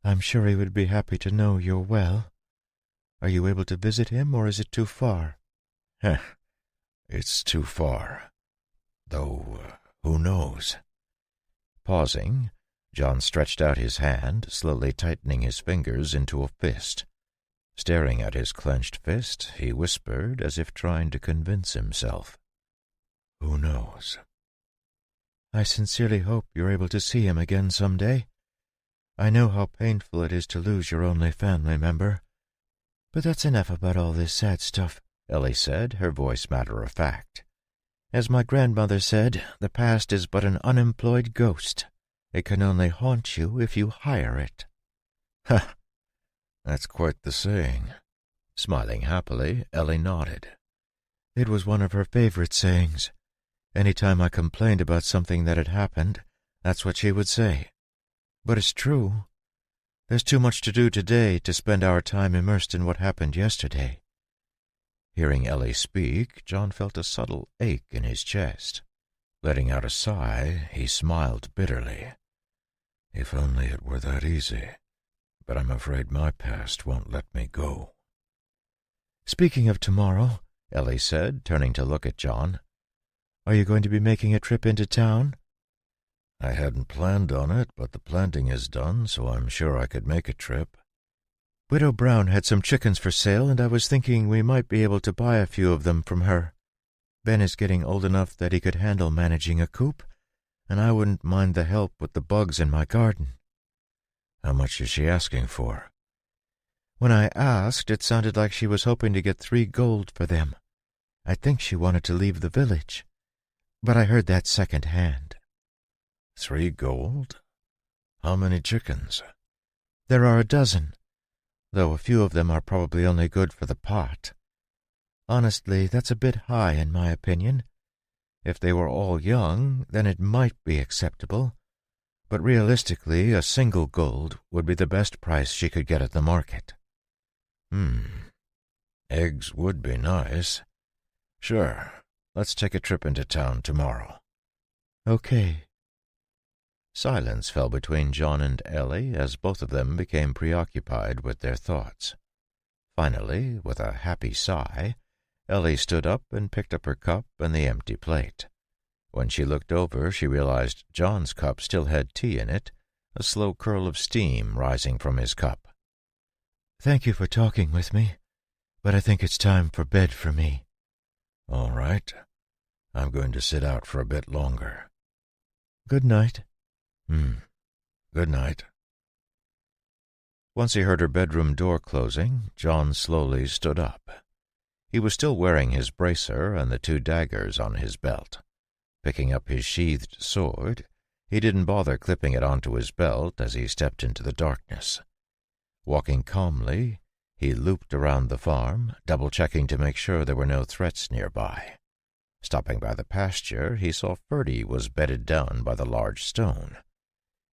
I'm sure he would be happy to know you're well. Are you able to visit him, or is it too far? Heh, it's too far. Though, who knows? Pausing, John stretched out his hand, slowly tightening his fingers into a fist. Staring at his clenched fist, he whispered as if trying to convince himself. Who knows? I sincerely hope you're able to see him again some day. I know how painful it is to lose your only family member. But that's enough about all this sad stuff, Ellie said, her voice matter-of-fact. As my grandmother said, the past is but an unemployed ghost. It can only haunt you if you hire it. Ha! That's quite the saying. Smiling happily, Ellie nodded. It was one of her favorite sayings. Any time I complained about something that had happened, that's what she would say. But it's true. There's too much to do today to spend our time immersed in what happened yesterday. Hearing Ellie speak, John felt a subtle ache in his chest. Letting out a sigh, he smiled bitterly. If only it were that easy. But I'm afraid my past won't let me go. Speaking of tomorrow, Ellie said, turning to look at John, are you going to be making a trip into town? I hadn't planned on it, but the planting is done, so I'm sure I could make a trip. Widow Brown had some chickens for sale, and I was thinking we might be able to buy a few of them from her. Ben is getting old enough that he could handle managing a coop, and I wouldn't mind the help with the bugs in my garden. How much is she asking for? When I asked, it sounded like she was hoping to get 3 gold for them. I think she wanted to leave the village, but I heard that second-hand. 3 gold? How many chickens? There are 12, though a few of them are probably only good for the pot. Honestly, that's a bit high in my opinion. If they were all young, then it might be acceptable, but realistically, a single gold would be the best price she could get at the market. Eggs would be nice. Sure, let's take a trip into town tomorrow. Okay. Silence fell between John and Ellie as both of them became preoccupied with their thoughts. Finally, with a happy sigh, Ellie stood up and picked up her cup and the empty plate. When she looked over, she realized John's cup still had tea in it, a slow curl of steam rising from his cup. Thank you for talking with me, but I think it's time for bed for me. All right. I'm going to sit out for a bit longer. Good night. Good night. Once he heard her bedroom door closing, John slowly stood up. He was still wearing his bracer and the 2 daggers on his belt. Picking up his sheathed sword, he didn't bother clipping it onto his belt as he stepped into the darkness. Walking calmly, he looped around the farm, double-checking to make sure there were no threats nearby. Stopping by the pasture, he saw Ferdy was bedded down by the large stone.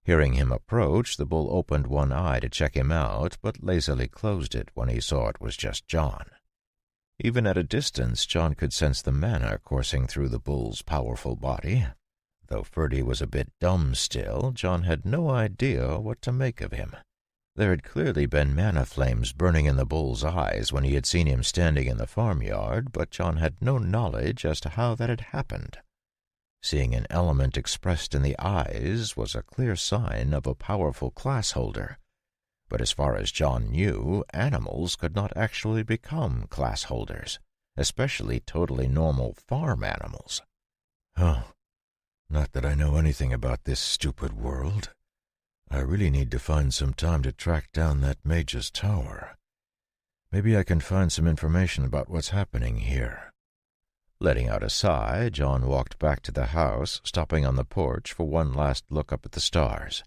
Hearing him approach, the bull opened one eye to check him out, but lazily closed it when he saw it was just John. Even at a distance, John could sense the mana coursing through the bull's powerful body. Though Ferdy was a bit dumb still, John had no idea what to make of him. There had clearly been mana flames burning in the bull's eyes when he had seen him standing in the farmyard, but John had no knowledge as to how that had happened. Seeing an element expressed in the eyes was a clear sign of a powerful class holder. But as far as John knew, animals could not actually become class holders, especially totally normal farm animals. Oh, not that I know anything about this stupid world. I really need to find some time to track down that mage's tower. Maybe I can find some information about what's happening here. Letting out a sigh, John walked back to the house, stopping on the porch for one last look up at the stars.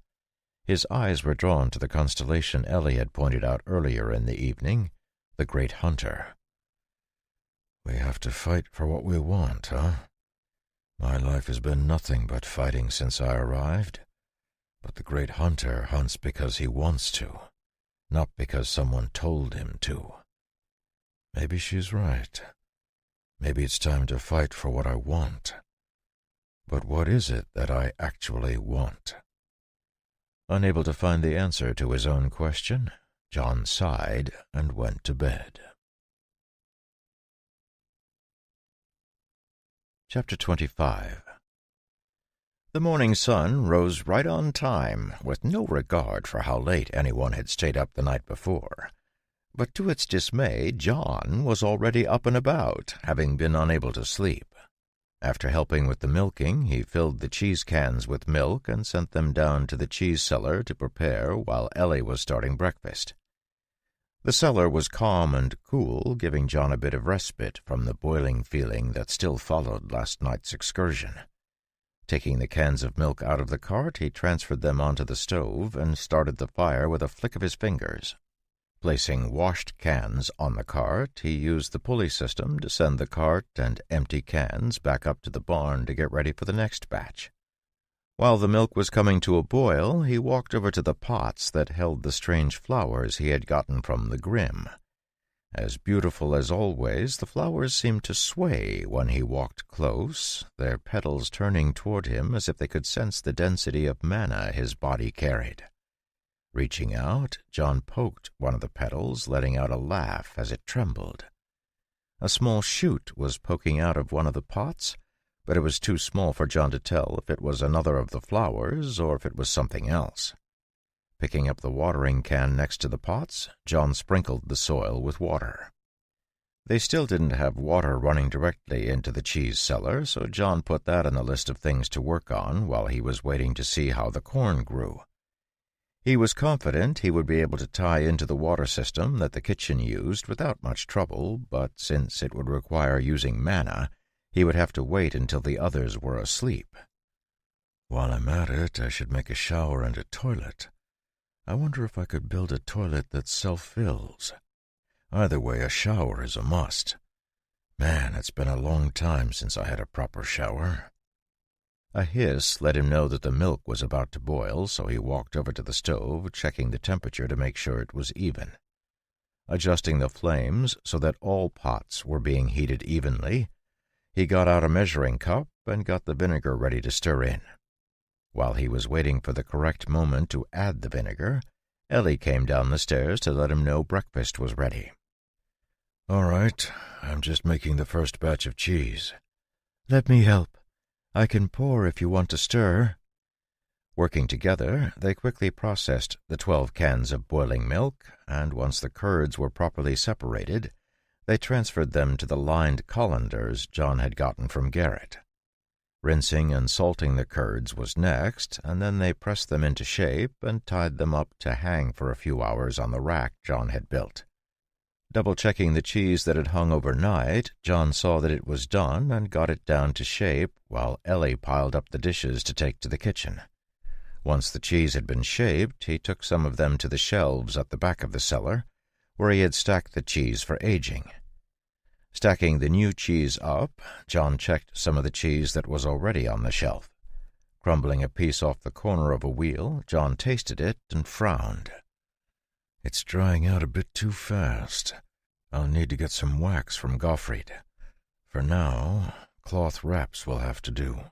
His eyes were drawn to the constellation Ellie had pointed out earlier in the evening, the Great Hunter. We have to fight for what we want, huh? My life has been nothing but fighting since I arrived. But the Great Hunter hunts because he wants to, not because someone told him to. Maybe she's right. Maybe it's time to fight for what I want. But what is it that I actually want? Unable to find the answer to his own question, John sighed and went to bed. Chapter 25. The morning sun rose right on time, with no regard for how late anyone had stayed up the night before. But to its dismay, John was already up and about, having been unable to sleep. After helping with the milking, he filled the cheese cans with milk and sent them down to the cheese cellar to prepare while Ellie was starting breakfast. The cellar was calm and cool, giving John a bit of respite from the boiling feeling that still followed last night's excursion. Taking the cans of milk out of the cart, he transferred them onto the stove and started the fire with a flick of his fingers. Placing washed cans on the cart, he used the pulley system to send the cart and empty cans back up to the barn to get ready for the next batch. While the milk was coming to a boil, he walked over to the pots that held the strange flowers he had gotten from the Grim. As beautiful as always, the flowers seemed to sway when he walked close, their petals turning toward him as if they could sense the density of mana his body carried. Reaching out, John poked one of the petals, letting out a laugh as it trembled. A small shoot was poking out of one of the pots, but it was too small for John to tell if it was another of the flowers or if it was something else. Picking up the watering can next to the pots, John sprinkled the soil with water. They still didn't have water running directly into the cheese cellar, so John put that on the list of things to work on while he was waiting to see how the corn grew. He was confident he would be able to tie into the water system that the kitchen used without much trouble, but since it would require using mana, he would have to wait until the others were asleep. While I'm at it, I should make a shower and a toilet. I wonder if I could build a toilet that self-fills. Either way, a shower is a must. Man, it's been a long time since I had a proper shower. A hiss let him know that the milk was about to boil, so he walked over to the stove, checking the temperature to make sure it was even. Adjusting the flames so that all pots were being heated evenly, he got out a measuring cup and got the vinegar ready to stir in. While he was waiting for the correct moment to add the vinegar, Ellie came down the stairs to let him know breakfast was ready. "All right, I'm just making the first batch of cheese." "Let me help. I can pour if you want to stir." Working together, they quickly processed the 12 cans of boiling milk, and once the curds were properly separated, they transferred them to the lined colanders John had gotten from Garrett. Rinsing and salting the curds was next, and then they pressed them into shape and tied them up to hang for a few hours on the rack John had built. Double-checking the cheese that had hung overnight, John saw that it was done and got it down to shape while Ellie piled up the dishes to take to the kitchen. Once the cheese had been shaped, he took some of them to the shelves at the back of the cellar, where he had stacked the cheese for aging. Stacking the new cheese up, John checked some of the cheese that was already on the shelf. Crumbling a piece off the corner of a wheel, John tasted it and frowned. "It's drying out a bit too fast. I'll need to get some wax from Gottfried. For now, cloth wraps will have to do."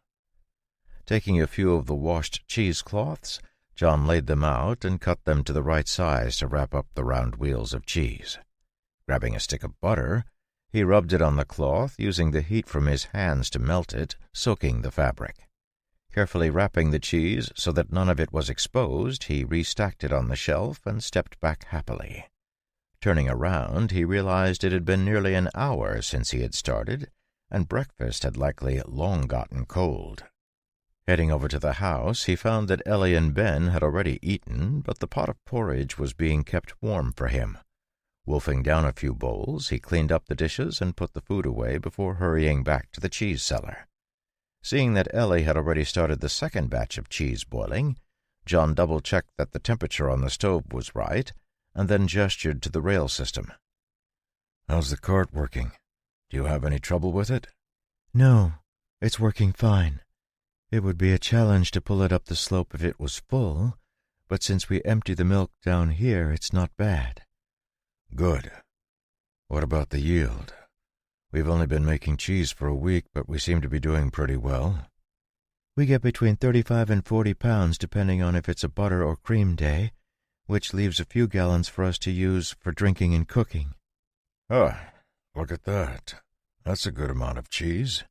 Taking a few of the washed cheesecloths, John laid them out and cut them to the right size to wrap up the round wheels of cheese. Grabbing a stick of butter, he rubbed it on the cloth, using the heat from his hands to melt it, soaking the fabric. Carefully wrapping the cheese so that none of it was exposed, he restacked it on the shelf and stepped back happily. Turning around, he realized it had been nearly an hour since he had started, and breakfast had likely long gotten cold. Heading over to the house, he found that Ellie and Ben had already eaten, but the pot of porridge was being kept warm for him. Wolfing down a few bowls, he cleaned up the dishes and put the food away before hurrying back to the cheese cellar. Seeing that Ellie had already started the second batch of cheese boiling, John double-checked that the temperature on the stove was right, and then gestured to the rail system. "How's the cart working? Do you have any trouble with it?" "No, it's working fine. It would be a challenge to pull it up the slope if it was full, but since we empty the milk down here, it's not bad." "Good. What about the yield? We've only been making cheese for a week, but we seem to be doing pretty well." We get between 35 and 40 pounds depending on if it's a butter or cream day, which leaves a few gallons for us to use for drinking and cooking. Ah, look at that. That's a good amount of cheese.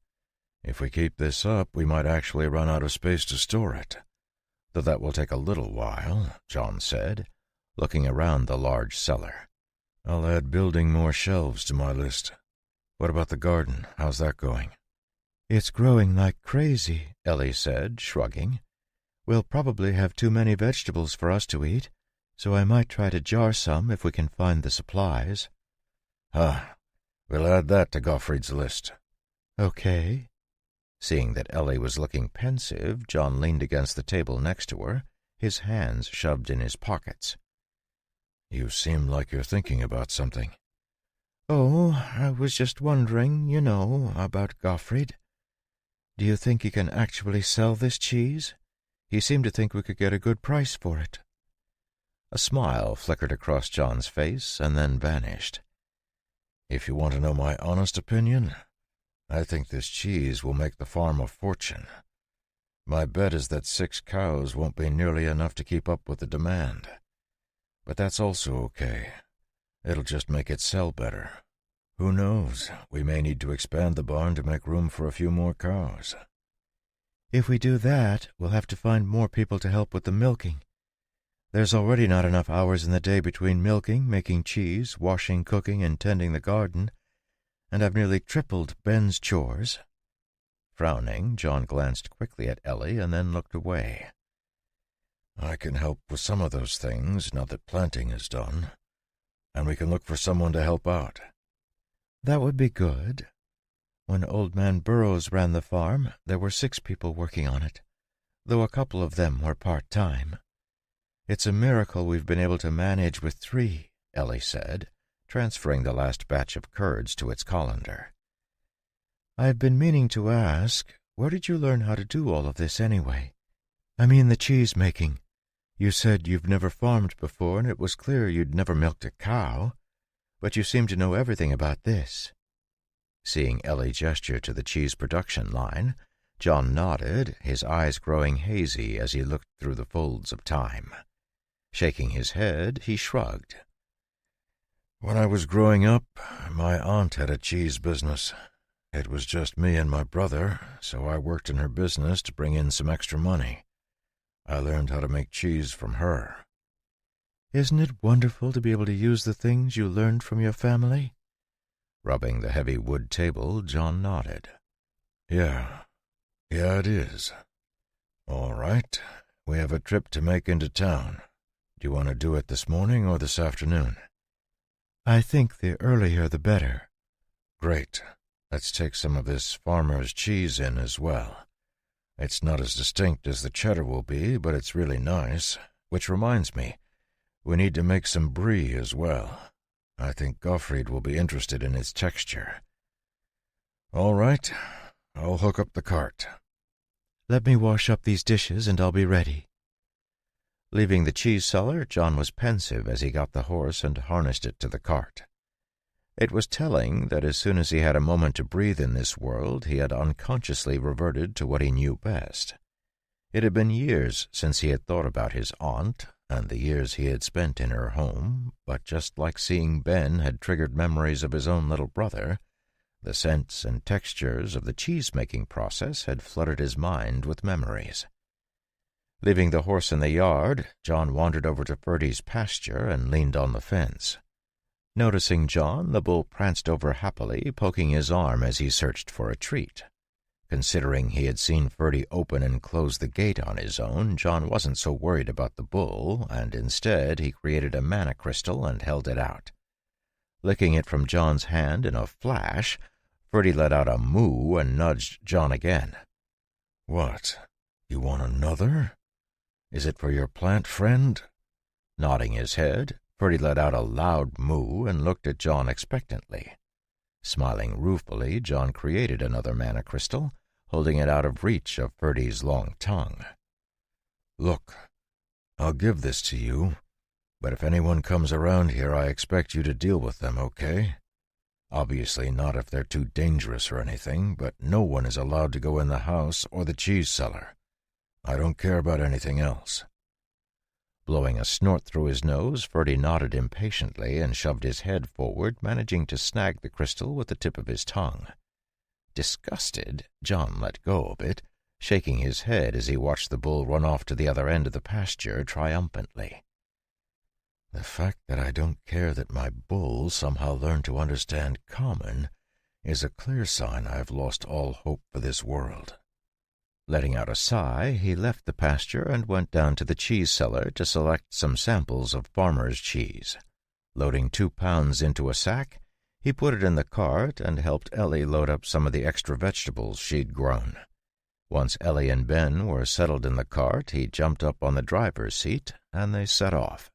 If we keep this up, we might actually run out of space to store it. Though that will take a little while, John said, looking around the large cellar. I'll add building more shelves to my list. What about the garden? How's that going? It's growing like crazy, Ellie said, shrugging. We'll probably have too many vegetables for us to eat, so I might try to jar some if we can find the supplies. We'll add that to Gottfried's list. Okay. Seeing that Ellie was looking pensive, John leaned against the table next to her, his hands shoved in his pockets. You seem like you're thinking about something. Oh, I was just wondering, about Gottfried. Do you think he can actually sell this cheese? He seemed to think we could get a good price for it. A smile flickered across John's face and then vanished. If you want to know my honest opinion, I think this cheese will make the farm a fortune. My bet is that 6 cows won't be nearly enough to keep up with the demand. But that's also okay. It'll just make it sell better. Who knows, we may need to expand the barn to make room for a few more cows. If we do that, we'll have to find more people to help with the milking. There's already not enough hours in the day between milking, making cheese, washing, cooking, and tending the garden, and I've nearly tripled Ben's chores. Frowning, John glanced quickly at Ellie and then looked away. I can help with some of those things now that planting is done, and we can look for someone to help out. That would be good. When Old Man Burrows ran the farm, there were 6 people working on it, though a couple of them were part-time. It's a miracle we've been able to manage with 3, Ellie said, transferring the last batch of curds to its colander. I've been meaning to ask, where did you learn how to do all of this anyway? I mean the cheese making. You said you've never farmed before, and it was clear you'd never milked a cow, but you seem to know everything about this. Seeing Ellie gesture to the cheese production line, John nodded, his eyes growing hazy as he looked through the folds of time. Shaking his head, he shrugged. When I was growing up, my aunt had a cheese business. It was just me and my brother, so I worked in her business to bring in some extra money. I learned how to make cheese from her. Isn't it wonderful to be able to use the things you learned from your family? Rubbing the heavy wood table, John nodded. Yeah, it is. All right, we have a trip to make into town. Do you want to do it this morning or this afternoon? I think the earlier the better. Great. Let's take some of this farmer's cheese in as well. It's not as distinct as the cheddar will be, but it's really nice. Which reminds me, we need to make some brie as well. I think Gottfried will be interested in its texture. All right, I'll hook up the cart. Let me wash up these dishes and I'll be ready. Leaving the cheese cellar, John was pensive as he got the horse and harnessed it to the cart. It was telling that as soon as he had a moment to breathe in this world, he had unconsciously reverted to what he knew best. It had been years since he had thought about his aunt, and the years he had spent in her home, but just like seeing Ben had triggered memories of his own little brother, the scents and textures of the cheese-making process had flooded his mind with memories. Leaving the horse in the yard, John wandered over to Ferdy's pasture and leaned on the fence. Noticing John, the bull pranced over happily, poking his arm as he searched for a treat. Considering he had seen Ferdy open and close the gate on his own, John wasn't so worried about the bull, and instead he created a mana crystal and held it out. Licking it from John's hand in a flash, Ferdy let out a moo and nudged John again. What? You want another? Is it for your plant friend? Nodding his head, Ferdy let out a loud moo and looked at John expectantly. Smiling ruefully, John created another mana crystal, holding it out of reach of Ferdy's long tongue. Look, I'll give this to you, but if anyone comes around here, I expect you to deal with them, okay? Obviously not if they're too dangerous or anything, but no one is allowed to go in the house or the cheese cellar. I don't care about anything else." Blowing a snort through his nose, Ferdy nodded impatiently and shoved his head forward, managing to snag the crystal with the tip of his tongue. Disgusted, John let go of it, shaking his head as he watched the bull run off to the other end of the pasture triumphantly. "The fact that I don't care that my bull somehow learned to understand common is a clear sign I have lost all hope for this world." Letting out a sigh, he left the pasture and went down to the cheese cellar to select some samples of farmer's cheese. Loading 2 pounds into a sack, he put it in the cart and helped Ellie load up some of the extra vegetables she'd grown. Once Ellie and Ben were settled in the cart, he jumped up on the driver's seat, and they set off.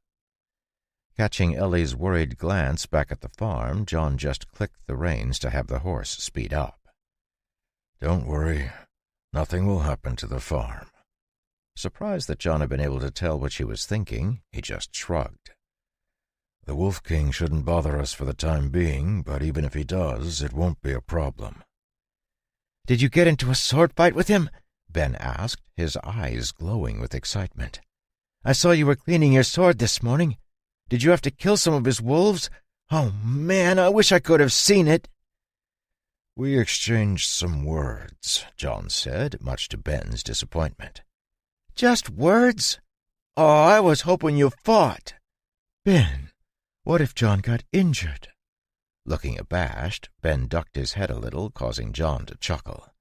Catching Ellie's worried glance back at the farm, John just clicked the reins to have the horse speed up. "Don't worry. Nothing will happen to the farm." Surprised that John had been able to tell what she was thinking, he just shrugged. "The Wolf King shouldn't bother us for the time being, but even if he does, it won't be a problem." "Did you get into a sword fight with him?" Ben asked, his eyes glowing with excitement. "I saw you were cleaning your sword this morning. Did you have to kill some of his wolves? Oh, man, I wish I could have seen it." "We exchanged some words," John said, much to Ben's disappointment. "Just words? Oh, I was hoping you fought." "Ben, what if John got injured?" Looking abashed, Ben ducked his head a little, causing John to chuckle.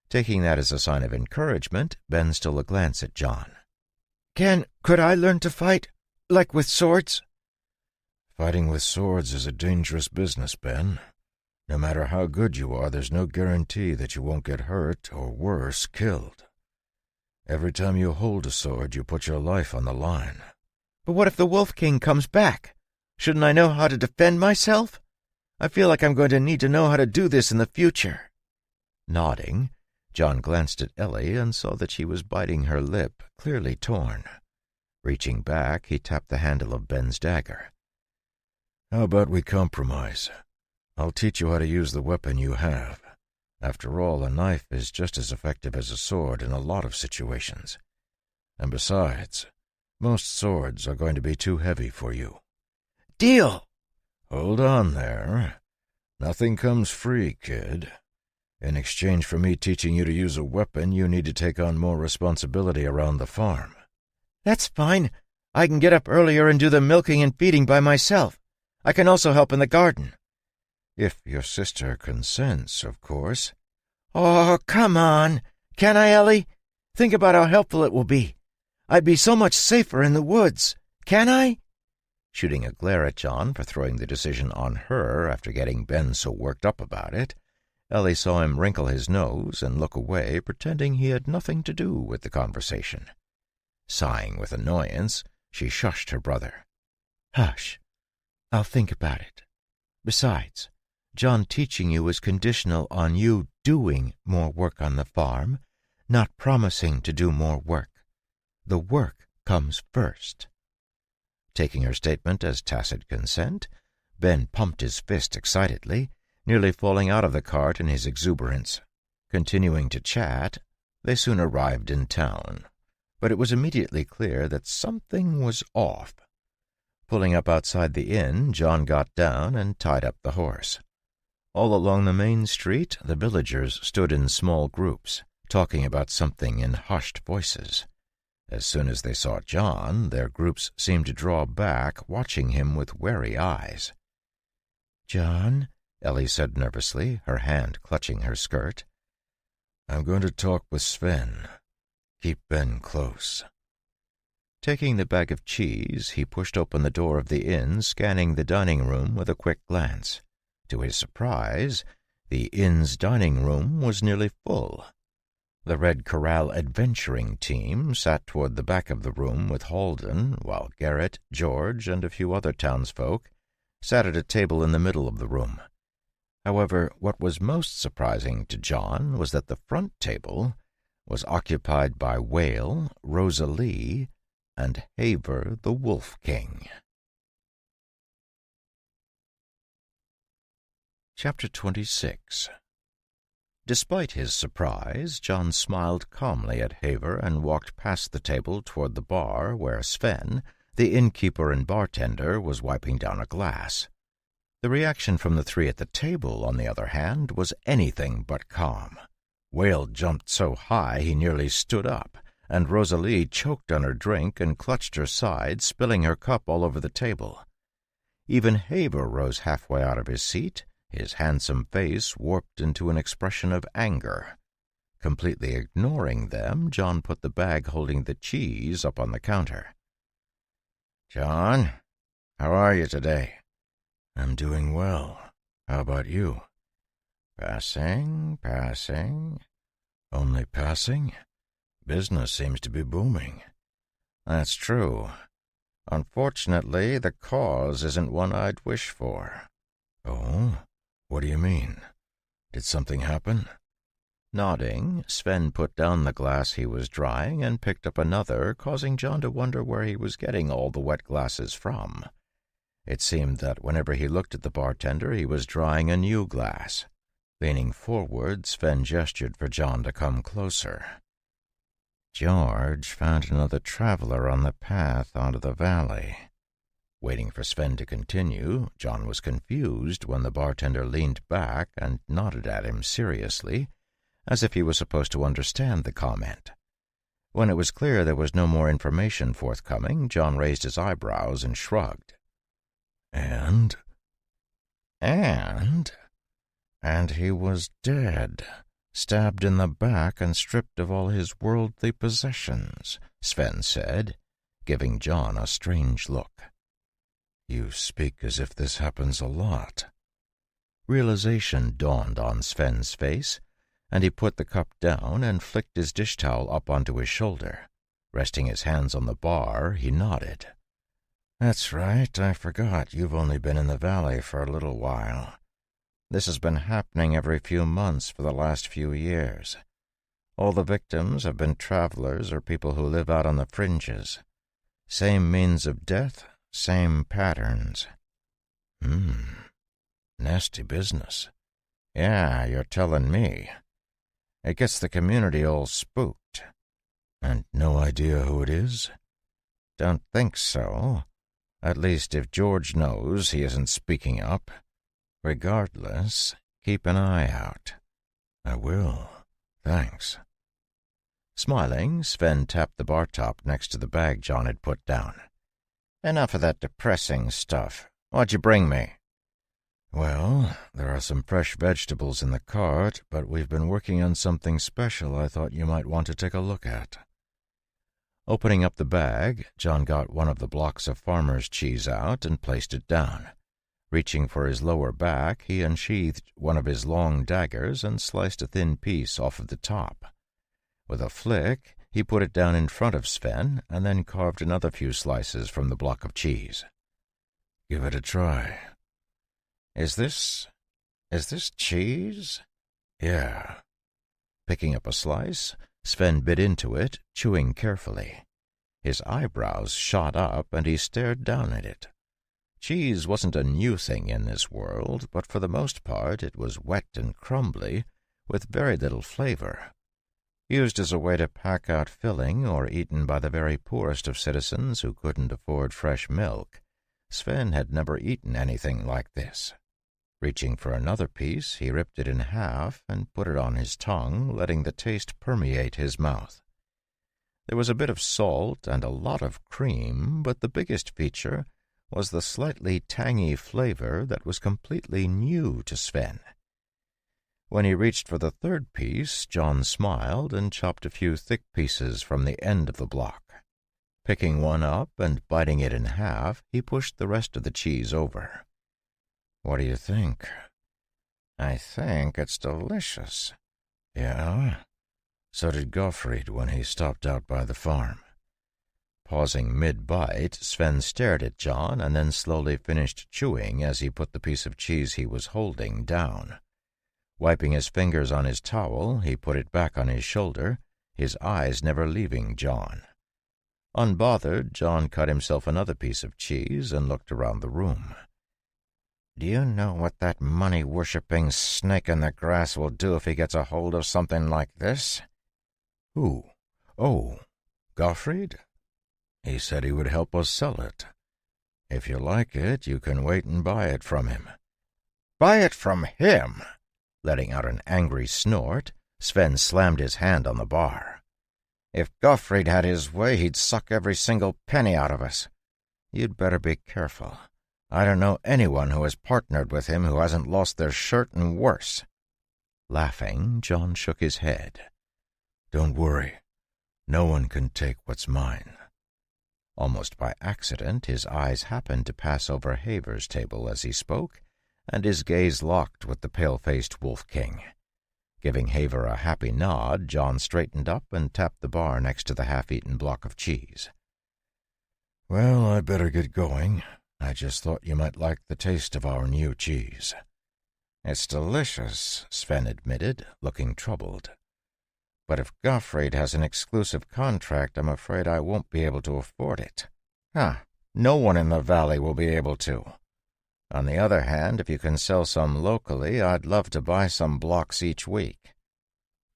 Taking that as a sign of encouragement, Ben stole a glance at John. Could I learn to fight, like with swords?" "Fighting with swords is a dangerous business, Ben. No matter how good you are, there's no guarantee that you won't get hurt, or worse, killed. Every time you hold a sword, you put your life on the line." "But what if the Wolf King comes back? Shouldn't I know how to defend myself? I feel like I'm going to need to know how to do this in the future." Nodding, John glanced at Ellie and saw that she was biting her lip, clearly torn. Reaching back, he tapped the handle of Ben's dagger. "How about we compromise? I'll teach you how to use the weapon you have. After all, a knife is just as effective as a sword in a lot of situations. And besides, most swords are going to be too heavy for you." "Deal!" "Hold on there. Nothing comes free, kid. In exchange for me teaching you to use a weapon, you need to take on more responsibility around the farm." "That's fine. I can get up earlier and do the milking and feeding by myself. I can also help in the garden." "If your sister consents, of course." "Oh, come on. Can I, Ellie? Think about how helpful it will be. I'd be so much safer in the woods. Can I?" Shooting a glare at John for throwing the decision on her after getting Ben so worked up about it, Ellie saw him wrinkle his nose and look away, pretending he had nothing to do with the conversation. Sighing with annoyance, she shushed her brother. "Hush. I'll think about it. Besides, John teaching you is conditional on you doing more work on the farm, not promising to do more work. The work comes first." Taking her statement as tacit consent, Ben pumped his fist excitedly, nearly falling out of the cart in his exuberance. Continuing to chat, they soon arrived in town, but it was immediately clear that something was off. Pulling up outside the inn, John got down and tied up the horse. All along the main street, the villagers stood in small groups, talking about something in hushed voices. As soon as they saw John, their groups seemed to draw back, watching him with wary eyes. "John," Ellie said nervously, her hand clutching her skirt. "I'm going to talk with Sven. Keep Ben close." Taking the bag of cheese, he pushed open the door of the inn, scanning the dining room with a quick glance. To his surprise, the inn's dining room was nearly full. The Red Corral adventuring team sat toward the back of the room with Halden, while Garrett, George, and a few other townsfolk sat at a table in the middle of the room. However, what was most surprising to John was that the front table was occupied by Whale, Rosalie, and Haver the Wolf King. Chapter 26. Despite his surprise, John smiled calmly at Haver and walked past the table toward the bar where Sven, the innkeeper and bartender, was wiping down a glass. The reaction from the three at the table, on the other hand, was anything but calm. Whale jumped so high he nearly stood up, and Rosalie choked on her drink and clutched her side, spilling her cup all over the table. Even Haver rose halfway out of his seat, his handsome face warped into an expression of anger. Completely ignoring them, John put the bag holding the cheese up on the counter. "John, how are you today?" "I'm doing well. How about you?" Passing. "Only passing? Business seems to be booming." "That's true. Unfortunately, the cause isn't one I'd wish for." "Oh? What do you mean? Did something happen?" Nodding, Sven put down the glass he was drying and picked up another, causing John to wonder where he was getting all the wet glasses from. It seemed that whenever he looked at the bartender, he was drying a new glass. Leaning forward, Sven gestured for John to come closer. "George found another traveler on the path onto the valley." Waiting for Sven to continue, John was confused when the bartender leaned back and nodded at him seriously, as if he was supposed to understand the comment. When it was clear there was no more information forthcoming, John raised his eyebrows and shrugged. And he was dead, stabbed in the back and stripped of all his worldly possessions, Sven said, giving John a strange look. "You speak as if this happens a lot." Realization dawned on Sven's face, and he put the cup down and flicked his dish towel up onto his shoulder. Resting his hands on the bar, he nodded. "That's right, I forgot you've only been in the valley for a little while. This has been happening every few months for the last few years. All the victims have been travelers or people who live out on the fringes. Same means of death, same patterns." Nasty business." "Yeah, you're telling me. It gets the community all spooked." "And no idea who it is?" "Don't think so. At least if George knows, he isn't speaking up. Regardless, keep an eye out." "I will. Thanks." Smiling, Sven tapped the bar top next to the bag John had put down. "Enough of that depressing stuff. What'd you bring me?" "Well, there are some fresh vegetables in the cart, but we've been working on something special I thought you might want to take a look at." Opening up the bag, John got one of the blocks of farmer's cheese out and placed it down. Reaching for his lower back, he unsheathed one of his long daggers and sliced a thin piece off of the top. With a flick, he put it down in front of Sven and then carved another few slices from the block of cheese. "Give it a try." Is this cheese?" "Yeah." Picking up a slice, Sven bit into it, chewing carefully. His eyebrows shot up and he stared down at it. Cheese wasn't a new thing in this world, but for the most part it was wet and crumbly, with very little flavor. Used as a way to pack out filling or eaten by the very poorest of citizens who couldn't afford fresh milk, Sven had never eaten anything like this. Reaching for another piece, he ripped it in half and put it on his tongue, letting the taste permeate his mouth. There was a bit of salt and a lot of cream, but the biggest feature was the slightly tangy flavor that was completely new to Sven. When he reached for the third piece, John smiled and chopped a few thick pieces from the end of the block. Picking one up and biting it in half, he pushed the rest of the cheese over. "What do you think?" "I think it's delicious." "Yeah?" So did Gottfried when he stopped out by the farm. Pausing mid-bite, Sven stared at John and then slowly finished chewing as he put the piece of cheese he was holding down. Wiping his fingers on his towel, he put it back on his shoulder, his eyes never leaving John. Unbothered, John cut himself another piece of cheese and looked around the room. Do you know what that money-worshipping snake in the grass will do if he gets a hold of something like this?" "Who? Oh, Gottfried? He said he would help us sell it. If you like it, you can wait and buy it from him." "Buy it from him?" Letting out an angry snort, Sven slammed his hand on the bar. "If Gottfried had his way, he'd suck every single penny out of us. You'd better be careful. I don't know anyone who has partnered with him who hasn't lost their shirt and worse." Laughing, John shook his head. "Don't worry. No one can take what's mine." Almost by accident, his eyes happened to pass over Haver's table as he spoke, and his gaze locked with the pale-faced Wolf King. Giving Haver a happy nod, John straightened up and tapped the bar next to the half-eaten block of cheese. "Well, I better get going. I just thought you might like the taste of our new cheese." "It's delicious," Sven admitted, looking troubled. "But if Gottfried has an exclusive contract, I'm afraid I won't be able to afford it. No one in the valley will be able to. On the other hand, if you can sell some locally, I'd love to buy some blocks each week."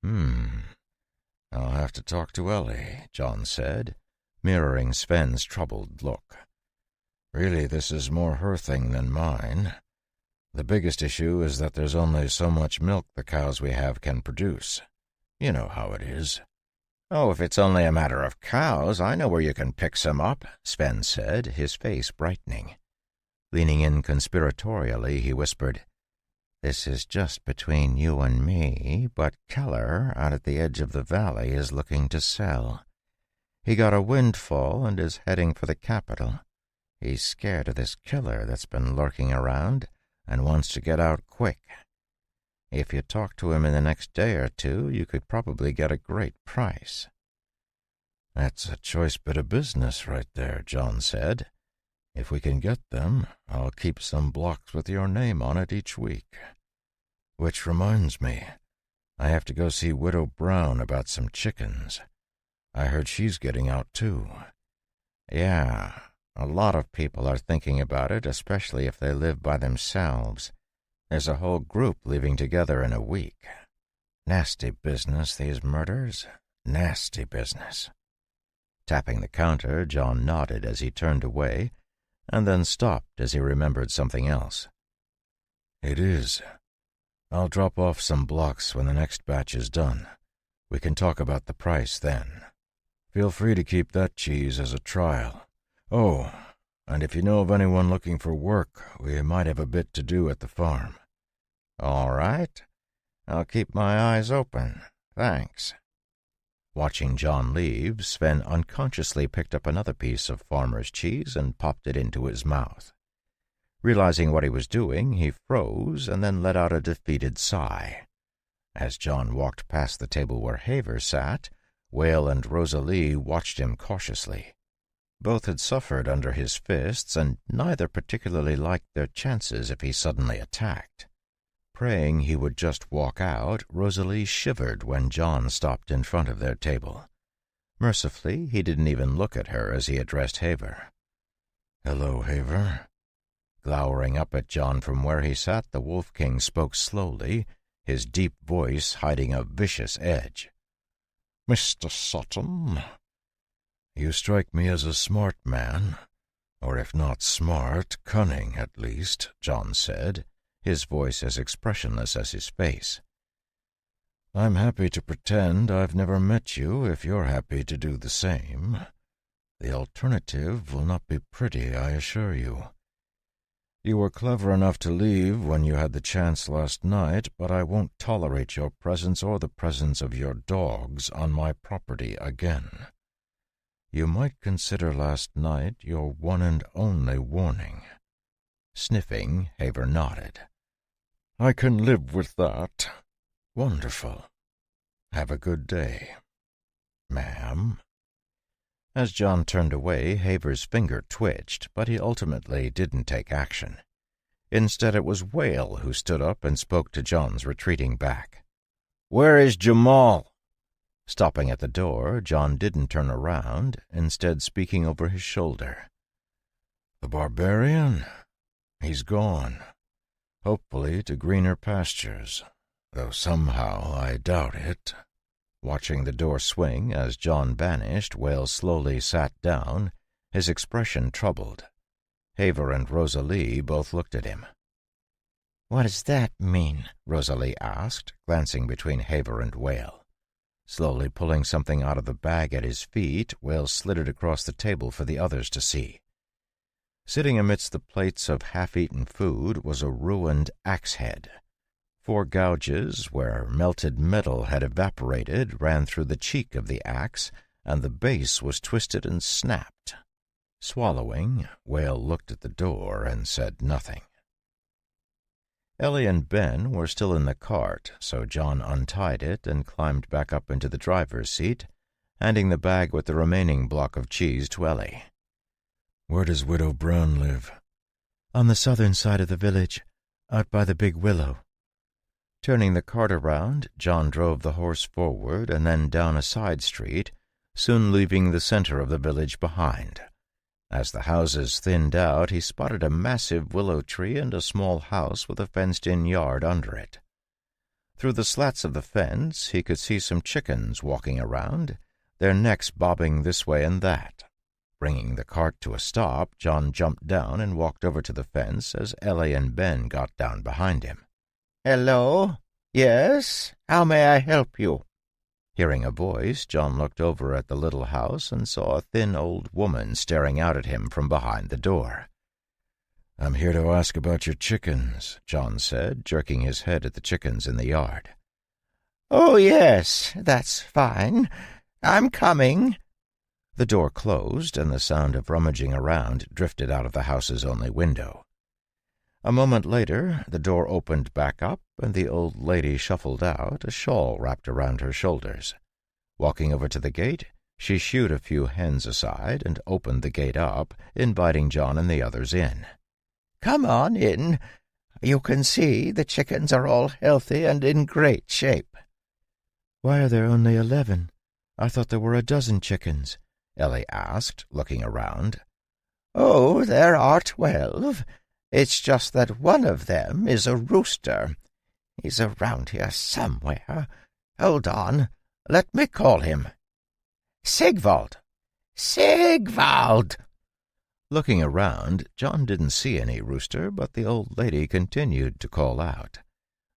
"I'll have to talk to Ellie," John said, mirroring Sven's troubled look. "Really, this is more her thing than mine. The biggest issue is that there's only so much milk the cows we have can produce. You know how it is." "Oh, if it's only a matter of cows, I know where you can pick some up," Sven said, his face brightening. Leaning in conspiratorially, he whispered, "This is just between you and me, but Keller, out at the edge of the valley, is looking to sell. He got a windfall and is heading for the capital. He's scared of this killer that's been lurking around and wants to get out quick. If you talk to him in the next day or two, you could probably get a great price." "That's a choice bit of business right there," John said. "If we can get them, I'll keep some blocks with your name on it each week. Which reminds me, I have to go see Widow Brown about some chickens. I heard she's getting out, too." "Yeah, a lot of people are thinking about it, especially if they live by themselves. There's a whole group leaving together in a week. Nasty business, these murders. Nasty business." Tapping the counter, John nodded as he turned away, and then stopped as he remembered something else. "It is. I'll drop off some blocks when the next batch is done. We can talk about the price then. Feel free to keep that cheese as a trial. Oh, and if you know of anyone looking for work, we might have a bit to do at the farm." "All right. I'll keep my eyes open. Thanks." Watching John leave, Sven unconsciously picked up another piece of farmer's cheese and popped it into his mouth. Realizing what he was doing, he froze and then let out a defeated sigh. As John walked past the table where Haver sat, Whale and Rosalie watched him cautiously. Both had suffered under his fists, and neither particularly liked their chances if he suddenly attacked. Praying he would just walk out, Rosalie shivered when John stopped in front of their table. Mercifully, he didn't even look at her as he addressed Haver. "Hello, Haver." Glowering up at John from where he sat, the Wolf King spoke slowly, his deep voice hiding a vicious edge. "Mr. Sutton, you strike me as a smart man, or if not smart, cunning at least," John said, his voice as expressionless as his face. "I'm happy to pretend I've never met you if you're happy to do the same. The alternative will not be pretty, I assure you. You were clever enough to leave when you had the chance last night, but I won't tolerate your presence or the presence of your dogs on my property again. You might consider last night your one and only warning." Sniffing, Haver nodded. "I can live with that." "Wonderful. Have a good day." "Ma'am?" As John turned away, Haver's finger twitched, but he ultimately didn't take action. Instead, it was Whale who stood up and spoke to John's retreating back. "Where is Jamal?" Stopping at the door, John didn't turn around, instead speaking over his shoulder. "The barbarian? He's gone. Hopefully to greener pastures, though somehow I doubt it. Watching the door swing as John vanished, Wales slowly sat down, his expression troubled. Haver and Rosalie both looked at him. "What does that mean?" Rosalie asked, glancing between Haver and Wale. Slowly pulling something out of the bag at his feet, Wales slid it across the table for the others to see. Sitting amidst the plates of half-eaten food was a ruined axe-head. 4 gouges where melted metal had evaporated ran through the cheek of the axe, and the base was twisted and snapped. Swallowing, Wale looked at the door and said nothing. Ellie and Ben were still in the cart, so John untied it and climbed back up into the driver's seat, handing the bag with the remaining block of cheese to Ellie. "Where does Widow Brown live?" "On the southern side of the village, out by the big willow." Turning the cart around, John drove the horse forward and then down a side street, soon leaving the center of the village behind. As the houses thinned out, he spotted a massive willow tree and a small house with a fenced-in yard under it. Through the slats of the fence, he could see some chickens walking around, their necks bobbing this way and that. Bringing the cart to a stop, John jumped down and walked over to the fence as Ellie and Ben got down behind him. "Hello? Yes? How may I help you?" Hearing a voice, John looked over at the little house and saw a thin old woman staring out at him from behind the door. "I'm here to ask about your chickens," John said, jerking his head at the chickens in the yard. "Oh, yes, that's fine. I'm coming." The door closed, and the sound of rummaging around drifted out of the house's only window. A moment later, the door opened back up, and the old lady shuffled out, a shawl wrapped around her shoulders. Walking over to the gate, she shooed a few hens aside and opened the gate up, inviting John and the others in. "Come on in. You can see the chickens are all healthy and in great shape." "Why are there only 11? I thought there were a dozen chickens," Ellie asked, looking around. "Oh, there are 12. It's just that one of them is a rooster. He's around here somewhere. Hold on. Let me call him. Sigvald! Sigvald!" Looking around, John didn't see any rooster, but the old lady continued to call out.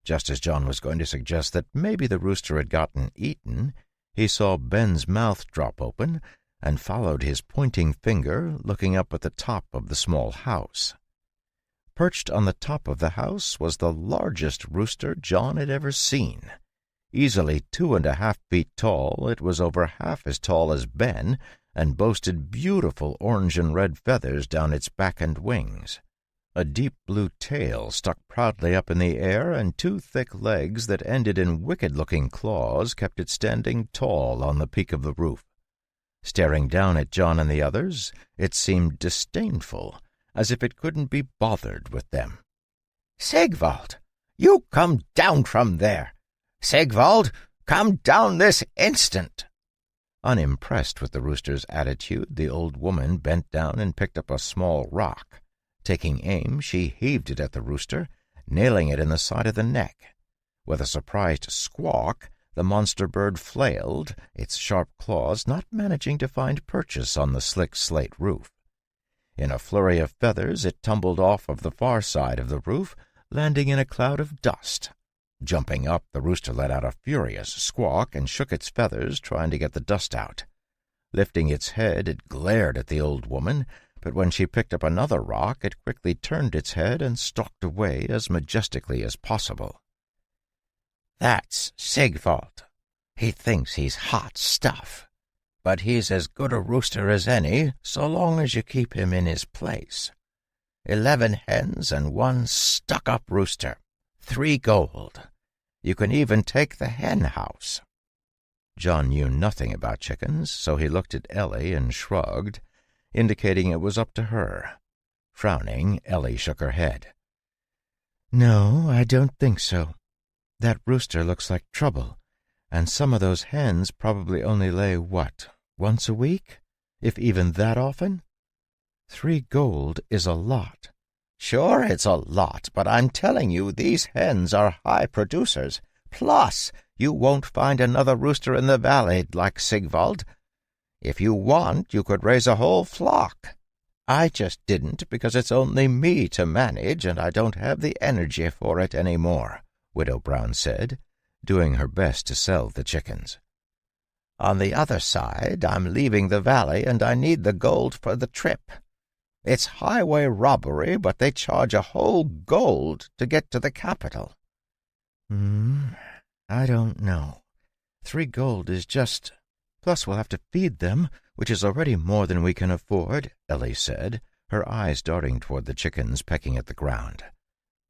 Just as John was going to suggest that maybe the rooster had gotten eaten, he saw Ben's mouth drop open and followed his pointing finger, looking up at the top of the small house. Perched on the top of the house was the largest rooster John had ever seen. Easily 2.5 feet tall, it was over half as tall as Ben, and boasted beautiful orange and red feathers down its back and wings. A deep blue tail stuck proudly up in the air, and 2 thick legs that ended in wicked-looking claws kept it standing tall on the peak of the roof. Staring down at John and the others, it seemed disdainful, as if it couldn't be bothered with them. "Sigvald, you come down from there! Sigvald, come down this instant!" Unimpressed with the rooster's attitude, the old woman bent down and picked up a small rock. Taking aim, she heaved it at the rooster, nailing it in the side of the neck. With a surprised squawk, the monster bird flailed, its sharp claws not managing to find purchase on the slick slate roof. In a flurry of feathers, it tumbled off of the far side of the roof, landing in a cloud of dust. Jumping up, the rooster let out a furious squawk and shook its feathers, trying to get the dust out. Lifting its head, it glared at the old woman, but when she picked up another rock, it quickly turned its head and stalked away as majestically as possible. "That's Sigvald. He thinks he's hot stuff. But he's as good a rooster as any, so long as you keep him in his place. 11 hens and 1 stuck-up rooster. 3 gold. You can even take the hen house." John knew nothing about chickens, so he looked at Ellie and shrugged, indicating it was up to her. Frowning, Ellie shook her head. "No, I don't think so. That rooster looks like trouble, and some of those hens probably only lay, once a week, if even that often? 3 gold is a lot, Sure, it's a lot, but I'm telling you, these hens are high producers. Plus, you won't find another rooster in the valley like Sigvald. If you want, you could raise a whole flock. I just didn't because it's only me to manage, and I don't have the energy for it any more," Widow Brown said, doing her best to sell the chickens. "On the other side, I'm leaving the valley, and I need the gold for the trip. It's highway robbery, but they charge a whole gold to get to the capital." I don't know. 3 gold is just... Plus we'll have to feed them, which is already more than we can afford, Ellie said, her eyes darting toward the chickens pecking at the ground.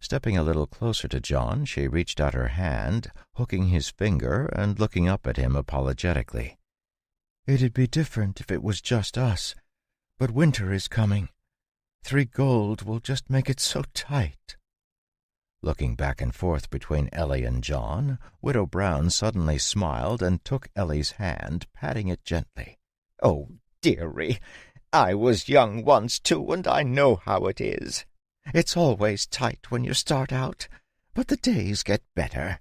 Stepping a little closer to John, she reached out her hand, hooking his finger and looking up at him apologetically. "It'd be different if it was just us, but winter is coming. 3 gold will just make it so tight." Looking back and forth between Ellie and John, Widow Brown suddenly smiled and took Ellie's hand, patting it gently. "Oh, dearie, I was young once, too, and I know how it is. It's always tight when you start out, but the days get better.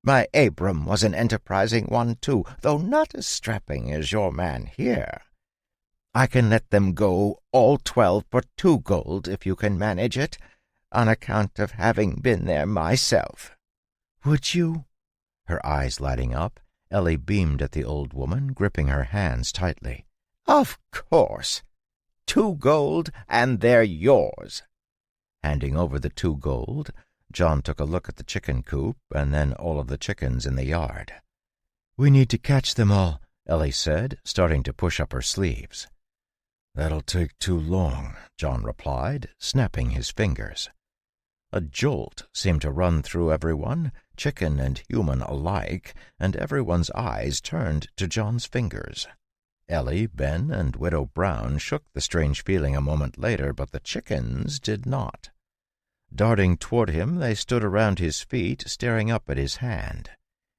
My Abram was an enterprising one, too, though not as strapping as your man here. I can let them go all 12 for 2 gold if you can manage it, on account of having been there myself." "Would you?" Her eyes lighting up, Ellie beamed at the old woman, gripping her hands tightly. "Of course. 2 gold, and they're yours." Handing over the 2 gold, John took a look at the chicken coop and then all of the chickens in the yard. "We need to catch them all," Ellie said, starting to push up her sleeves. "That'll take too long," John replied, snapping his fingers. A jolt seemed to run through everyone, chicken and human alike, and everyone's eyes turned to John's fingers. Ellie, Ben, and Widow Brown shook the strange feeling a moment later, but the chickens did not. Darting toward him, they stood around his feet, staring up at his hand.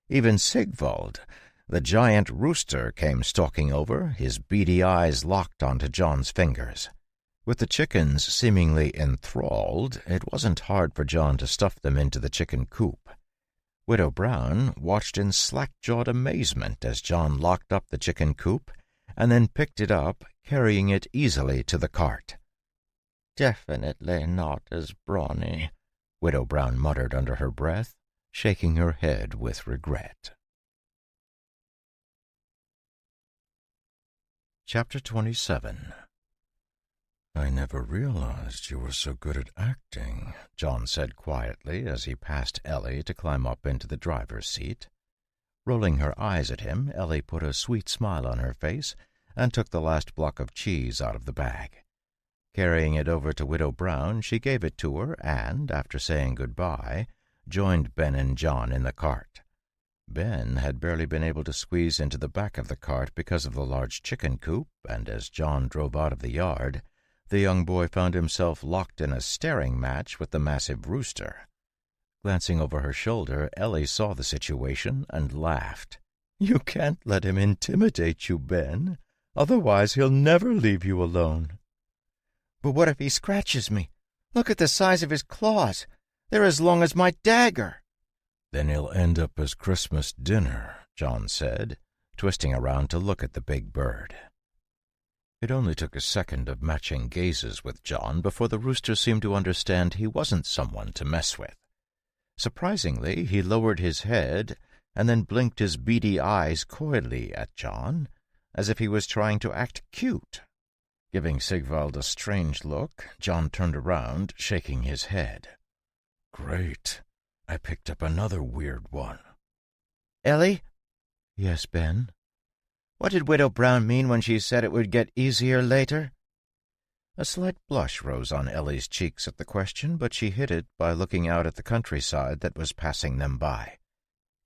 Even Sigvald, the giant rooster, came stalking over, his beady eyes locked onto John's fingers. With the chickens seemingly enthralled, it wasn't hard for John to stuff them into the chicken coop. Widow Brown watched in slack-jawed amazement as John locked up the chicken coop and then picked it up, carrying it easily to the cart. "Definitely not as brawny," Widow Brown muttered under her breath, shaking her head with regret. Chapter 27. "I never realized you were so good at acting," John said quietly as he passed Ellie to climb up into the driver's seat. Rolling her eyes at him, Ellie put a sweet smile on her face and took the last block of cheese out of the bag. Carrying it over to Widow Brown, she gave it to her and, after saying goodbye, joined Ben and John in the cart. Ben had barely been able to squeeze into the back of the cart because of the large chicken coop, and as John drove out of the yard, the young boy found himself locked in a staring match with the massive rooster. Glancing over her shoulder, Ellie saw the situation and laughed. "You can't let him intimidate you, Ben. Otherwise he'll never leave you alone." "But what if he scratches me? Look at the size of his claws. They're as long as my dagger." "Then he'll end up as Christmas dinner," John said, twisting around to look at the big bird. It only took a second of matching gazes with John before the rooster seemed to understand he wasn't someone to mess with. Surprisingly, he lowered his head and then blinked his beady eyes coyly at John, as if he was trying to act cute. Giving Sigvald a strange look, John turned around, shaking his head. "Great. I picked up another weird one." "Ellie?" "Yes, Ben?" "What did Widow Brown mean when she said it would get easier later?" A slight blush rose on Ellie's cheeks at the question, but she hid it by looking out at the countryside that was passing them by.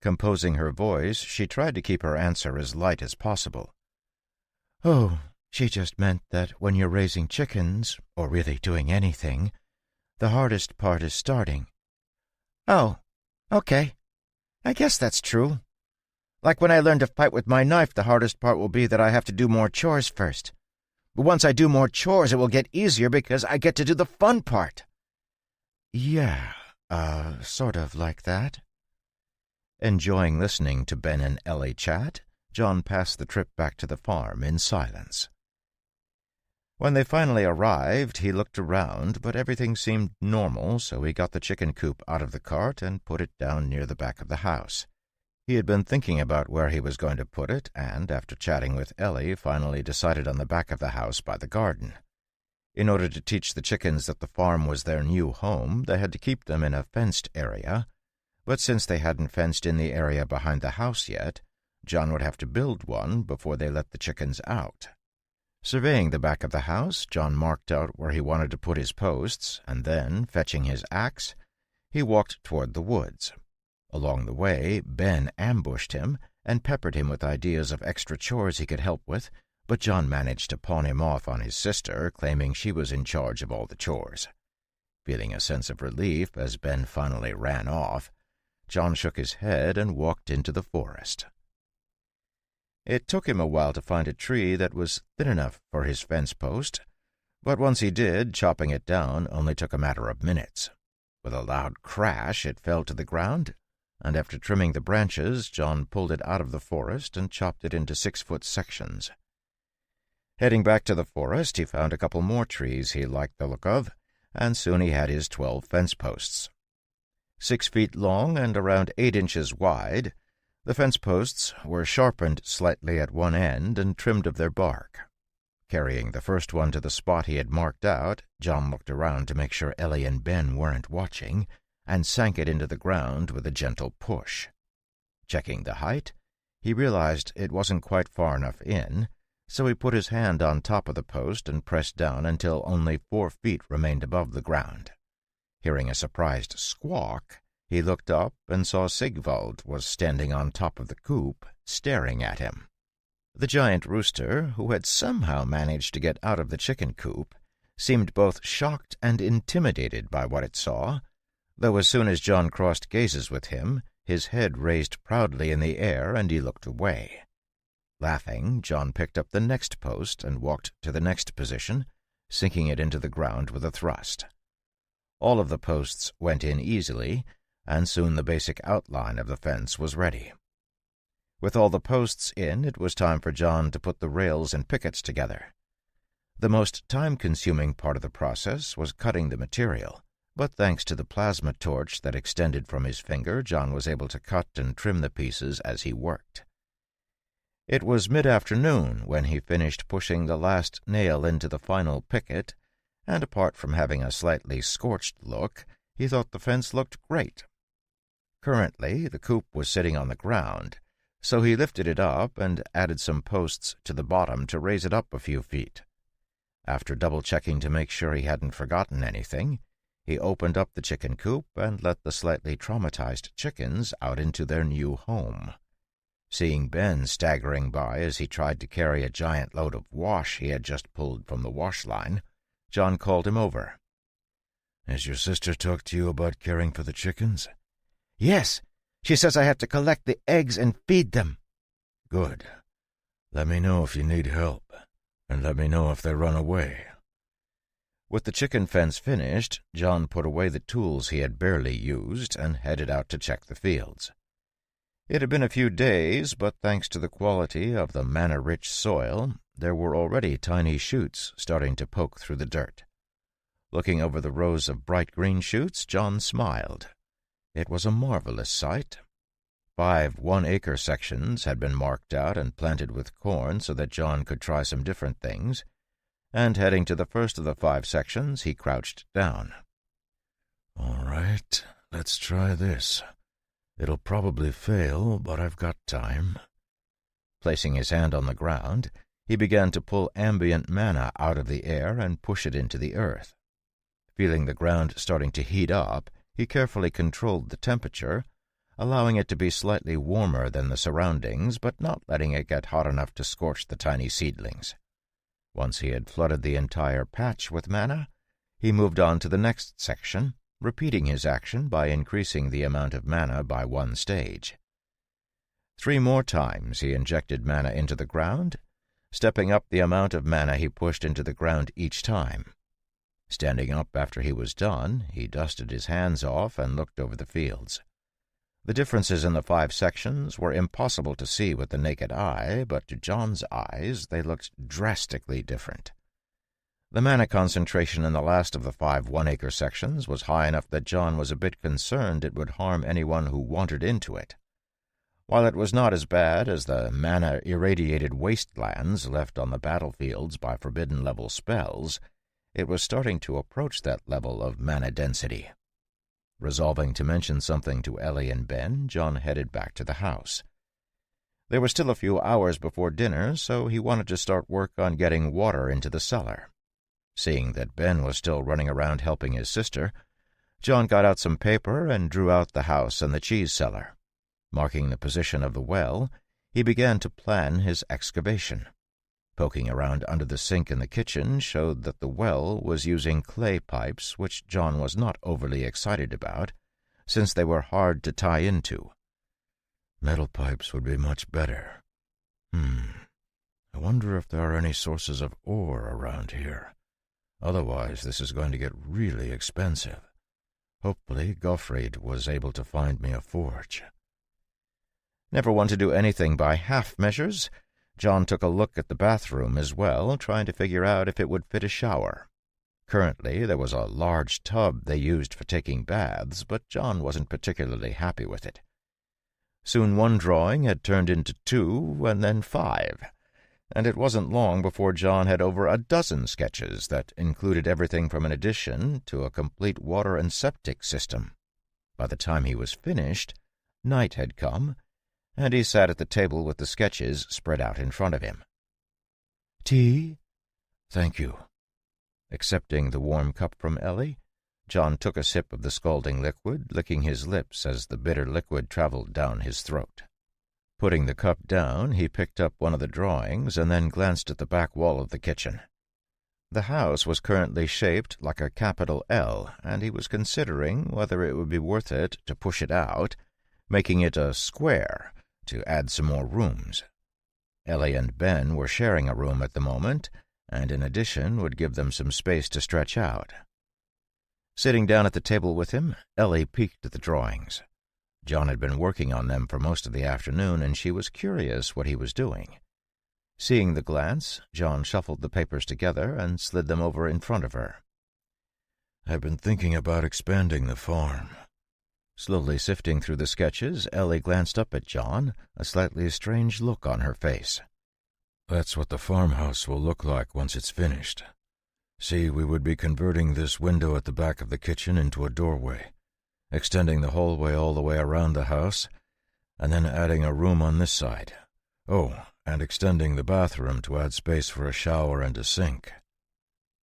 Composing her voice, she tried to keep her answer as light as possible. "Oh, she just meant that when you're raising chickens, or really doing anything, the hardest part is starting." "Oh, okay. I guess that's true. Like when I learn to fight with my knife, the hardest part will be that I have to do more chores first. But once I do more chores, it will get easier because I get to do the fun part. Yeah, sort of like that. Enjoying listening to Ben and Ellie chat, John passed the trip back to the farm in silence. When they finally arrived, he looked around, but everything seemed normal, so he got the chicken coop out of the cart and put it down near the back of the house. He had been thinking about where he was going to put it, and, after chatting with Ellie, finally decided on the back of the house by the garden. In order to teach the chickens that the farm was their new home, they had to keep them in a fenced area, but since they hadn't fenced in the area behind the house yet, John would have to build one before they let the chickens out. Surveying the back of the house, John marked out where he wanted to put his posts, and then, fetching his axe, he walked toward the woods. Along the way, Ben ambushed him and peppered him with ideas of extra chores he could help with, but John managed to pawn him off on his sister, claiming she was in charge of all the chores. Feeling a sense of relief as Ben finally ran off, John shook his head and walked into the forest. It took him a while to find a tree that was thin enough for his fence post, but once he did, chopping it down only took a matter of minutes. With a loud crash, it fell to the ground, and after trimming the branches, John pulled it out of the forest and chopped it into 6-foot sections. Heading back to the forest, he found a couple more trees he liked the look of, and soon he had his 12 fence posts. 6 feet long and around 8 inches wide, the fence posts were sharpened slightly at one end and trimmed of their bark. Carrying the first one to the spot he had marked out, John looked around to make sure Ellie and Ben weren't watching, and sank it into the ground with a gentle push. Checking the height, he realized it wasn't quite far enough in, so he put his hand on top of the post and pressed down until only 4 feet remained above the ground. Hearing a surprised squawk, he looked up and saw Sigvald was standing on top of the coop, staring at him. The giant rooster, who had somehow managed to get out of the chicken coop, seemed both shocked and intimidated by what it saw, though as soon as John crossed gazes with him, his head raised proudly in the air and he looked away. Laughing, John picked up the next post and walked to the next position, sinking it into the ground with a thrust. All of the posts went in easily, and soon the basic outline of the fence was ready. With all the posts in, it was time for John to put the rails and pickets together. The most time-consuming part of the process was cutting the material, but thanks to the plasma torch that extended from his finger, John was able to cut and trim the pieces as he worked. It was mid-afternoon when he finished pushing the last nail into the final picket, and apart from having a slightly scorched look, he thought the fence looked great. Currently, the coop was sitting on the ground, so he lifted it up and added some posts to the bottom to raise it up a few feet. After double-checking to make sure he hadn't forgotten anything, he opened up the chicken coop and let the slightly traumatized chickens out into their new home. Seeing Ben staggering by as he tried to carry a giant load of wash he had just pulled from the wash line, John called him over. "Has your sister talked to you about caring for the chickens?" "Yes. She says I have to collect the eggs and feed them." "Good. Let me know if you need help, and let me know if they run away." With the chicken fence finished, John put away the tools he had barely used and headed out to check the fields. It had been a few days, but thanks to the quality of the manna-rich soil, there were already tiny shoots starting to poke through the dirt. Looking over the rows of bright green shoots, John smiled. It was a marvelous sight. 5 one-acre sections had been marked out and planted with corn so that John could try some different things, and heading to the first of the 5 sections, he crouched down. "All right, let's try this. It'll probably fail, but I've got time." Placing his hand on the ground, he began to pull ambient manna out of the air and push it into the earth. Feeling the ground starting to heat up, he carefully controlled the temperature, allowing it to be slightly warmer than the surroundings, but not letting it get hot enough to scorch the tiny seedlings. Once he had flooded the entire patch with manna, he moved on to the next section, repeating his action by increasing the amount of manna by 1 stage. 3 more times he injected manna into the ground, stepping up the amount of manna he pushed into the ground each time. Standing up after he was done, he dusted his hands off and looked over the fields. The differences in the 5 sections were impossible to see with the naked eye, but to John's eyes they looked drastically different. The mana concentration in the last of the 5 one-acre sections was high enough that John was a bit concerned it would harm anyone who wandered into it. While it was not as bad as the mana-irradiated wastelands left on the battlefields by forbidden-level spells, it was starting to approach that level of mana density. Resolving to mention something to Ellie and Ben, John headed back to the house. There were still a few hours before dinner, so he wanted to start work on getting water into the cellar. Seeing that Ben was still running around helping his sister, John got out some paper and drew out the house and the cheese cellar. Marking the position of the well, he began to plan his excavation. Poking around under the sink in the kitchen showed that the well was using clay pipes, which John was not overly excited about, since they were hard to tie into. Metal pipes would be much better. I wonder if there are any sources of ore around here. Otherwise, this is going to get really expensive. Hopefully, Gottfried was able to find me a forge. Never one to do anything by half measures, John took a look at the bathroom as well, trying to figure out if it would fit a shower. Currently, there was a large tub they used for taking baths, but John wasn't particularly happy with it. Soon one drawing had turned into 2, and then 5. And it wasn't long before John had over a dozen sketches that included everything from an addition to a complete water and septic system. By the time he was finished, night had come, and he sat at the table with the sketches spread out in front of him. "Tea?" "Thank you." Accepting the warm cup from Ellie, John took a sip of the scalding liquid, licking his lips as the bitter liquid traveled down his throat. Putting the cup down, he picked up one of the drawings and then glanced at the back wall of the kitchen. The house was currently shaped like a capital L, and he was considering whether it would be worth it to push it out, making it a square, to add some more rooms. Ellie and Ben were sharing a room at the moment, and in addition would give them some space to stretch out. Sitting down at the table with him, Ellie peeked at the drawings. John had been working on them for most of the afternoon, and she was curious what he was doing. Seeing the glance, John shuffled the papers together and slid them over in front of her. "I've been thinking about expanding the farm." Slowly sifting through the sketches, Ellie glanced up at John, a slightly strange look on her face. "That's what the farmhouse will look like once it's finished. See, we would be converting this window at the back of the kitchen into a doorway, extending the hallway all the way around the house, and then adding a room on this side. Oh, and extending the bathroom to add space for a shower and a sink."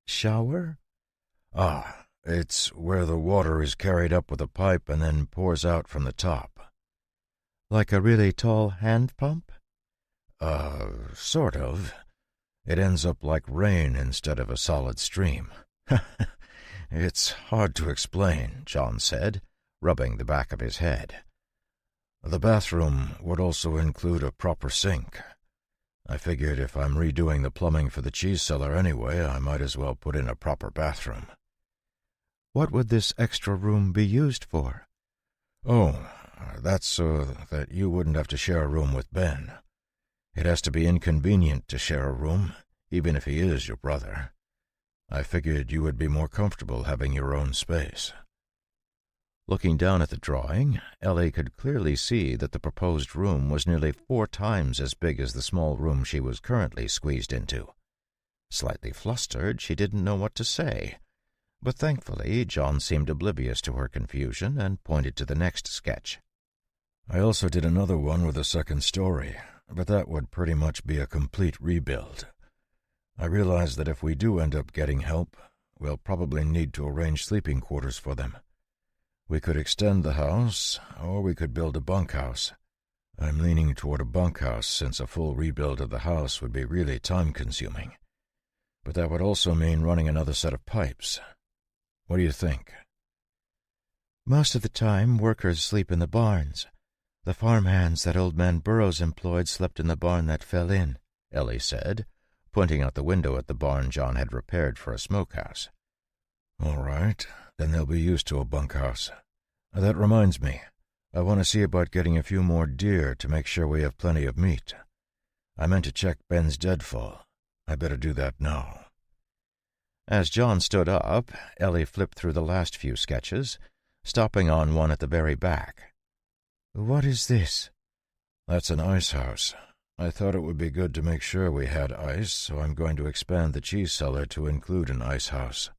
"Shower?" It's where the water is carried up with a pipe and then pours out from the top." "Like a really tall hand pump?" Sort of. It ends up like rain instead of a solid stream." "It's hard to explain," John said, rubbing the back of his head. "The bathroom would also include a proper sink. I figured if I'm redoing the plumbing for the cheese cellar anyway, I might as well put in a proper bathroom." "What would this extra room be used for?" That's so that you wouldn't have to share a room with Ben. It has to be inconvenient to share a room, even if he is your brother. I figured you would be more comfortable having your own space." Looking down at the drawing, Ellie could clearly see that the proposed room was nearly 4 times as big as the small room she was currently squeezed into. Slightly flustered, she didn't know what to say, but thankfully John seemed oblivious to her confusion and pointed to the next sketch. "I also did another one with a second story, but that would pretty much be a complete rebuild. I realize that if we do end up getting help, we'll probably need to arrange sleeping quarters for them. We could extend the house, or we could build a bunkhouse. I'm leaning toward a bunkhouse since a full rebuild of the house would be really time-consuming. But that would also mean running another set of pipes. What do you think?" "Most of the time, workers sleep in the barns. The farmhands that old man Burroughs employed slept in the barn that fell in," Ellie said, pointing out the window at the barn John had repaired for a smokehouse. All right, then they'll be used to a bunkhouse. That reminds me, I want to see about getting a few more deer to make sure we have plenty of meat. I meant to check Ben's deadfall. I better do that now. As John stood up, Ellie flipped through the last few sketches, stopping on one at the very back. What is this? That's an ice house. I thought it would be good to make sure we had ice, so I'm going to expand the cheese cellar to include an ice house.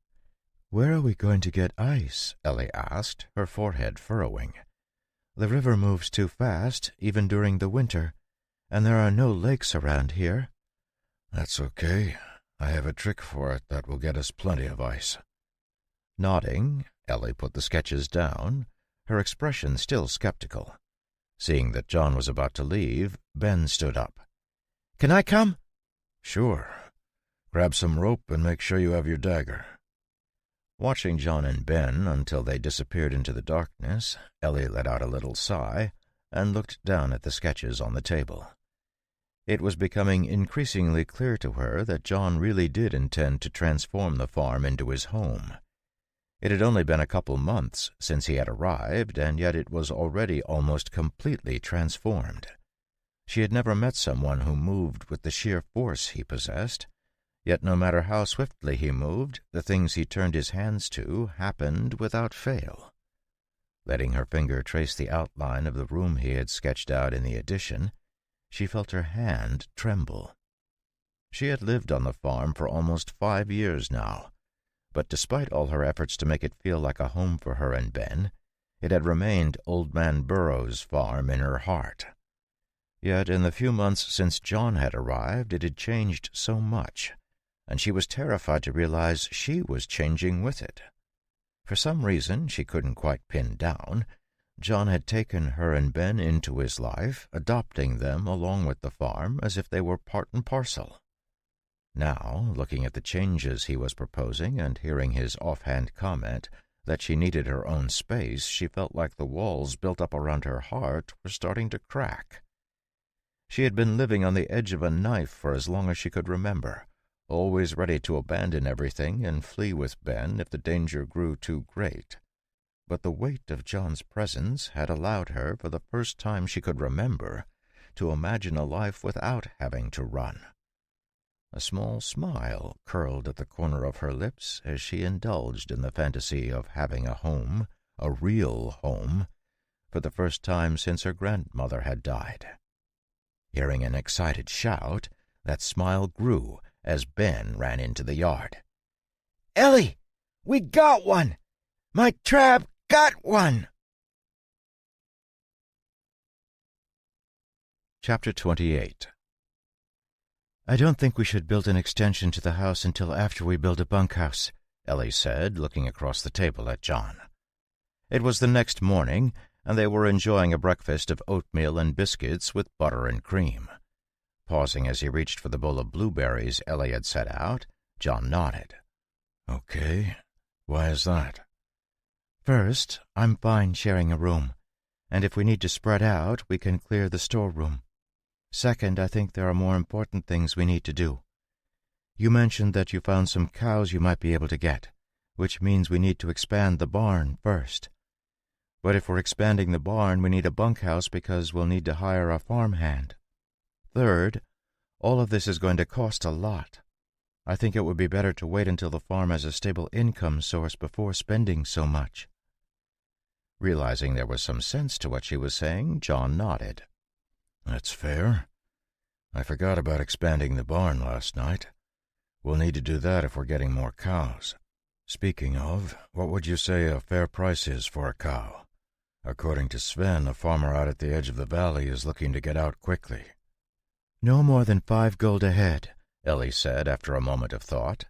Where are we going to get ice? Ellie asked, her forehead furrowing. The river moves too fast, even during the winter, and there are no lakes around here. That's okay. I have a trick for it that will get us plenty of ice. Nodding, Ellie put the sketches down, her expression still skeptical. Seeing that John was about to leave, Ben stood up. Can I come? Sure. Grab some rope and make sure you have your dagger. Watching John and Ben until they disappeared into the darkness, Ellie let out a little sigh and looked down at the sketches on the table. It was becoming increasingly clear to her that John really did intend to transform the farm into his home. It had only been a couple months since he had arrived, and yet it was already almost completely transformed. She had never met someone who moved with the sheer force he possessed, yet no matter how swiftly he moved, the things he turned his hands to happened without fail. Letting her finger trace the outline of the room he had sketched out in the addition, she felt her hand tremble. She had lived on the farm for almost 5 years now, but despite all her efforts to make it feel like a home for her and Ben, it had remained Old Man Burrow's farm in her heart. Yet in the few months since John had arrived, it had changed so much, and she was terrified to realize she was changing with it. For some reason she couldn't quite pin down, John had taken her and Ben into his life, adopting them along with the farm as if they were part and parcel. Now, looking at the changes he was proposing and hearing his offhand comment that she needed her own space, she felt like the walls built up around her heart were starting to crack. She had been living on the edge of a knife for as long as she could remember, always ready to abandon everything and flee with Ben if the danger grew too great. But the weight of John's presence had allowed her, for the first time she could remember, to imagine a life without having to run. A small smile curled at the corner of her lips as she indulged in the fantasy of having a home, a real home, for the first time since her grandmother had died. Hearing an excited shout, that smile grew as Ben ran into the yard. Ellie, we got one! My trap got one! Chapter 28. I don't think we should build an extension to the house until after we build a bunkhouse, Ellie said, looking across the table at John. It was the next morning, and they were enjoying a breakfast of oatmeal and biscuits with butter and cream. Pausing as he reached for the bowl of blueberries Ellie had set out, John nodded. Okay, why is that? First, I'm fine sharing a room, and if we need to spread out, we can clear the storeroom. Second, I think there are more important things we need to do. You mentioned that you found some cows you might be able to get, which means we need to expand the barn first. But if we're expanding the barn, we need a bunkhouse because we'll need to hire a farmhand. Third, all of this is going to cost a lot. I think it would be better to wait until the farm has a stable income source before spending so much. Realizing there was some sense to what she was saying, John nodded. That's fair. I forgot about expanding the barn last night. We'll need to do that if we're getting more cows. Speaking of, what would you say a fair price is for a cow? According to Sven, a farmer out at the edge of the valley is looking to get out quickly. No more than 5 gold a head, Ellie said after a moment of thought.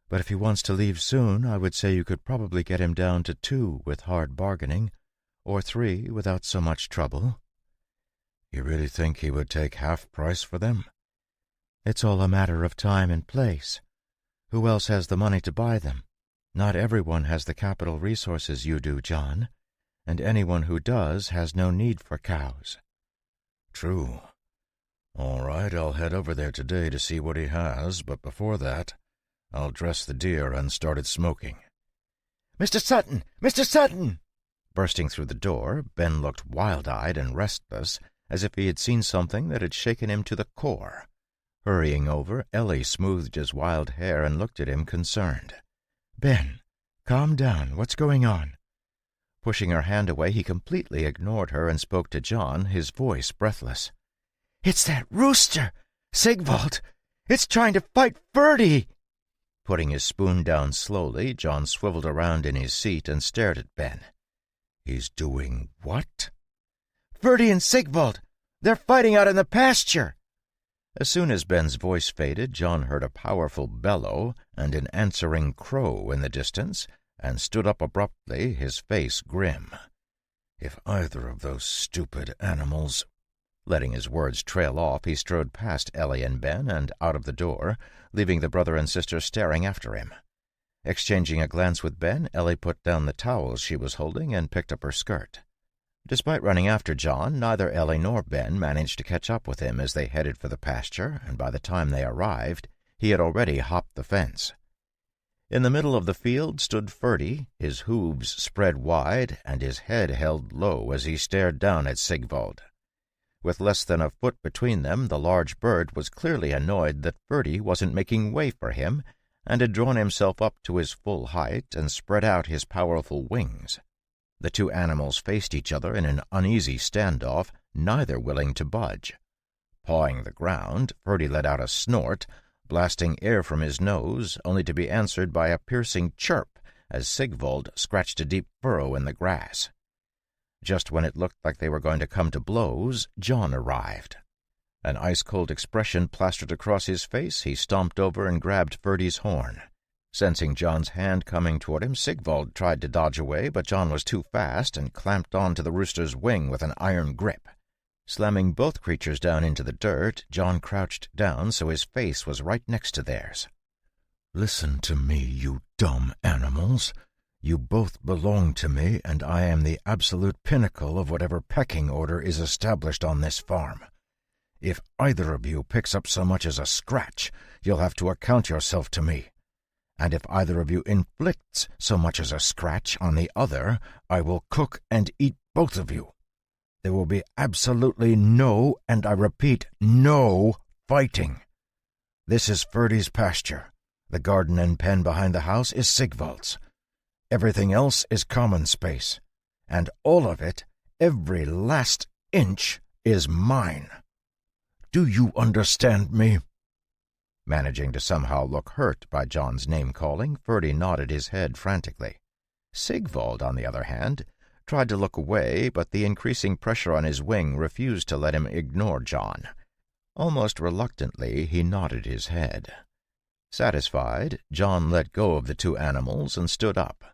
But if he wants to leave soon, I would say you could probably get him down to 2 with hard bargaining, or 3 without so much trouble. You really think he would take half price for them? It's all a matter of time and place. Who else has the money to buy them? Not everyone has the capital resources you do, John, and anyone who does has no need for cows. True. All right, I'll head over there today to see what he has, but before that, I'll dress the deer and start it smoking. Mr. Sutton! Mr. Sutton!" Bursting through the door, Ben looked wild-eyed and restless, as if he had seen something that had shaken him to the core. Hurrying over, Ellie smoothed his wild hair and looked at him concerned. "Ben, calm down. What's going on?" Pushing her hand away, he completely ignored her and spoke to John, his voice breathless. "It's that rooster! Sigvald! It's trying to fight Ferdy!" Putting his spoon down slowly, John swiveled around in his seat and stared at Ben. "He's doing what?" "Ferdy and Sigvald! They're fighting out in the pasture!" As soon as Ben's voice faded, John heard a powerful bellow and an answering crow in the distance, and stood up abruptly, his face grim. "If either of those stupid animals—" Letting his words trail off, he strode past Ellie and Ben and out of the door, leaving the brother and sister staring after him. Exchanging a glance with Ben, Ellie put down the towels she was holding and picked up her skirt. Despite running after John, neither Ellie nor Ben managed to catch up with him as they headed for the pasture, and by the time they arrived, he had already hopped the fence. In the middle of the field stood Ferdy, his hooves spread wide and his head held low as he stared down at Sigvald. With less than a foot between them, the large bird was clearly annoyed that Ferdy wasn't making way for him, and had drawn himself up to his full height and spread out his powerful wings. The two animals faced each other in an uneasy standoff, neither willing to budge. Pawing the ground, Ferdy let out a snort, blasting air from his nose, only to be answered by a piercing chirp as Sigvald scratched a deep furrow in the grass. Just when it looked like they were going to come to blows, John arrived. An ice-cold expression plastered across his face, he stomped over and grabbed Ferdy's horn. Sensing John's hand coming toward him, Sigvald tried to dodge away, but John was too fast and clamped onto the rooster's wing with an iron grip. Slamming both creatures down into the dirt, John crouched down so his face was right next to theirs. "Listen to me, you dumb animals. You both belong to me, and I am the absolute pinnacle of whatever pecking order is established on this farm. If either of you picks up so much as a scratch, you'll have to account yourself to me. And if either of you inflicts so much as a scratch on the other, I will cook and eat both of you. There will be absolutely no, and I repeat, no, fighting. This is Ferdy's pasture. The garden and pen behind the house is Sigvald's. Everything else is common space, and all of it, every last inch, is mine. Do you understand me?" Managing to somehow look hurt by John's name-calling, Ferdy nodded his head frantically. Sigvald, on the other hand, tried to look away, but the increasing pressure on his wing refused to let him ignore John. Almost reluctantly, he nodded his head. Satisfied, John let go of the two animals and stood up.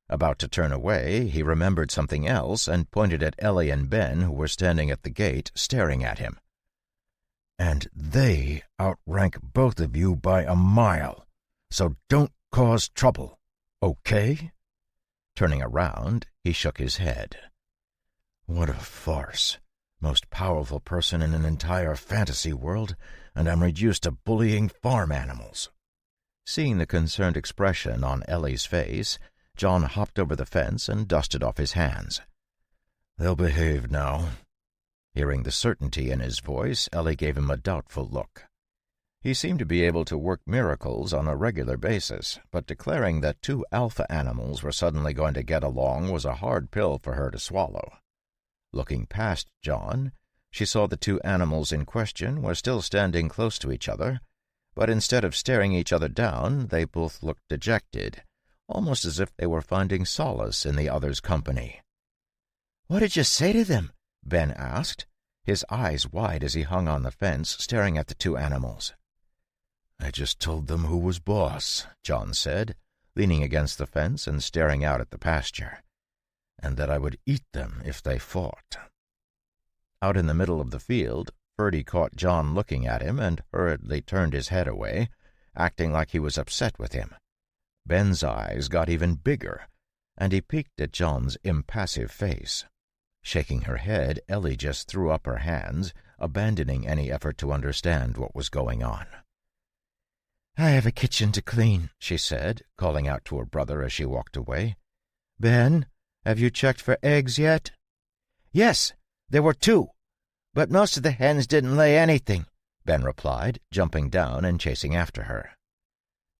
About to turn away, he remembered something else and pointed at Ellie and Ben, who were standing at the gate, staring at him. "And they outrank both of you by a mile, so don't cause trouble, okay?" Turning around, he shook his head. "What a farce. Most powerful person in an entire fantasy world, and I'm reduced to bullying farm animals." Seeing the concerned expression on Ellie's face, John hopped over the fence and dusted off his hands. "They'll behave now." Hearing the certainty in his voice, Ellie gave him a doubtful look. He seemed to be able to work miracles on a regular basis, but declaring that two alpha animals were suddenly going to get along was a hard pill for her to swallow. Looking past John, she saw the two animals in question were still standing close to each other, but instead of staring each other down, they both looked dejected, almost as if they were finding solace in the other's company. "What did you say to them?" Ben asked, his eyes wide as he hung on the fence, staring at the two animals. "I just told them who was boss," John said, leaning against the fence and staring out at the pasture, "and that I would eat them if they fought." Out in the middle of the field, Ferdy caught John looking at him and hurriedly turned his head away, acting like he was upset with him. Ben's eyes got even bigger, and he peeked at John's impassive face. Shaking her head, Ellie just threw up her hands, abandoning any effort to understand what was going on. "I have a kitchen to clean," she said, calling out to her brother as she walked away. Ben, have you checked for eggs yet?" "Yes, there were 2, but most of the hens didn't lay anything," Ben replied, jumping down and chasing after her.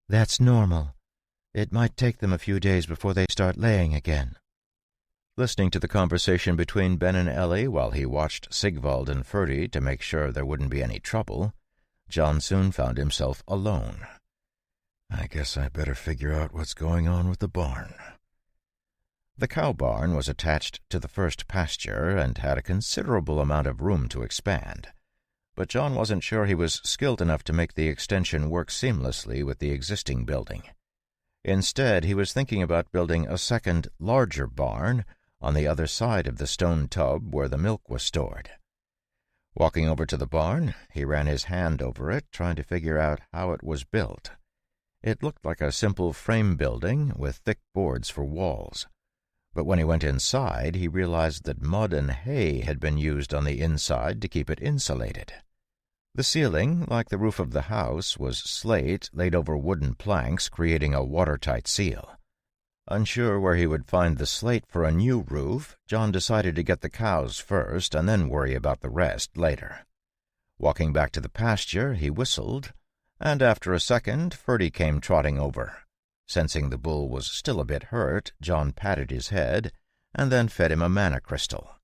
"That's normal. It might take them a few days before they start laying again." Listening to the conversation between Ben and Ellie while he watched Sigvald and Ferdy to make sure there wouldn't be any trouble, John soon found himself alone. "I guess I better figure out what's going on with the barn." The cow barn was attached to the first pasture and had a considerable amount of room to expand, but John wasn't sure he was skilled enough to make the extension work seamlessly with the existing building. Instead, he was thinking about building a second, larger barn on the other side of the stone tub where the milk was stored. Walking over to the barn, he ran his hand over it, trying to figure out how it was built. It looked like a simple frame building with thick boards for walls. But when he went inside, he realized that mud and hay had been used on the inside to keep it insulated. The ceiling, like the roof of the house, was slate laid over wooden planks, creating a watertight seal. Unsure where he would find the slate for a new roof, John decided to get the cows first and then worry about the rest later. Walking back to the pasture, he whistled, and after a second, Ferdy came trotting over. Sensing the bull was still a bit hurt, John patted his head and then fed him a mana crystal.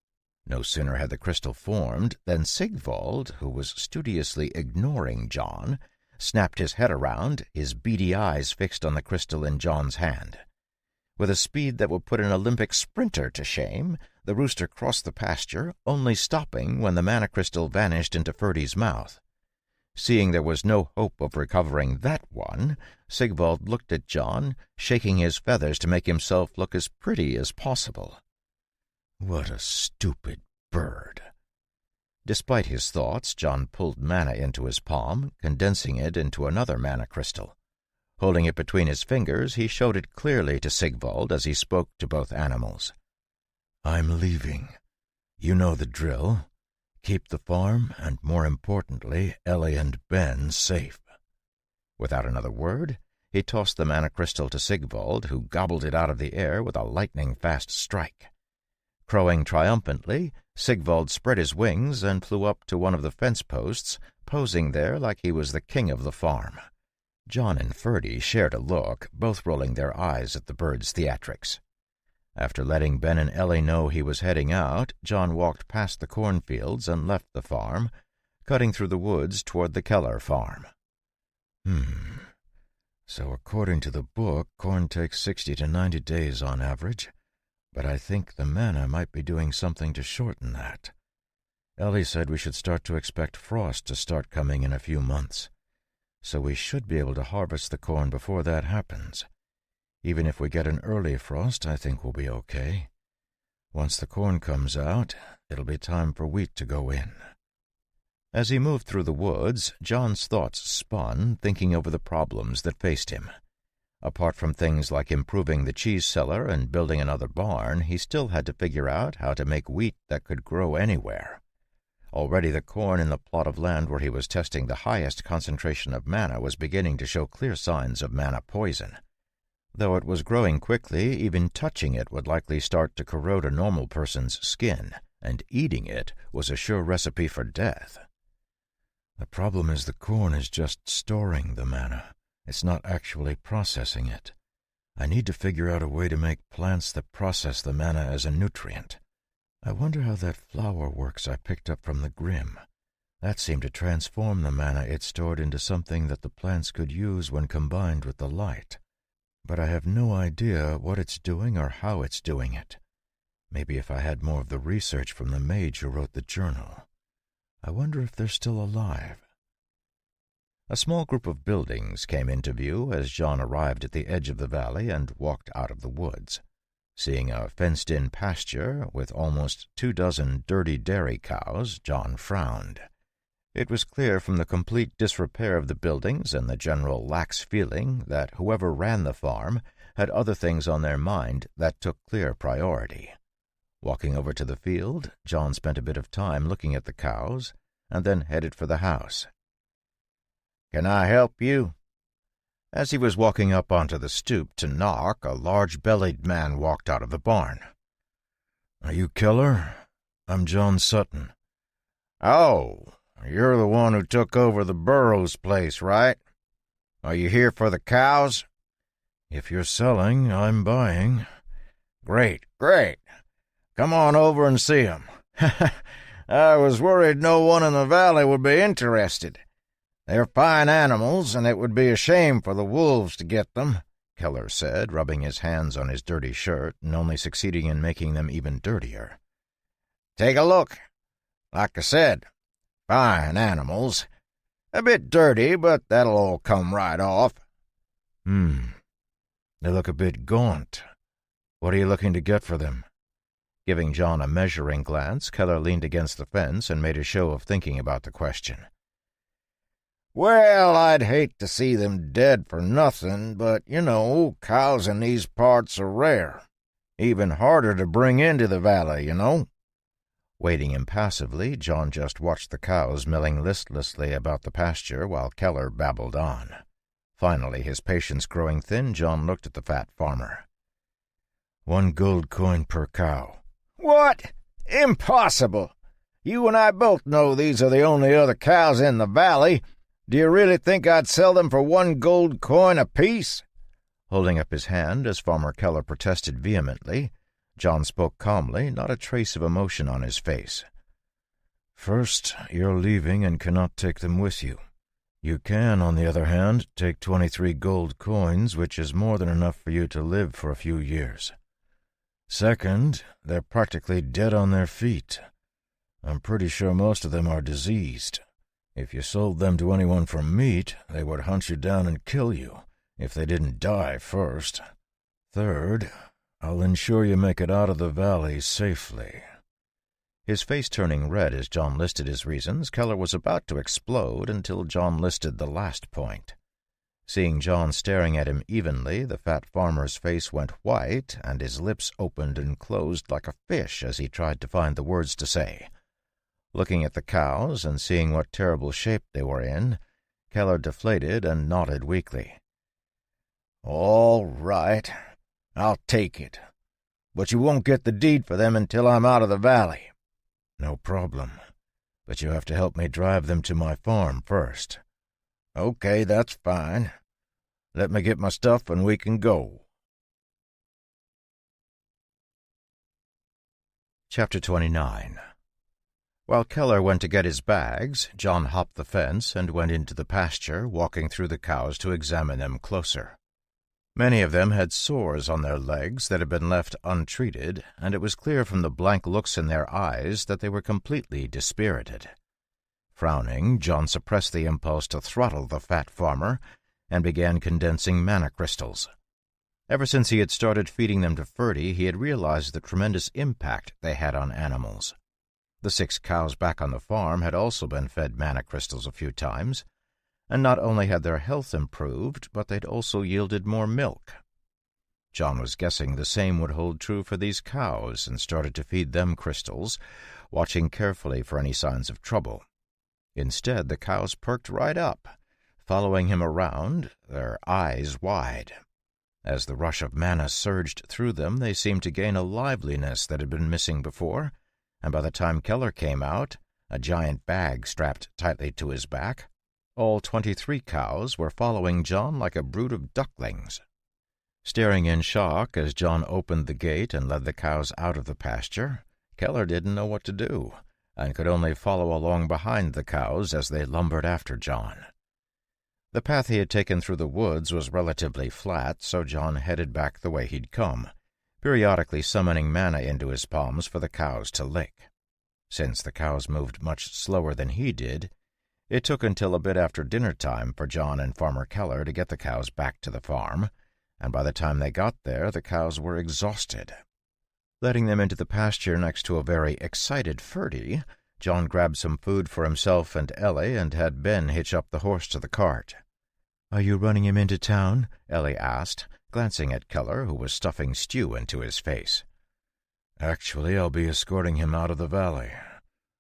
No sooner had the crystal formed than Sigvald, who was studiously ignoring John, snapped his head around, his beady eyes fixed on the crystal in John's hand. With a speed that would put an Olympic sprinter to shame, the rooster crossed the pasture, only stopping when the mana crystal vanished into Ferdy's mouth. Seeing there was no hope of recovering that one, Sigvald looked at John, shaking his feathers to make himself look as pretty as possible. "What a stupid bird." Despite his thoughts, John pulled mana into his palm, condensing it into another mana crystal. Holding it between his fingers, he showed it clearly to Sigvald as he spoke to both animals. "I'm leaving. You know the drill. Keep the farm, and more importantly, Ellie and Ben safe." Without another word, he tossed the mana crystal to Sigvald, who gobbled it out of the air with a lightning-fast strike. Crowing triumphantly, Sigvald spread his wings and flew up to one of the fence posts, posing there like he was the king of the farm. John and Ferdy shared a look, both rolling their eyes at the bird's theatrics. After letting Ben and Ellie know he was heading out, John walked past the cornfields and left the farm, cutting through the woods toward the Keller farm. So according to the book, corn takes 60 to 90 days on average, but I think the mana might be doing something to shorten that. Ellie said we should start to expect frost to start coming in a few months, so we should be able to harvest the corn before that happens. Even if we get an early frost, I think we'll be okay. Once the corn comes out, it'll be time for wheat to go in." As he moved through the woods, John's thoughts spun, thinking over the problems that faced him. Apart from things like improving the cheese cellar and building another barn, he still had to figure out how to make wheat that could grow anywhere. Already the corn in the plot of land where he was testing the highest concentration of mana was beginning to show clear signs of mana poison. Though it was growing quickly, even touching it would likely start to corrode a normal person's skin, and eating it was a sure recipe for death. "The problem is the corn is just storing the mana. It's not actually processing it. I need to figure out a way to make plants that process the mana as a nutrient. I wonder how that flower works I picked up from the Grim. That seemed to transform the mana it stored into something that the plants could use when combined with the light. But I have no idea what it's doing or how it's doing it. Maybe if I had more of the research from the mage who wrote the journal. I wonder if they're still alive." A small group of buildings came into view as John arrived at the edge of the valley and walked out of the woods. Seeing a fenced-in pasture with almost 24 dirty dairy cows, John frowned. It was clear from the complete disrepair of the buildings and the general lax feeling that whoever ran the farm had other things on their mind that took clear priority. Walking over to the field, John spent a bit of time looking at the cows and then headed for the house. "Can I help you?" As he was walking up onto the stoop to knock, a large-bellied man walked out of the barn. "Are you Keller? I'm John Sutton." "Oh, you're the one who took over the Burrows place, right? Are you here for the cows?" "If you're selling, I'm buying." Great. Come on over and see 'em. I was worried no one in the valley would be interested. They're fine animals, and it would be a shame for the wolves to get them," Keller said, rubbing his hands on his dirty shirt and only succeeding in making them even dirtier. "Take a look. Like I said, fine animals. A bit dirty, but that'll all come right off." They look a bit gaunt. What are you looking to get for them?" Giving John a measuring glance, Keller leaned against the fence and made a show of thinking about the question. "Well, I'd hate to see them dead for nothing, but, cows in these parts are rare. Even harder to bring into the valley, Waiting impassively, John just watched the cows milling listlessly about the pasture while Keller babbled on. Finally, his patience growing thin, John looked at the fat farmer. "1 gold coin per cow." "What? Impossible! You and I both know these are the only other cows in the valley. Do you really think I'd sell them for 1 gold coin apiece?" Holding up his hand as Farmer Keller protested vehemently, John spoke calmly, not a trace of emotion on his face. "First, you're leaving and cannot take them with you. You can, on the other hand, take 23 gold coins, which is more than enough for you to live for a few years. Second, they're practically dead on their feet. I'm pretty sure most of them are diseased. If you sold them to anyone for meat, they would hunt you down and kill you, if they didn't die first. Third, I'll ensure you make it out of the valley safely." His face turning red as John listed his reasons, Keller was about to explode until John listed the last point. Seeing John staring at him evenly, the fat farmer's face went white and his lips opened and closed like a fish as he tried to find the words to say. Looking at the cows and seeing what terrible shape they were in, Keller deflated and nodded weakly. "All right. I'll take it. But you won't get the deed for them until I'm out of the valley." "No problem. But you have to help me drive them to my farm first." "Okay, that's fine. Let me get my stuff and we can go." Chapter 29. While Keller went to get his bags, John hopped the fence and went into the pasture, walking through the cows to examine them closer. Many of them had sores on their legs that had been left untreated, and it was clear from the blank looks in their eyes that they were completely dispirited. Frowning, John suppressed the impulse to throttle the fat farmer and began condensing mana crystals. Ever since he had started feeding them to Ferdy, he had realized the tremendous impact they had on animals. The 6 cows back on the farm had also been fed mana crystals a few times, and not only had their health improved, but they'd also yielded more milk. John was guessing the same would hold true for these cows and started to feed them crystals, watching carefully for any signs of trouble. Instead, the cows perked right up, following him around, their eyes wide. As the rush of mana surged through them, they seemed to gain a liveliness that had been missing before, and by the time Keller came out, a giant bag strapped tightly to his back, all 23 cows were following John like a brood of ducklings. Staring in shock as John opened the gate and led the cows out of the pasture, Keller didn't know what to do, and could only follow along behind the cows as they lumbered after John. The path he had taken through the woods was relatively flat, so John headed back the way he'd come, periodically summoning mana into his palms for the cows to lick. Since the cows moved much slower than he did, it took until a bit after dinner time for John and Farmer Keller to get the cows back to the farm, and by the time they got there, the cows were exhausted. Letting them into the pasture next to a very excited Ferdy, John grabbed some food for himself and Ellie and had Ben hitch up the horse to the cart. "Are you running him into town?" Ellie asked, glancing at Keller, who was stuffing stew into his face. "Actually, I'll be escorting him out of the valley.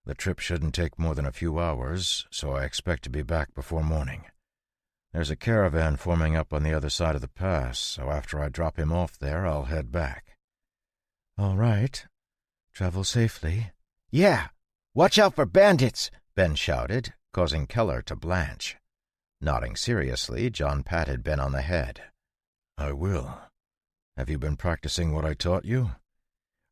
The trip shouldn't take more than a few hours, so I expect to be back before morning." There's a caravan forming up on the other side of the pass, so after I drop him off there, I'll head back." "All right. Travel safely." "Yeah, watch out for bandits," Ben shouted, causing Keller to blanch. Nodding seriously, John patted Ben on the head. "I will. Have you been practicing what I taught you?"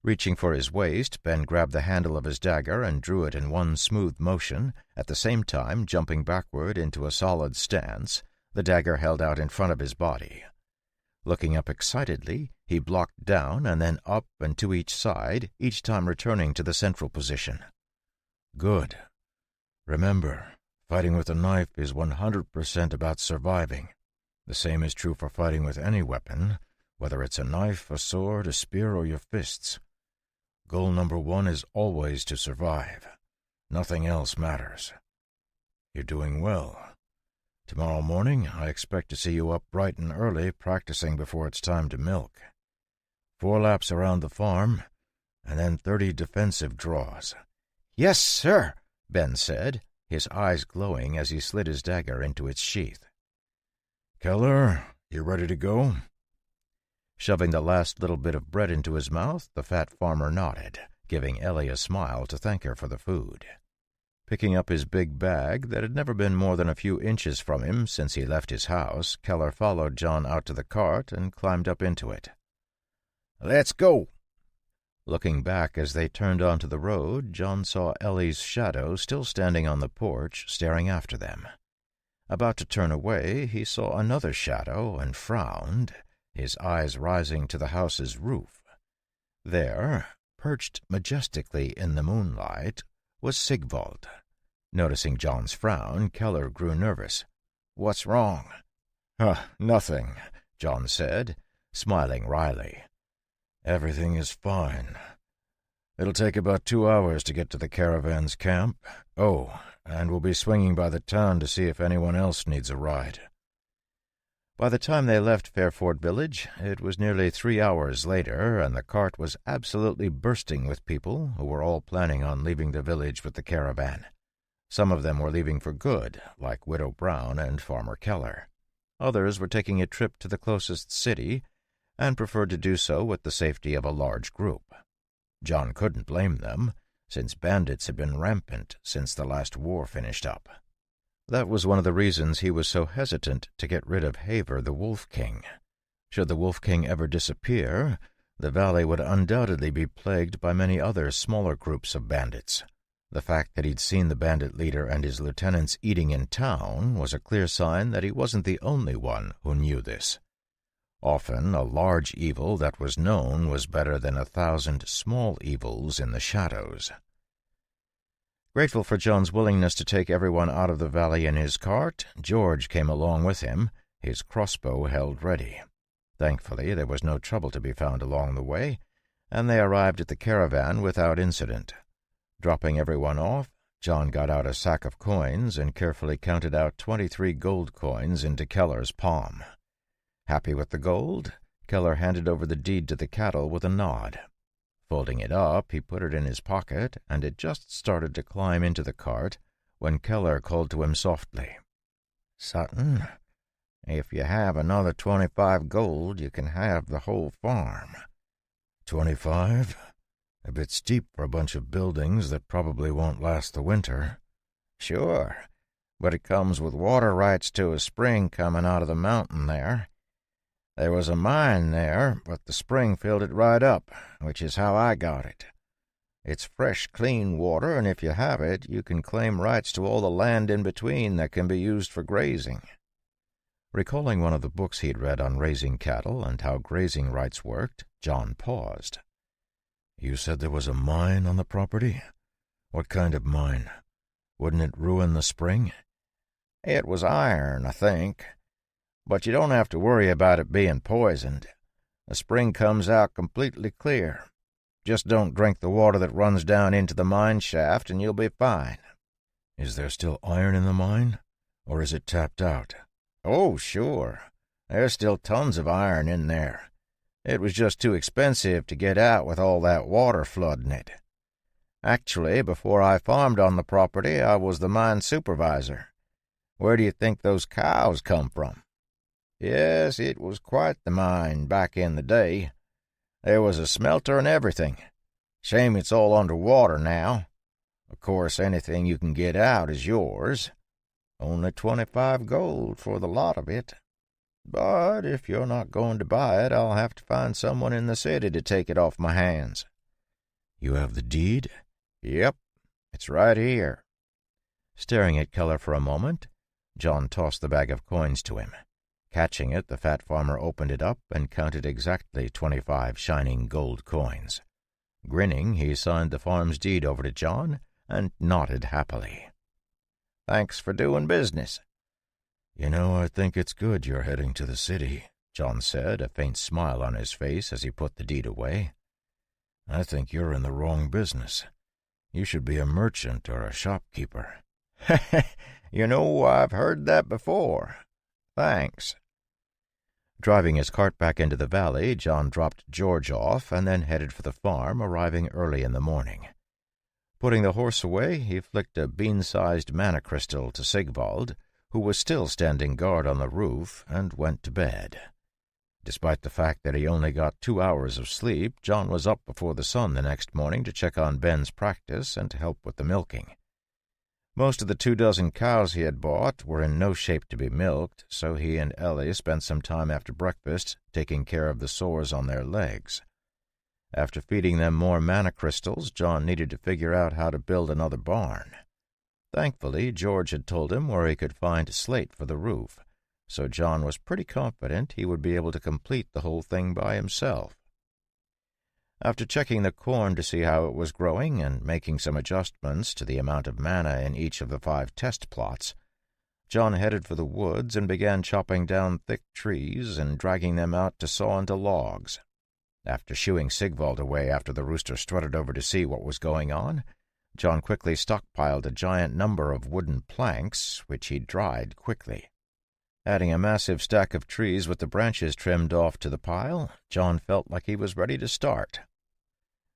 Reaching for his waist, Ben grabbed the handle of his dagger and drew it in one smooth motion, at the same time jumping backward into a solid stance, the dagger held out in front of his body. Looking up excitedly, he blocked down and then up and to each side, each time returning to the central position. "Good. Remember, fighting with a knife is 100% about surviving. The same is true for fighting with any weapon, whether it's a knife, a sword, a spear, or your fists. Goal number 1 is always to survive. Nothing else matters. You're doing well. Tomorrow morning, I expect to see you up bright and early practicing before it's time to milk. 4 laps around the farm, and then 30 defensive draws." "Yes, sir," Ben said, his eyes glowing as he slid his dagger into its sheath. "Keller, you ready to go?" Shoving the last little bit of bread into his mouth, the fat farmer nodded, giving Ellie a smile to thank her for the food. Picking up his big bag that had never been more than a few inches from him since he left his house, Keller followed John out to the cart and climbed up into it. "Let's go." Looking back as they turned onto the road, John saw Ellie's shadow still standing on the porch, staring after them. About to turn away, he saw another shadow and frowned, his eyes rising to the house's roof. There, perched majestically in the moonlight, was Sigvald. Noticing John's frown, Keller grew nervous. "What's wrong?" Nothing," John said, smiling wryly. "Everything is fine. It'll take about 2 hours to get to the caravan's camp. Oh, and we'll be swinging by the town to see if anyone else needs a ride." By the time they left Fairford village, it was nearly 3 hours later, and the cart was absolutely bursting with people who were all planning on leaving the village with the caravan. Some of them were leaving for good, like Widow Brown and Farmer Keller. Others were taking a trip to the closest city, and preferred to do so with the safety of a large group. John couldn't blame them, since bandits had been rampant since the last war finished up. That was one of the reasons he was so hesitant to get rid of Haver the Wolf King. Should the Wolf King ever disappear, the valley would undoubtedly be plagued by many other smaller groups of bandits. The fact that he'd seen the bandit leader and his lieutenants eating in town was a clear sign that he wasn't the only one who knew this. Often a large evil that was known was better than 1,000 small evils in the shadows. Grateful for John's willingness to take everyone out of the valley in his cart, George came along with him, his crossbow held ready. Thankfully, there was no trouble to be found along the way, and they arrived at the caravan without incident. Dropping everyone off, John got out a sack of coins and carefully counted out 23 gold coins into Keller's palm. Happy with the gold, Keller handed over the deed to the cattle with a nod. Folding it up, he put it in his pocket, and had just started to climb into the cart when Keller called to him softly. "Sutton, if you have another 25 gold, you can have the whole farm." 25? A bit steep for a bunch of buildings that probably won't last the winter. "Sure, but it comes with water rights to a spring coming out of the mountain there. There was a mine there, but the spring filled it right up, which is how I got it. It's fresh, clean water, and if you have it, you can claim rights to all the land in between that can be used for grazing." Recalling one of the books he'd read on raising cattle and how grazing rights worked, John paused. "You said there was a mine on the property? What kind of mine? Wouldn't it ruin the spring?" "It was iron, I think. But you don't have to worry about it being poisoned. The spring comes out completely clear. Just don't drink the water that runs down into the mine shaft, and you'll be fine." "Is there still iron in the mine, or is it tapped out?" "Oh, sure. There's still tons of iron in there. It was just too expensive to get out with all that water flooding it. Actually, before I farmed on the property, I was the mine supervisor. Where do you think those cows come from? Yes, it was quite the mine back in the day. There was a smelter and everything. Shame it's all under water now. Of course, anything you can get out is yours. Only 25 gold for the lot of it. But if you're not going to buy it, I'll have to find someone in the city to take it off my hands." "You have the deed?" "Yep, it's right here." Staring at Keller for a moment, John tossed the bag of coins to him. Catching it, the fat farmer opened it up and counted exactly 25 shining gold coins. Grinning, he signed the farm's deed over to John and nodded happily. "Thanks for doing business." "You know, I think it's good you're heading to the city," John said, a faint smile on his face as he put the deed away. "I think you're in the wrong business. You should be a merchant or a shopkeeper." "You know, I've heard that before. Thanks." Driving his cart back into the valley, John dropped George off and then headed for the farm, arriving early in the morning. Putting the horse away, he flicked a bean-sized mana crystal to Sigvald, who was still standing guard on the roof, and went to bed. Despite the fact that he only got 2 hours of sleep, John was up before the sun the next morning to check on Ben's practice and to help with the milking. Most of the 24 cows he had bought were in no shape to be milked, so he and Ellie spent some time after breakfast taking care of the sores on their legs. After feeding them more mana crystals, John needed to figure out how to build another barn. Thankfully, George had told him where he could find slate for the roof, so John was pretty confident he would be able to complete the whole thing by himself. After checking the corn to see how it was growing and making some adjustments to the amount of mana in each of the 5 test plots, John headed for the woods and began chopping down thick trees and dragging them out to saw into logs. After shooing Sigvald away after the rooster strutted over to see what was going on, John quickly stockpiled a giant number of wooden planks, which he dried quickly. Adding a massive stack of trees with the branches trimmed off to the pile, John felt like he was ready to start.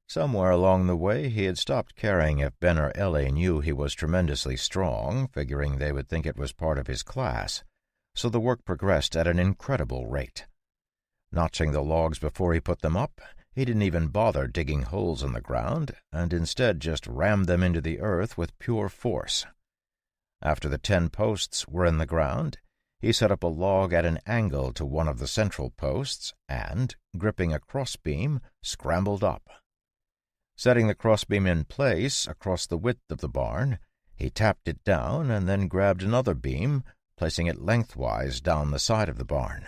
Somewhere along the way he had stopped caring if Ben or Ellie knew he was tremendously strong, figuring they would think it was part of his class, so the work progressed at an incredible rate. Notching the logs before he put them up, he didn't even bother digging holes in the ground, and instead just rammed them into the earth with pure force. After the 10 posts were in the ground, he set up a log at an angle to one of the central posts and, gripping a crossbeam, scrambled up. Setting the crossbeam in place across the width of the barn, he tapped it down and then grabbed another beam, placing it lengthwise down the side of the barn.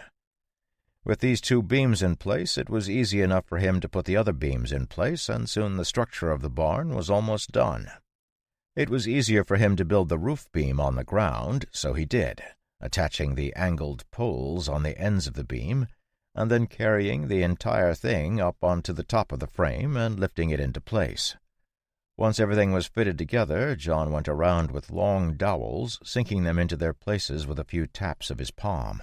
With these 2 beams in place, it was easy enough for him to put the other beams in place, and soon the structure of the barn was almost done. It was easier for him to build the roof beam on the ground, so he did, attaching the angled poles on the ends of the beam, and then carrying the entire thing up onto the top of the frame and lifting it into place. Once everything was fitted together, John went around with long dowels, sinking them into their places with a few taps of his palm.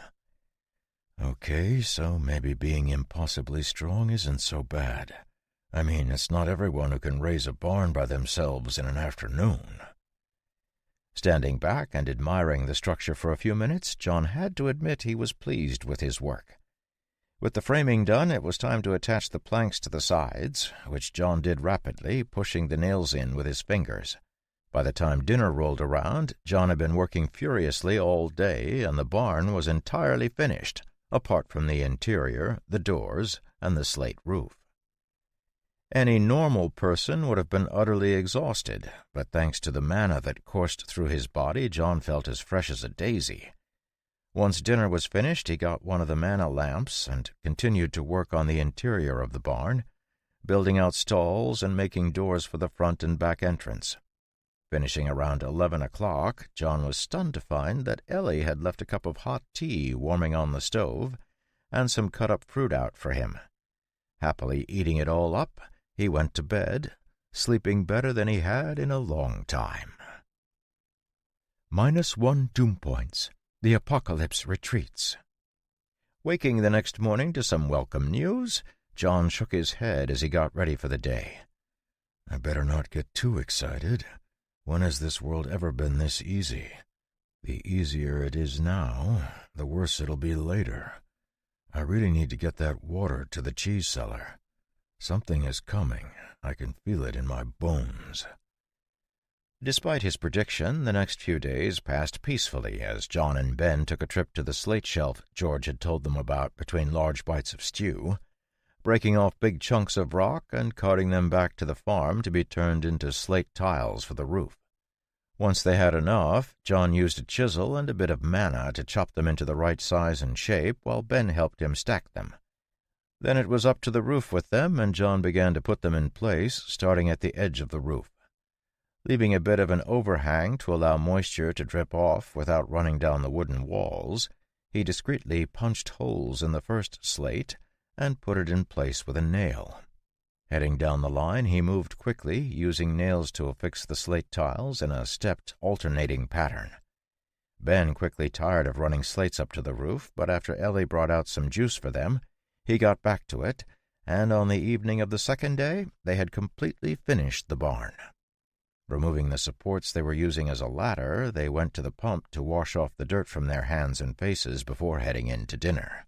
"Okay, so maybe being impossibly strong isn't so bad. I mean, it's not everyone who can raise a barn by themselves in an afternoon." Standing back and admiring the structure for a few minutes, John had to admit he was pleased with his work. With the framing done, it was time to attach the planks to the sides, which John did rapidly, pushing the nails in with his fingers. By the time dinner rolled around, John had been working furiously all day, and the barn was entirely finished, apart from the interior, the doors, and the slate roof. Any normal person would have been utterly exhausted, but thanks to the mana that coursed through his body, John felt as fresh as a daisy. Once dinner was finished, he got one of the mana lamps and continued to work on the interior of the barn, building out stalls and making doors for the front and back entrance. Finishing around 11 o'clock, John was stunned to find that Ellie had left a cup of hot tea warming on the stove and some cut-up fruit out for him. Happily eating it all up, he went to bed, sleeping better than he had in a long time. -1 doom points. The apocalypse retreats. Waking the next morning to some welcome news, John shook his head as he got ready for the day. "I better not get too excited. When has this world ever been this easy? The easier it is now, the worse it'll be later. I really need to get that water to the cheese cellar. Something is coming. I can feel it in my bones." Despite his prediction, the next few days passed peacefully as John and Ben took a trip to the slate shelf George had told them about between large bites of stew, breaking off big chunks of rock and carting them back to the farm to be turned into slate tiles for the roof. Once they had enough, John used a chisel and a bit of manna to chop them into the right size and shape while Ben helped him stack them. Then it was up to the roof with them, and John began to put them in place, starting at the edge of the roof. Leaving a bit of an overhang to allow moisture to drip off without running down the wooden walls, he discreetly punched holes in the first slate and put it in place with a nail. Heading down the line, he moved quickly, using nails to affix the slate tiles in a stepped, alternating pattern. Ben quickly tired of running slates up to the roof, but after Ellie brought out some juice for them, he got back to it, and on the evening of the second day, they had completely finished the barn. Removing the supports they were using as a ladder, they went to the pump to wash off the dirt from their hands and faces before heading in to dinner.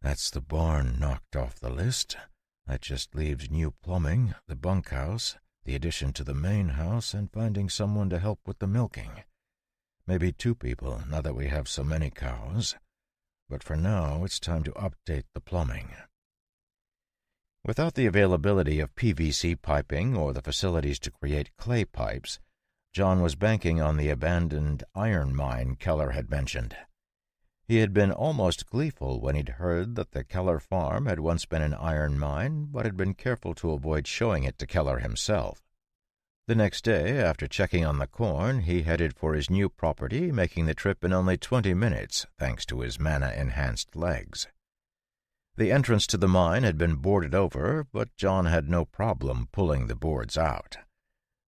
"That's the barn knocked off the list. That just leaves new plumbing, the bunkhouse, the addition to the main house, and finding someone to help with the milking. Maybe 2 people, now that we have so many cows. But for now, it's time to update the plumbing." Without the availability of PVC piping or the facilities to create clay pipes, John was banking on the abandoned iron mine Keller had mentioned. He had been almost gleeful when he'd heard that the Keller farm had once been an iron mine, but had been careful to avoid showing it to Keller himself. The next day, after checking on the corn, he headed for his new property, making the trip in only 20 minutes, thanks to his mana-enhanced legs. The entrance to the mine had been boarded over, but John had no problem pulling the boards out.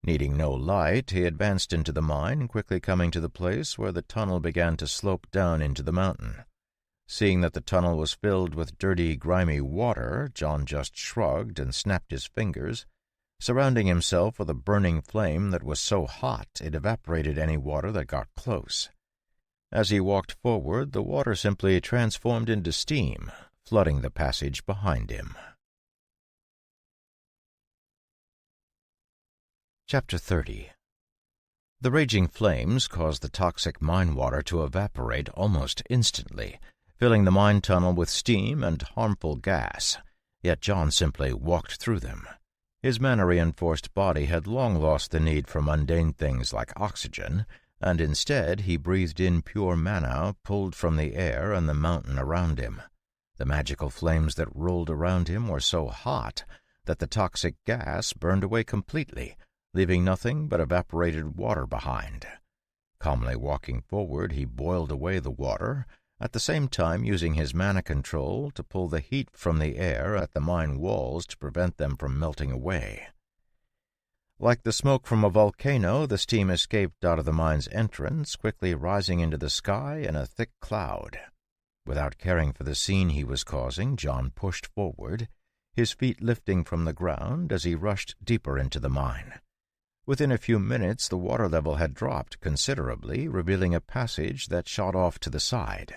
Needing no light, he advanced into the mine, quickly coming to the place where the tunnel began to slope down into the mountain. Seeing that the tunnel was filled with dirty, grimy water, John just shrugged and snapped his fingers, surrounding himself with a burning flame that was so hot it evaporated any water that got close. As he walked forward, the water simply transformed into steam, flooding the passage behind him. Chapter 30. The raging flames caused the toxic mine water to evaporate almost instantly, filling the mine tunnel with steam and harmful gas, yet John simply walked through them. His mana-reinforced body had long lost the need for mundane things like oxygen, and instead he breathed in pure mana pulled from the air and the mountain around him. The magical flames that rolled around him were so hot that the toxic gas burned away completely, leaving nothing but evaporated water behind. Calmly walking forward, he boiled away the water, at the same time using his mana control to pull the heat from the air at the mine walls to prevent them from melting away. Like the smoke from a volcano, the steam escaped out of the mine's entrance, quickly rising into the sky in a thick cloud. Without caring for the scene he was causing, John pushed forward, his feet lifting from the ground as he rushed deeper into the mine. Within a few minutes, the water level had dropped considerably, revealing a passage that shot off to the side.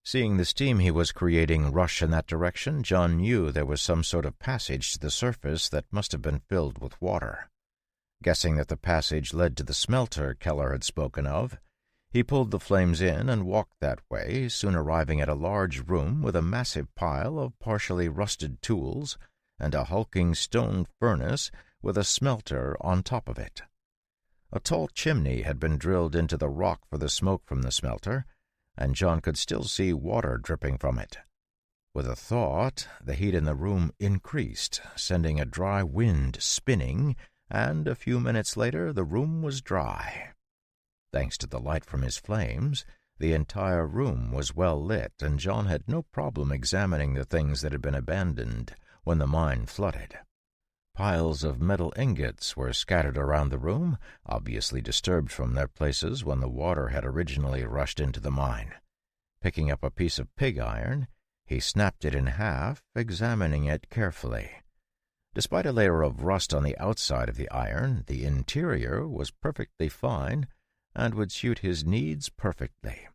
Seeing the steam he was creating rush in that direction, John knew there was some sort of passage to the surface that must have been filled with water. Guessing that the passage led to the smelter Keller had spoken of, he pulled the flames in and walked that way, soon arriving at a large room with a massive pile of partially rusted tools and a hulking stone furnace with a smelter on top of it. A tall chimney had been drilled into the rock for the smoke from the smelter, and John could still see water dripping from it. With a thought, the heat in the room increased, sending a dry wind spinning, and a few minutes later the room was dry. Thanks to the light from his flames, the entire room was well lit, and John had no problem examining the things that had been abandoned when the mine flooded. Piles of metal ingots were scattered around the room, obviously disturbed from their places when the water had originally rushed into the mine. Picking up a piece of pig iron, he snapped it in half, examining it carefully. Despite a layer of rust on the outside of the iron, the interior was perfectly fine, and would suit his needs perfectly.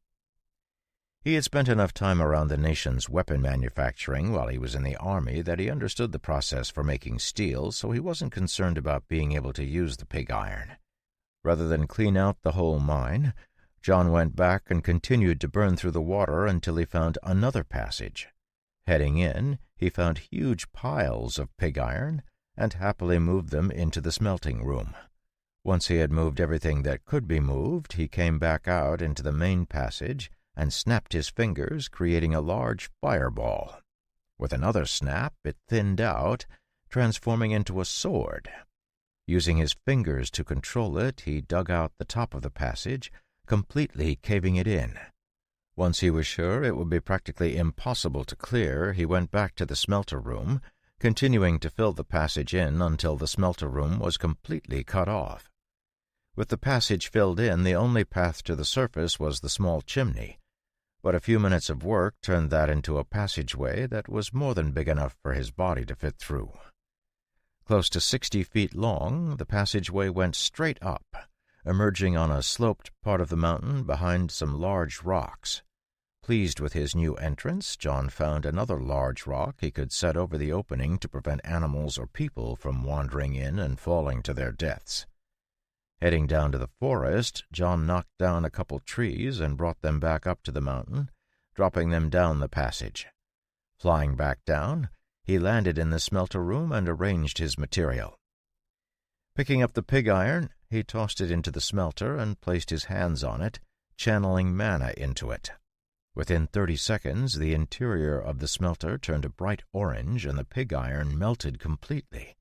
He had spent enough time around the nation's weapon manufacturing while he was in the Army that he understood the process for making steel, so he wasn't concerned about being able to use the pig iron. Rather than clean out the whole mine, John went back and continued to burn through the water until he found another passage. Heading in, he found huge piles of pig iron and happily moved them into the smelting room. Once he had moved everything that could be moved, he came back out into the main passage and snapped his fingers, creating a large fireball. With another snap, it thinned out, transforming into a sword. Using his fingers to control it, he dug out the top of the passage, completely caving it in. Once he was sure it would be practically impossible to clear, he went back to the smelter room, continuing to fill the passage in until the smelter room was completely cut off. With the passage filled in, the only path to the surface was the small chimney, but a few minutes of work turned that into a passageway that was more than big enough for his body to fit through. Close to 60 feet long, the passageway went straight up, emerging on a sloped part of the mountain behind some large rocks. Pleased with his new entrance, John found another large rock he could set over the opening to prevent animals or people from wandering in and falling to their deaths. Heading down to the forest, John knocked down a couple trees and brought them back up to the mountain, dropping them down the passage. Flying back down, he landed in the smelter room and arranged his material. Picking up the pig iron, he tossed it into the smelter and placed his hands on it, channeling mana into it. Within 30 seconds, the interior of the smelter turned a bright orange and the pig iron melted completely.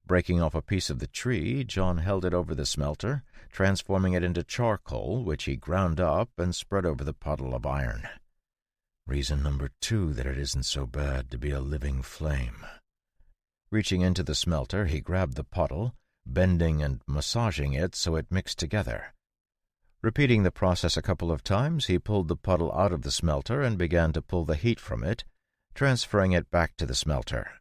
Breaking off a piece of the tree, John held it over the smelter, transforming it into charcoal, which he ground up and spread over the puddle of iron. Reason number 2 that it isn't so bad to be a living flame. Reaching into the smelter, he grabbed the puddle, bending and massaging it so it mixed together. Repeating the process a couple of times, he pulled the puddle out of the smelter and began to pull the heat from it, transferring it back to the smelter.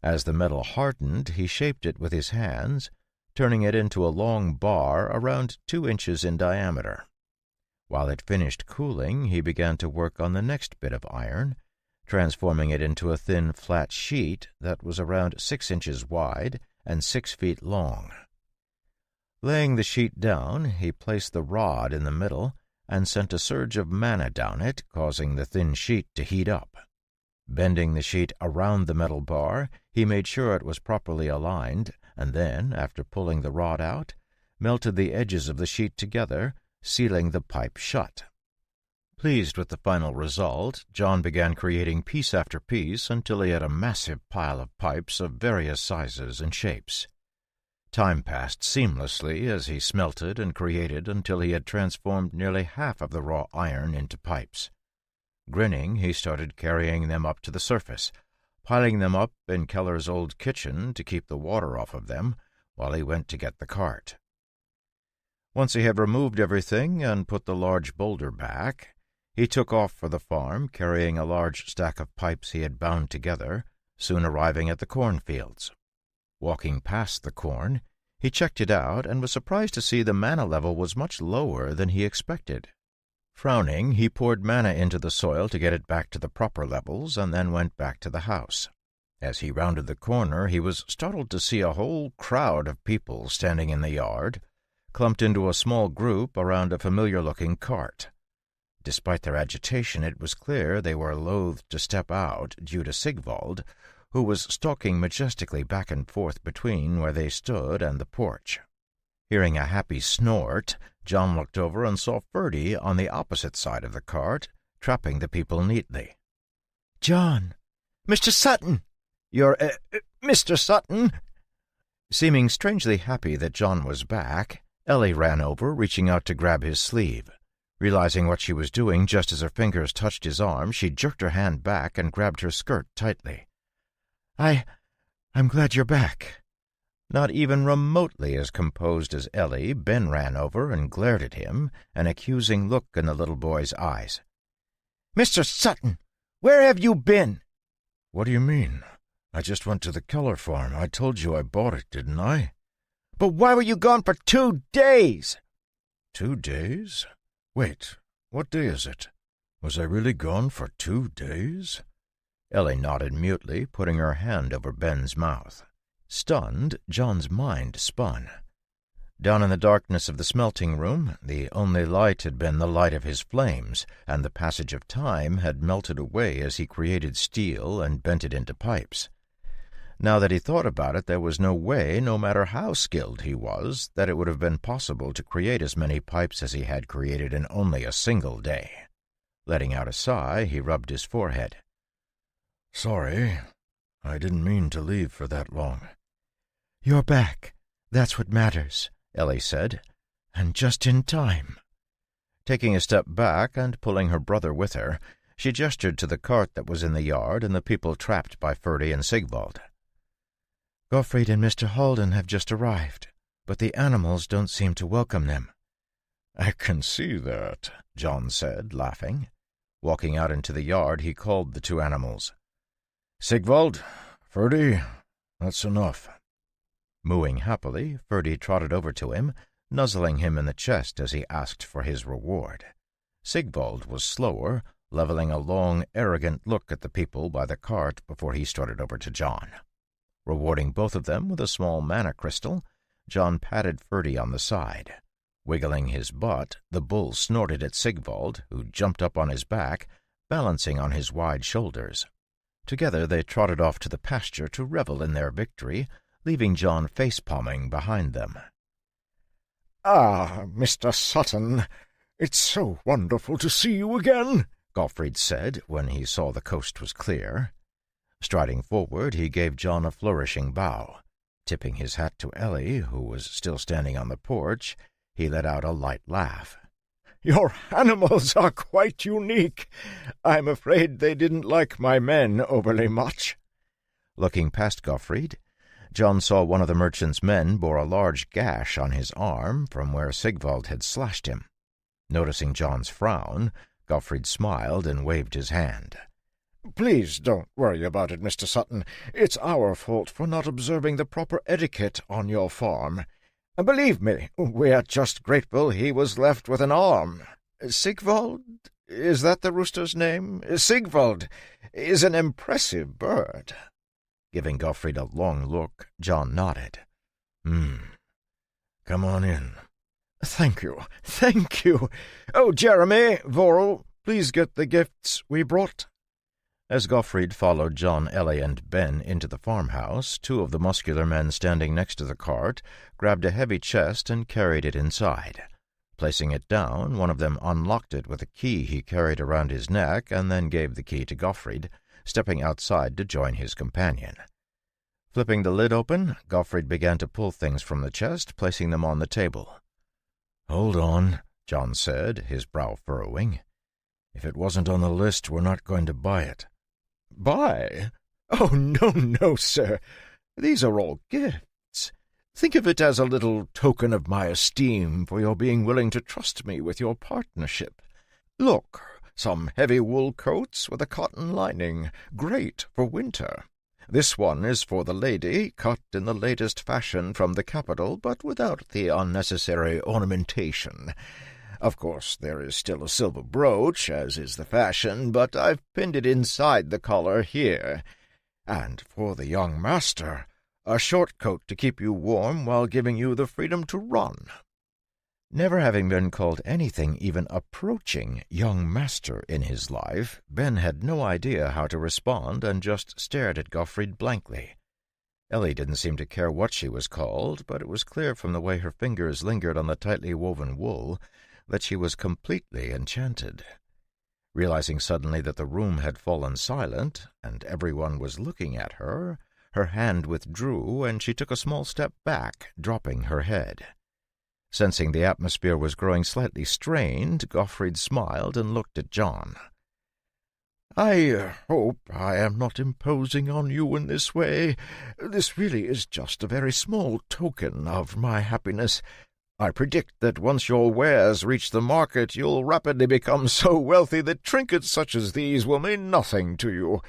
As the metal hardened, he shaped it with his hands, turning it into a long bar around 2 inches in diameter. While it finished cooling, he began to work on the next bit of iron, transforming it into a thin, flat sheet that was around 6 inches wide and 6 feet long. Laying the sheet down, he placed the rod in the middle and sent a surge of mana down it, causing the thin sheet to heat up. Bending the sheet around the metal bar, he made sure it was properly aligned, and then, after pulling the rod out, melted the edges of the sheet together, sealing the pipe shut. Pleased with the final result, John began creating piece after piece until he had a massive pile of pipes of various sizes and shapes. Time passed seamlessly as he smelted and created until he had transformed nearly half of the raw iron into pipes. Grinning, he started carrying them up to the surface, piling them up in Keller's old kitchen to keep the water off of them while he went to get the cart. Once he had removed everything and put the large boulder back, he took off for the farm, carrying a large stack of pipes he had bound together, soon arriving at the cornfields. Walking past the corn, he checked it out and was surprised to see the mana level was much lower than he expected. Frowning, he poured mana into the soil to get it back to the proper levels and then went back to the house. As he rounded the corner, he was startled to see a whole crowd of people standing in the yard, clumped into a small group around a familiar-looking cart. Despite their agitation, it was clear they were loath to step out due to Sigvald, who was stalking majestically back and forth between where they stood and the porch. Hearing a happy snort, John looked over and saw Ferdy on the opposite side of the cart, trapping the people neatly. "John! Mr. Sutton! You're, Mr. Sutton!" Seeming strangely happy that John was back, Ellie ran over, reaching out to grab his sleeve. Realizing what she was doing just as her fingers touched his arm, she jerked her hand back and grabbed her skirt tightly. I'm glad you're back." Not even remotely as composed as Ellie, Ben ran over and glared at him, an accusing look in the little boy's eyes. "Mr. Sutton, where have you been?" "What do you mean? I just went to the Keller farm. I told you I bought it, didn't I?" "But why were you gone for 2 days?" 2 days? Wait, what day is it? Was I really gone for 2 days? Ellie nodded mutely, putting her hand over Ben's mouth. Stunned, John's mind spun. Down in the darkness of the smelting room, the only light had been the light of his flames, and the passage of time had melted away as he created steel and bent it into pipes. Now that he thought about it, there was no way, no matter how skilled he was, that it would have been possible to create as many pipes as he had created in only a single day. Letting out a sigh, he rubbed his forehead. Sorry, I didn't mean to leave for that long. You're back. That's what matters, Ellie said, and just in time. Taking a step back and pulling her brother with her, she gestured to the cart that was in the yard and the people trapped by Ferdy and Sigvald. Gottfried and Mr. Halden have just arrived, but the animals don't seem to welcome them. I can see that, John said, laughing. Walking out into the yard, he called the 2 animals. Sigvald, Ferdy, that's enough. Mooing happily, Ferdy trotted over to him, nuzzling him in the chest as he asked for his reward. Sigvald was slower, leveling a long, arrogant look at the people by the cart before he strutted over to John. Rewarding both of them with a small mana crystal, John patted Ferdy on the side. Wiggling his butt, the bull snorted at Sigvald, who jumped up on his back, balancing on his wide shoulders. Together they trotted off to the pasture to revel in their victory, leaving John face-palming behind them. "Ah, Mr. Sutton, it's so wonderful to see you again," Gottfried said when he saw the coast was clear. Striding forward, he gave John a flourishing bow. Tipping his hat to Ellie, who was still standing on the porch, he let out a light laugh. "Your animals are quite unique. I'm afraid they didn't like my men overly much." Looking past Gottfried, John saw one of the merchant's men bore a large gash on his arm from where Sigvald had slashed him. Noticing John's frown, Gottfried smiled and waved his hand. "Please don't worry about it, Mr. Sutton. It's our fault for not observing the proper etiquette on your farm. Believe me, we're just grateful he was left with an arm. Sigvald, is that the rooster's name? Sigvald is an impressive bird." Giving Gottfried a long look, John nodded. Come on in." Thank you. Oh, Jeremy, Vorel, please get the gifts we brought." As Gottfried followed John, Ellie, and Ben into the farmhouse, 2 of the muscular men standing next to the cart grabbed a heavy chest and carried it inside. Placing it down, one of them unlocked it with a key he carried around his neck and then gave the key to Gottfried, stepping outside to join his companion. Flipping the lid open, Gottfried began to pull things from the chest, placing them on the table. "Hold on," John said, his brow furrowing. "If it wasn't on the list, we're not going to buy it." "Buy? Oh, no, sir. These are all gifts. Think of it as a little token of my esteem for your being willing to trust me with your partnership. Look, some heavy wool coats with a cotton lining, great for winter. This one is for the lady, cut in the latest fashion from the capital, but without the unnecessary ornamentation. Of course, there is still a silver brooch, as is the fashion, but I've pinned it inside the collar here. And for the young master, a short coat to keep you warm while giving you the freedom to run." Never having been called anything even approaching young master in his life, Ben had no idea how to respond and just stared at Gottfried blankly. Ellie didn't seem to care what she was called, but it was clear from the way her fingers lingered on the tightly woven wool that she was completely enchanted. Realizing suddenly that the room had fallen silent and everyone was looking at her, her hand withdrew and she took a small step back, dropping her head. Sensing the atmosphere was growing slightly strained, Gottfried smiled and looked at John. "I hope I am not imposing on you in this way. This really is just a very small token of my happiness. I predict that once your wares reach the market, you'll rapidly become so wealthy that trinkets such as these will mean nothing to you.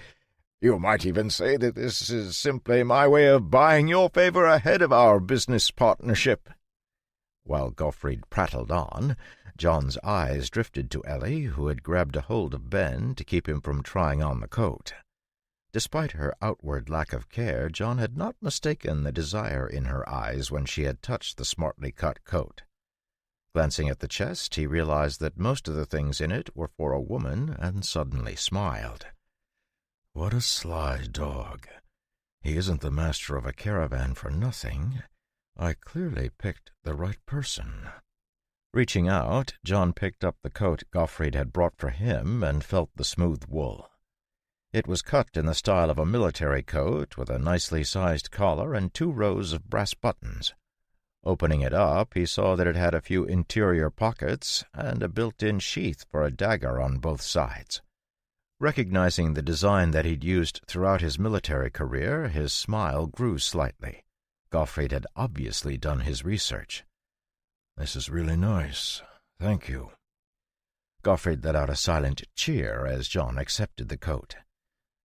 You might even say that this is simply my way of buying your favor ahead of our business partnership." While Gottfried prattled on, John's eyes drifted to Ellie, who had grabbed a hold of Ben to keep him from trying on the coat. Despite her outward lack of care, John had not mistaken the desire in her eyes when she had touched the smartly cut coat. Glancing at the chest, he realized that most of the things in it were for a woman, and suddenly smiled. What a sly dog. He isn't the master of a caravan for nothing. I clearly picked the right person. Reaching out, John picked up the coat Gottfried had brought for him and felt the smooth wool. It was cut in the style of a military coat, with a nicely sized collar and 2 rows of brass buttons. Opening it up, he saw that it had a few interior pockets and a built-in sheath for a dagger on both sides. Recognizing the design that he'd used throughout his military career, his smile grew slightly. Gottfried had obviously done his research. This is really nice. Thank you. Gottfried let out a silent cheer as John accepted the coat.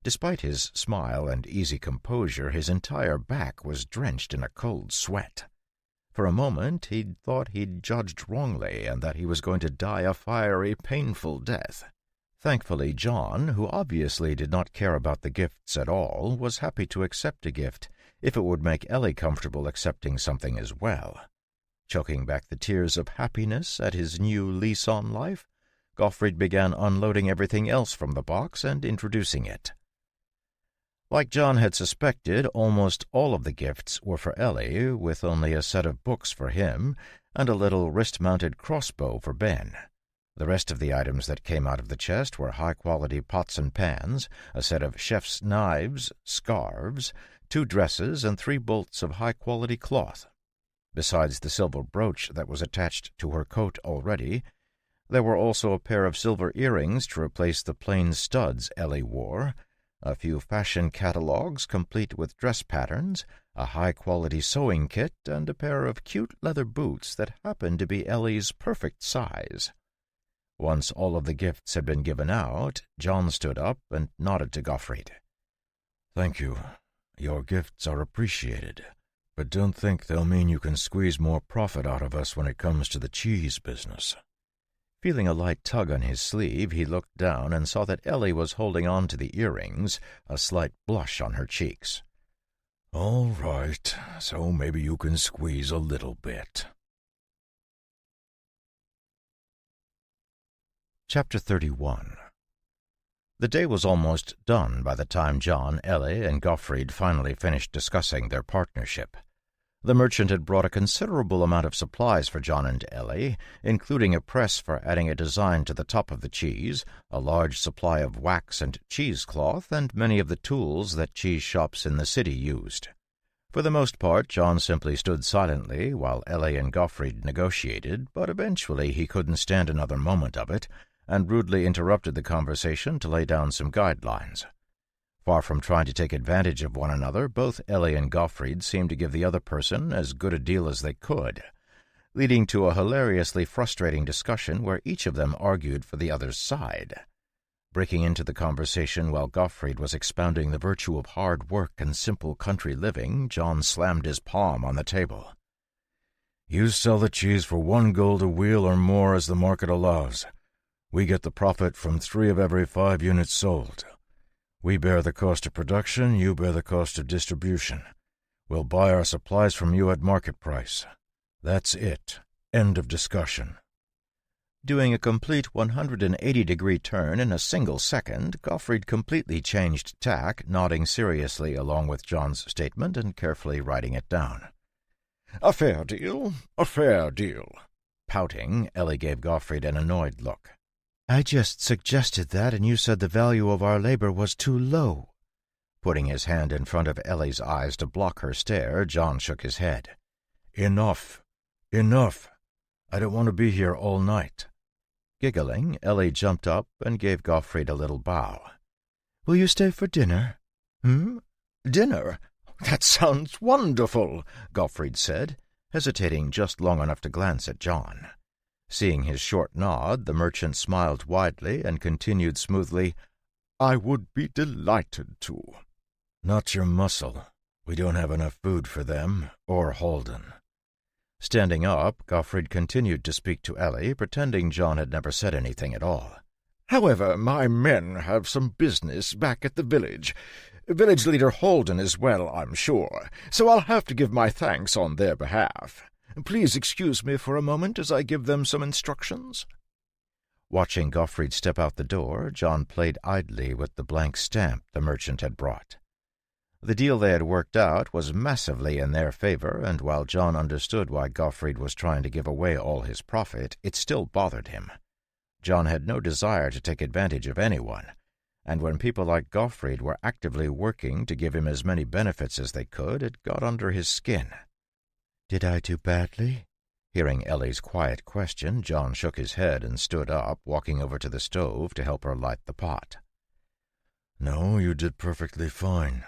Despite his smile and easy composure, his entire back was drenched in a cold sweat. For a moment he'd thought he'd judged wrongly and that he was going to die a fiery, painful death. Thankfully, John, who obviously did not care about the gifts at all, was happy to accept a gift if it would make Ellie comfortable accepting something as well. Choking back the tears of happiness at his new lease on life, Gottfried began unloading everything else from the box and introducing it. Like John had suspected, almost all of the gifts were for Ellie, with only a set of books for him and a little wrist-mounted crossbow for Ben. The rest of the items that came out of the chest were high-quality pots and pans, a set of chef's knives, scarves, 2 dresses, and 3 bolts of high-quality cloth. Besides the silver brooch that was attached to her coat already, there were also a pair of silver earrings to replace the plain studs Ellie wore, a few fashion catalogues complete with dress patterns, a high-quality sewing kit, and a pair of cute leather boots that happened to be Ellie's perfect size. Once all of the gifts had been given out, John stood up and nodded to Gottfried. Thank you. Your gifts are appreciated, but don't think they'll mean you can squeeze more profit out of us when it comes to the cheese business. Feeling a light tug on his sleeve, he looked down and saw that Ellie was holding on to the earrings, a slight blush on her cheeks. All right, so maybe you can squeeze a little bit. Chapter 31. The day was almost done by the time John, Ellie, and Gottfried finally finished discussing their partnership. The merchant had brought a considerable amount of supplies for John and Ellie, including a press for adding a design to the top of the cheese, a large supply of wax and cheesecloth, and many of the tools that cheese shops in the city used. For the most part, John simply stood silently while Ellie and Gottfried negotiated, but eventually he couldn't stand another moment of it, and rudely interrupted the conversation to lay down some guidelines. Far from trying to take advantage of one another, both Ellie and Gottfried seemed to give the other person as good a deal as they could, leading to a hilariously frustrating discussion where each of them argued for the other's side. Breaking into the conversation while Gottfried was expounding the virtue of hard work and simple country living, John slammed his palm on the table. You sell the cheese for 1 gold a wheel or more as the market allows. We get the profit from 3 of every 5 units sold. We bear the cost of production, you bear the cost of distribution. We'll buy our supplies from you at market price. That's it. End of discussion. Doing a complete 180-degree turn in a single second, Gottfried completely changed tack, nodding seriously along with John's statement and carefully writing it down. A fair deal, a fair deal. Pouting, Ellie gave Gottfried an annoyed look. I just suggested that, and you said the value of our labor was too low. Putting his hand in front of Ellie's eyes to block her stare, John shook his head. Enough. Enough. I don't want to be here all night. Giggling, Ellie jumped up and gave Gottfried a little bow. Will you stay for dinner? Dinner? That sounds wonderful, Gottfried said, hesitating just long enough to glance at John. Seeing his short nod, the merchant smiled widely and continued smoothly, I would be delighted to. Not your muscle. We don't have enough food for them or Holden. Standing up, Gottfried continued to speak to Ellie, pretending John had never said anything at all. "However, my men have some business back at the village. Village leader Holden as well, I'm sure, so I'll have to give my thanks on their behalf. Please excuse me for a moment as I give them some instructions." Watching Gottfried step out the door, John played idly with the blank stamp the merchant had brought. The deal they had worked out was massively in their favor, and while John understood why Gottfried was trying to give away all his profit, it still bothered him. John had no desire to take advantage of anyone, and when people like Gottfried were actively working to give him as many benefits as they could, it got under his skin. "Did I do badly?" Hearing Ellie's quiet question, John shook his head and stood up, walking over to the stove to help her light the pot. "No, you did perfectly fine.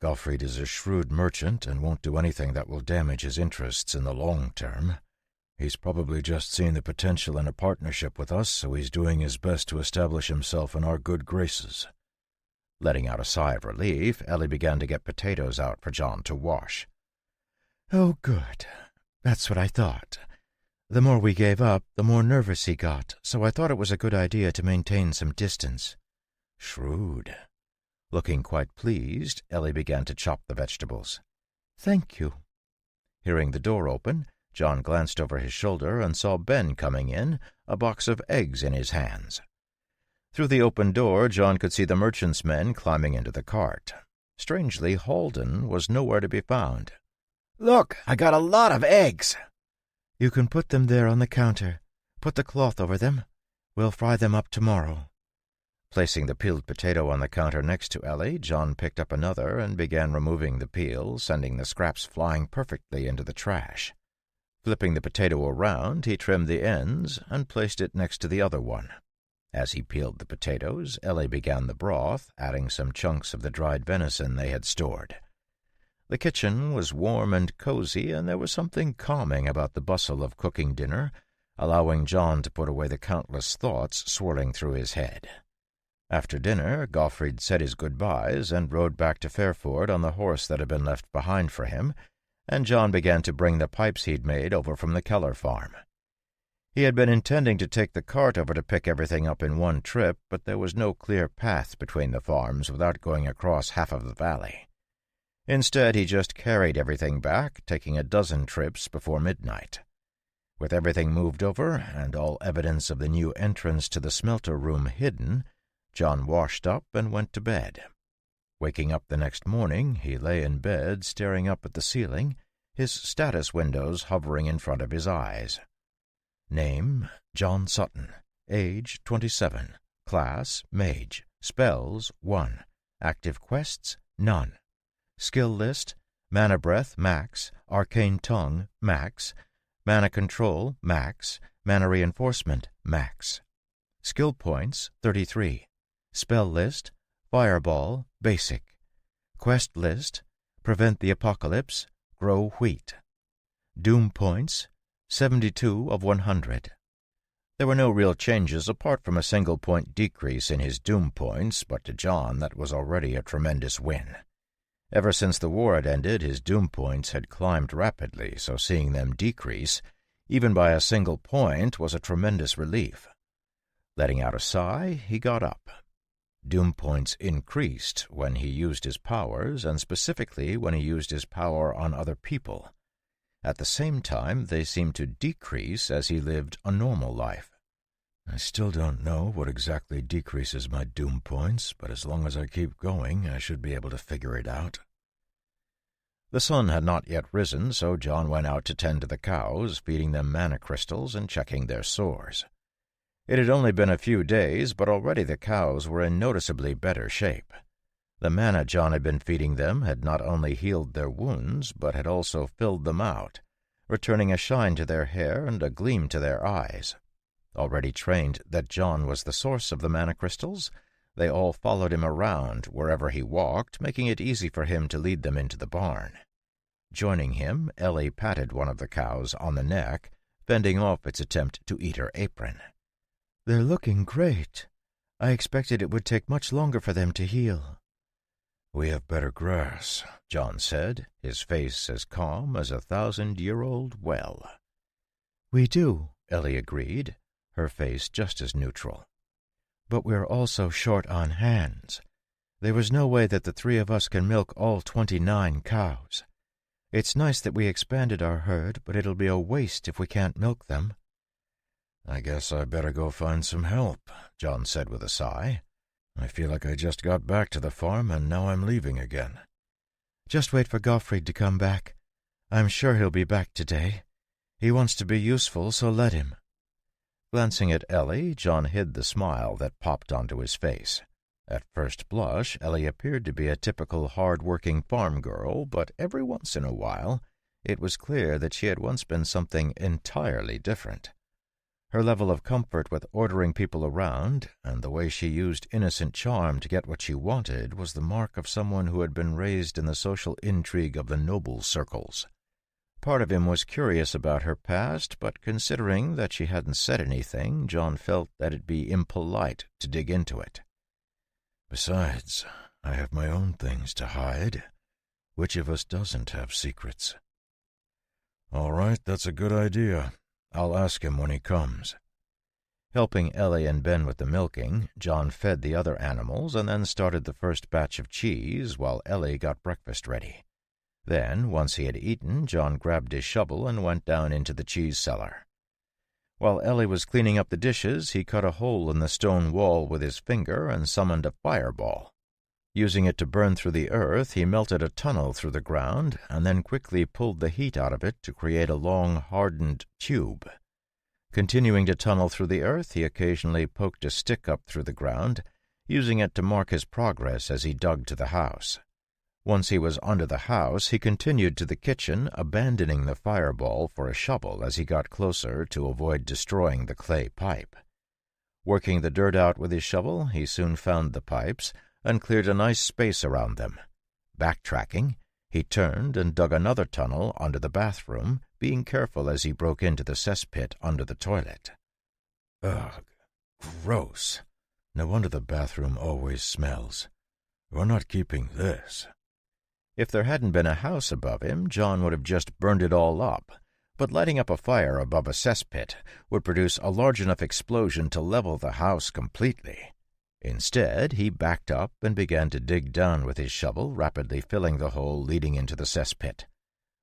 Gottfried is a shrewd merchant and won't do anything that will damage his interests in the long term. He's probably just seen the potential in a partnership with us, so he's doing his best to establish himself in our good graces." Letting out a sigh of relief, Ellie began to get potatoes out for John to wash. "Oh, good. That's what I thought. The more we gave up, the more nervous he got, so I thought it was a good idea to maintain some distance." "Shrewd." Looking quite pleased, Ellie began to chop the vegetables. "Thank you." Hearing the door open, John glanced over his shoulder and saw Ben coming in, a box of eggs in his hands. Through the open door, John could see the merchant's men climbing into the cart. Strangely, Holden was nowhere to be found. "Look, I got a lot of eggs." "You can put them there on the counter. Put the cloth over them. We'll fry them up tomorrow." Placing the peeled potato on the counter next to Ellie, John picked up another and began removing the peel, sending the scraps flying perfectly into the trash. Flipping the potato around, he trimmed the ends and placed it next to the other one. As he peeled the potatoes, Ellie began the broth, adding some chunks of the dried venison they had stored. The kitchen was warm and cozy, and there was something calming about the bustle of cooking dinner, allowing John to put away the countless thoughts swirling through his head. After dinner, Gottfried said his goodbyes and rode back to Fairford on the horse that had been left behind for him, and John began to bring the pipes he'd made over from the Keller farm. He had been intending to take the cart over to pick everything up in one trip, but there was no clear path between the farms without going across half of the valley. Instead, he just carried everything back, taking a dozen trips before midnight. With everything moved over, and all evidence of the new entrance to the smelter room hidden, John washed up and went to bed. Waking up the next morning, he lay in bed staring up at the ceiling, his status windows hovering in front of his eyes. Name, John Sutton. Age, 27. Class, Mage. Spells, 1. Active quests, none. Skill list, Mana Breath, max. Arcane Tongue, max. Mana Control, max. Mana Reinforcement, max. Skill points, 33. Spell list, Fireball, basic. Quest list, Prevent the Apocalypse, Grow Wheat. Doom points, 72 of 100. There were no real changes apart from a single-point decrease in his doom points, but to John that was already a tremendous win. Ever since the war had ended, his doom points had climbed rapidly, so seeing them decrease, even by a single point, was a tremendous relief. Letting out a sigh, he got up. Doom points increased when he used his powers, and specifically when he used his power on other people. At the same time, they seemed to decrease as he lived a normal life. I still don't know what exactly decreases my doom points, but as long as I keep going, I should be able to figure it out. The sun had not yet risen, so John went out to tend to the cows, feeding them mana crystals and checking their sores. It had only been a few days, but already the cows were in noticeably better shape. The mana John had been feeding them had not only healed their wounds, but had also filled them out, returning a shine to their hair and a gleam to their eyes. Already trained that John was the source of the mana crystals, they all followed him around wherever he walked, making it easy for him to lead them into the barn. Joining him, Ellie patted one of the cows on the neck, fending off its attempt to eat her apron. "They're looking great. I expected it would take much longer for them to heal." "We have better grass," John said, his face as calm as a 1,000-year-old well. "We do," Ellie agreed, her face just as neutral. "But we're also short on hands. There was no way that the 3 of us can milk all 29 cows. It's nice that we expanded our herd, but it'll be a waste if we can't milk them." "I guess I better go find some help," John said with a sigh. "I feel like I just got back to the farm and now I'm leaving again." "Just wait for Gottfried to come back. I'm sure he'll be back today. He wants to be useful, so let him." Glancing at Ellie, John hid the smile that popped onto his face. At first blush, Ellie appeared to be a typical hard-working farm girl, but every once in a while it was clear that she had once been something entirely different. Her level of comfort with ordering people around, and the way she used innocent charm to get what she wanted, was the mark of someone who had been raised in the social intrigue of the noble circles. Part of him was curious about her past, but considering that she hadn't said anything, John felt that it'd be impolite to dig into it. "Besides, I have my own things to hide. Which of us doesn't have secrets?" "All right, that's a good idea. I'll ask him when he comes." Helping Ellie and Ben with the milking, John fed the other animals and then started the first batch of cheese while Ellie got breakfast ready. Then, once he had eaten, John grabbed his shovel and went down into the cheese cellar. While Ellie was cleaning up the dishes, he cut a hole in the stone wall with his finger and summoned a fireball. Using it to burn through the earth, he melted a tunnel through the ground and then quickly pulled the heat out of it to create a long, hardened tube. Continuing to tunnel through the earth, he occasionally poked a stick up through the ground, using it to mark his progress as he dug to the house. Once he was under the house, he continued to the kitchen, abandoning the fireball for a shovel as he got closer to avoid destroying the clay pipe. Working the dirt out with his shovel, he soon found the pipes and cleared a nice space around them. Backtracking, he turned and dug another tunnel under the bathroom, being careful as he broke into the cesspit under the toilet. "Ugh, gross. No wonder the bathroom always smells. We're not keeping this." If there hadn't been a house above him, John would have just burned it all up, but lighting up a fire above a cesspit would produce a large enough explosion to level the house completely. Instead, he backed up and began to dig down with his shovel, rapidly filling the hole leading into the cesspit.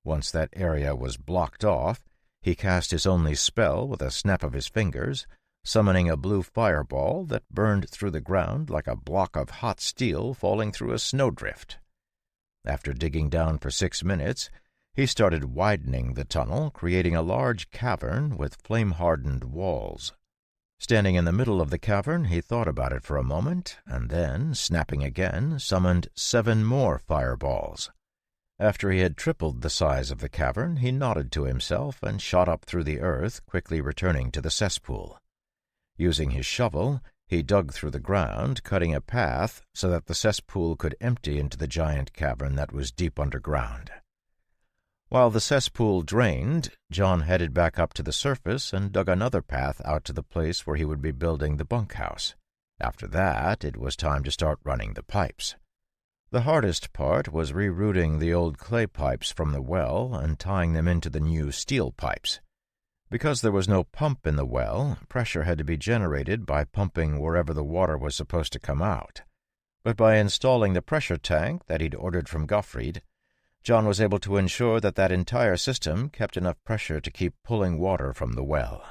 Once that area was blocked off, he cast his only spell with a snap of his fingers, summoning a blue fireball that burned through the ground like a block of hot steel falling through a snowdrift. After digging down for 6 minutes, he started widening the tunnel, creating a large cavern with flame-hardened walls. Standing in the middle of the cavern, he thought about it for a moment, and then, snapping again, summoned 7 more fireballs. After he had tripled the size of the cavern, he nodded to himself and shot up through the earth, quickly returning to the cesspool. Using his shovel, he dug through the ground, cutting a path so that the cesspool could empty into the giant cavern that was deep underground. While the cesspool drained, John headed back up to the surface and dug another path out to the place where he would be building the bunkhouse. After that, it was time to start running the pipes. The hardest part was rerouting the old clay pipes from the well and tying them into the new steel pipes. Because there was no pump in the well, pressure had to be generated by pumping wherever the water was supposed to come out. But by installing the pressure tank that he'd ordered from Gottfried, John was able to ensure that that entire system kept enough pressure to keep pulling water from the well.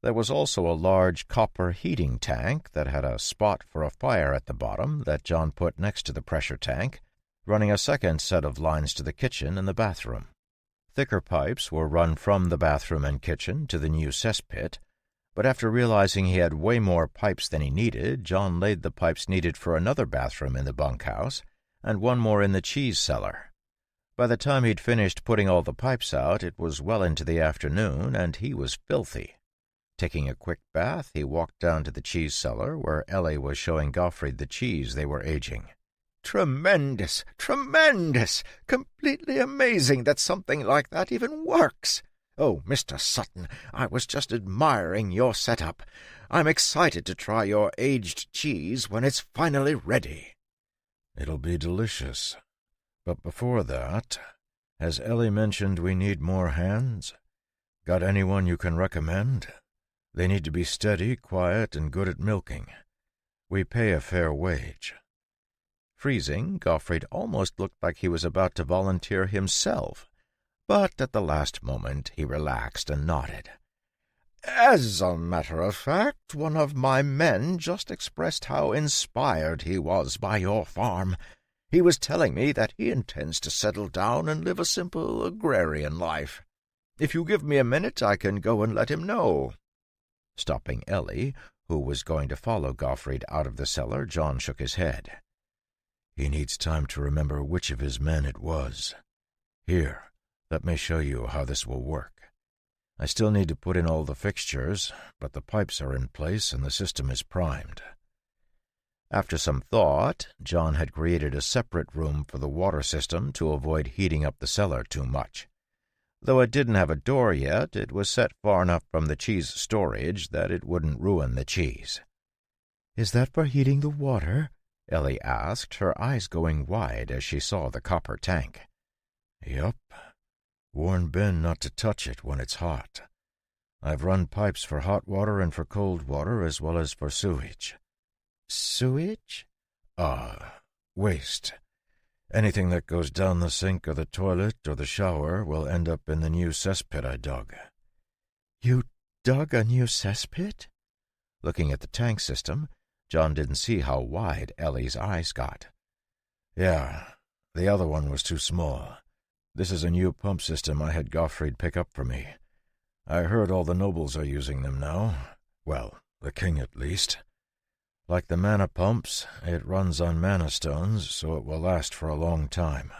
There was also a large copper heating tank that had a spot for a fire at the bottom that John put next to the pressure tank, running a second set of lines to the kitchen and the bathroom. Thicker pipes were run from the bathroom and kitchen to the new cesspit, but after realizing he had way more pipes than he needed, John laid the pipes needed for another bathroom in the bunkhouse and one more in the cheese cellar. By the time he'd finished putting all the pipes out, it was well into the afternoon, and he was filthy. Taking a quick bath, he walked down to the cheese cellar, where Ellie was showing Gottfried the cheese they were aging. Tremendous! Tremendous! Completely amazing that something like that even works! Oh, Mr. Sutton, I was just admiring your setup. I'm excited to try your aged cheese when it's finally ready. It'll be delicious. But before that, has Ellie mentioned we need more hands? Got anyone you can recommend? They need to be steady, quiet, and good at milking. We pay a fair wage." Freezing, Gottfried almost looked like he was about to volunteer himself, but at the last moment he relaxed and nodded. "As a matter of fact, one of my men just expressed how inspired he was by your farm. He was telling me that he intends to settle down and live a simple agrarian life. If you give me a minute, I can go and let him know." Stopping Ellie, who was going to follow Gottfried out of the cellar, John shook his head. "He needs time to remember which of his men it was. Here, let me show you how this will work. I still need to put in all the fixtures, but the pipes are in place and the system is primed." After some thought, John had created a separate room for the water system to avoid heating up the cellar too much. Though it didn't have a door yet, it was set far enough from the cheese storage that it wouldn't ruin the cheese. "Is that for heating the water?" Ellie asked, her eyes going wide as she saw the copper tank. "Yup. Warn Ben not to touch it when it's hot. I've run pipes for hot water and for cold water as well as for sewage." "Sewage?" Waste. Anything that goes down the sink or the toilet or the shower will end up in the new cesspit I dug." "You dug a new cesspit?" Looking at the tank system, John didn't see how wide Ellie's eyes got. "Yeah, the other one was too small. This is a new pump system I had Gottfried pick up for me. I heard all the nobles are using them now. Well, the king at least. Like the mana pumps, it runs on mana stones, so it will last for a long time.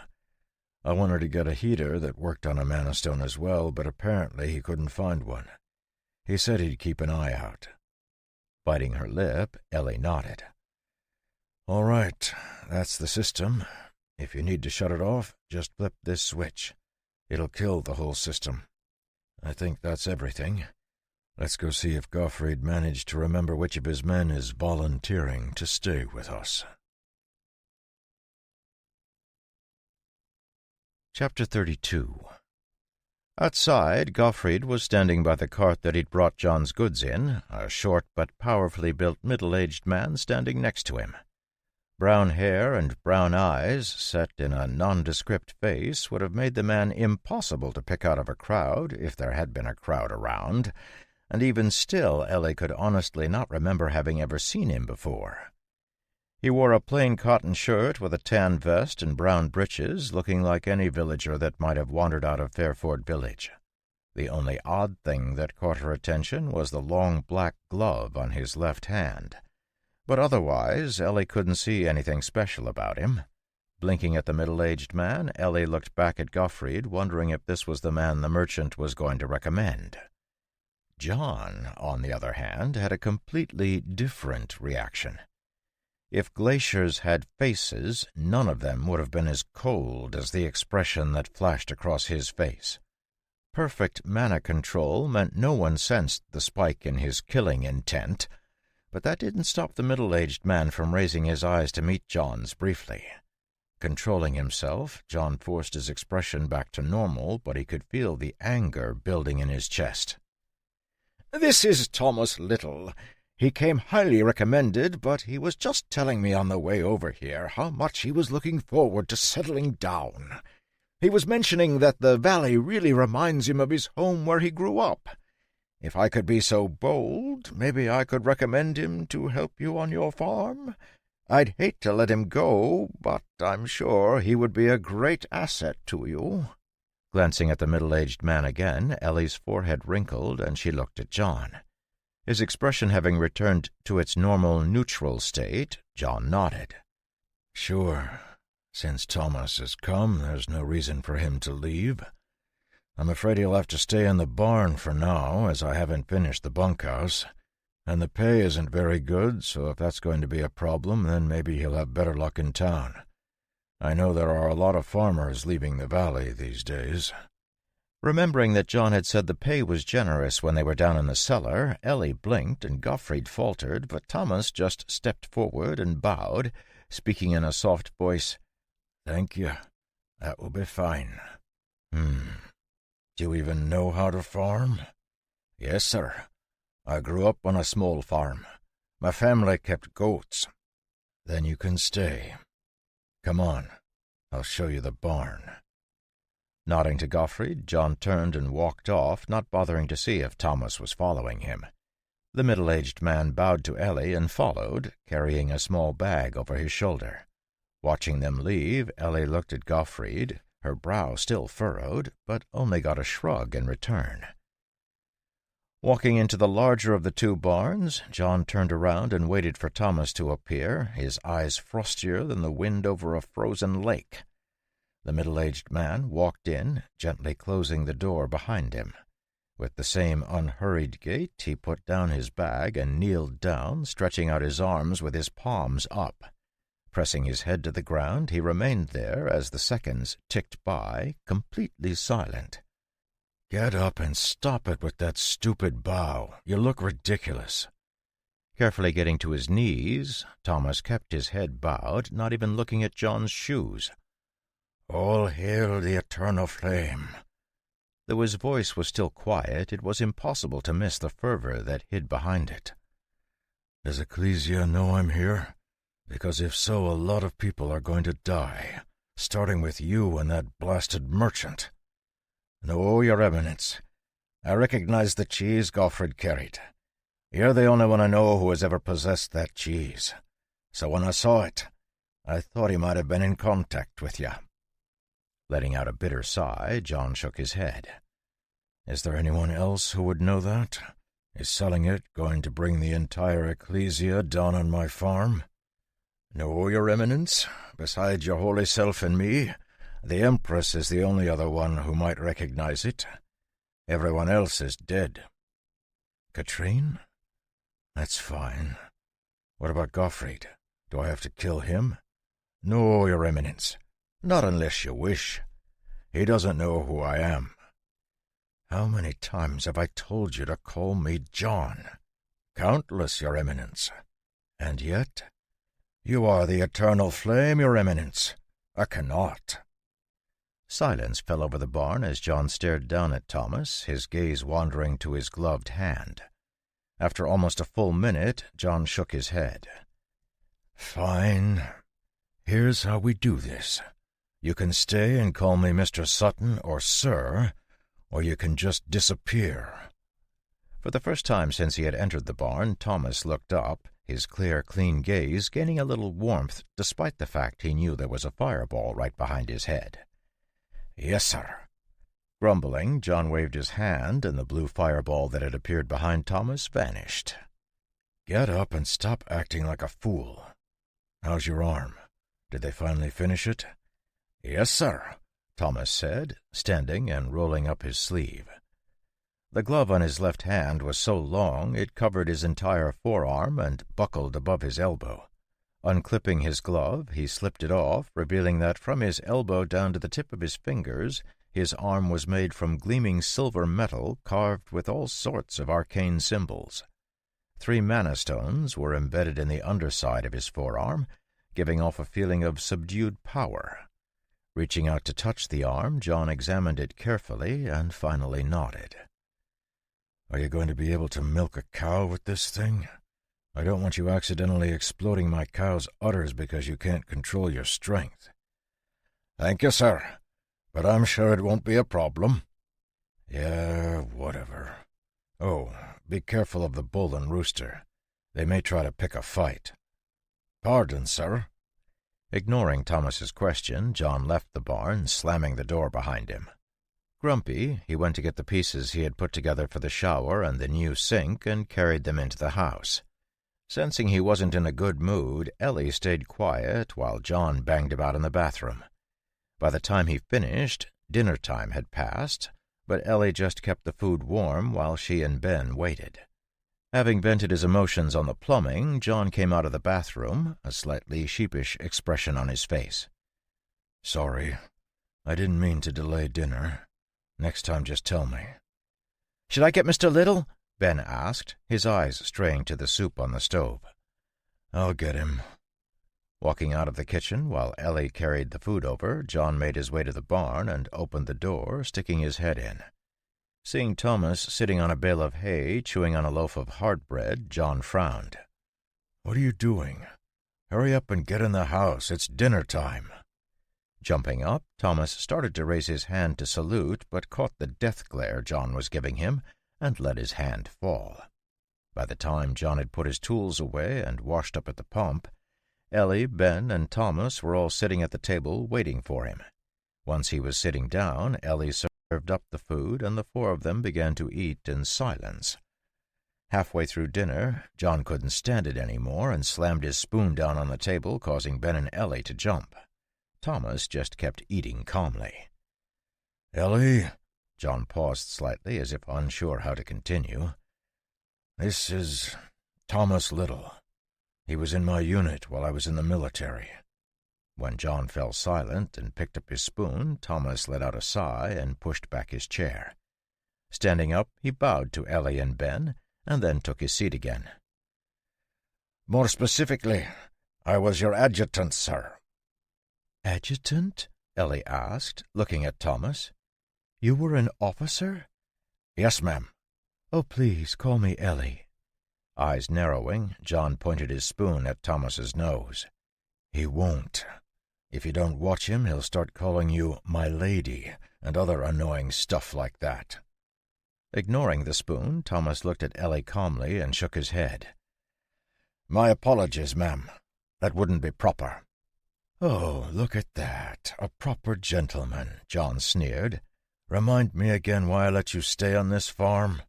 I wanted to get a heater that worked on a mana stone as well, but apparently he couldn't find one. He said he'd keep an eye out." Biting her lip, Ellie nodded. "All right, that's the system. If you need to shut it off, just flip this switch. It'll kill the whole system. I think that's everything. Let's go see if Gottfried managed to remember which of his men is volunteering to stay with us." Chapter 32. Outside, Gottfried was standing by the cart that he'd brought John's goods in, a short but powerfully built middle-aged man standing next to him. Brown hair and brown eyes, set in a nondescript face, would have made the man impossible to pick out of a crowd, if there had been a crowd around, and even still Ellie could honestly not remember having ever seen him before. He wore a plain cotton shirt with a tan vest and brown breeches, looking like any villager that might have wandered out of Fairford village. The only odd thing that caught her attention was the long black glove on his left hand. But otherwise, Ellie couldn't see anything special about him. Blinking at the middle-aged man, Ellie looked back at Gottfried, wondering if this was the man the merchant was going to recommend. John, on the other hand, had a completely different reaction. If glaciers had faces, none of them would have been as cold as the expression that flashed across his face. Perfect mana control meant no one sensed the spike in his killing intent, but that didn't stop the middle-aged man from raising his eyes to meet John's briefly. Controlling himself, John forced his expression back to normal, but he could feel the anger building in his chest. "This is Thomas Little. He came highly recommended, but he was just telling me on the way over here how much he was looking forward to settling down. He was mentioning that the valley really reminds him of his home where he grew up. If I could be so bold, maybe I could recommend him to help you on your farm. I'd hate to let him go, but I'm sure he would be a great asset to you." Glancing at the middle-aged man again, Ellie's forehead wrinkled, and she looked at John. His expression having returned to its normal neutral state, John nodded. "Sure. Since Thomas has come, there's no reason for him to leave. I'm afraid he'll have to stay in the barn for now, as I haven't finished the bunkhouse. And the pay isn't very good, so if that's going to be a problem, then maybe he'll have better luck in town. I know there are a lot of farmers leaving the valley these days." Remembering that John had said the pay was generous when they were down in the cellar, Ellie blinked and Gottfried faltered, but Thomas just stepped forward and bowed, speaking in a soft voice. "Thank you. That will be fine. Do you even know how to farm?" "Yes, sir. I grew up on a small farm. My family kept goats." "Then you can stay. Come on, I'll show you the barn." Nodding to Gottfried, John turned and walked off, not bothering to see if Thomas was following him. The middle-aged man bowed to Ellie and followed, carrying a small bag over his shoulder. Watching them leave, Ellie looked at Gottfried, her brow still furrowed, but only got a shrug in return. Walking into the larger of the two barns, John turned around and waited for Thomas to appear, his eyes frostier than the wind over a frozen lake. The middle-aged man walked in, gently closing the door behind him. With the same unhurried gait, he put down his bag and kneeled down, stretching out his arms with his palms up. Pressing his head to the ground, he remained there as the seconds ticked by, completely silent. "Get up and stop it with that stupid bow. You look ridiculous." Carefully getting to his knees, Thomas kept his head bowed, not even looking at John's shoes. "All hail the eternal flame." Though his voice was still quiet, it was impossible to miss the fervor that hid behind it. "Does Ecclesia know I'm here? Because if so, a lot of people are going to die, starting with you and that blasted merchant." "No, Your Eminence. I recognize the cheese Gottfried carried. You're the only one I know who has ever possessed that cheese. So when I saw it, I thought he might have been in contact with you." Letting out a bitter sigh, John shook his head. "Is there anyone else who would know that? Is selling it going to bring the entire Ecclesia down on my farm?" "No, Your Eminence. Besides your holy self and me, the Empress is the only other one who might recognize it. Everyone else is dead." "Katrine? That's fine. What about Gottfried? Do I have to kill him?" "No, Your Eminence. Not unless you wish. He doesn't know who I am." "How many times have I told you to call me John?" "Countless, Your Eminence." "And yet?" "You are the eternal flame, Your Eminence. I cannot." Silence fell over the barn as John stared down at Thomas, his gaze wandering to his gloved hand. After almost a full minute, John shook his head. "Fine. Here's how we do this. You can stay and call me Mr. Sutton or Sir, or you can just disappear." For the first time since he had entered the barn, Thomas looked up, his clear, clean gaze gaining a little warmth despite the fact he knew there was a fireball right behind his head. "Yes, sir." Grumbling, John waved his hand, and the blue fireball that had appeared behind Thomas vanished. "Get up and stop acting like a fool. How's your arm? Did they finally finish it?" "Yes, sir," Thomas said, standing and rolling up his sleeve. The glove on his left hand was so long it covered his entire forearm and buckled above his elbow. Unclipping his glove, he slipped it off, revealing that from his elbow down to the tip of his fingers, his arm was made from gleaming silver metal carved with all sorts of arcane symbols. 3 mana stones were embedded in the underside of his forearm, giving off a feeling of subdued power. Reaching out to touch the arm, John examined it carefully and finally nodded. "Are you going to be able to milk a cow with this thing? I don't want you accidentally exploding my cow's udders because you can't control your strength." "Thank you, sir, but I'm sure it won't be a problem." "Yeah, whatever. Oh, be careful of the bull and rooster. They may try to pick a fight." "Pardon, sir." Ignoring Thomas's question, John left the barn, slamming the door behind him. Grumpy, he went to get the pieces he had put together for the shower and the new sink and carried them into the house. Sensing he wasn't in a good mood, Ellie stayed quiet while John banged about in the bathroom. By the time he finished, dinner time had passed, but Ellie just kept the food warm while she and Ben waited. Having vented his emotions on the plumbing, John came out of the bathroom, a slightly sheepish expression on his face. "Sorry, I didn't mean to delay dinner. Next time just tell me." "Should I get Mr. Little?" Ben asked, his eyes straying to the soup on the stove. "I'll get him." Walking out of the kitchen while Ellie carried the food over, John made his way to the barn and opened the door, sticking his head in. Seeing Thomas sitting on a bale of hay, chewing on a loaf of hard bread, John frowned. "What are you doing? Hurry up and get in the house. It's dinner time." Jumping up, Thomas started to raise his hand to salute, but caught the death glare John was giving him and let his hand fall. By the time John had put his tools away and washed up at the pump, Ellie, Ben, and Thomas were all sitting at the table waiting for him. Once he was sitting down, Ellie served up the food, and the four of them began to eat in silence. Halfway through dinner, John couldn't stand it any more and slammed his spoon down on the table, causing Ben and Ellie to jump. Thomas just kept eating calmly. "Ellie," John paused slightly, as if unsure how to continue. "This is Thomas Little. He was in my unit while I was in the military." When John fell silent and picked up his spoon, Thomas let out a sigh and pushed back his chair. Standing up, he bowed to Ellie and Ben, and then took his seat again. "More specifically, I was your adjutant, sir." "Adjutant?" Ellie asked, looking at Thomas. "You were an officer?" "Yes, ma'am." "Oh, please, call me Ellie." Eyes narrowing, John pointed his spoon at Thomas's nose. "He won't. If you don't watch him, he'll start calling you my lady and other annoying stuff like that." Ignoring the spoon, Thomas looked at Ellie calmly and shook his head. "My apologies, ma'am. That wouldn't be proper." "Oh, look at that. A proper gentleman," John sneered. "Remind me again why I let you stay on this farm."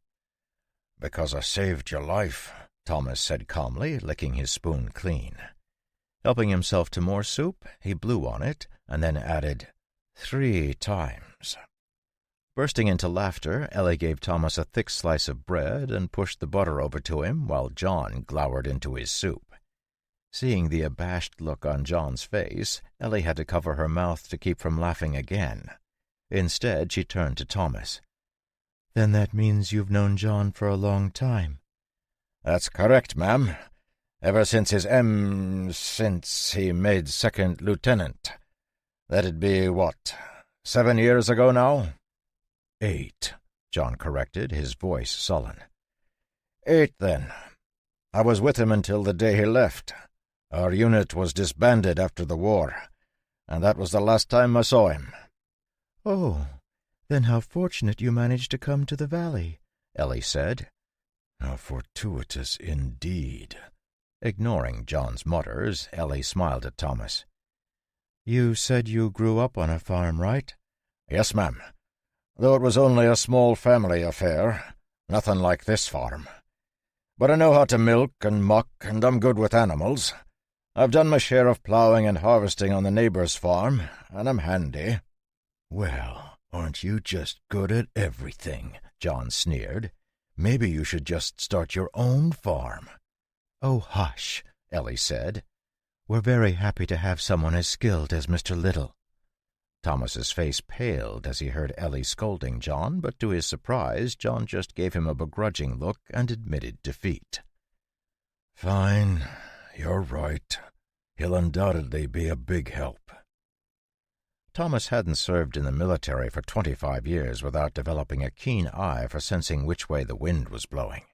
"Because I saved your life," Thomas said calmly, licking his spoon clean. Helping himself to more soup, he blew on it, and then added, 3 times. Bursting into laughter, Ellie gave Thomas a thick slice of bread and pushed the butter over to him while John glowered into his soup. Seeing the abashed look on John's face, Ellie had to cover her mouth to keep from laughing again. Instead, she turned to Thomas. "Then that means you've known John for a long time?" "That's correct, ma'am. Ever since since he made second lieutenant. That'd be, 7 years ago now?" 8, John corrected, his voice sullen. 8, then. I was with him until the day he left. Our unit was disbanded after the war, and that was the last time I saw him." "Oh, then how fortunate you managed to come to the valley," Ellie said. "How fortuitous indeed." Ignoring John's mutters, Ellie smiled at Thomas. "You said you grew up on a farm, right?" "Yes, ma'am. Though it was only a small family affair, nothing like this farm. But I know how to milk and muck, and I'm good with animals. I've done my share of plowing and harvesting on the neighbor's farm, and I'm handy." "Well, aren't you just good at everything?" John sneered. "Maybe you should just start your own farm." "Oh, hush," Ellie said. "We're very happy to have someone as skilled as Mr. Little." Thomas's face paled as he heard Ellie scolding John, but to his surprise, John just gave him a begrudging look and admitted defeat. "Fine, you're right. He'll undoubtedly be a big help." Thomas hadn't served in the military for 25 years without developing a keen eye for sensing which way the wind was blowing.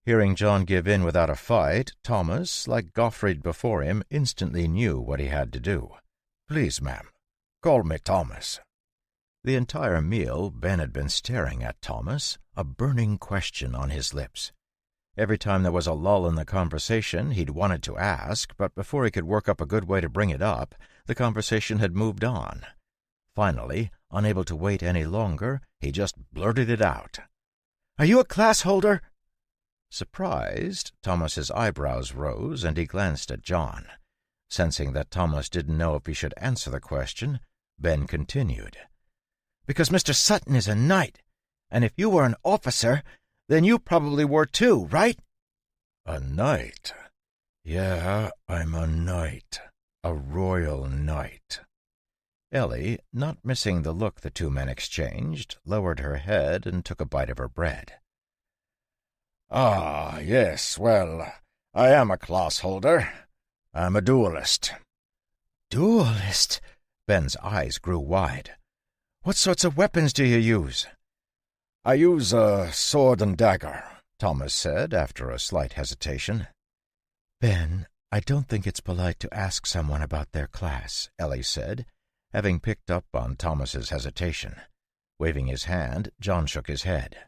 Hearing John give in without a fight, Thomas, like Gottfried before him, instantly knew what he had to do. "Please, ma'am, call me Thomas." The entire meal, Ben had been staring at Thomas, a burning question on his lips. Every time there was a lull in the conversation, he'd wanted to ask, but before he could work up a good way to bring it up, the conversation had moved on. Finally, unable to wait any longer, he just blurted it out. "Are you a class holder?" Surprised, Thomas's eyebrows rose, and he glanced at John. Sensing that Thomas didn't know if he should answer the question, Ben continued. "Because Mr. Sutton is a knight, and if you were an officer, then you probably were too, right?" "A knight? Yeah, I'm a knight. A royal knight." Ellie, not missing the look the two men exchanged, lowered her head and took a bite of her bread. "Ah, yes, well, I am a class holder. I'm a duelist." "Duelist?" Ben's eyes grew wide. "What sorts of weapons do you use?" "I use a sword and dagger," Thomas said after a slight hesitation. "Ben, I don't think it's polite to ask someone about their class," Ellie said, having picked up on Thomas's hesitation. Waving his hand, John shook his head.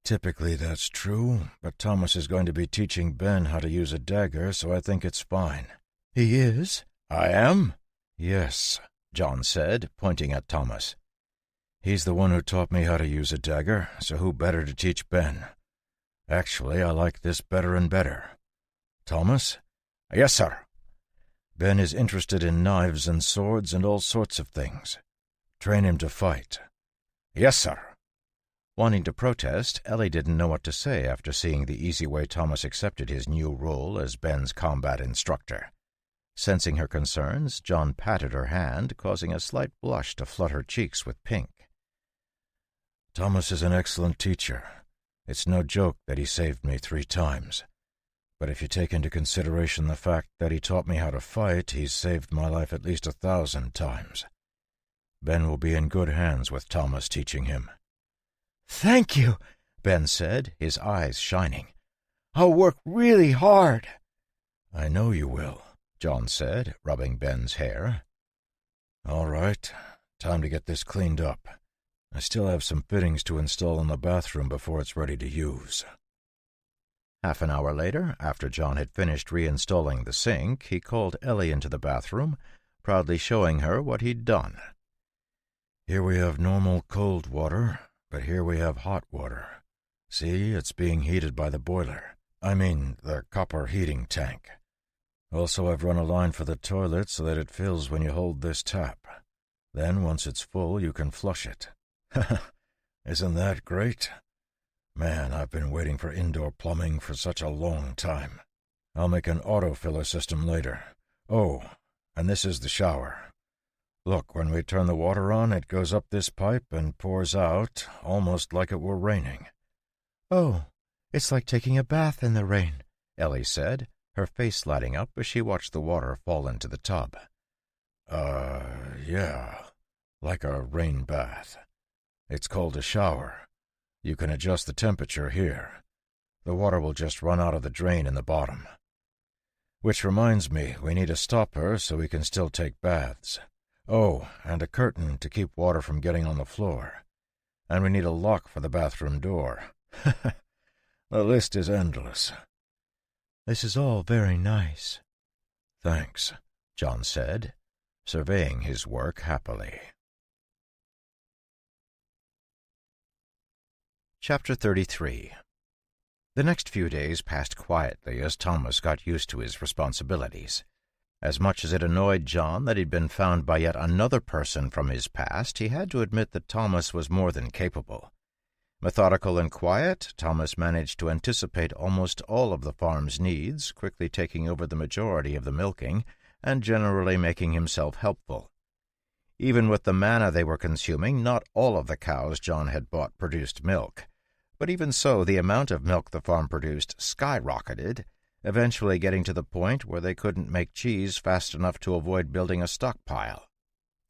"Typically that's true, but Thomas is going to be teaching Ben how to use a dagger, so I think it's fine." "He is?" "I am?" "Yes," John said, pointing at Thomas. "He's the one who taught me how to use a dagger, so who better to teach Ben? Actually, I like this better and better. Thomas?" "Yes, sir." "Ben is interested in knives and swords and all sorts of things. Train him to fight." "Yes, sir." Wanting to protest, Ellie didn't know what to say after seeing the easy way Thomas accepted his new role as Ben's combat instructor. Sensing her concerns, John patted her hand, causing a slight blush to flood her cheeks with pink. "Thomas is an excellent teacher. It's no joke that he saved me 3 times. But if you take into consideration the fact that he taught me how to fight, he's saved my life at least 1,000 times. Ben will be in good hands with Thomas teaching him." "Thank you," Ben said, his eyes shining. "I'll work really hard." "I know you will," John said, rubbing Ben's hair. "All right, time to get this cleaned up. I still have some fittings to install in the bathroom before it's ready to use." Half an hour later, after John had finished reinstalling the sink, he called Ellie into the bathroom, proudly showing her what he'd done. "Here we have normal cold water, but here we have hot water. See, it's being heated by the boiler. I mean, the copper heating tank. Also, I've run a line for the toilet so that it fills when you hold this tap. Then, once it's full, you can flush it. Isn't that great? Man, I've been waiting for indoor plumbing for such a long time. I'll make an autofiller system later. Oh, and this is the shower. Look, when we turn the water on, it goes up this pipe and pours out, almost like it were raining." "Oh, it's like taking a bath in the rain," Ellie said, her face lighting up as she watched the water fall into the tub. Yeah, like a rain bath. It's called a shower. You can adjust the temperature here. The water will just run out of the drain in the bottom. Which reminds me, we need a stopper so we can still take baths. Oh, and a curtain to keep water from getting on the floor. And we need a lock for the bathroom door. The list is endless." "This is all very nice." "Thanks," John said, surveying his work happily. Chapter 33. The next few days passed quietly as Thomas got used to his responsibilities. As much as it annoyed John that he'd been found by yet another person from his past, he had to admit that Thomas was more than capable. Methodical and quiet, Thomas managed to anticipate almost all of the farm's needs, quickly taking over the majority of the milking and generally making himself helpful. Even with the manna they were consuming, not all of the cows John had bought produced milk. But even so, the amount of milk the farm produced skyrocketed, eventually getting to the point where they couldn't make cheese fast enough to avoid building a stockpile.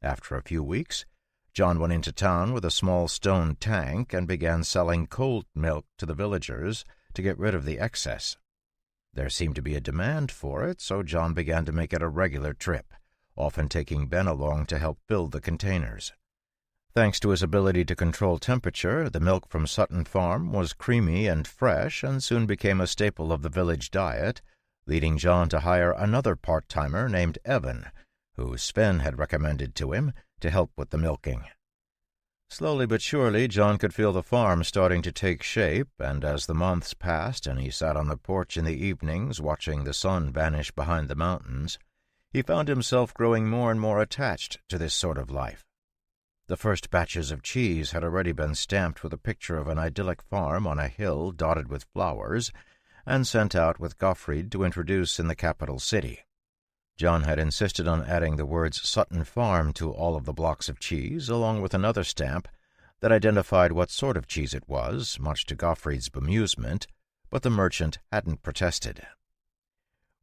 After a few weeks, John went into town with a small stone tank and began selling cold milk to the villagers to get rid of the excess. There seemed to be a demand for it, so John began to make it a regular trip, often taking Ben along to help fill the containers. Thanks to his ability to control temperature, the milk from Sutton Farm was creamy and fresh and soon became a staple of the village diet, leading John to hire another part-timer named Evan, who Sven had recommended to him to help with the milking. Slowly but surely, John could feel the farm starting to take shape, and as the months passed and he sat on the porch in the evenings watching the sun vanish behind the mountains, he found himself growing more and more attached to this sort of life. The first batches of cheese had already been stamped with a picture of an idyllic farm on a hill dotted with flowers, and sent out with Gottfried to introduce in the capital city. John had insisted on adding the words Sutton Farm to all of the blocks of cheese, along with another stamp that identified what sort of cheese it was, much to Gottfried's bemusement, but the merchant hadn't protested.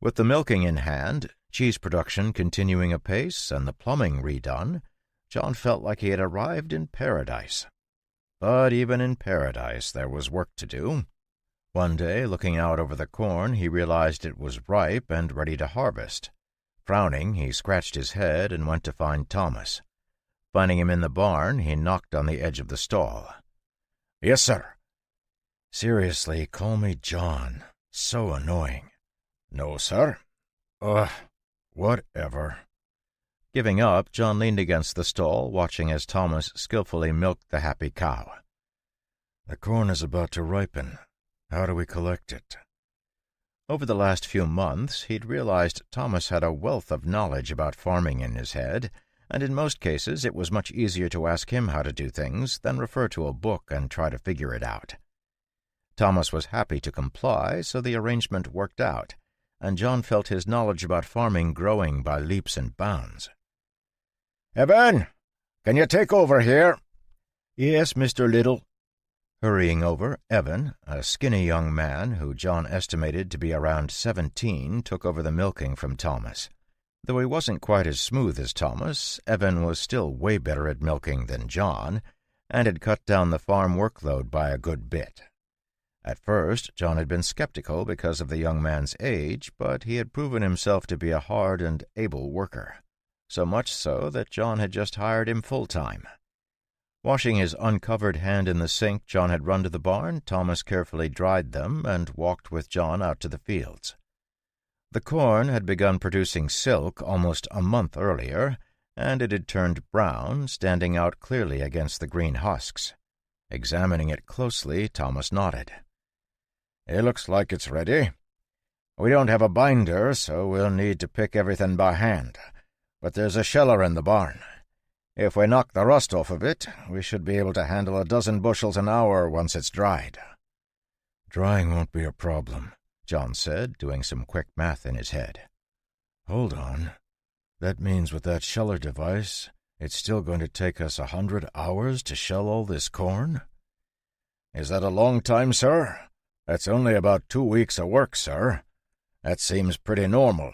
With the milking in hand, cheese production continuing apace, and the plumbing redone, John felt like he had arrived in paradise. But even in paradise there was work to do. One day, looking out over the corn, he realized it was ripe and ready to harvest. Frowning, he scratched his head and went to find Thomas. Finding him in the barn, he knocked on the edge of the stall. "Yes, sir." "Seriously, call me John. So annoying." "No, sir." Whatever." Giving up, John leaned against the stall, watching as Thomas skillfully milked the happy cow. "The corn is about to ripen. How do we collect it?" Over the last few months, he'd realized Thomas had a wealth of knowledge about farming in his head, and in most cases it was much easier to ask him how to do things than refer to a book and try to figure it out. Thomas was happy to comply, so the arrangement worked out, and John felt his knowledge about farming growing by leaps and bounds. "Evan, can you take over here?" "Yes, Mr. Little." Hurrying over, Evan, a skinny young man who John estimated to be around 17, took over the milking from Thomas. Though he wasn't quite as smooth as Thomas, Evan was still way better at milking than John, and had cut down the farm workload by a good bit. At first, John had been skeptical because of the young man's age, but he had proven himself to be a hard and able worker, so much so that John had just hired him full-time. Washing his uncovered hand in the sink John had run to the barn, Thomas carefully dried them and walked with John out to the fields. The corn had begun producing silk almost a month earlier, and it had turned brown, standing out clearly against the green husks. Examining it closely, Thomas nodded. "It looks like it's ready. We don't have a binder, so we'll need to pick everything by hand, but there's a sheller in the barn. If we knock the rust off of it, we should be able to handle a dozen bushels an hour once it's dried." "Drying won't be a problem," John said, doing some quick math in his head. "Hold on. That means with that sheller device, it's still going to take us 100 hours to shell all this corn?" "Is that a long time, sir? That's only about 2 weeks of work, sir. That seems pretty normal.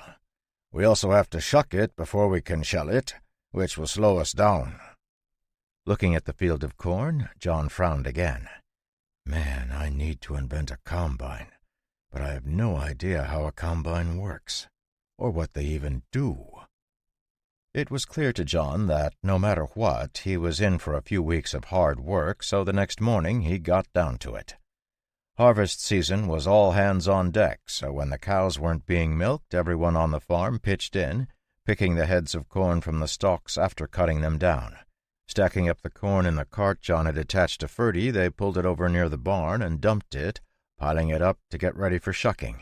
We also have to shuck it before we can shell it, which will slow us down." Looking at the field of corn, John frowned again. "Man, I need to invent a combine, but I have no idea how a combine works, or what they even do." It was clear to John that, no matter what, he was in for a few weeks of hard work, so the next morning he got down to it. Harvest season was all hands on deck, so when the cows weren't being milked, everyone on the farm pitched in, picking the heads of corn from the stalks after cutting them down. Stacking up the corn in the cart John had attached to Ferdy, they pulled it over near the barn and dumped it, piling it up to get ready for shucking.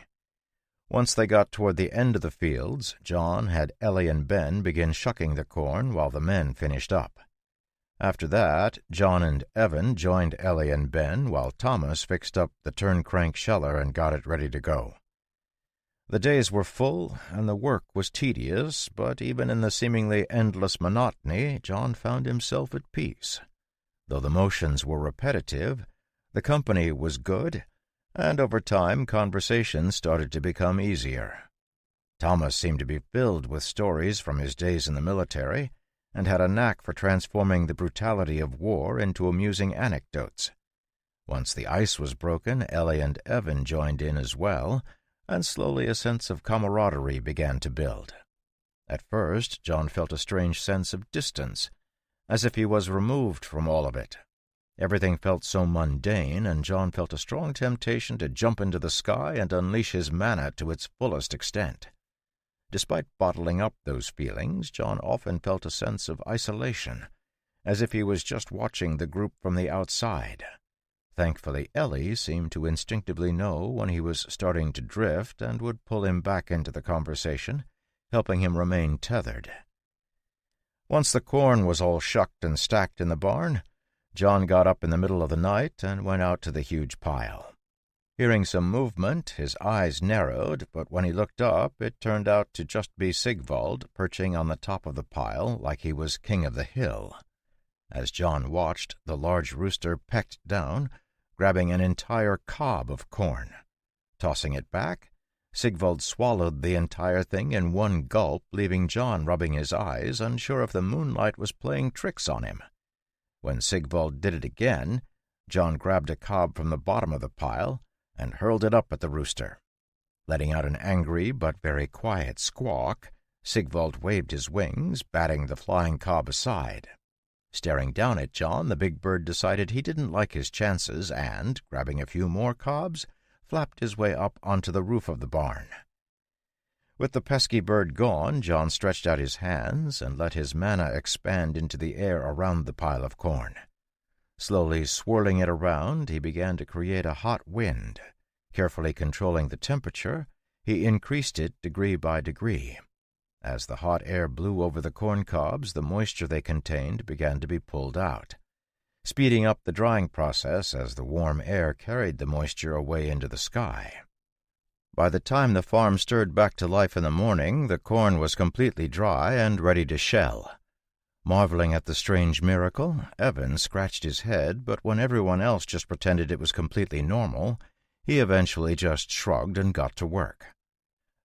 Once they got toward the end of the fields, John had Ellie and Ben begin shucking the corn while the men finished up. After that, John and Evan joined Ellie and Ben while Thomas fixed up the turn-crank sheller and got it ready to go. The days were full, and the work was tedious, but even in the seemingly endless monotony, John found himself at peace. Though the motions were repetitive, the company was good, and over time conversation started to become easier. Thomas seemed to be filled with stories from his days in the military, and had a knack for transforming the brutality of war into amusing anecdotes. Once the ice was broken, Ellie and Evan joined in as well, and slowly a sense of camaraderie began to build. At first, John felt a strange sense of distance, as if he was removed from all of it. Everything felt so mundane, and John felt a strong temptation to jump into the sky and unleash his mana to its fullest extent. Despite bottling up those feelings, John often felt a sense of isolation, as if he was just watching the group from the outside. Thankfully, Ellie seemed to instinctively know when he was starting to drift and would pull him back into the conversation, helping him remain tethered. Once the corn was all shucked and stacked in the barn, John got up in the middle of the night and went out to the huge pile. Hearing some movement, his eyes narrowed, but when he looked up, it turned out to just be Sigvald perching on the top of the pile like he was king of the hill. As John watched, the large rooster pecked down, grabbing an entire cob of corn. Tossing it back, Sigvald swallowed the entire thing in one gulp, leaving John rubbing his eyes, unsure if the moonlight was playing tricks on him. When Sigvald did it again, John grabbed a cob from the bottom of the pile and hurled it up at the rooster. Letting out an angry but very quiet squawk, Sigvald waved his wings, batting the flying cob aside. Staring down at John, the big bird decided he didn't like his chances and, grabbing a few more cobs, flapped his way up onto the roof of the barn. With the pesky bird gone, John stretched out his hands and let his mana expand into the air around the pile of corn. Slowly swirling it around, he began to create a hot wind. Carefully controlling the temperature, he increased it degree by degree. As the hot air blew over the corn cobs, the moisture they contained began to be pulled out, speeding up the drying process as the warm air carried the moisture away into the sky. By the time the farm stirred back to life in the morning, the corn was completely dry and ready to shell. Marveling at the strange miracle, Evan scratched his head, but when everyone else just pretended it was completely normal, he eventually just shrugged and got to work.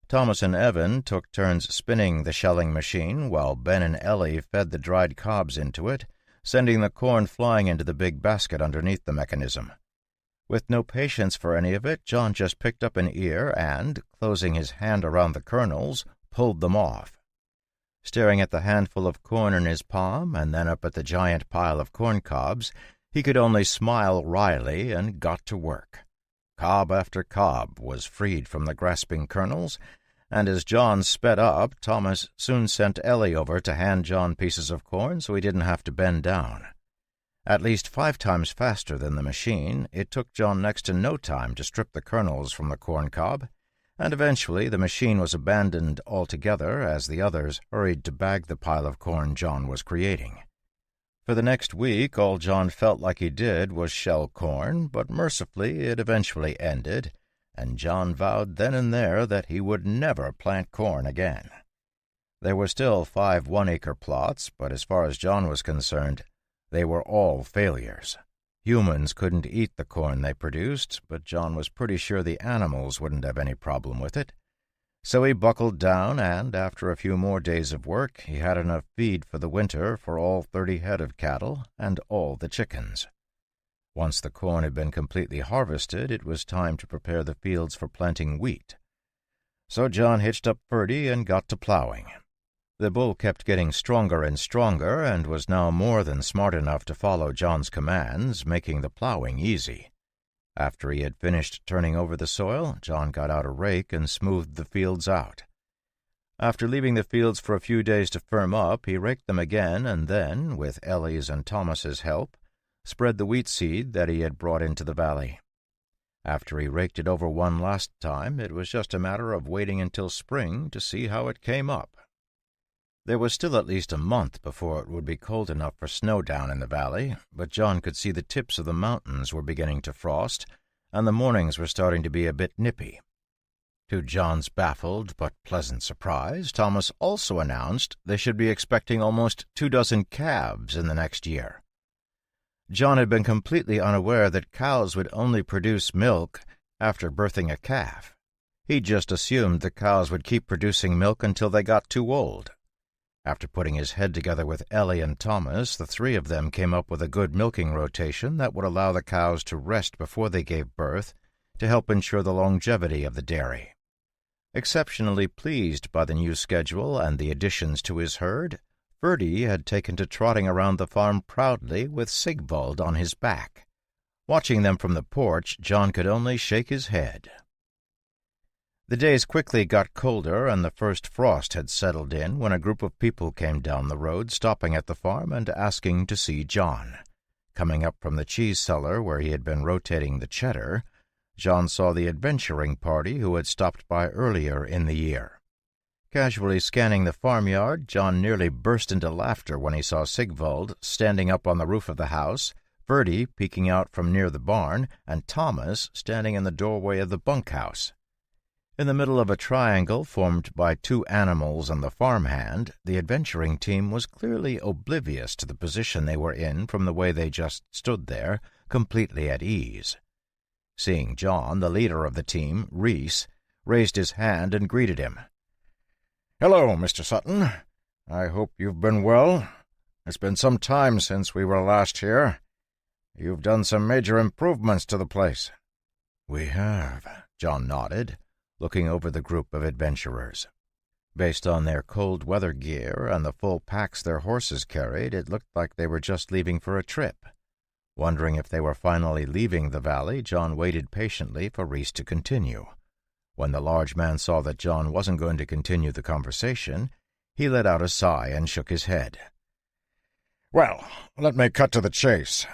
Thomas and Evan took turns spinning the shelling machine, while Ben and Ellie fed the dried cobs into it, sending the corn flying into the big basket underneath the mechanism. With no patience for any of it, John just picked up an ear and, closing his hand around the kernels, pulled them off. Staring at the handful of corn in his palm and then up at the giant pile of corn cobs, he could only smile wryly and got to work. Cob after cob was freed from the grasping kernels, and as John sped up, Thomas soon sent Ellie over to hand John pieces of corn so he didn't have to bend down. At least 5 times faster than the machine, it took John next to no time to strip the kernels from the corn cob, and eventually the machine was abandoned altogether as the others hurried to bag the pile of corn John was creating. For the next week, all John felt like he did was shell corn, but mercifully it eventually ended, and John vowed then and there that he would never plant corn again. There were still 5 one-acre plots, but as far as John was concerned, they were all failures. Humans couldn't eat the corn they produced, but John was pretty sure the animals wouldn't have any problem with it. So he buckled down, and after a few more days of work, he had enough feed for the winter for all 30 head of cattle and all the chickens. Once the corn had been completely harvested, it was time to prepare the fields for planting wheat. So John hitched up Ferdy and got to plowing. The bull kept getting stronger and stronger, and was now more than smart enough to follow John's commands, making the plowing easy. After he had finished turning over the soil, John got out a rake and smoothed the fields out. After leaving the fields for a few days to firm up, he raked them again and then, with Ellie's and Thomas's help, spread the wheat seed that he had brought into the valley. After he raked it over one last time, it was just a matter of waiting until spring to see how it came up. There was still at least a month before it would be cold enough for snow down in the valley, but John could see the tips of the mountains were beginning to frost, and the mornings were starting to be a bit nippy. To John's baffled but pleasant surprise, Thomas also announced they should be expecting almost 24 calves in the next year. John had been completely unaware that cows would only produce milk after birthing a calf. He'd just assumed the cows would keep producing milk until they got too old. After putting his head together with Ellie and Thomas, the 3 of them came up with a good milking rotation that would allow the cows to rest before they gave birth to help ensure the longevity of the dairy. Exceptionally pleased by the new schedule and the additions to his herd, Ferdy had taken to trotting around the farm proudly with Sigvald on his back. Watching them from the porch, John could only shake his head. The days quickly got colder, and the first frost had settled in when a group of people came down the road, stopping at the farm and asking to see John. Coming up from the cheese cellar where he had been rotating the cheddar, John saw the adventuring party who had stopped by earlier in the year. Casually scanning the farmyard, John nearly burst into laughter when he saw Sigvald standing up on the roof of the house, Ferdy peeking out from near the barn, and Thomas standing in the doorway of the bunkhouse. In the middle of a triangle formed by 2 animals and the farmhand, the adventuring team was clearly oblivious to the position they were in from the way they just stood there, completely at ease. Seeing John, the leader of the team, Reese, raised his hand and greeted him. "Hello, Mr. Sutton. I hope you've been well. It's been some time since we were last here. You've done some major improvements to the place." "We have," John nodded, looking over the group of adventurers. Based on their cold-weather gear and the full packs their horses carried, it looked like they were just leaving for a trip. Wondering if they were finally leaving the valley, John waited patiently for Reese to continue. When the large man saw that John wasn't going to continue the conversation, he let out a sigh and shook his head. "Well, let me cut to the chase.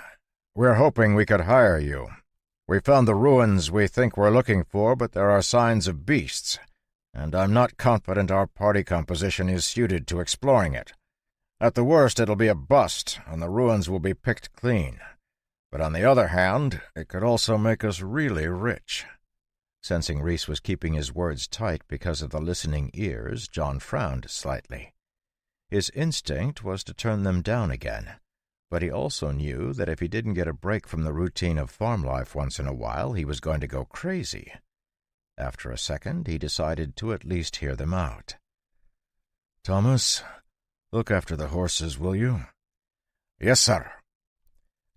We're hoping we could hire you. We found the ruins we think we're looking for, but there are signs of beasts, and I'm not confident our party composition is suited to exploring it. At the worst, it'll be a bust, and the ruins will be picked clean. But on the other hand, it could also make us really rich." Sensing Reese was keeping his words tight because of the listening ears, John frowned slightly. His instinct was to turn them down again, but he also knew that if he didn't get a break from the routine of farm life once in a while, he was going to go crazy. After a second, he decided to at least hear them out. "Thomas, look after the horses, will you?" "Yes, sir."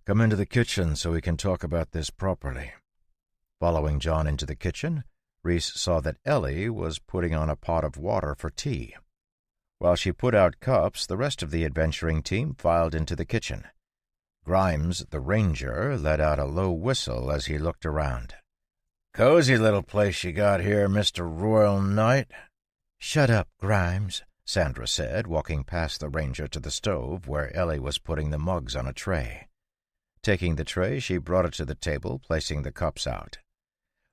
"Come into the kitchen so we can talk about this properly." Following John into the kitchen, Reese saw that Ellie was putting on a pot of water for tea. While she put out cups, the rest of the adventuring team filed into the kitchen. Grimes, the ranger, let out a low whistle as he looked around. "Cozy little place you got here, Mr. Royal Knight." "Shut up, Grimes," Sandra said, walking past the ranger to the stove where Ellie was putting the mugs on a tray. Taking the tray, she brought it to the table, placing the cups out.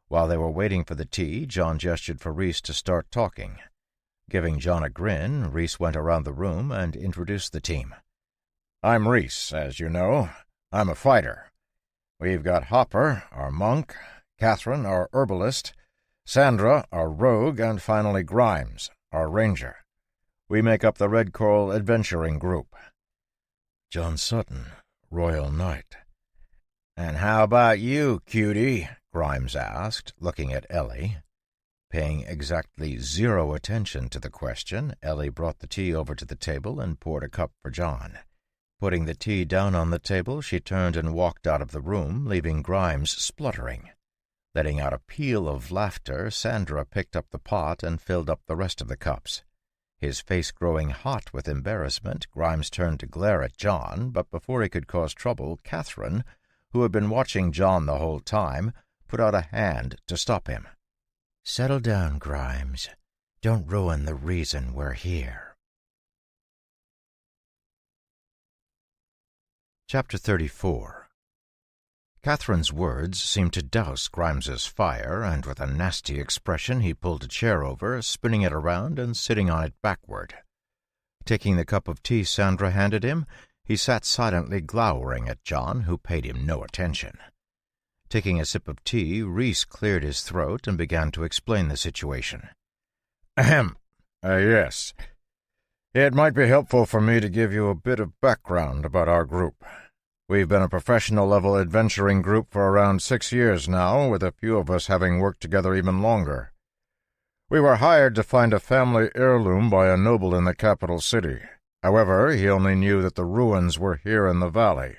While they were waiting for the tea, John gestured for Reese to start talking. Giving John a grin, Reese went around the room and introduced the team. "I'm Reese, as you know. I'm a fighter. We've got Hopper, our monk, Catherine, our herbalist, Sandra, our rogue, and finally Grimes, our ranger. We make up the Red Coral Adventuring Group." "John Sutton, Royal Knight." "And how about you, cutie?" Grimes asked, looking at Ellie. Paying exactly 0 attention to the question, Ellie brought the tea over to the table and poured a cup for John. Putting the tea down on the table, she turned and walked out of the room, leaving Grimes spluttering. Letting out a peal of laughter, Sandra picked up the pot and filled up the rest of the cups. His face growing hot with embarrassment, Grimes turned to glare at John, but before he could cause trouble, Catherine, who had been watching John the whole time, put out a hand to stop him. "Settle down, Grimes. Don't ruin the reason we're here." Chapter 34. Catherine's words seemed to douse Grimes's fire, and with a nasty expression he pulled a chair over, spinning it around and sitting on it backward. Taking the cup of tea Sandra handed him, he sat silently glowering at John, who paid him no attention. Taking a sip of tea, Reese cleared his throat and began to explain the situation. "Ahem. Yes. It might be helpful for me to give you a bit of background about our group. We've been a professional-level adventuring group for around 6 years now, with a few of us having worked together even longer. We were hired to find a family heirloom by a noble in the capital city. However, he only knew that the ruins were here in the valley.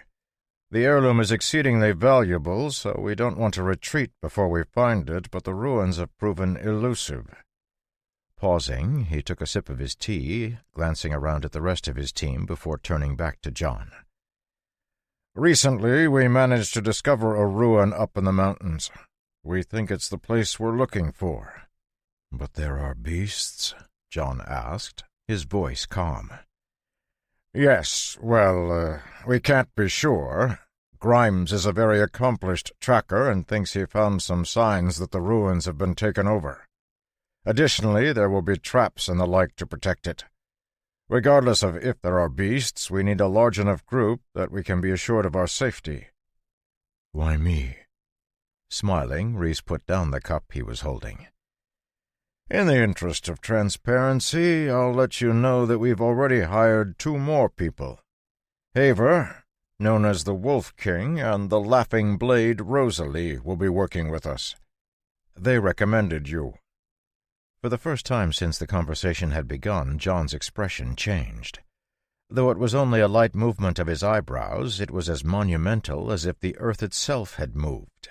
The heirloom is exceedingly valuable, so we don't want to retreat before we find it, but the ruins have proven elusive." Pausing, he took a sip of his tea, glancing around at the rest of his team before turning back to John. "Recently, we managed to discover a ruin up in the mountains. We think it's the place we're looking for." "But there are beasts?" John asked, his voice calm. "Yes, well, we can't be sure. Grimes is a very accomplished tracker and thinks he found some signs that the ruins have been taken over. Additionally, there will be traps and the like to protect it. Regardless of if there are beasts, we need a large enough group that we can be assured of our safety." "Why me?" Smiling, Reese put down the cup he was holding. "In the interest of transparency, I'll let you know that we've already hired 2 more people. Haver, known as the Wolf King, and the Laughing Blade Rosalie will be working with us. They recommended you." For the first time since the conversation had begun, John's expression changed. Though it was only a light movement of his eyebrows, it was as monumental as if the earth itself had moved.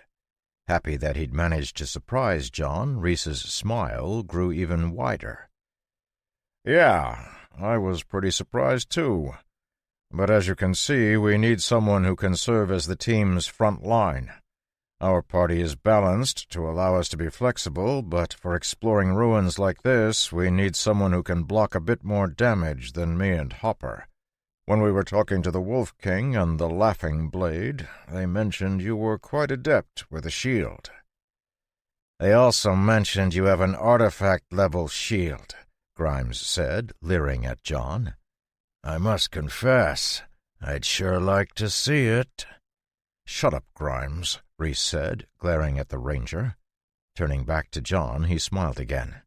Happy that he'd managed to surprise John, Reese's smile grew even wider. "Yeah, I was pretty surprised, too. But as you can see, we need someone who can serve as the team's front line. Our party is balanced to allow us to be flexible, but for exploring ruins like this, we need someone who can block a bit more damage than me and Hopper. When we were talking to the Wolf King and the Laughing Blade, they mentioned you were quite adept with a shield." "They also mentioned you have an artifact-level shield," Grimes said, leering at John. "I must confess, I'd sure like to see it." "Shut up, Grimes," Reese said, glaring at the ranger. Turning back to John, he smiled again.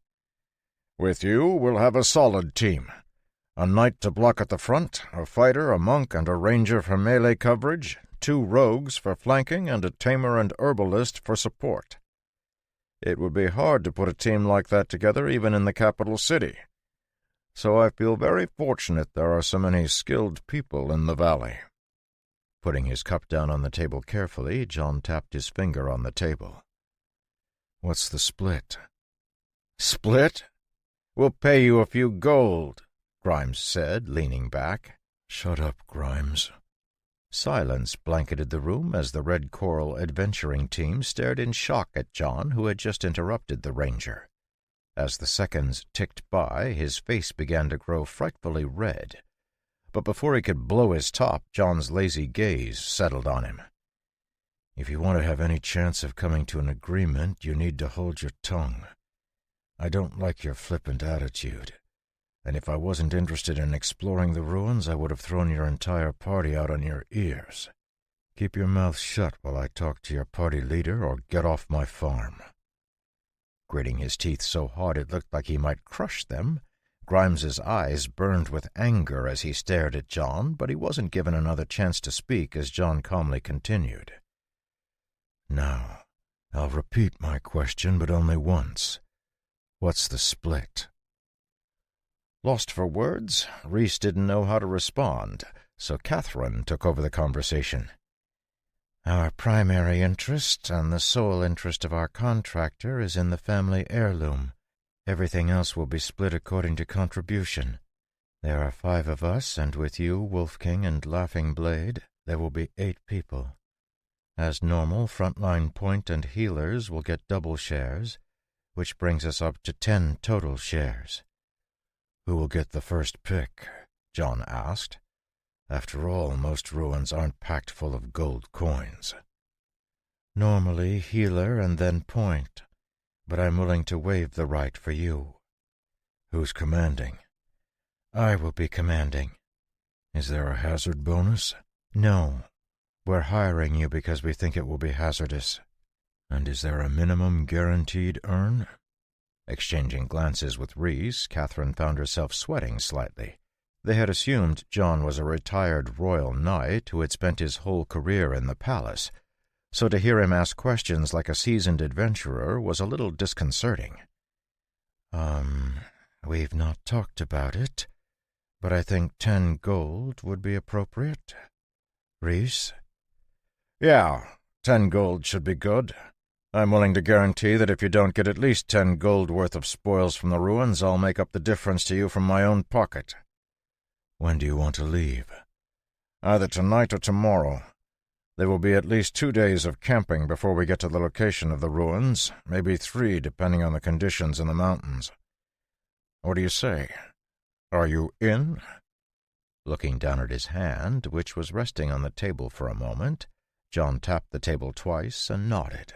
"With you, we'll have a solid team. A knight to block at the front, a fighter, a monk, and a ranger for melee coverage, 2 rogues for flanking, and a tamer and herbalist for support. It would be hard to put a team like that together even in the capital city. So I feel very fortunate there are so many skilled people in the valley." Putting his cup down on the table carefully, John tapped his finger on the table. "What's the split?" "Split? We'll pay you a few gold," Grimes said, leaning back. "Shut up, Grimes." Silence blanketed the room as the Red Coral adventuring team stared in shock at John, who had just interrupted the ranger. As the seconds ticked by, his face began to grow frightfully red. But before he could blow his top, John's lazy gaze settled on him. "If you want to have any chance of coming to an agreement, you need to hold your tongue. I don't like your flippant attitude. And if I wasn't interested in exploring the ruins, I would have thrown your entire party out on your ears. Keep your mouth shut while I talk to your party leader, or get off my farm." Gritting his teeth so hard it looked like he might crush them, Grimes's eyes burned with anger as he stared at John, but he wasn't given another chance to speak as John calmly continued. "Now, I'll repeat my question, but only once. What's the split?" Lost for words, Reese didn't know how to respond, so Catherine took over the conversation. "Our primary interest, and the sole interest of our contractor, is in the family heirloom. Everything else will be split according to contribution. There are 5 of us, and with you, Wolf King, and Laughing Blade, there will be 8 people. As normal, frontline point and healers will get double shares, which brings us up to 10 total shares." "Who will get the first pick?" John asked. "After all, most ruins aren't packed full of gold coins." "Normally healer and then point, but I'm willing to waive the right for you." "Who's commanding?" "I will be commanding." "Is there a hazard bonus?" "No. We're hiring you because we think it will be hazardous." "And is there a minimum guaranteed earn?" Exchanging glances with Reese, Catherine found herself sweating slightly. They had assumed John was a retired royal knight who had spent his whole career in the palace, so to hear him ask questions like a seasoned adventurer was a little disconcerting. We've not talked about it, but I think 10 gold would be appropriate. Reese?" "Yeah, 10 gold should be good. I'm willing to guarantee that if you don't get at least 10 gold worth of spoils from the ruins, I'll make up the difference to you from my own pocket." "When do you want to leave?" "Either tonight or tomorrow. There will be at least 2 days of camping before we get to the location of the ruins, maybe 3 depending on the conditions in the mountains. What do you say? Are you in?" Looking down at his hand, which was resting on the table for a moment, John tapped the table twice and nodded.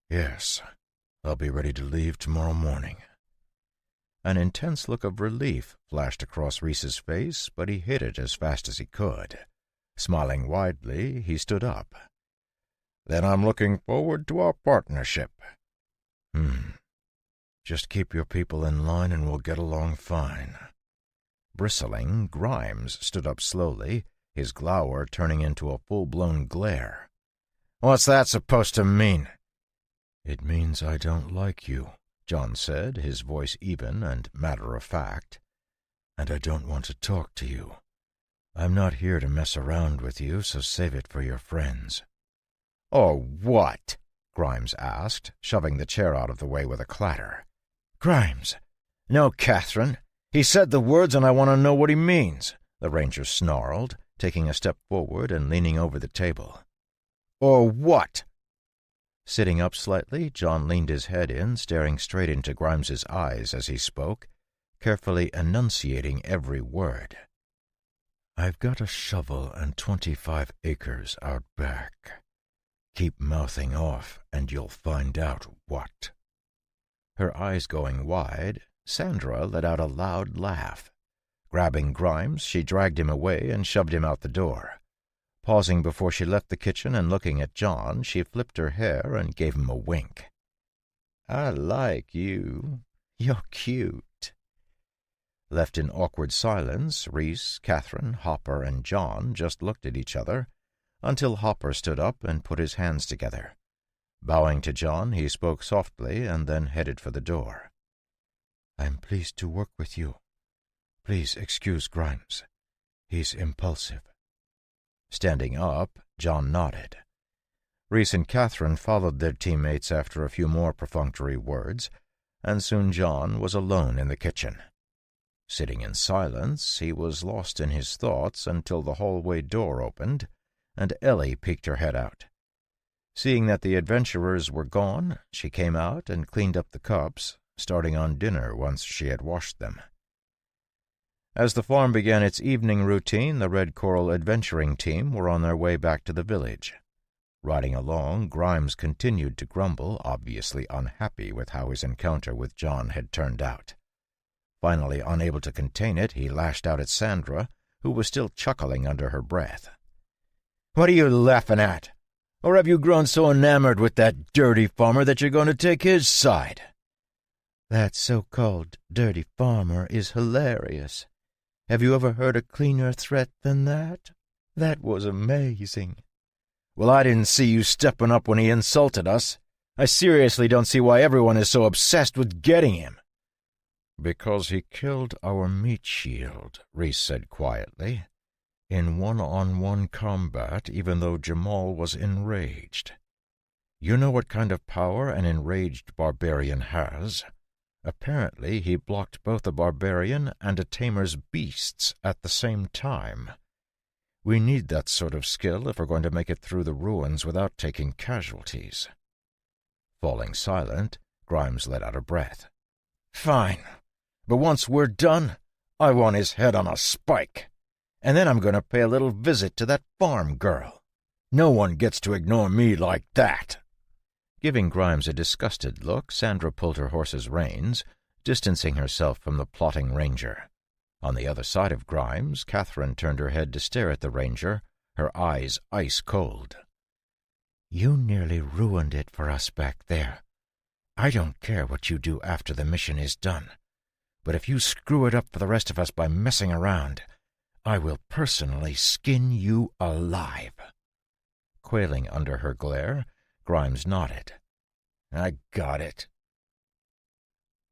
"Yes, I'll be ready to leave tomorrow morning." An intense look of relief flashed across Reese's face, but he hid it as fast as he could. Smiling widely, he stood up. "Then I'm looking forward to our partnership." Just keep your people in line and we'll get along fine." Bristling, Grimes stood up slowly, his glower turning into a full-blown glare. "What's that supposed to mean?" "It means I don't like you," John said, his voice even and matter-of-fact. "And I don't want to talk to you. I'm not here to mess around with you, so save it for your friends." "Or what?" Grimes asked, shoving the chair out of the way with a clatter. "Grimes!" "No, Catherine. He said the words and I want to know what he means," the ranger snarled, taking a step forward and leaning over the table. "Or what?" Sitting up slightly, John leaned his head in, staring straight into Grimes's eyes as he spoke, carefully enunciating every word. "I've got a shovel and 25 acres out back. Keep mouthing off, and you'll find out what." Her eyes going wide, Sandra let out a loud laugh. Grabbing Grimes, she dragged him away and shoved him out the door. Pausing before she left the kitchen and looking at John, she flipped her hair and gave him a wink. "I like you. You're cute." Left in awkward silence, Reese, Catherine, Hopper, and John just looked at each other, until Hopper stood up and put his hands together. Bowing to John, he spoke softly and then headed for the door. "I'm pleased to work with you. Please excuse Grimes. He's impulsive." Standing up, John nodded. Reese and Catherine followed their teammates after a few more perfunctory words, and soon John was alone in the kitchen. Sitting in silence, he was lost in his thoughts until the hallway door opened, and Ellie peeked her head out. Seeing that the adventurers were gone, she came out and cleaned up the cups, starting on dinner once she had washed them. As the farm began its evening routine, the Red Coral adventuring team were on their way back to the village. Riding along, Grimes continued to grumble, obviously unhappy with how his encounter with John had turned out. Finally, unable to contain it, he lashed out at Sandra, who was still chuckling under her breath. "What are you laughing at? Or have you grown so enamored with that dirty farmer that you're going to take his side?" "That so-called dirty farmer is hilarious. Have you ever heard a cleaner threat than that? That was amazing." "Well, I didn't see you stepping up when he insulted us. I seriously don't see why everyone is so obsessed with getting him." "Because he killed our meat shield," Reese said quietly, "in one-on-one combat, even though Jamal was enraged. You know what kind of power an enraged barbarian has. Apparently he blocked both a barbarian and a tamer's beasts at the same time. We need that sort of skill if we're going to make it through the ruins without taking casualties." Falling silent, Grimes let out a breath. "Fine. But once we're done, I want his head on a spike. And then I'm going to pay a little visit to that farm girl. No one gets to ignore me like that." Giving Grimes a disgusted look, Sandra pulled her horse's reins, distancing herself from the plotting ranger. On the other side of Grimes, Catherine turned her head to stare at the ranger, her eyes ice-cold. "You nearly ruined it for us back there. I don't care what you do after the mission is done, but if you screw it up for the rest of us by messing around, I will personally skin you alive." Quailing under her glare, Grimes nodded. "I got it."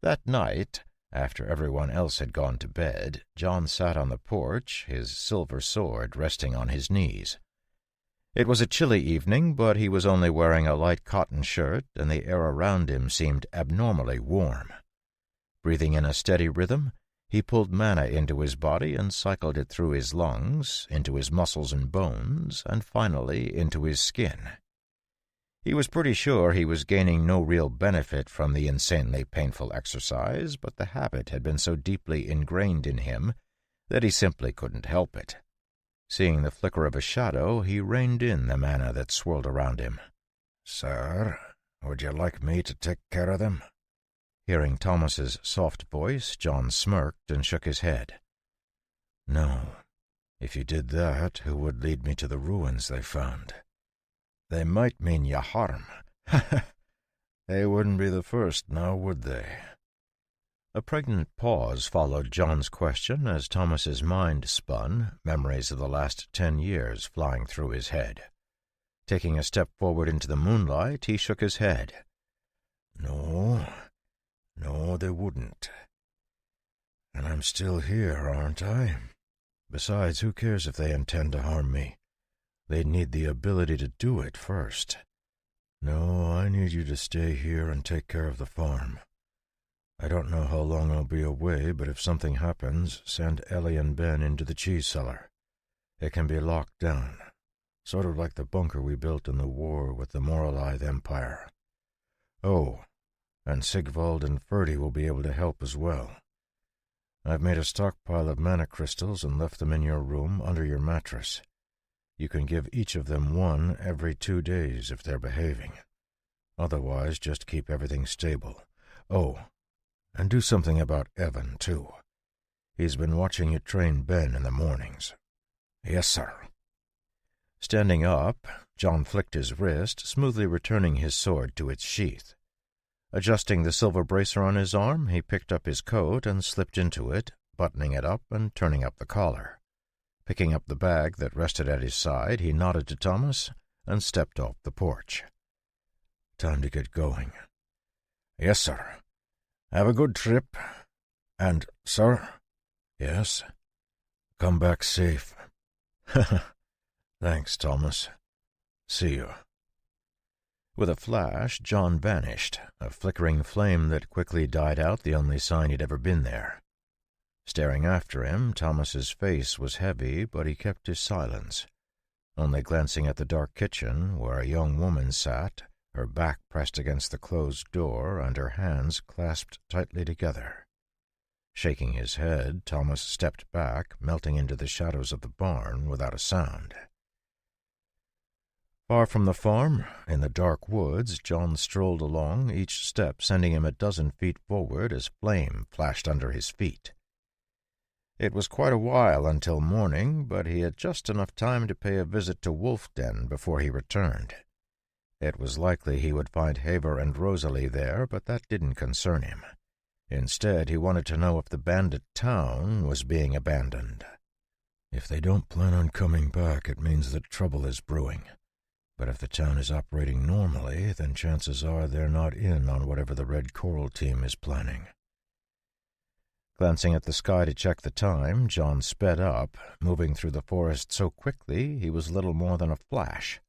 That night, after everyone else had gone to bed, John sat on the porch, his silver sword resting on his knees. It was a chilly evening, but he was only wearing a light cotton shirt, and the air around him seemed abnormally warm. Breathing in a steady rhythm, he pulled mana into his body and cycled it through his lungs, into his muscles and bones, and finally into his skin. He was pretty sure he was gaining no real benefit from the insanely painful exercise, but the habit had been so deeply ingrained in him that he simply couldn't help it. Seeing the flicker of a shadow, he reined in the mana that swirled around him. "Sir, would you like me to take care of them?" Hearing Thomas's soft voice, John smirked and shook his head. "No. If you did that, who would lead me to the ruins they found? They might mean you harm." They wouldn't be the first, now would they?" A pregnant pause followed John's question as Thomas's mind spun, memories of the last 10 years flying through his head. Taking a step forward into the moonlight, he shook his head. "No, No, they wouldn't. And I'm still here, aren't I? Besides, who cares if they intend to harm me? They'd need the ability to do it first. No, I need you to stay here and take care of the farm. I don't know how long I'll be away, but if something happens, send Ellie and Ben into the cheese cellar. It can be locked down, sort of like the bunker we built in the war with the Moralithe Empire. Oh, and Sigvald and Ferdy will be able to help as well. I've made a stockpile of mana crystals and left them in your room under your mattress. You can give each of them one every 2 days if they're behaving. Otherwise, just keep everything stable. Oh, and do something about Evan, too. He's been watching you train Ben in the mornings. Yes, sir. Standing up, John flicked his wrist, smoothly returning his sword to its sheath. Adjusting the silver bracer on his arm, he picked up his coat and slipped into it, buttoning it up and turning up the collar. Picking up the bag that rested at his side, he nodded to Thomas and stepped off the porch. Time to get going. Yes, sir. Have a good trip. And, sir? Yes? Come back safe. Thanks, Thomas. See you. With a flash, John vanished, a flickering flame that quickly died out, the only sign he'd ever been there. Staring after him, Thomas's face was heavy, but he kept his silence, only glancing at the dark kitchen where a young woman sat, her back pressed against the closed door and her hands clasped tightly together. Shaking his head, Thomas stepped back, melting into the shadows of the barn without a sound. Far from the farm, in the dark woods, John strolled along, each step sending him a dozen feet forward as flame flashed under his feet. It was quite a while until morning, but he had just enough time to pay a visit to Wolf Den before he returned. It was likely he would find Haver and Rosalie there, but that didn't concern him. Instead, he wanted to know if the bandit town was being abandoned. If they don't plan on coming back, it means that trouble is brewing. But if the town is operating normally, then chances are they're not in on whatever the Red Coral team is planning. Glancing at the sky to check the time, John sped up, moving through the forest so quickly he was little more than a flash.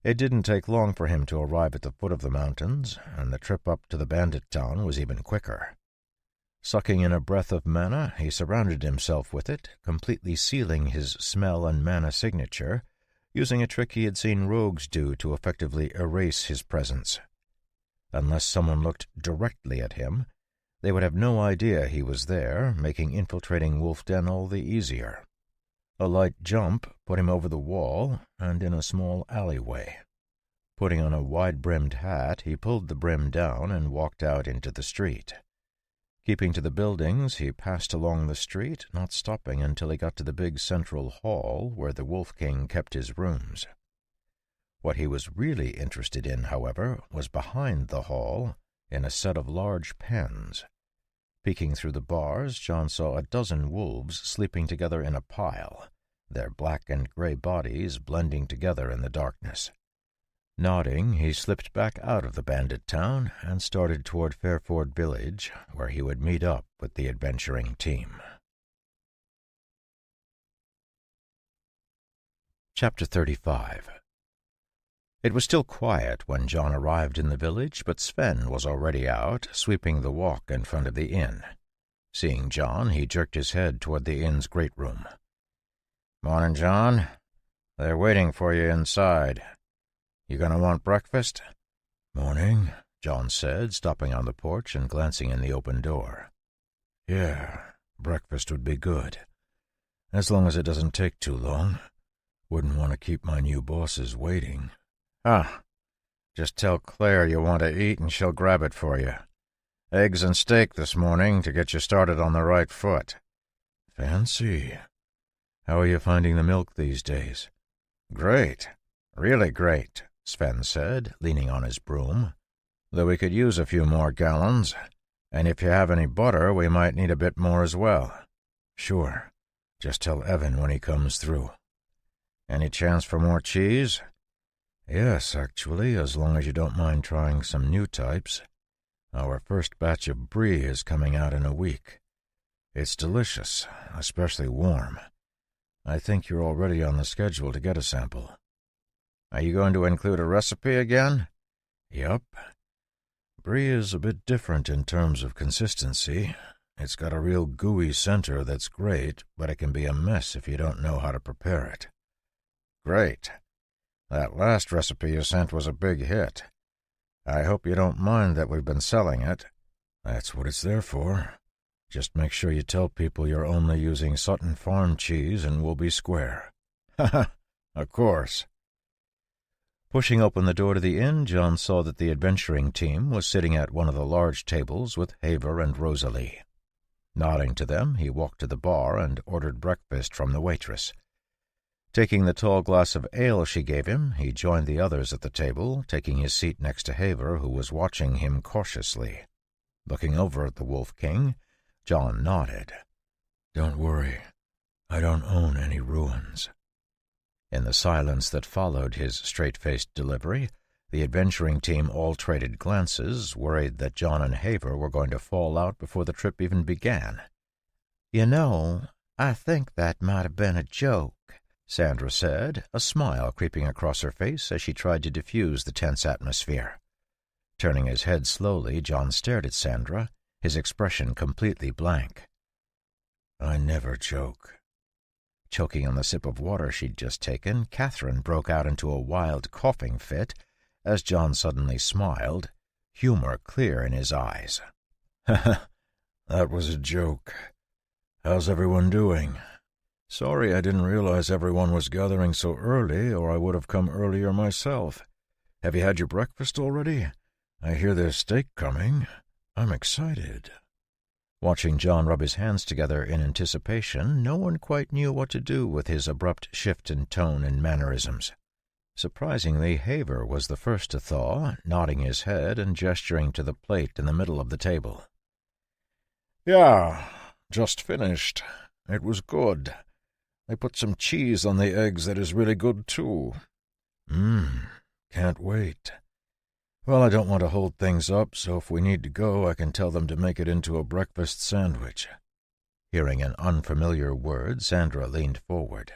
It didn't take long for him to arrive at the foot of the mountains, and the trip up to the bandit town was even quicker. Sucking in a breath of mana, he surrounded himself with it, completely sealing his smell and mana signature, using a trick he had seen rogues do to effectively erase his presence. Unless someone looked directly at him, they would have no idea he was there, making infiltrating Wolf Den all the easier. A light jump put him over the wall and in a small alleyway. Putting on a wide-brimmed hat, he pulled the brim down and walked out into the street. Keeping to the buildings, he passed along the street, not stopping until he got to the big central hall where the Wolf King kept his rooms. What he was really interested in, however, was behind the hall, in a set of large pens. Peeking through the bars, John saw a dozen wolves sleeping together in a pile, their black and gray bodies blending together in the darkness. Nodding, he slipped back out of the bandit town and started toward Fairford village, where he would meet up with the adventuring team. Chapter 35. It was still quiet when John arrived in the village, but Sven was already out, sweeping the walk in front of the inn. Seeing John, he jerked his head toward the inn's great room. "Morning, John. They're waiting for you inside. You gonna want breakfast?" "Morning," John said, stopping on the porch and glancing in the open door. "Yeah, breakfast would be good. As long as it doesn't take too long. Wouldn't want to keep my new bosses waiting." "Ah, just tell Claire you want to eat and she'll grab it for you. Eggs and steak this morning to get you started on the right foot." "Fancy. How are you finding the milk these days?" "Great. Really great," Sven said, leaning on his broom. "Though we could use a few more gallons. And if you have any butter, we might need a bit more as well." "Sure. Just tell Evan when he comes through." "Any chance for more cheese?" "Yes, actually, as long as you don't mind trying some new types. Our first batch of brie is coming out in a week. It's delicious, especially warm. I think you're already on the schedule to get a sample. Are you going to include a recipe again? Yup. Brie is a bit different in terms of consistency. It's got a real gooey center that's great, but it can be a mess if you don't know how to prepare it. Great. That last recipe you sent was a big hit. I hope you don't mind that we've been selling it. That's what it's there for. Just make sure you tell people you're only using Sutton Farm cheese and we'll be square. Ha! Of course. Pushing open the door to the inn, John saw that the adventuring team was sitting at one of the large tables with Haver and Rosalie. Nodding to them, he walked to the bar and ordered breakfast from the waitress. Taking the tall glass of ale she gave him, he joined the others at the table, taking his seat next to Haver, who was watching him cautiously. Looking over at the Wolf King, John nodded. Don't worry. I don't own any ruins. In the silence that followed his straight-faced delivery, the adventuring team all traded glances, worried that John and Haver were going to fall out before the trip even began. You know, I think that might have been a joke, Sandra said, a smile creeping across her face as she tried to diffuse the tense atmosphere. Turning his head slowly, John stared at Sandra, his expression completely blank. I never joke. Choking on the sip of water she'd just taken, Catherine broke out into a wild coughing fit as John suddenly smiled, humor clear in his eyes. That was a joke. How's everyone doing? Sorry I didn't realize everyone was gathering so early, or I would have come earlier myself. Have you had your breakfast already? I hear there's steak coming. I'm excited. Watching John rub his hands together in anticipation, no one quite knew what to do with his abrupt shift in tone and mannerisms. Surprisingly, Haver was the first to thaw, nodding his head and gesturing to the plate in the middle of the table. Yeah, just finished. It was good. They put some cheese on the eggs that is really good, too. Can't wait. Well, I don't want to hold things up, so if we need to go, I can tell them to make it into a breakfast sandwich. Hearing an unfamiliar word, Sandra leaned forward.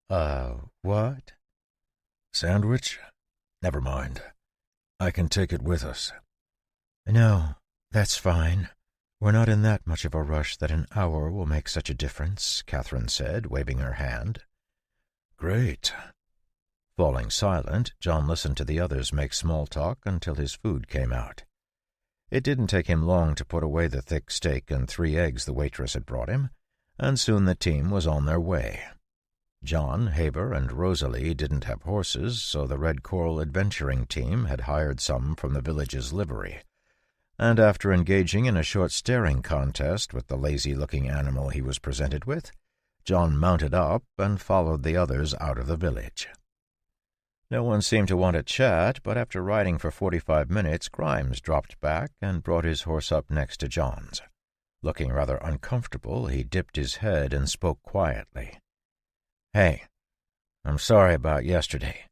What? Sandwich? Never mind. I can take it with us. No, that's fine. We're not in that much of a rush that an hour will make such a difference, Catherine said, waving her hand. Great. Falling silent, John listened to the others make small talk until his food came out. It didn't take him long to put away the thick steak and 3 eggs the waitress had brought him, and soon the team was on their way. John, Haver, and Rosalie didn't have horses, so the Red Coral adventuring team had hired some from the village's livery, and after engaging in a short staring contest with the lazy-looking animal he was presented with, John mounted up and followed the others out of the village. No one seemed to want to chat, but after riding for 45 minutes, Grimes dropped back and brought his horse up next to John's. Looking rather uncomfortable, he dipped his head and spoke quietly. Hey, I'm sorry about yesterday.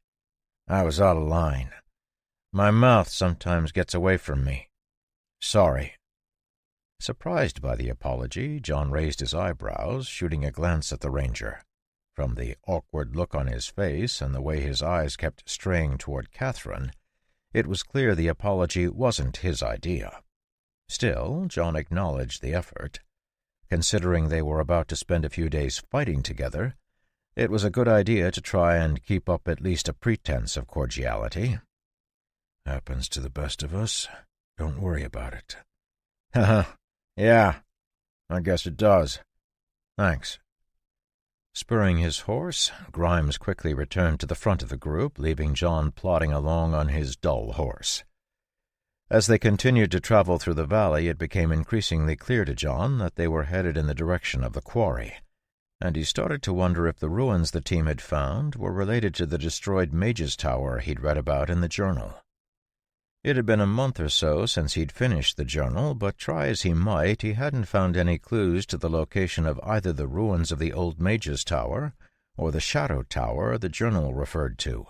I was out of line. My mouth sometimes gets away from me. Sorry. Surprised by the apology, John raised his eyebrows, shooting a glance at the ranger. From the awkward look on his face and the way his eyes kept straying toward Catherine, it was clear the apology wasn't his idea. Still, John acknowledged the effort. Considering they were about to spend a few days fighting together, it was a good idea to try and keep up at least a pretense of cordiality. Happens to the best of us. Don't worry about it. Yeah, I guess it does. Thanks. Spurring his horse, Grimes quickly returned to the front of the group, leaving John plodding along on his dull horse. As they continued to travel through the valley, it became increasingly clear to John that they were headed in the direction of the quarry, and he started to wonder if the ruins the team had found were related to the destroyed Mage's Tower he'd read about in the journal. It had been a month or so since he'd finished the journal, but try as he might, he hadn't found any clues to the location of either the ruins of the old Mage's Tower or the Shadow Tower the journal referred to.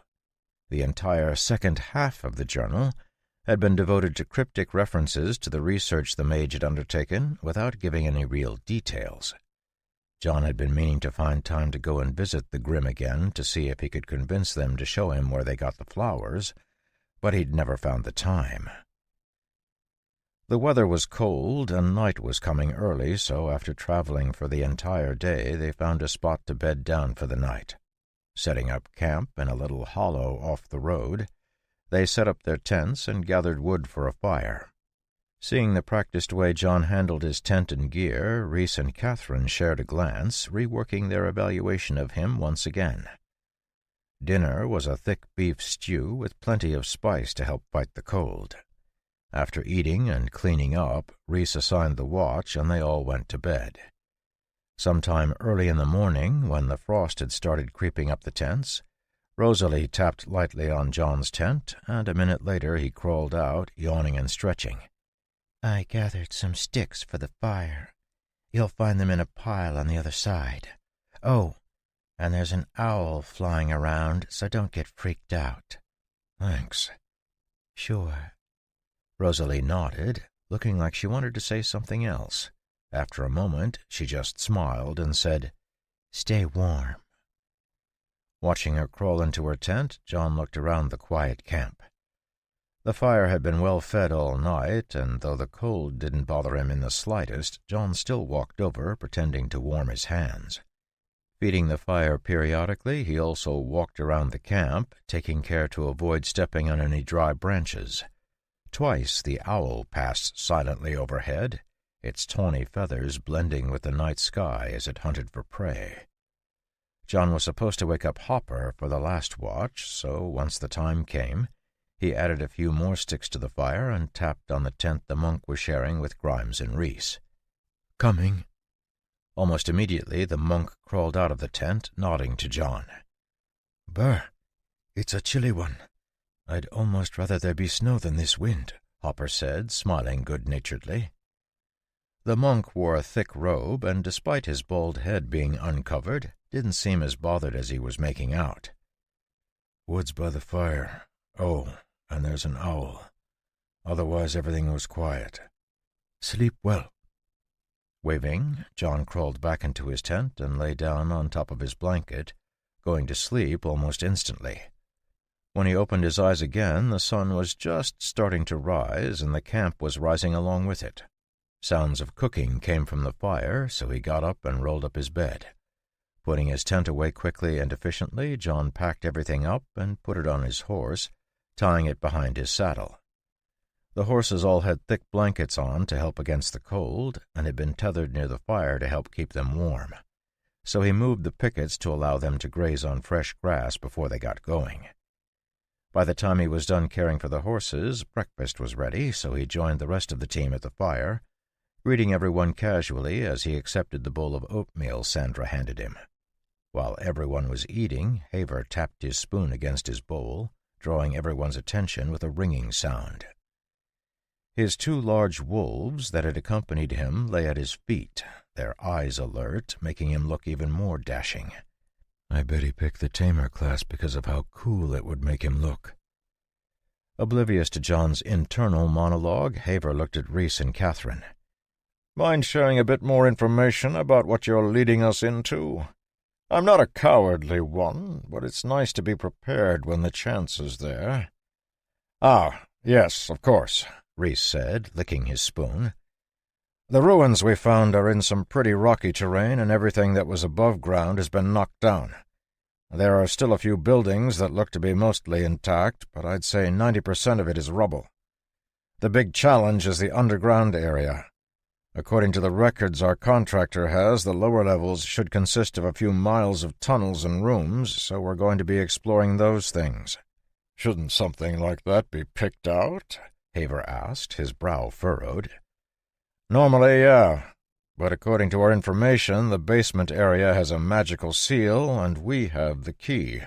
The entire second half of the journal had been devoted to cryptic references to the research the mage had undertaken without giving any real details. John had been meaning to find time to go and visit the Grimm again to see if he could convince them to show him where they got the flowers, but he'd never found the time. The weather was cold and night was coming early, so after traveling for the entire day, they found a spot to bed down for the night. Setting up camp in a little hollow off the road, they set up their tents and gathered wood for a fire. Seeing the practiced way John handled his tent and gear, Rhys and Catherine shared a glance, reworking their evaluation of him once again. Dinner was a thick beef stew with plenty of spice to help fight the cold. After eating and cleaning up, Rhys assigned the watch and they all went to bed. Sometime early in the morning, when the frost had started creeping up the tents, Rosalie tapped lightly on John's tent, and a minute later he crawled out, yawning and stretching. "I gathered some sticks for the fire. You'll find them in a pile on the other side. Oh, and there's an owl flying around, so don't get freaked out." "Thanks." "Sure." Rosalie nodded, looking like she wanted to say something else. After a moment, she just smiled and said, "Stay warm." Watching her crawl into her tent, John looked around the quiet camp. The fire had been well fed all night, and though the cold didn't bother him in the slightest, John still walked over, pretending to warm his hands. Feeding the fire periodically, he also walked around the camp, taking care to avoid stepping on any dry branches. Twice the owl passed silently overhead, its tawny feathers blending with the night sky as it hunted for prey. John was supposed to wake up Hopper for the last watch, so once the time came, he added a few more sticks to the fire and tapped on the tent the monk was sharing with Grimes and Rhys. "Coming." Almost immediately the monk crawled out of the tent, nodding to John. "Brr, it's a chilly one. I'd almost rather there be snow than this wind," Hopper said, smiling good-naturedly. The monk wore a thick robe, and despite his bald head being uncovered, didn't seem as bothered as he was making out. "Wood's by the fire. Oh, and there's an owl. Otherwise everything was quiet. Sleep well." Waving, John crawled back into his tent and lay down on top of his blanket, going to sleep almost instantly. When he opened his eyes again, the sun was just starting to rise, and the camp was rising along with it. Sounds of cooking came from the fire, so he got up and rolled up his bed. Putting his tent away quickly and efficiently, John packed everything up and put it on his horse, tying it behind his saddle. The horses all had thick blankets on to help against the cold, and had been tethered near the fire to help keep them warm. So he moved the pickets to allow them to graze on fresh grass before they got going. By the time he was done caring for the horses, breakfast was ready, so he joined the rest of the team at the fire, greeting everyone casually as he accepted the bowl of oatmeal Sandra handed him. While everyone was eating, Haver tapped his spoon against his bowl, drawing everyone's attention with a ringing sound. His 2 large wolves that had accompanied him lay at his feet, their eyes alert, making him look even more dashing. "I bet he picked the tamer class because of how cool it would make him look." Oblivious to John's internal monologue, Haver looked at Rhys and Catherine. "Mind sharing a bit more information about what you're leading us into? I'm not a cowardly one, but it's nice to be prepared when the chance is there." "Ah, yes, of course," Rhys said, licking his spoon. "The ruins we found are in some pretty rocky terrain, and everything that was above ground has been knocked down. There are still a few buildings that look to be mostly intact, but I'd say 90% of it is rubble. The big challenge is the underground area. According to the records our contractor has, the lower levels should consist of a few miles of tunnels and rooms, so we're going to be exploring those things." "Shouldn't something like that be picked out?" Haver asked, his brow furrowed. "Normally, yeah. But according to our information, the basement area has a magical seal, and we have the key.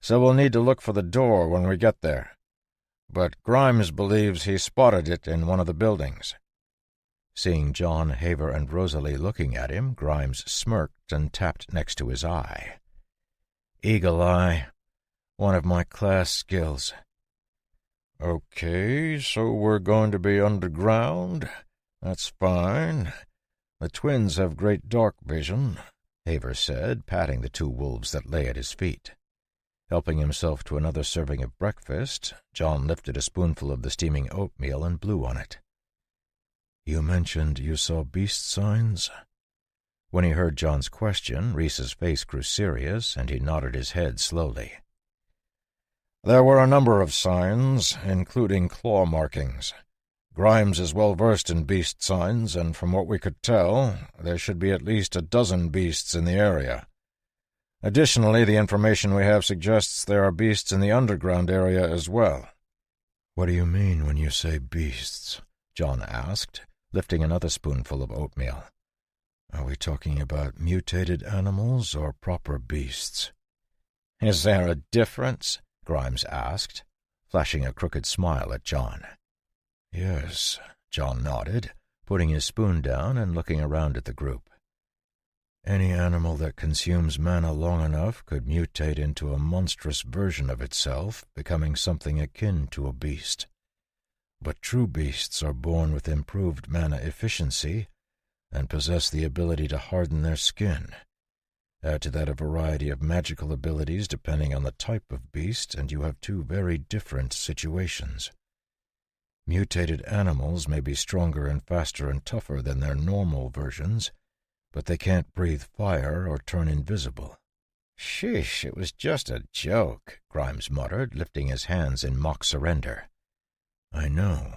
So we'll need to look for the door when we get there. But Grimes believes he spotted it in one of the buildings." Seeing John, Haver, and Rosalie looking at him, Grimes smirked and tapped next to his eye. "Eagle eye. One of my class skills." Okay, so we're going to be underground. That's fine. The twins have great dark vision, Haver said, patting the 2 wolves that lay at his feet. Helping himself to another serving of breakfast, John lifted a spoonful of the steaming oatmeal and blew on it. You mentioned you saw beast signs? When he heard John's question, Reese's face grew serious, and he nodded his head slowly. There were a number of signs, including claw markings. Grimes is well versed in beast signs, and from what we could tell, there should be at least a dozen beasts in the area. Additionally, the information we have suggests there are beasts in the underground area as well. What do you mean when you say beasts? John asked, lifting another spoonful of oatmeal. Are we talking about mutated animals or proper beasts? Is there a difference? Grimes asked, flashing a crooked smile at John. Yes, John nodded, putting his spoon down and looking around at the group. Any animal that consumes mana long enough could mutate into a monstrous version of itself, becoming something akin to a beast. But true beasts are born with improved mana efficiency and possess the ability to harden their skin. Add to that a variety of magical abilities depending on the type of beast, and you have 2 very different situations. Mutated animals may be stronger and faster and tougher than their normal versions, but they can't breathe fire or turn invisible. Sheesh, it was just a joke, Grimes muttered, lifting his hands in mock surrender. I know,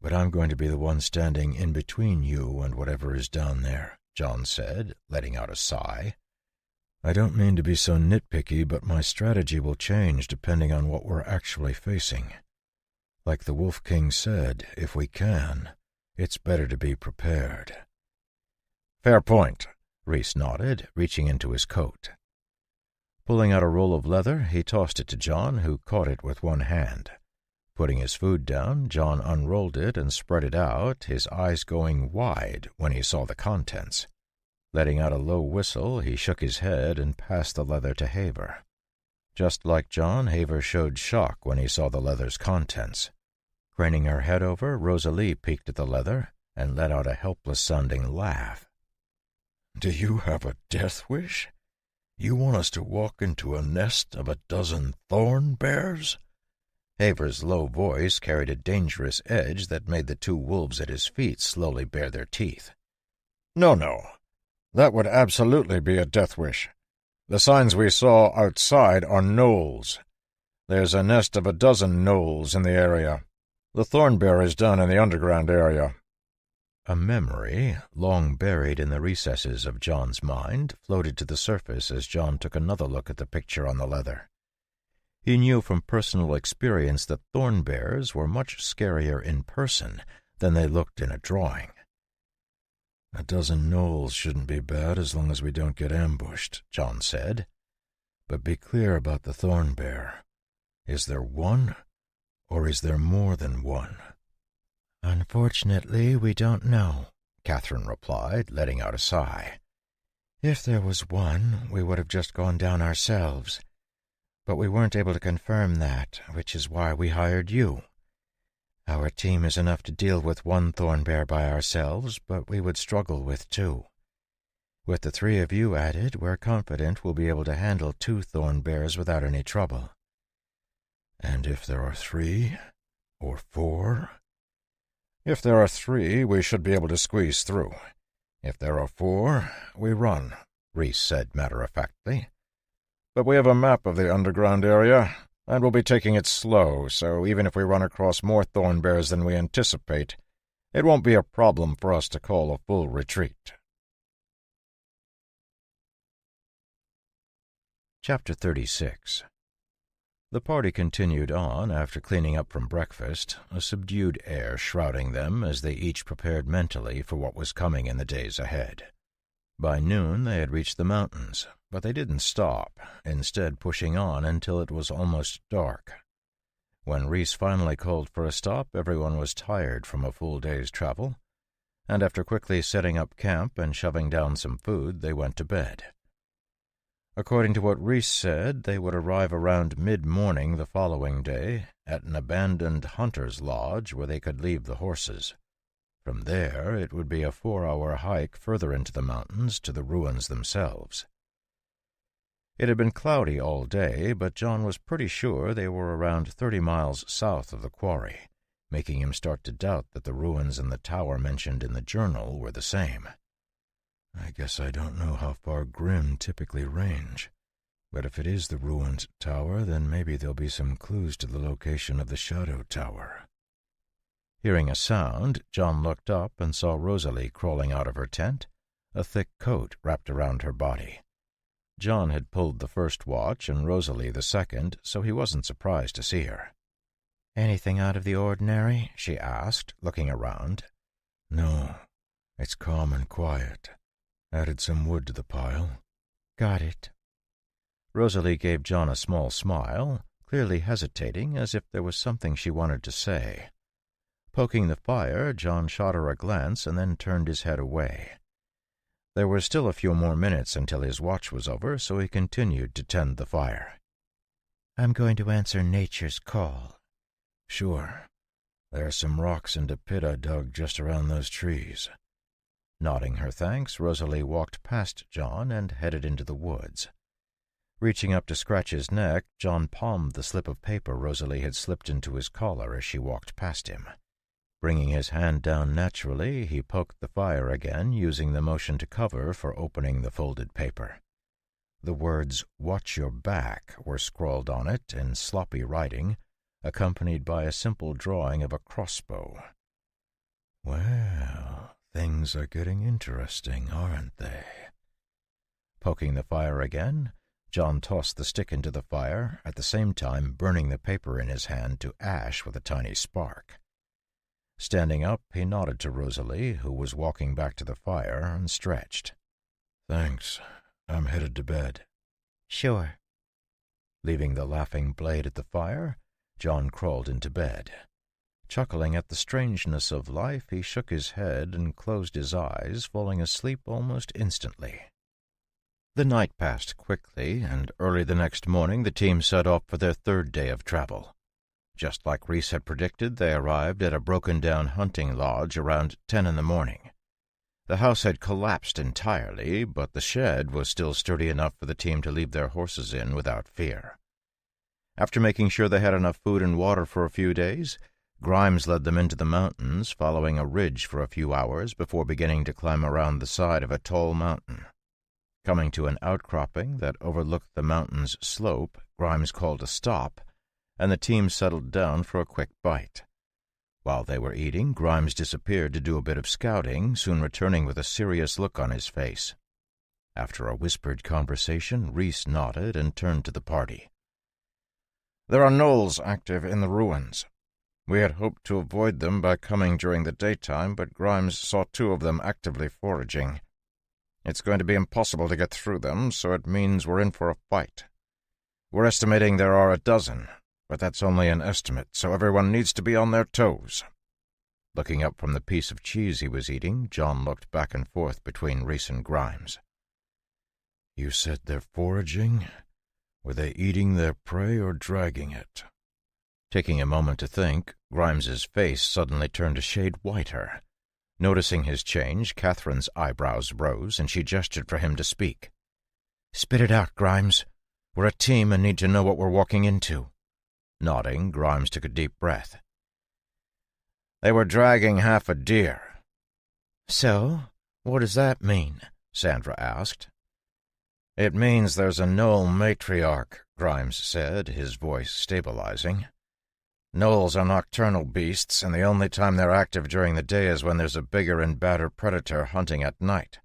but I'm going to be the one standing in between you and whatever is down there, John said, letting out a sigh. I don't mean to be so nitpicky, but my strategy will change depending on what we're actually facing. Like the Wolf King said, if we can, it's better to be prepared. Fair point, Reese nodded, reaching into his coat. Pulling out a roll of leather, he tossed it to John, who caught it with one hand. Putting his food down, John unrolled it and spread it out, his eyes going wide when he saw the contents. Letting out a low whistle, he shook his head and passed the leather to Haver. Just like John, Haver showed shock when he saw the leather's contents. Craning her head over, Rosalie peeked at the leather and let out a helpless-sounding laugh. Do you have a death wish? You want us to walk into a nest of a dozen thorn bears? Haver's low voice carried a dangerous edge that made the 2 wolves at his feet slowly bare their teeth. No. That would absolutely be a death wish. The signs we saw outside are gnolls. There's a nest of a dozen gnolls in the area. The thorn bear is down in the underground area. A memory, long buried in the recesses of John's mind, floated to the surface as John took another look at the picture on the leather. He knew from personal experience that thorn bears were much scarier in person than they looked in a drawing. A dozen gnolls shouldn't be bad as long as we don't get ambushed, John said. But be clear about the thorn bear. Is there one, or is there more than one? Unfortunately, we don't know, Catherine replied, letting out a sigh. If there was one, we would have just gone down ourselves. But we weren't able to confirm that, which is why we hired you. Our team is enough to deal with 1 thorn bear by ourselves, but we would struggle with 2. With the 3 of you added, we're confident we'll be able to handle 2 thorn bears without any trouble. And if there are 3 or 4? If there are 3, we should be able to squeeze through. If there are 4, we run, Reese said matter-of-factly. But we have a map of the underground area, and we'll be taking it slow, so even if we run across more thorn bears than we anticipate, it won't be a problem for us to call a full retreat. Chapter 36. The party continued on after cleaning up from breakfast, a subdued air shrouding them as they each prepared mentally for what was coming in the days ahead. By noon they had reached the mountains, but they didn't stop, instead pushing on until it was almost dark. When Reese finally called for a stop, everyone was tired from a full day's travel, and after quickly setting up camp and shoving down some food, they went to bed. According to what Reese said, they would arrive around mid-morning the following day at an abandoned hunter's lodge where they could leave the horses. From there, it would be a 4-hour hike further into the mountains to the ruins themselves. It had been cloudy all day, but John was pretty sure they were around 30 miles south of the quarry, making him start to doubt that the ruins and the tower mentioned in the journal were the same. I guess I don't know how far Grimm typically range, but if it is the ruined tower, then maybe there'll be some clues to the location of the Shadow Tower. Hearing a sound, John looked up and saw Rosalie crawling out of her tent, a thick coat wrapped around her body. John had pulled the first watch and Rosalie the second, so he wasn't surprised to see her. "Anything out of the ordinary?" she asked, looking around. "No, it's calm and quiet. Added some wood to the pile." "Got it." Rosalie gave John a small smile, clearly hesitating as if there was something she wanted to say. Poking the fire, John shot her a glance and then turned his head away. There were still a few more minutes until his watch was over, so he continued to tend the fire. "I'm going to answer nature's call." "Sure. There are some rocks and a pit I dug just around those trees." Nodding her thanks, Rosalie walked past John and headed into the woods. Reaching up to scratch his neck, John palmed the slip of paper Rosalie had slipped into his collar as she walked past him. Bringing his hand down naturally, he poked the fire again, using the motion to cover for opening the folded paper. The words, "Watch your back," were scrawled on it in sloppy writing, accompanied by a simple drawing of a crossbow. Well, things are getting interesting, aren't they? Poking the fire again, John tossed the stick into the fire, at the same time burning the paper in his hand to ash with a tiny spark. Standing up, he nodded to Rosalie, who was walking back to the fire, and stretched. "Thanks. I'm headed to bed." "Sure." Leaving the laughing blade at the fire, John crawled into bed. Chuckling at the strangeness of life, he shook his head and closed his eyes, falling asleep almost instantly. The night passed quickly, and early the next morning the team set off for their third day of travel. Just like Reese had predicted, they arrived at a broken-down hunting lodge around 10 in the morning. The house had collapsed entirely, but the shed was still sturdy enough for the team to leave their horses in without fear. After making sure they had enough food and water for a few days, Grimes led them into the mountains, following a ridge for a few hours before beginning to climb around the side of a tall mountain. Coming to an outcropping that overlooked the mountain's slope, Grimes called a stop, and the team settled down for a quick bite. While they were eating, Grimes disappeared to do a bit of scouting, soon returning with a serious look on his face. After a whispered conversation, Reese nodded and turned to the party. "There are gnolls active in the ruins. We had hoped to avoid them by coming during the daytime, but Grimes saw 2 of them actively foraging. It's going to be impossible to get through them, so it means we're in for a fight. We're estimating there are 12, but that's only an estimate, so everyone needs to be on their toes." Looking up from the piece of cheese he was eating, John looked back and forth between Reese and Grimes. "You said they're foraging? Were they eating their prey or dragging it?" Taking a moment to think, Grimes's face suddenly turned a shade whiter. Noticing his change, Catherine's eyebrows rose, and she gestured for him to speak. "Spit it out, Grimes. We're a team and need to know what we're walking into." Nodding, Grimes took a deep breath. "They were dragging half a deer." "So? What does that mean?" Sandra asked. "It means there's a gnoll matriarch," Grimes said, his voice stabilizing. "Gnolls are nocturnal beasts, and the only time they're active during the day is when there's a bigger and badder predator hunting at night,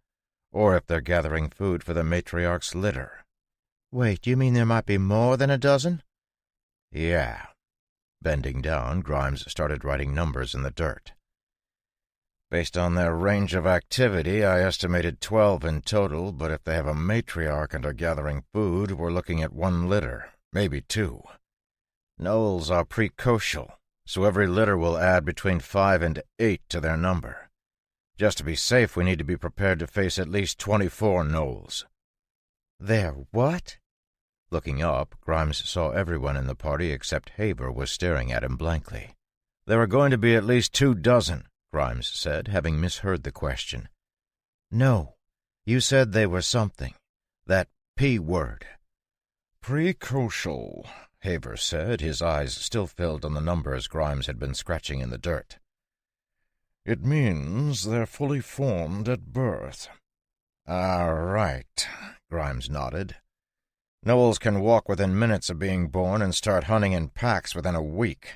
or if they're gathering food for the matriarch's litter." "Wait, you mean there might be more than 12? "Yeah." Bending down, Grimes started writing numbers in the dirt. "Based on their range of activity, I estimated 12 in total, but if they have a matriarch and are gathering food, we're looking at 1 litter, maybe 2. Gnolls are precocial, so every litter will add between 5 and 8 to their number. Just to be safe, we need to be prepared to face at least 24 gnolls." There what? Looking up, Grimes saw everyone in the party except Haver was staring at him blankly. There are going to be at least 24, Grimes said, having misheard the question. No, you said they were something. That P word. Precocial, Haver said, his eyes still filled on the numbers Grimes had been scratching in the dirt. It means they're fully formed at birth. Right, Grimes nodded. Gnolls can walk within minutes of being born and start hunting in packs within a week.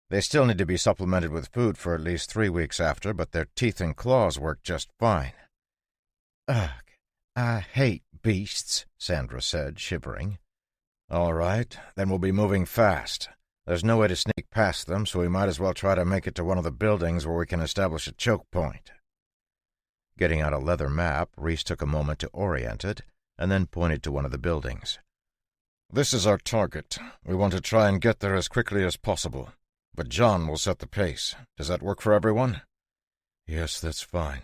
They still need to be supplemented with food for at least 3 weeks after, but their teeth and claws work just fine. Ugh, I hate beasts, Sandra said, shivering. All right, then we'll be moving fast. There's no way to sneak past them, so we might as well try to make it to one of the buildings where we can establish a choke point. Getting out a leather map, Reese took a moment to orient it, and then pointed to one of the buildings. This is our target. We want to try and get there as quickly as possible. But John will set the pace. Does that work for everyone? Yes, that's fine.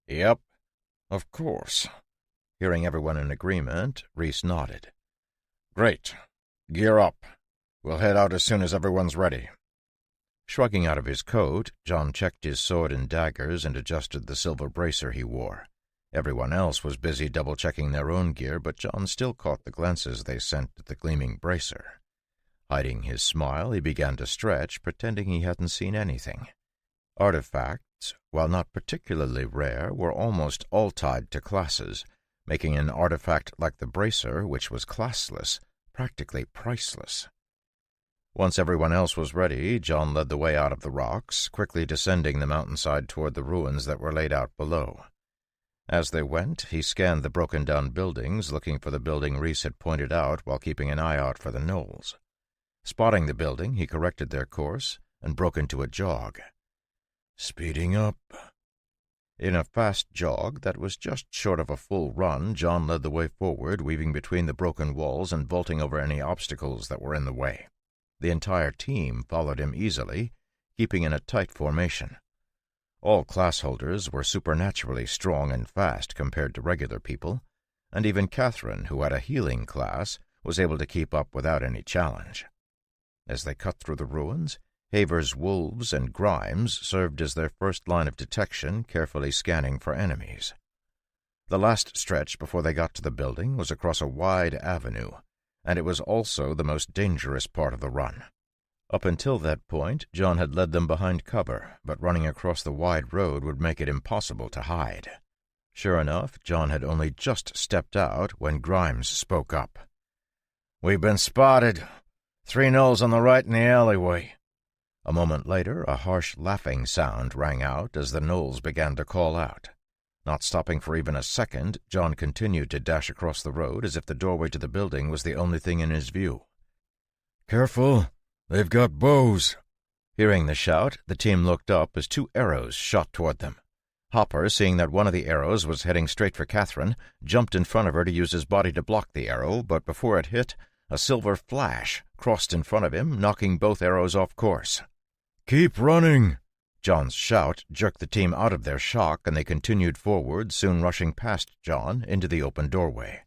Yep. Of course. Hearing everyone in agreement, Reese nodded. Great. Gear up. We'll head out as soon as everyone's ready. Shrugging out of his coat, John checked his sword and daggers and adjusted the silver bracer he wore. Everyone else was busy double-checking their own gear, but John still caught the glances they sent at the gleaming bracer. Hiding his smile, he began to stretch, pretending he hadn't seen anything. Artifacts, while not particularly rare, were almost all tied to classes, making an artifact like the bracer, which was classless, practically priceless. Once everyone else was ready, John led the way out of the rocks, quickly descending the mountainside toward the ruins that were laid out below. As they went, he scanned the broken-down buildings, looking for the building Reese had pointed out while keeping an eye out for the gnolls. Spotting the building, he corrected their course and broke into a jog. Speeding up. In a fast jog that was just short of a full run, John led the way forward, weaving between the broken walls and vaulting over any obstacles that were in the way. The entire team followed him easily, keeping in a tight formation. All class holders were supernaturally strong and fast compared to regular people, and even Catherine, who had a healing class, was able to keep up without any challenge. As they cut through the ruins, Haver's wolves and Grimes served as their first line of detection, carefully scanning for enemies. The last stretch before they got to the building was across a wide avenue, and it was also the most dangerous part of the run. Up until that point, John had led them behind cover, but running across the wide road would make it impossible to hide. Sure enough, John had only just stepped out when Grimes spoke up. "We've been spotted. 3 gnolls on the right in the alleyway." A moment later, a harsh laughing sound rang out as the gnolls began to call out. Not stopping for even a second, John continued to dash across the road as if the doorway to the building was the only thing in his view. "Careful! They've got bows." Hearing the shout, the team looked up as 2 arrows shot toward them. Hopper, seeing that one of the arrows was heading straight for Catherine, jumped in front of her to use his body to block the arrow, but before it hit, a silver flash crossed in front of him, knocking both arrows off course. "Keep running!" John's shout jerked the team out of their shock, and they continued forward, soon rushing past John into the open doorway.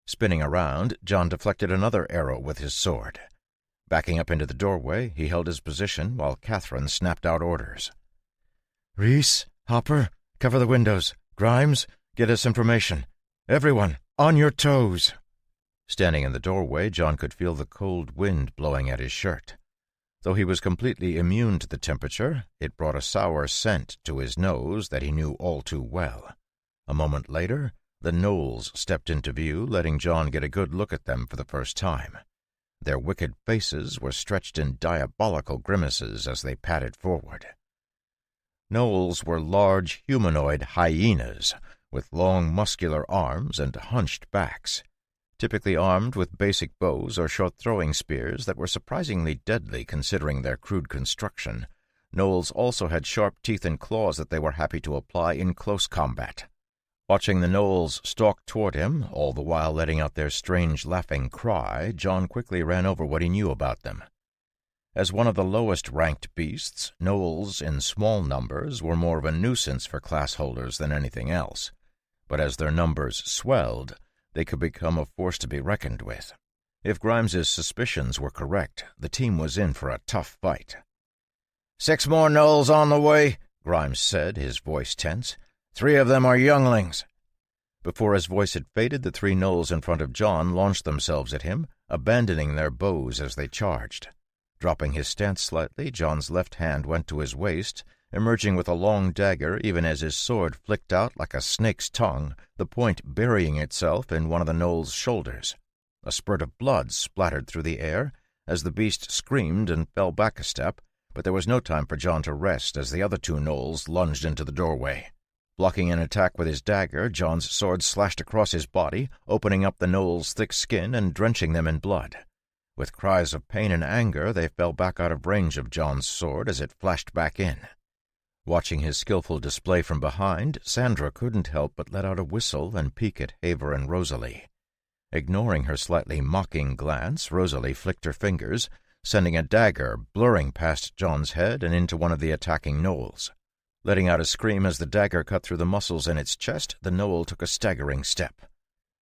Spinning around, John deflected another arrow with his sword. Backing up into the doorway, he held his position while Catherine snapped out orders. "Reese, Hopper, cover the windows. Grimes, get us information. Everyone, on your toes." Standing in the doorway, John could feel the cold wind blowing at his shirt. Though he was completely immune to the temperature, it brought a sour scent to his nose that he knew all too well. A moment later, the gnolls stepped into view, letting John get a good look at them for the first time. Their wicked faces were stretched in diabolical grimaces as they padded forward. Gnolls were large humanoid hyenas with long muscular arms and hunched backs, typically armed with basic bows or short throwing spears that were surprisingly deadly considering their crude construction. Gnolls also had sharp teeth and claws that they were happy to apply in close combat. Watching the gnolls stalk toward him, all the while letting out their strange laughing cry, John quickly ran over what he knew about them. As one of the lowest-ranked beasts, gnolls in small numbers were more of a nuisance for class holders than anything else. But as their numbers swelled, they could become a force to be reckoned with. If Grimes's suspicions were correct, the team was in for a tough fight. 6 more gnolls on the way, Grimes said, his voice tense. 3 of them are younglings. Before his voice had faded, the 3 gnolls in front of John launched themselves at him, abandoning their bows as they charged. Dropping his stance slightly, John's left hand went to his waist, emerging with a long dagger even as his sword flicked out like a snake's tongue, the point burying itself in one of the gnoll's shoulders. A spurt of blood splattered through the air as the beast screamed and fell back a step, but there was no time for John to rest as the other 2 gnolls lunged into the doorway. Blocking an attack with his dagger, John's sword slashed across his body, opening up the gnoll's thick skin and drenching them in blood. With cries of pain and anger, they fell back out of range of John's sword as it flashed back in. Watching his skillful display from behind, Sandra couldn't help but let out a whistle and peek at Haver and Rosalie. Ignoring her slightly mocking glance, Rosalie flicked her fingers, sending a dagger blurring past John's head and into one of the attacking gnolls. Letting out a scream as the dagger cut through the muscles in its chest, the gnoll took a staggering step.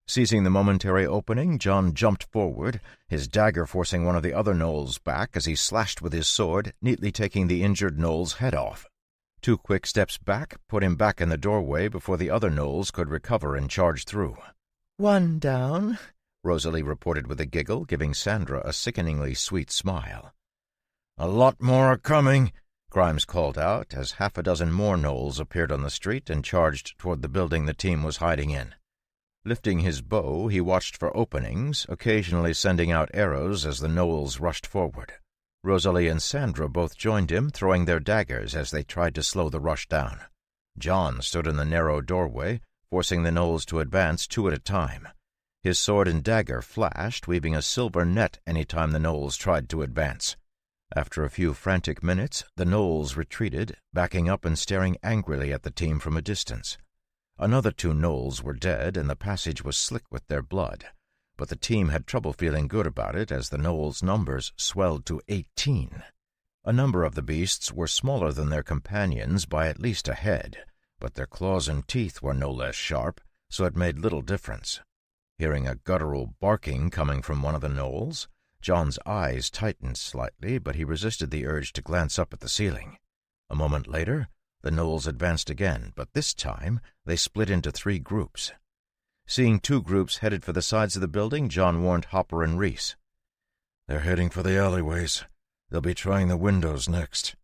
Seizing the momentary opening, John jumped forward, his dagger forcing one of the other gnolls back as he slashed with his sword, neatly taking the injured gnoll's head off. 2 quick steps back put him back in the doorway before the other gnolls could recover and charge through. 1 down, Rosalie reported with a giggle, giving Sandra a sickeningly sweet smile. A lot more are coming, Grimes called out as 6 more gnolls appeared on the street and charged toward the building the team was hiding in. Lifting his bow, he watched for openings, occasionally sending out arrows as the gnolls rushed forward. Rosalie and Sandra both joined him, throwing their daggers as they tried to slow the rush down. John stood in the narrow doorway, forcing the gnolls to advance 2 at a time. His sword and dagger flashed, weaving a silver net any time the gnolls tried to advance. After a few frantic minutes, the gnolls retreated, backing up and staring angrily at the team from a distance. Another 2 gnolls were dead, and the passage was slick with their blood, but the team had trouble feeling good about it as the gnolls' numbers swelled to 18. A number of the beasts were smaller than their companions by at least a head, but their claws and teeth were no less sharp, so it made little difference. Hearing a guttural barking coming from one of the gnolls, John's eyes tightened slightly, but he resisted the urge to glance up at the ceiling. A moment later, the gnolls advanced again, but this time they split into 3 groups. Seeing 2 groups headed for the sides of the building, John warned Hopper and Reese. They're heading for the alleyways. They'll be trying the windows next.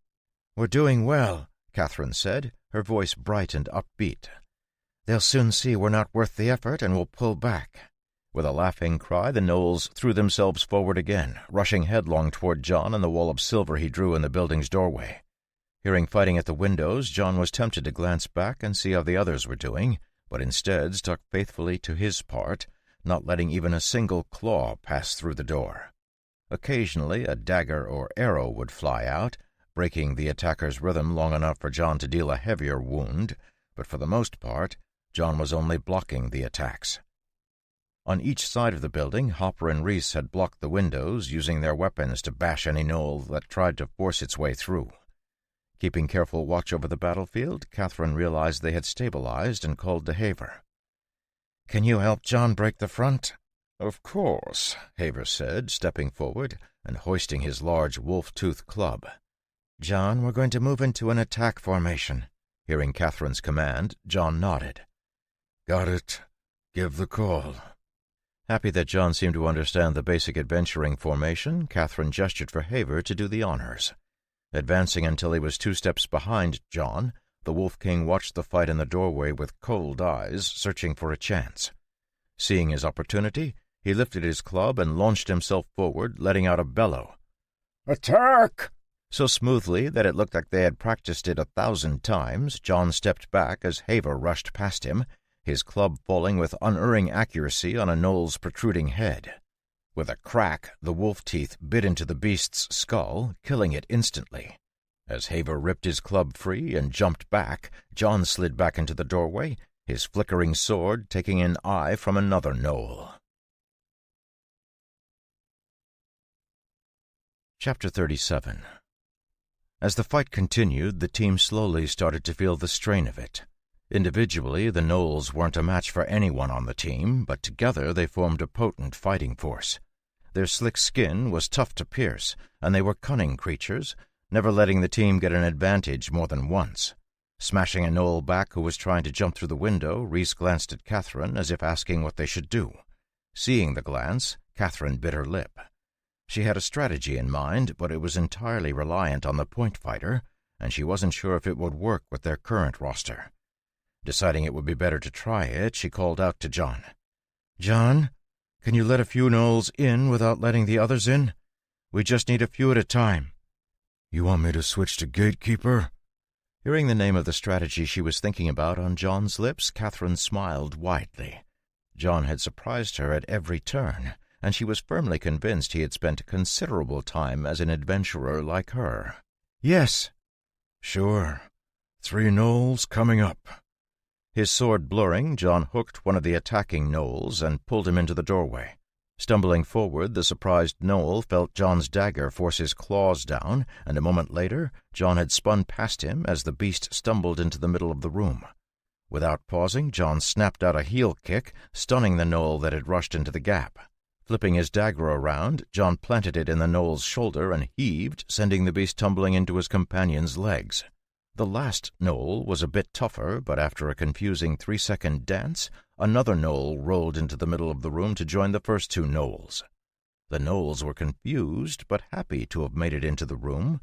We're doing well, Catherine said, her voice bright and upbeat. They'll soon see we're not worth the effort and will pull back. With a laughing cry, the gnolls threw themselves forward again, rushing headlong toward John and the wall of silver he drew in the building's doorway. Hearing fighting at the windows, John was tempted to glance back and see how the others were doing, but instead stuck faithfully to his part, not letting even a single claw pass through the door. Occasionally a dagger or arrow would fly out, breaking the attacker's rhythm long enough for John to deal a heavier wound, but for the most part, John was only blocking the attacks. On each side of the building, Hopper and Reese had blocked the windows, using their weapons to bash any gnoll that tried to force its way through. Keeping careful watch over the battlefield, Catherine realized they had stabilized and called to Haver. "Can you help John break the front?" "Of course," Haver said, stepping forward and hoisting his large wolf-tooth club. "John, we're going to move into an attack formation." Hearing Catherine's command, John nodded. "Got it. Give the call." Happy that John seemed to understand the basic adventuring formation, Catherine gestured for Haver to do the honors. Advancing until he was 2 steps behind John, the Wolf King watched the fight in the doorway with cold eyes, searching for a chance. Seeing his opportunity, he lifted his club and launched himself forward, letting out a bellow. "Attack!" So smoothly that it looked like they had practiced it 1,000 times, John stepped back as Haver rushed past him, his club falling with unerring accuracy on a gnoll's protruding head. With a crack, the wolf teeth bit into the beast's skull, killing it instantly. As Haver ripped his club free and jumped back, John slid back into the doorway, his flickering sword taking an eye from another gnoll. Chapter 37. As the fight continued, the team slowly started to feel the strain of it. Individually, the gnolls weren't a match for anyone on the team, but together they formed a potent fighting force. Their slick skin was tough to pierce, and they were cunning creatures, never letting the team get an advantage more than once. Smashing a gnoll back who was trying to jump through the window, Rhys glanced at Catherine as if asking what they should do. Seeing the glance, Catherine bit her lip. She had a strategy in mind, but it was entirely reliant on the point fighter, and she wasn't sure if it would work with their current roster. Deciding it would be better to try it, she called out to John. "John, can you let a few gnolls in without letting the others in? We just need a few at a time." "You want me to switch to gatekeeper?" Hearing the name of the strategy she was thinking about on John's lips, Catherine smiled widely. John had surprised her at every turn, and she was firmly convinced he had spent considerable time as an adventurer like her. "Yes." "Sure. 3 gnolls coming up." His sword blurring, John hooked one of the attacking gnolls and pulled him into the doorway. Stumbling forward, the surprised gnoll felt John's dagger force his claws down, and a moment later, John had spun past him as the beast stumbled into the middle of the room. Without pausing, John snapped out a heel kick, stunning the gnoll that had rushed into the gap. Flipping his dagger around, John planted it in the gnoll's shoulder and heaved, sending the beast tumbling into his companion's legs. The last gnoll was a bit tougher, but after a confusing 3-second dance, another gnoll rolled into the middle of the room to join the first 2 gnolls. The gnolls were confused, but happy to have made it into the room,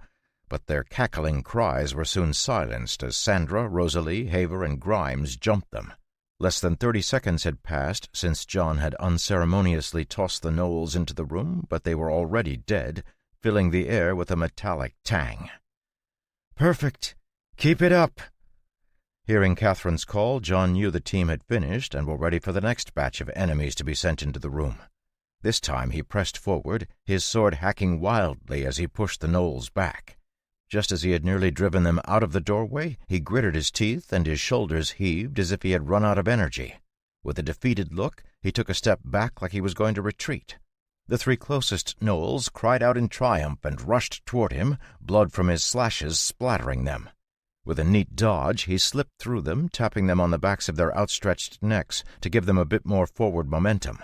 but their cackling cries were soon silenced as Sandra, Rosalie, Haver, and Grimes jumped them. Less than 30 seconds had passed since John had unceremoniously tossed the gnolls into the room, but they were already dead, filling the air with a metallic tang. "Perfect. Keep it up." Hearing Catherine's call, John knew the team had finished and were ready for the next batch of enemies to be sent into the room. This time he pressed forward, his sword hacking wildly as he pushed the gnolls back. Just as he had nearly driven them out of the doorway, he gritted his teeth and his shoulders heaved as if he had run out of energy. With a defeated look, he took a step back like he was going to retreat. The 3 closest gnolls cried out in triumph and rushed toward him, blood from his slashes splattering them. With a neat dodge, he slipped through them, tapping them on the backs of their outstretched necks to give them a bit more forward momentum.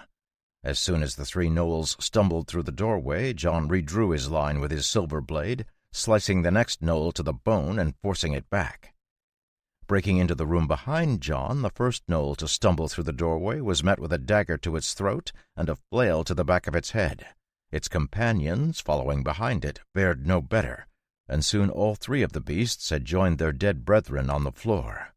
As soon as the 3 gnolls stumbled through the doorway, John redrew his line with his silver blade, slicing the next gnoll to the bone and forcing it back. Breaking into the room behind John, the first gnoll to stumble through the doorway was met with a dagger to its throat and a flail to the back of its head. Its companions, following behind it, fared no better, and soon all 3 of the beasts had joined their dead brethren on the floor.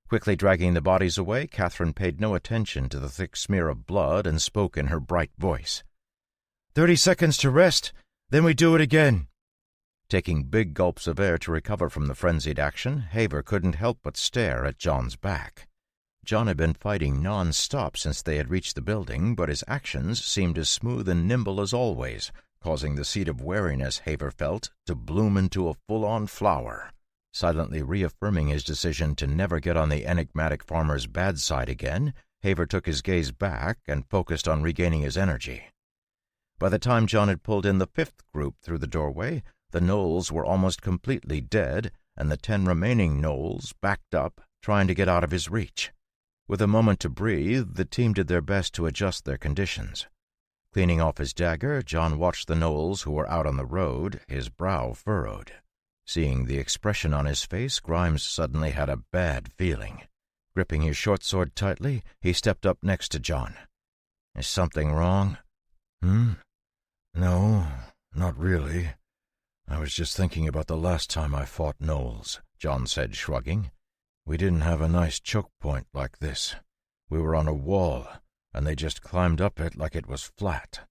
Quickly dragging the bodies away, Catherine paid no attention to the thick smear of blood and spoke in her bright voice. 30 seconds to rest, then we do it again." Taking big gulps of air to recover from the frenzied action, Haver couldn't help but stare at John's back. John had been fighting non-stop since they had reached the building, but his actions seemed as smooth and nimble as always, causing the seed of wariness Haver felt to bloom into a full-on flower. Silently reaffirming his decision to never get on the enigmatic farmer's bad side again, Haver took his gaze back and focused on regaining his energy. By the time John had pulled in the 5th group through the doorway, the gnolls were almost completely dead, and the 10 remaining gnolls backed up, trying to get out of his reach. With a moment to breathe, the team did their best to adjust their conditions. Cleaning off his dagger, John watched the gnolls who were out on the road, his brow furrowed. Seeing the expression on his face, Grimes suddenly had a bad feeling. Gripping his short sword tightly, he stepped up next to John. "Is something wrong?" "No, not really. I was just thinking about the last time I fought gnolls," John said, shrugging. "We didn't have a nice choke point like this. We were on a wall, and they just climbed up it like it was flat."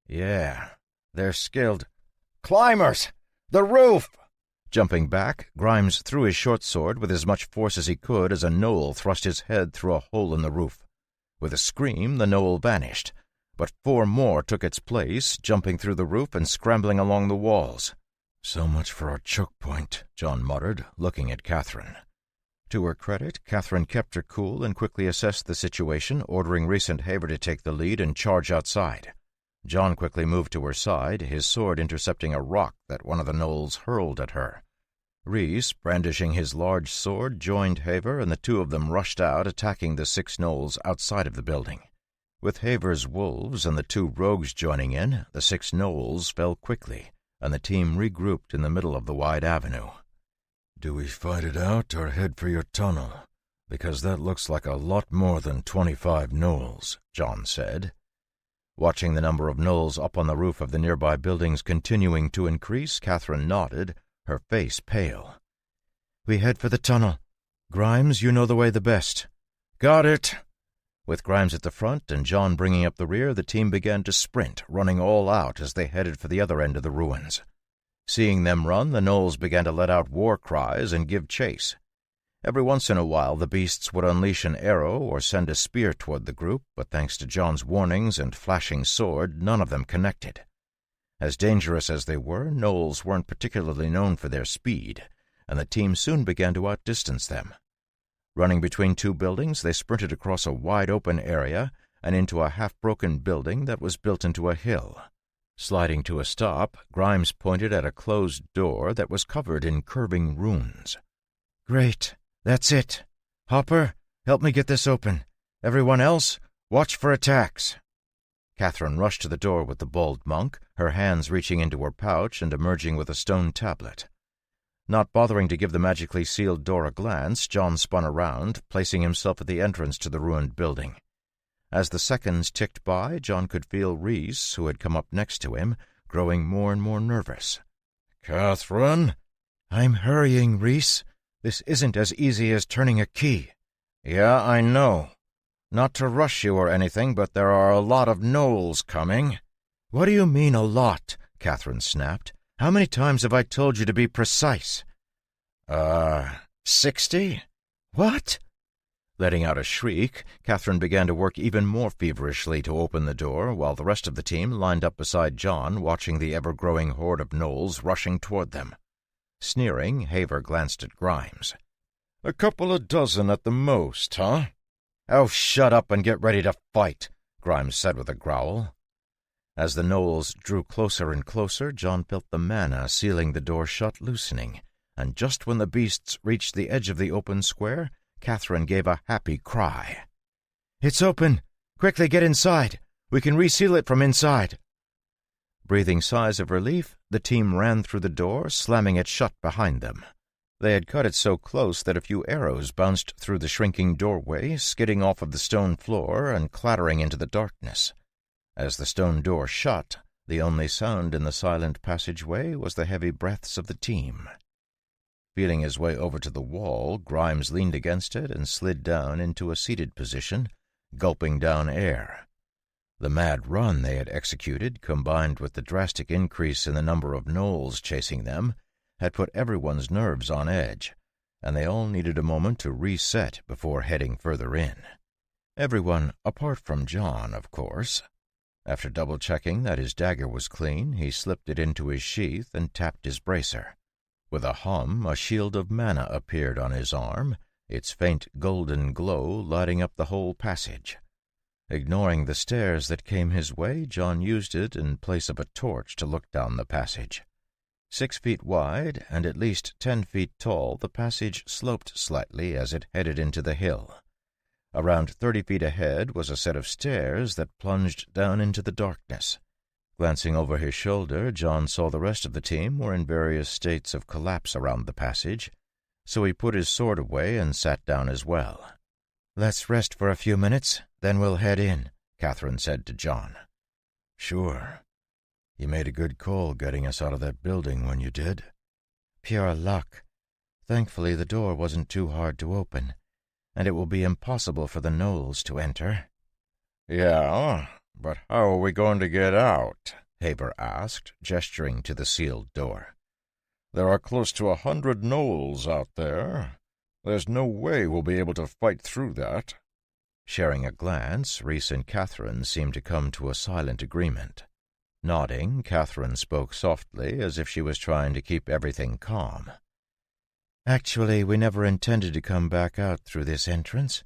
"Yeah, they're skilled." "Climbers! The roof!" Jumping back, Grimes threw his short sword with as much force as he could as a gnoll thrust his head through a hole in the roof. With a scream, the gnoll vanished, but 4 more took its place, jumping through the roof and scrambling along the walls. "So much for our choke point," John muttered, looking at Catherine. To her credit, Catherine kept her cool and quickly assessed the situation, ordering Rhys and Haver to take the lead and charge outside. John quickly moved to her side, his sword intercepting a rock that one of the gnolls hurled at her. Reese, brandishing his large sword, joined Haver, and the two of them rushed out, attacking the 6 gnolls outside of the building. With Haver's wolves and the 2 rogues joining in, the 6 gnolls fell quickly, and the team regrouped in the middle of the wide avenue. "Do we fight it out or head for your tunnel? Because that looks like a lot more than 25 gnolls," John said. Watching the number of gnolls up on the roof of the nearby buildings continuing to increase, Catherine nodded, her face pale. "We head for the tunnel. Grimes, you know the way the best." "Got it." With Grimes at the front and John bringing up the rear, the team began to sprint, running all out as they headed for the other end of the ruins. Seeing them run, the gnolls began to let out war cries and give chase. Every once in a while the beasts would unleash an arrow or send a spear toward the group, but thanks to John's warnings and flashing sword, none of them connected. As dangerous as they were, gnolls weren't particularly known for their speed, and the team soon began to outdistance them. Running between 2 buildings, they sprinted across a wide-open area and into a half-broken building that was built into a hill. Sliding to a stop, Grimes pointed at a closed door that was covered in curving runes. "Great. That's it. Hopper, help me get this open. Everyone else, watch for attacks." Catherine rushed to the door with the bald monk, her hands reaching into her pouch and emerging with a stone tablet. Not bothering to give the magically sealed door a glance, John spun around, placing himself at the entrance to the ruined building. As the seconds ticked by, John could feel Reese, who had come up next to him, growing more and more nervous. "Catherine?" "I'm hurrying, Reese. This isn't as easy as turning a key." "Yeah, I know. Not to rush you or anything, but there are a lot of gnolls coming." "What do you mean, a lot?" Catherine snapped. "How many times have I told you to be precise?" 60? "What?" Letting out a shriek, Catherine began to work even more feverishly to open the door, while the rest of the team lined up beside John, watching the ever-growing horde of gnolls rushing toward them. Sneering, Haver glanced at Grimes. "A couple of dozen at the most, huh?" "Oh, shut up and get ready to fight," Grimes said with a growl. As the gnolls drew closer and closer, John felt the mana sealing the door shut loosening, and just when the beasts reached the edge of the open square, Catherine gave a happy cry. "It's open! Quickly get inside! We can reseal it from inside!" Breathing sighs of relief, the team ran through the door, slamming it shut behind them. They had cut it so close that a few arrows bounced through the shrinking doorway, skidding off of the stone floor and clattering into the darkness. As the stone door shut, the only sound in the silent passageway was the heavy breaths of the team. Feeling his way over to the wall, Grimes leaned against it and slid down into a seated position, gulping down air. The mad run they had executed, combined with the drastic increase in the number of gnolls chasing them, had put everyone's nerves on edge, and they all needed a moment to reset before heading further in. Everyone apart from John, of course. After double-checking that his dagger was clean, he slipped it into his sheath and tapped his bracer. With a hum, a shield of mana appeared on his arm, its faint golden glow lighting up the whole passage. Ignoring the stares that came his way, John used it in place of a torch to look down the passage. 6 feet wide and at least 10 feet tall, the passage sloped slightly as it headed into the hill. Around 30 feet ahead was a set of stairs that plunged down into the darkness. Glancing over his shoulder, John saw the rest of the team were in various states of collapse around the passage, so he put his sword away and sat down as well. "Let's rest for a few minutes, then we'll head in," Catherine said to John. "Sure. You made a good call getting us out of that building when you did." "Pure luck. Thankfully the door wasn't too hard to open, and it will be impossible for the gnolls to enter." "Yeah, but how are we going to get out?" Haver asked, gesturing to the sealed door. "There are close to 100 gnolls out there. There's no way we'll be able to fight through that." Sharing a glance, Reese and Catherine seemed to come to a silent agreement. Nodding, Catherine spoke softly, as if she was trying to keep everything calm. "Actually, we never intended to come back out through this entrance.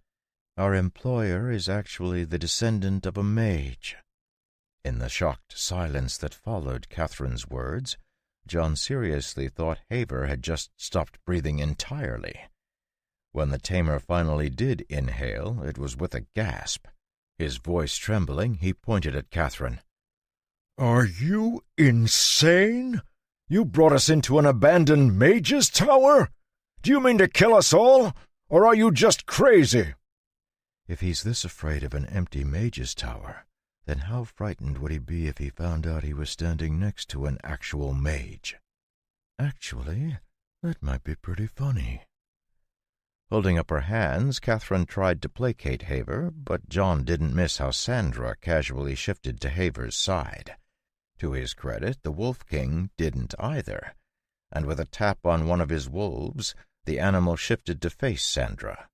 Our employer is actually the descendant of a mage." In the shocked silence that followed Catherine's words, John seriously thought Haver had just stopped breathing entirely. When the tamer finally did inhale, it was with a gasp. His voice trembling, he pointed at Catherine. "Are you insane? You brought us into an abandoned mage's tower? Do you mean to kill us all, or are you just crazy?" If he's this afraid of an empty mage's tower, then how frightened would he be if he found out he was standing next to an actual mage? Actually, that might be pretty funny. Holding up her hands, Catherine tried to placate Haver, but John didn't miss how Sandra casually shifted to Haver's side. To his credit, the Wolf King didn't either, and with a tap on one of his wolves, the animal shifted to face Sandra.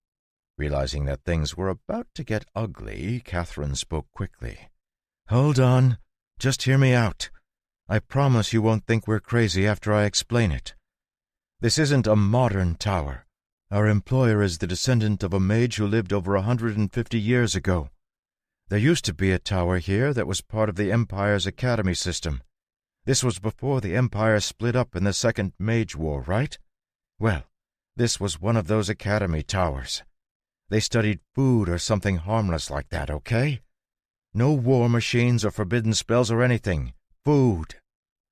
Realizing that things were about to get ugly, Catherine spoke quickly. "Hold on. Just hear me out. I promise you won't think we're crazy after I explain it. This isn't a modern tower. Our employer is the descendant of a mage who lived over 150 years ago. There used to be a tower here that was part of the Empire's academy system. This was before the Empire split up in the Second Mage War, right? Well, this was one of those academy towers. They studied food or something harmless like that, okay? No war machines or forbidden spells or anything. Food.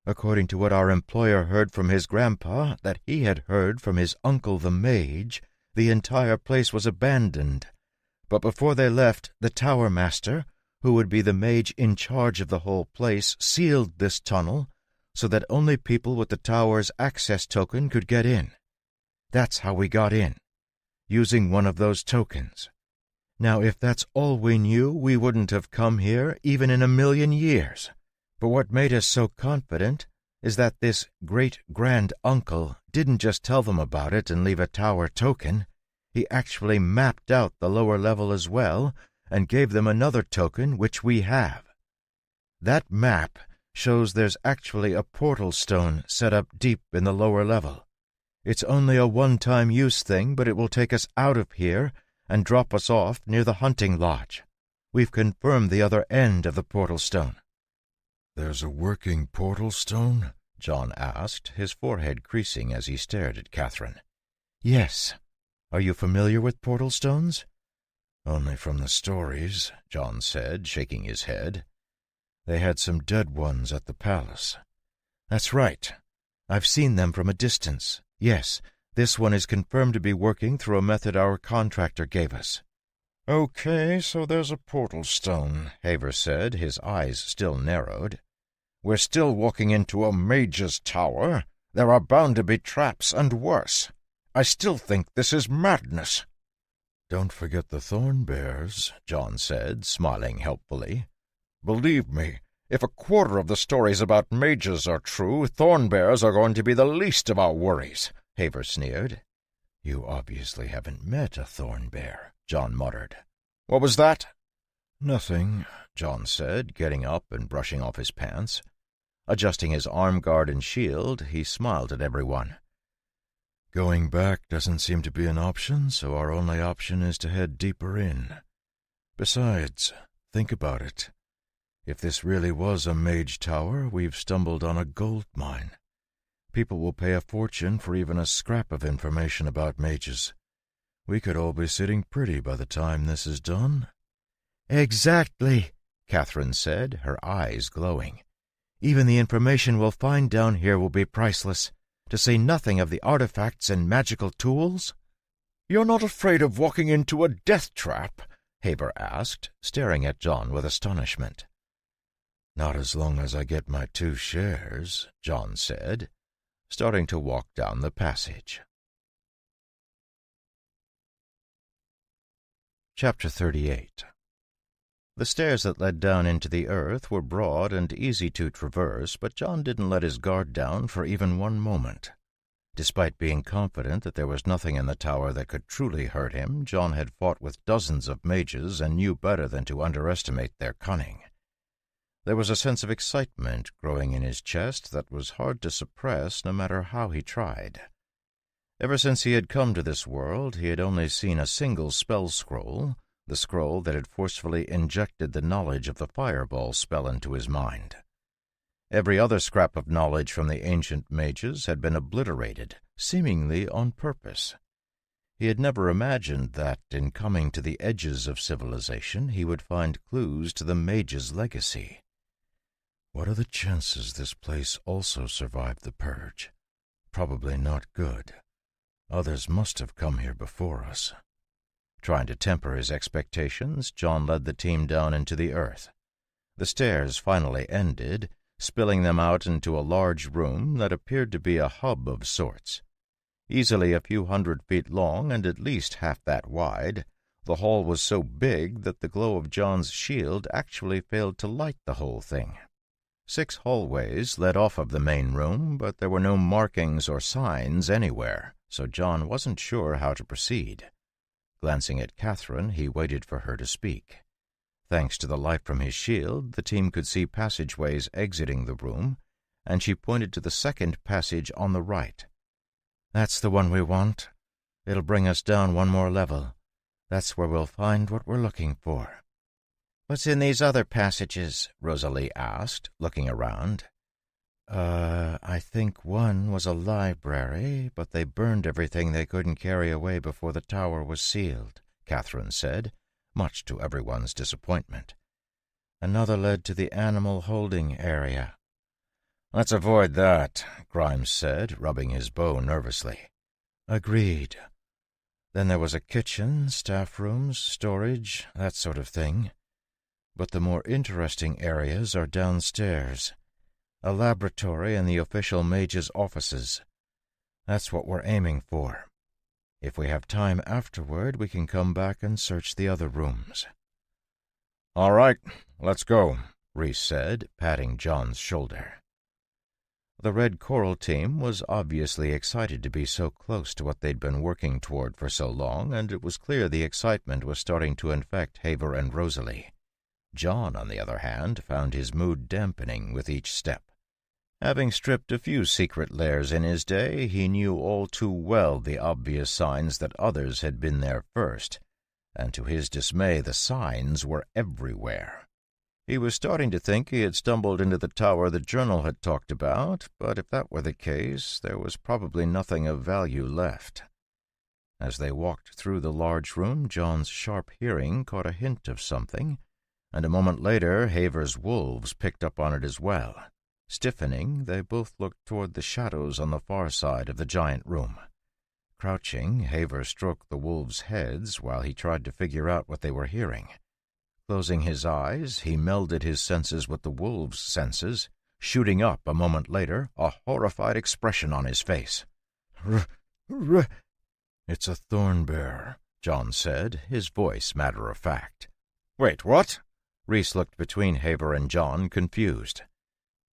According to what our employer heard from his grandpa, that he had heard from his uncle the mage, the entire place was abandoned. But before they left, the tower master, who would be the mage in charge of the whole place, sealed this tunnel so that only people with the tower's access token could get in. That's how we got in, using one of those tokens. Now, if that's all we knew, we wouldn't have come here even in 1,000,000 years. But what made us so confident is that this great-grand-uncle didn't just tell them about it and leave a tower token. He actually mapped out the lower level as well and gave them another token, which we have. That map shows there's actually a portal stone set up deep in the lower level. It's only a one-time use thing, but it will take us out of here and drop us off near the hunting lodge. We've confirmed the other end of the portal stone." "There's a working portal stone?" John asked, his forehead creasing as he stared at Catherine. "Yes. Are you familiar with portal stones?" "Only from the stories," John said, shaking his head. "They had some dead ones at the palace." "That's right. I've seen them from a distance. Yes, this one is confirmed to be working through a method our contractor gave us." "Okay, so there's a portal stone," Haver said, his eyes still narrowed. "We're still walking into a mage's tower. There are bound to be traps and worse. I still think this is madness." "Don't forget the thorn bears," John said, smiling helpfully. "Believe me, if a quarter of the stories about mages are true, thorn bears are going to be the least of our worries," Haver sneered. "You obviously haven't met a thorn bear," John muttered. "What was that?" "Nothing," John said, getting up and brushing off his pants. Adjusting his arm guard and shield, he smiled at everyone. "Going back doesn't seem to be an option, so our only option is to head deeper in. Besides, think about it. If this really was a mage tower, we've stumbled on a gold mine. People will pay a fortune for even a scrap of information about mages. We could all be sitting pretty by the time this is done." "Exactly," Catherine said, her eyes glowing. "Even the information we'll find down here will be priceless, to say nothing of the artifacts and magical tools." "You're not afraid of walking into a death trap?" Haber asked, staring at John with astonishment. "Not as long as I get my 2 shares," John said, starting to walk down the passage. Chapter 38. The stairs that led down into the earth were broad and easy to traverse, but John didn't let his guard down for even one moment. Despite being confident that there was nothing in the tower that could truly hurt him, John had fought with dozens of mages and knew better than to underestimate their cunning. There was a sense of excitement growing in his chest that was hard to suppress no matter how he tried. Ever since he had come to this world, he had only seen a single spell scroll, the scroll that had forcefully injected the knowledge of the fireball spell into his mind. Every other scrap of knowledge from the ancient mages had been obliterated, seemingly on purpose. He had never imagined that, in coming to the edges of civilization, he would find clues to the mages' legacy. What are the chances this place also survived the purge? Probably not good. Others must have come here before us. Trying to temper his expectations, John led the team down into the earth. The stairs finally ended, spilling them out into a large room that appeared to be a hub of sorts. Easily a few 100 feet long and at least half that wide, the hall was so big that the glow of John's shield actually failed to light the whole thing. 6 hallways led off of the main room, but there were no markings or signs anywhere, so John wasn't sure how to proceed. Glancing at Catherine, he waited for her to speak. Thanks to the light from his shield, the team could see passageways exiting the room, and she pointed to the second passage on the right. "That's the one we want. It'll bring us down 1 more level. That's where we'll find what we're looking for." "What's in these other passages?" Rosalie asked, looking around. I think one was a library, but they burned everything they couldn't carry away before the tower was sealed," Catherine said, much to everyone's disappointment. "Another led to the animal holding area." "Let's avoid that," Grimes said, rubbing his bow nervously. "Agreed. Then there was a kitchen, staff rooms, storage, that sort of thing. But the more interesting areas are downstairs. A laboratory and the official mage's offices. That's what we're aiming for. If we have time afterward, we can come back and search the other rooms." "All right, let's go," Reese said, patting John's shoulder. The Red Coral team was obviously excited to be so close to what they'd been working toward for so long, and it was clear the excitement was starting to infect Haver and Rosalie. John, on the other hand, found his mood dampening with each step. Having stripped a few secret lairs in his day, he knew all too well the obvious signs that others had been there first, and to his dismay the signs were everywhere. He was starting to think he had stumbled into the tower the journal had talked about, but if that were the case, there was probably nothing of value left. As they walked through the large room, John's sharp hearing caught a hint of something, and a moment later Haver's wolves picked up on it as well. Stiffening, they both looked toward the shadows on the far side of the giant room. Crouching, Haver stroked the wolves' heads while he tried to figure out what they were hearing. Closing his eyes, he melded his senses with the wolves' senses, shooting up a moment later, a horrified expression on his face. "It's a thorn bear," John said, his voice matter-of-fact. "Wait, what?" Reese looked between Haver and John, confused.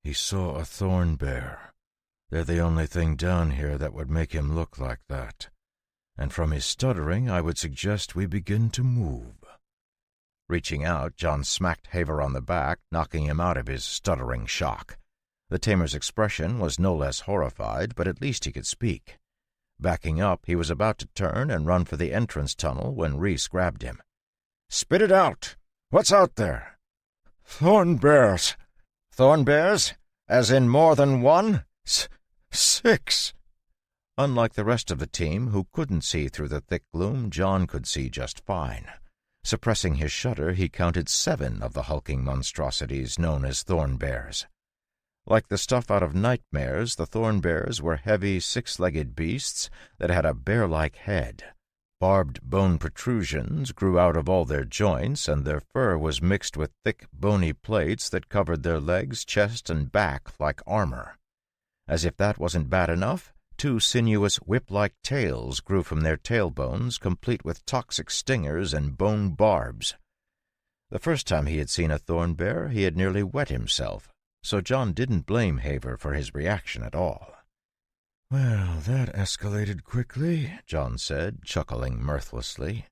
"He saw a thorn bear. They're the only thing down here that would make him look like that. And from his stuttering, I would suggest we begin to move." Reaching out, John smacked Haver on the back, knocking him out of his stuttering shock. The tamer's expression was no less horrified, but at least he could speak. Backing up, he was about to turn and run for the entrance tunnel when Reese grabbed him. "Spit it out! What's out there?" "Thorn bears." "Thorn bears? As in more than one?" 6. Unlike the rest of the team, who couldn't see through the thick gloom, John could see just fine. Suppressing his shudder, he counted 7 of the hulking monstrosities known as thorn bears. Like the stuff out of nightmares, the thorn bears were heavy, 6-legged beasts that had a bear-like head. Barbed bone protrusions grew out of all their joints, and their fur was mixed with thick, bony plates that covered their legs, chest, and back like armor. As if that wasn't bad enough, 2 sinuous, whip-like tails grew from their tailbones, complete with toxic stingers and bone barbs. The first time he had seen a thorn bear, he had nearly wet himself, so John didn't blame Haver for his reaction at all. "Well, that escalated quickly," John said, chuckling mirthlessly.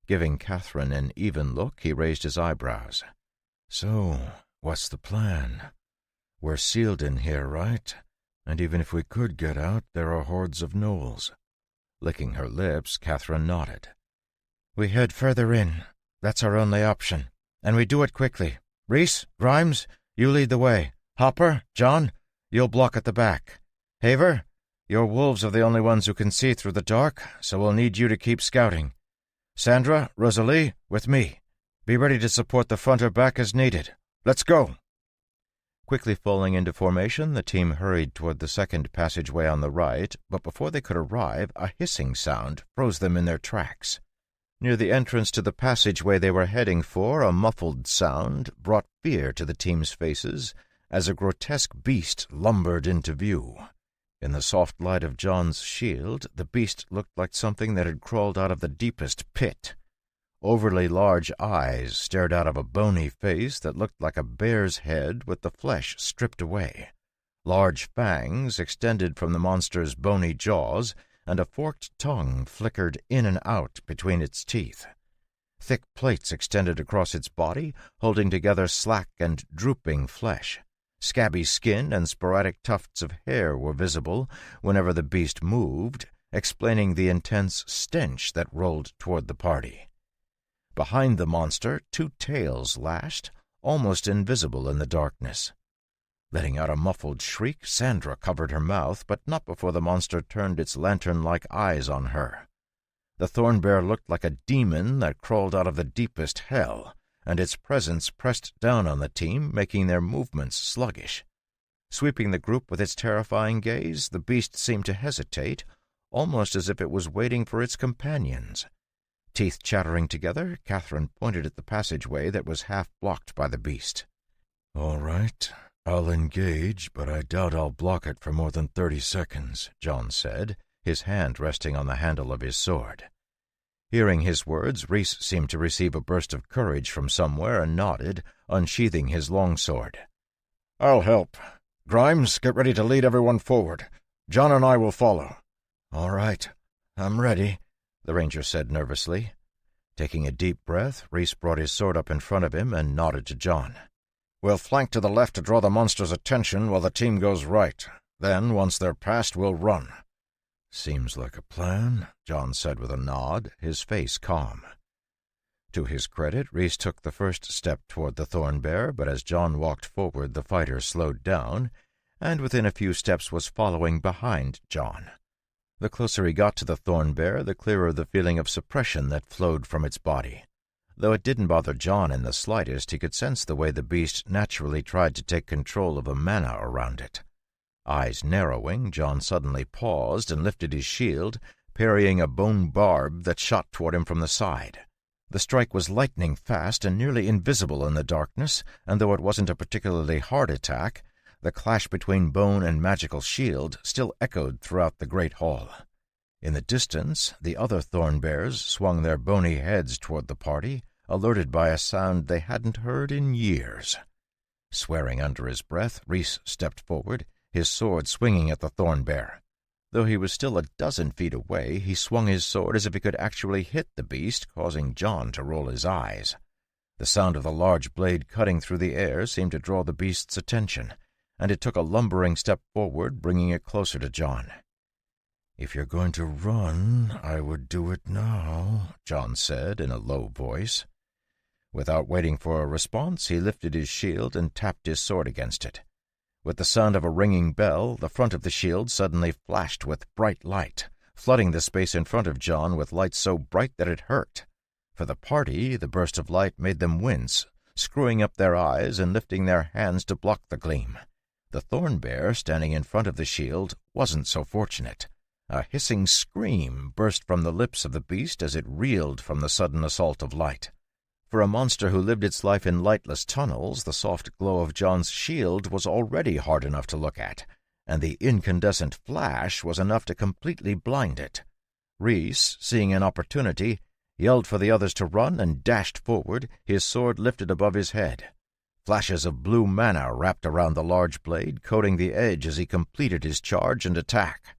Giving Catherine an even look, he raised his eyebrows. "So, what's the plan? We're sealed in here, right? And even if we could get out, there are hordes of gnolls." Licking her lips, Catherine nodded. "We head further in. That's our only option. And we do it quickly. Reese, Grimes, you lead the way. Hopper, John, you'll block at the back. Haver, your wolves are the only ones who can see through the dark, so we'll need you to keep scouting. Sandra, Rosalie, with me. Be ready to support the front or back as needed. Let's go!" Quickly falling into formation, the team hurried toward the second passageway on the right, but before they could arrive, a hissing sound froze them in their tracks. Near the entrance to the passageway they were heading for, a muffled sound brought fear to the team's faces as a grotesque beast lumbered into view. In the soft light of John's shield, the beast looked like something that had crawled out of the deepest pit. Overly large eyes stared out of a bony face that looked like a bear's head with the flesh stripped away. Large fangs extended from the monster's bony jaws, and a forked tongue flickered in and out between its teeth. Thick plates extended across its body, holding together slack and drooping flesh. Scabby skin and sporadic tufts of hair were visible whenever the beast moved, explaining the intense stench that rolled toward the party. Behind the monster, two tails lashed, almost invisible in the darkness. Letting out a muffled shriek, Sandra covered her mouth, but not before the monster turned its lantern-like eyes on her. The thorn bear looked like a demon that crawled out of the deepest hell, and its presence pressed down on the team, making their movements sluggish. Sweeping the group with its terrifying gaze, the beast seemed to hesitate, almost as if it was waiting for its companions. Teeth chattering together, Catherine pointed at the passageway that was half blocked by the beast. "All right, I'll engage, but I doubt I'll block it for more than 30 seconds, John said, his hand resting on the handle of his sword. Hearing his words, Reese seemed to receive a burst of courage from somewhere and nodded, unsheathing his longsword. "I'll help. Grimes, get ready to lead everyone forward. John and I will follow." "All right, I'm ready," the ranger said nervously. Taking a deep breath, Reese brought his sword up in front of him and nodded to John. "We'll flank to the left to draw the monster's attention while the team goes right. Then, once they're past, we'll run." "Seems like a plan," John said with a nod, his face calm. To his credit, Reese took the first step toward the thorn bear, but as John walked forward, the fighter slowed down, and within a few steps was following behind John. The closer he got to the thorn bear, the clearer the feeling of suppression that flowed from its body. Though it didn't bother John in the slightest, he could sense the way the beast naturally tried to take control of a mana around it. Eyes narrowing, John suddenly paused and lifted his shield, parrying a bone barb that shot toward him from the side. The strike was lightning fast and nearly invisible in the darkness, and though it wasn't a particularly hard attack, the clash between bone and magical shield still echoed throughout the great hall. In the distance, the other thorn bears swung their bony heads toward the party, alerted by a sound they hadn't heard in years. Swearing under his breath, Reese stepped forward, his sword swinging at the thorn bear. Though he was still a dozen feet away, he swung his sword as if he could actually hit the beast, causing John to roll his eyes. The sound of the large blade cutting through the air seemed to draw the beast's attention, and it took a lumbering step forward, bringing it closer to John. "If you're going to run, I would do it now," John said in a low voice. Without waiting for a response, he lifted his shield and tapped his sword against it. With the sound of a ringing bell, the front of the shield suddenly flashed with bright light, flooding the space in front of John with light so bright that it hurt. For the party, the burst of light made them wince, screwing up their eyes and lifting their hands to block the gleam. The thorn bear, standing in front of the shield, wasn't so fortunate. A hissing scream burst from the lips of the beast as it reeled from the sudden assault of light. For a monster who lived its life in lightless tunnels, the soft glow of John's shield was already hard enough to look at, and the incandescent flash was enough to completely blind it. Reese, seeing an opportunity, yelled for the others to run and dashed forward, his sword lifted above his head. Flashes of blue mana wrapped around the large blade, coating the edge as he completed his charge and attack.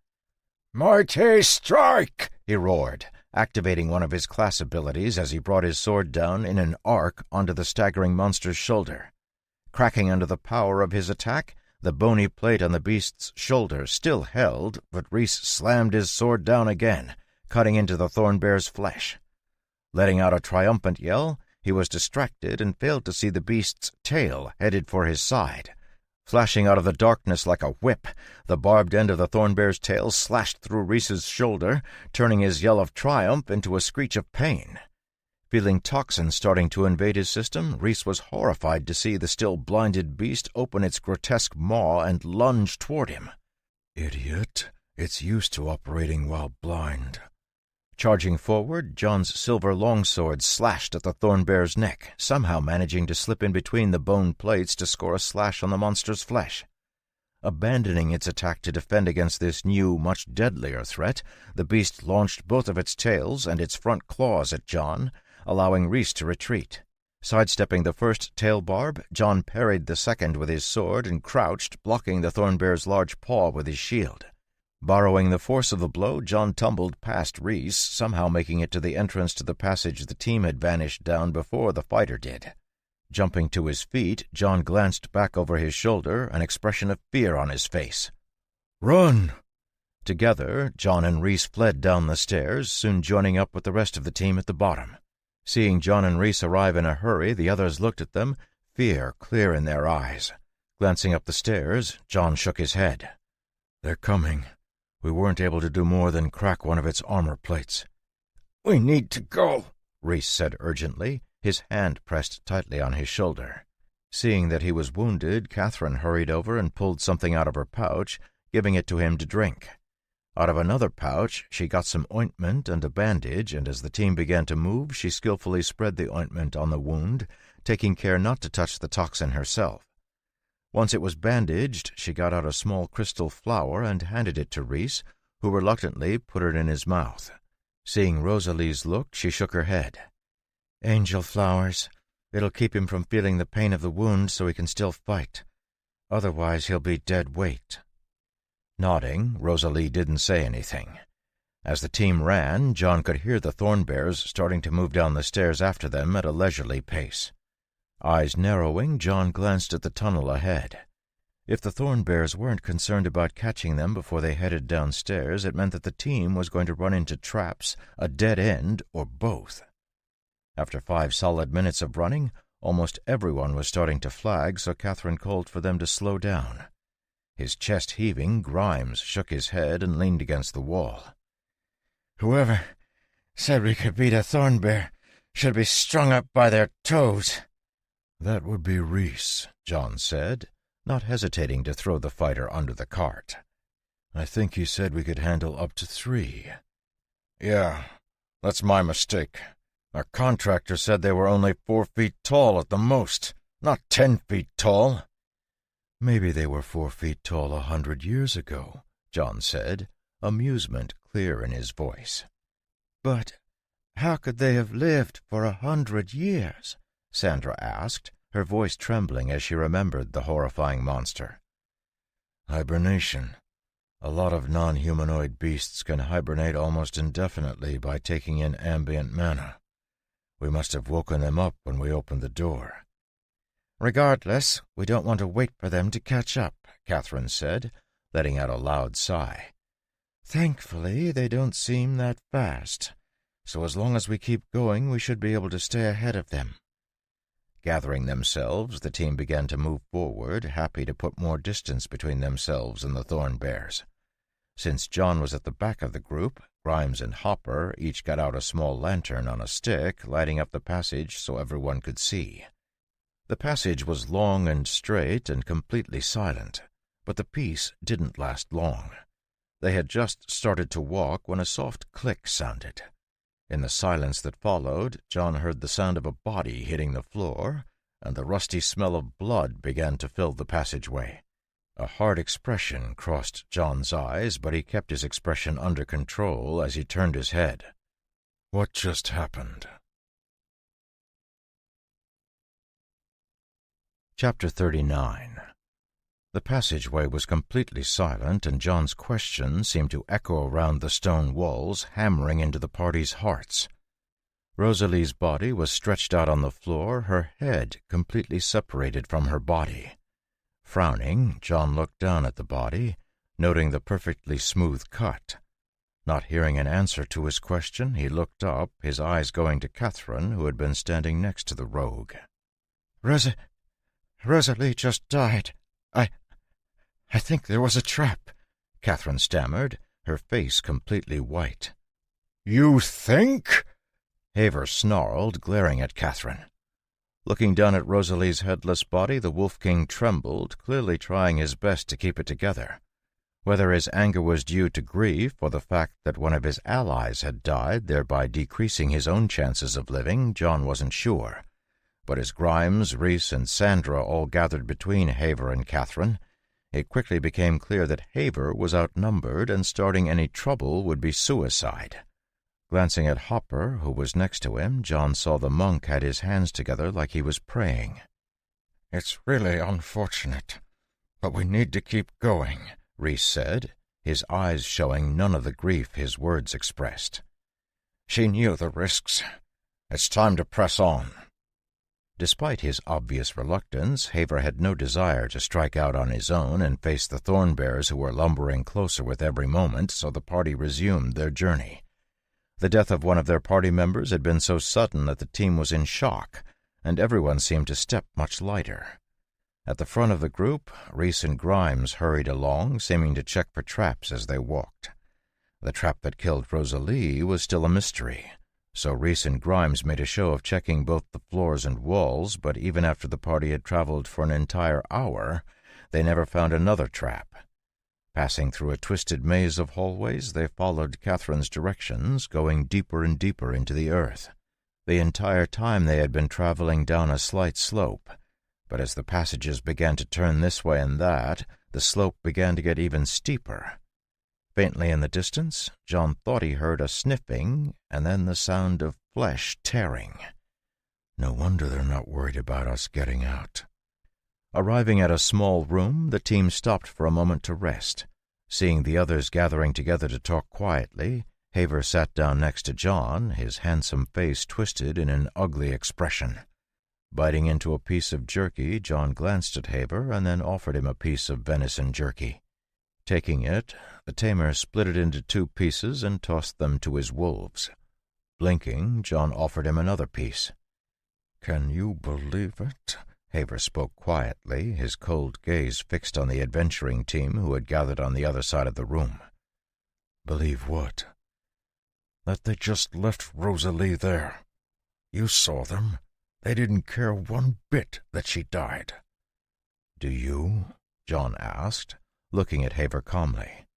"Mighty strike!" he roared, activating one of his class abilities as he brought his sword down in an arc onto the staggering monster's shoulder. Cracking under the power of his attack, the bony plate on the beast's shoulder still held, but Reese slammed his sword down again, cutting into the thorn bear's flesh. Letting out a triumphant yell, he was distracted and failed to see the beast's tail headed for his side. Flashing out of the darkness like a whip, the barbed end of the thornbear's tail slashed through Rhys's shoulder, turning his yell of triumph into a screech of pain. Feeling toxins starting to invade his system, Rhys was horrified to see the still blinded beast open its grotesque maw and lunge toward him. Idiot. It's used to operating while blind. Charging forward, John's silver longsword slashed at the thornbear's neck, somehow managing to slip in between the bone plates to score a slash on the monster's flesh. Abandoning its attack to defend against this new, much deadlier threat, the beast launched both of its tails and its front claws at John, allowing Rhys to retreat. Sidestepping the first tail barb, John parried the second with his sword and crouched, blocking the thornbear's large paw with his shield. Borrowing the force of the blow, John tumbled past Rhys, somehow making it to the entrance to the passage the team had vanished down before the fighter did. Jumping to his feet, John glanced back over his shoulder, an expression of fear on his face. "Run!" Together, John and Rhys fled down the stairs, soon joining up with the rest of the team at the bottom. Seeing John and Rhys arrive in a hurry, the others looked at them, fear clear in their eyes. Glancing up the stairs, John shook his head. "They're coming. We weren't able to do more than crack one of its armor plates." "We need to go," Rhys said urgently, his hand pressed tightly on his shoulder. Seeing that he was wounded, Catherine hurried over and pulled something out of her pouch, giving it to him to drink. Out of another pouch, she got some ointment and a bandage, and as the team began to move, she skillfully spread the ointment on the wound, taking care not to touch the toxin herself. Once it was bandaged, she got out a small crystal flower and handed it to Rhys, who reluctantly put it in his mouth. Seeing Rosalie's look, she shook her head. "Angel flowers. It'll keep him from feeling the pain of the wound so he can still fight. Otherwise he'll be dead weight." Nodding, Rosalie didn't say anything. As the team ran, John could hear the thornbears starting to move down the stairs after them at a leisurely pace. Eyes narrowing, John glanced at the tunnel ahead. If the thornbears weren't concerned about catching them before they headed downstairs, it meant that the team was going to run into traps, a dead end, or both. After 5 solid minutes of running, almost everyone was starting to flag, so Catherine called for them to slow down. His chest heaving, Grimes shook his head and leaned against the wall. "Whoever said we could beat a thornbear should be strung up by their toes." "That would be Rhys," John said, not hesitating to throw the fighter under the cart. "I think he said we could handle up to 3. "Yeah, that's my mistake. Our contractor said they were only 4 feet tall at the most, not 10 feet tall." "Maybe they were 4 feet tall 100 years ago," John said, amusement clear in his voice. "But how could they have lived for 100 years?" Sandra asked, her voice trembling as she remembered the horrifying monster. "Hibernation. A lot of non-humanoid beasts can hibernate almost indefinitely by taking in ambient mana. We must have woken them up when we opened the door." "Regardless, we don't want to wait for them to catch up," Catherine said, letting out a loud sigh. "Thankfully, they don't seem that fast, so as long as we keep going, we should be able to stay ahead of them." Gathering themselves, the team began to move forward, happy to put more distance between themselves and the thornbears. Since John was at the back of the group, Grimes and Hopper each got out a small lantern on a stick, lighting up the passage so everyone could see. The passage was long and straight and completely silent, but the peace didn't last long. They had just started to walk when a soft click sounded. In the silence that followed, John heard the sound of a body hitting the floor, and the rusty smell of blood began to fill the passageway. A hard expression crossed John's eyes, but he kept his expression under control as he turned his head. "What just happened?" Chapter 39. The passageway was completely silent, and John's question seemed to echo around the stone walls, hammering into the party's hearts. Rosalie's body was stretched out on the floor, her head completely separated from her body. Frowning, John looked down at the body, noting the perfectly smooth cut. Not hearing an answer to his question, he looked up, his eyes going to Catherine, who had been standing next to the rogue. Rosalie just died," I think there was a trap," Catherine stammered, her face completely white. "You think?" Haver snarled, glaring at Catherine. Looking down at Rosalie's headless body, the Wolf King trembled, clearly trying his best to keep it together. Whether his anger was due to grief or the fact that one of his allies had died, thereby decreasing his own chances of living, John wasn't sure. But as Grimes, Reese, and Sandra all gathered between Haver and Catherine, it quickly became clear that Haver was outnumbered and starting any trouble would be suicide. Glancing at Hopper, who was next to him, John saw the monk had his hands together like he was praying. "It's really unfortunate, but we need to keep going," Reese said, his eyes showing none of the grief his words expressed. "She knew the risks. It's time to press on." Despite his obvious reluctance, Haver had no desire to strike out on his own and face the Thornbears who were lumbering closer with every moment, so the party resumed their journey. The death of one of their party members had been so sudden that the team was in shock, and everyone seemed to step much lighter. At the front of the group, Reese and Grimes hurried along, seeming to check for traps as they walked. The trap that killed Rosalie was still a mystery, so Reese and Grimes made a show of checking both the floors and walls, but even after the party had traveled for an entire hour, they never found another trap. Passing through a twisted maze of hallways, they followed Catherine's directions, going deeper and deeper into the earth. The entire time they had been traveling down a slight slope, but as the passages began to turn this way and that, the slope began to get even steeper. Faintly in the distance, John thought he heard a sniffing, and then the sound of flesh tearing. No wonder they're not worried about us getting out. Arriving at a small room, the team stopped for a moment to rest. Seeing the others gathering together to talk quietly, Haver sat down next to John, his handsome face twisted in an ugly expression. Biting into a piece of jerky, John glanced at Haver and then offered him a piece of venison jerky. Taking it, the tamer split it into 2 pieces and tossed them to his wolves. Blinking, John offered him another piece. "Can you believe it?" Haver spoke quietly, his cold gaze fixed on the adventuring team who had gathered on the other side of the room. "Believe what?" "That they just left Rosalie there. You saw them. They didn't care one bit that she died." "Do you?" John asked, looking at Haver calmly.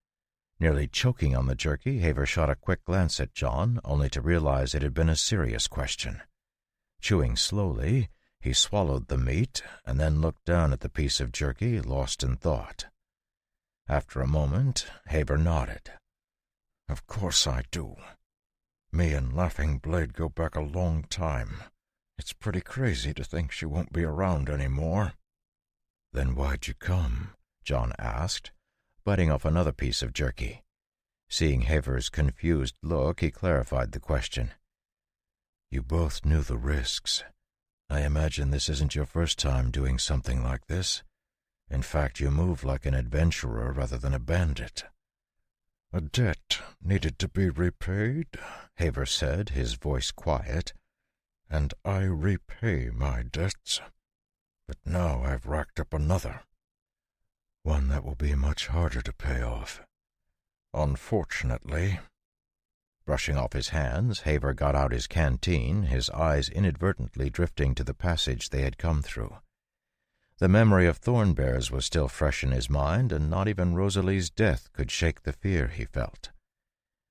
Nearly choking on the jerky, Haver shot a quick glance at John, only to realize it had been a serious question. Chewing slowly, he swallowed the meat and then looked down at the piece of jerky, lost in thought. After a moment, Haver nodded. "Of course I do. Me and Laughing Blade go back a long time. It's pretty crazy to think she won't be around anymore." "Then why'd you come?" John asked, biting off another piece of jerky. Seeing Haver's confused look, he clarified the question. "You both knew the risks. I imagine this isn't your first time doing something like this. In fact, you move like an adventurer rather than a bandit." "A debt needed to be repaid," Haver said, his voice quiet. "And I repay my debts. But now I've racked up another. One that will be much harder to pay off." "Unfortunately." Brushing off his hands, Haver got out his canteen, his eyes inadvertently drifting to the passage they had come through. The memory of Thornbears was still fresh in his mind, and not even Rosalie's death could shake the fear he felt.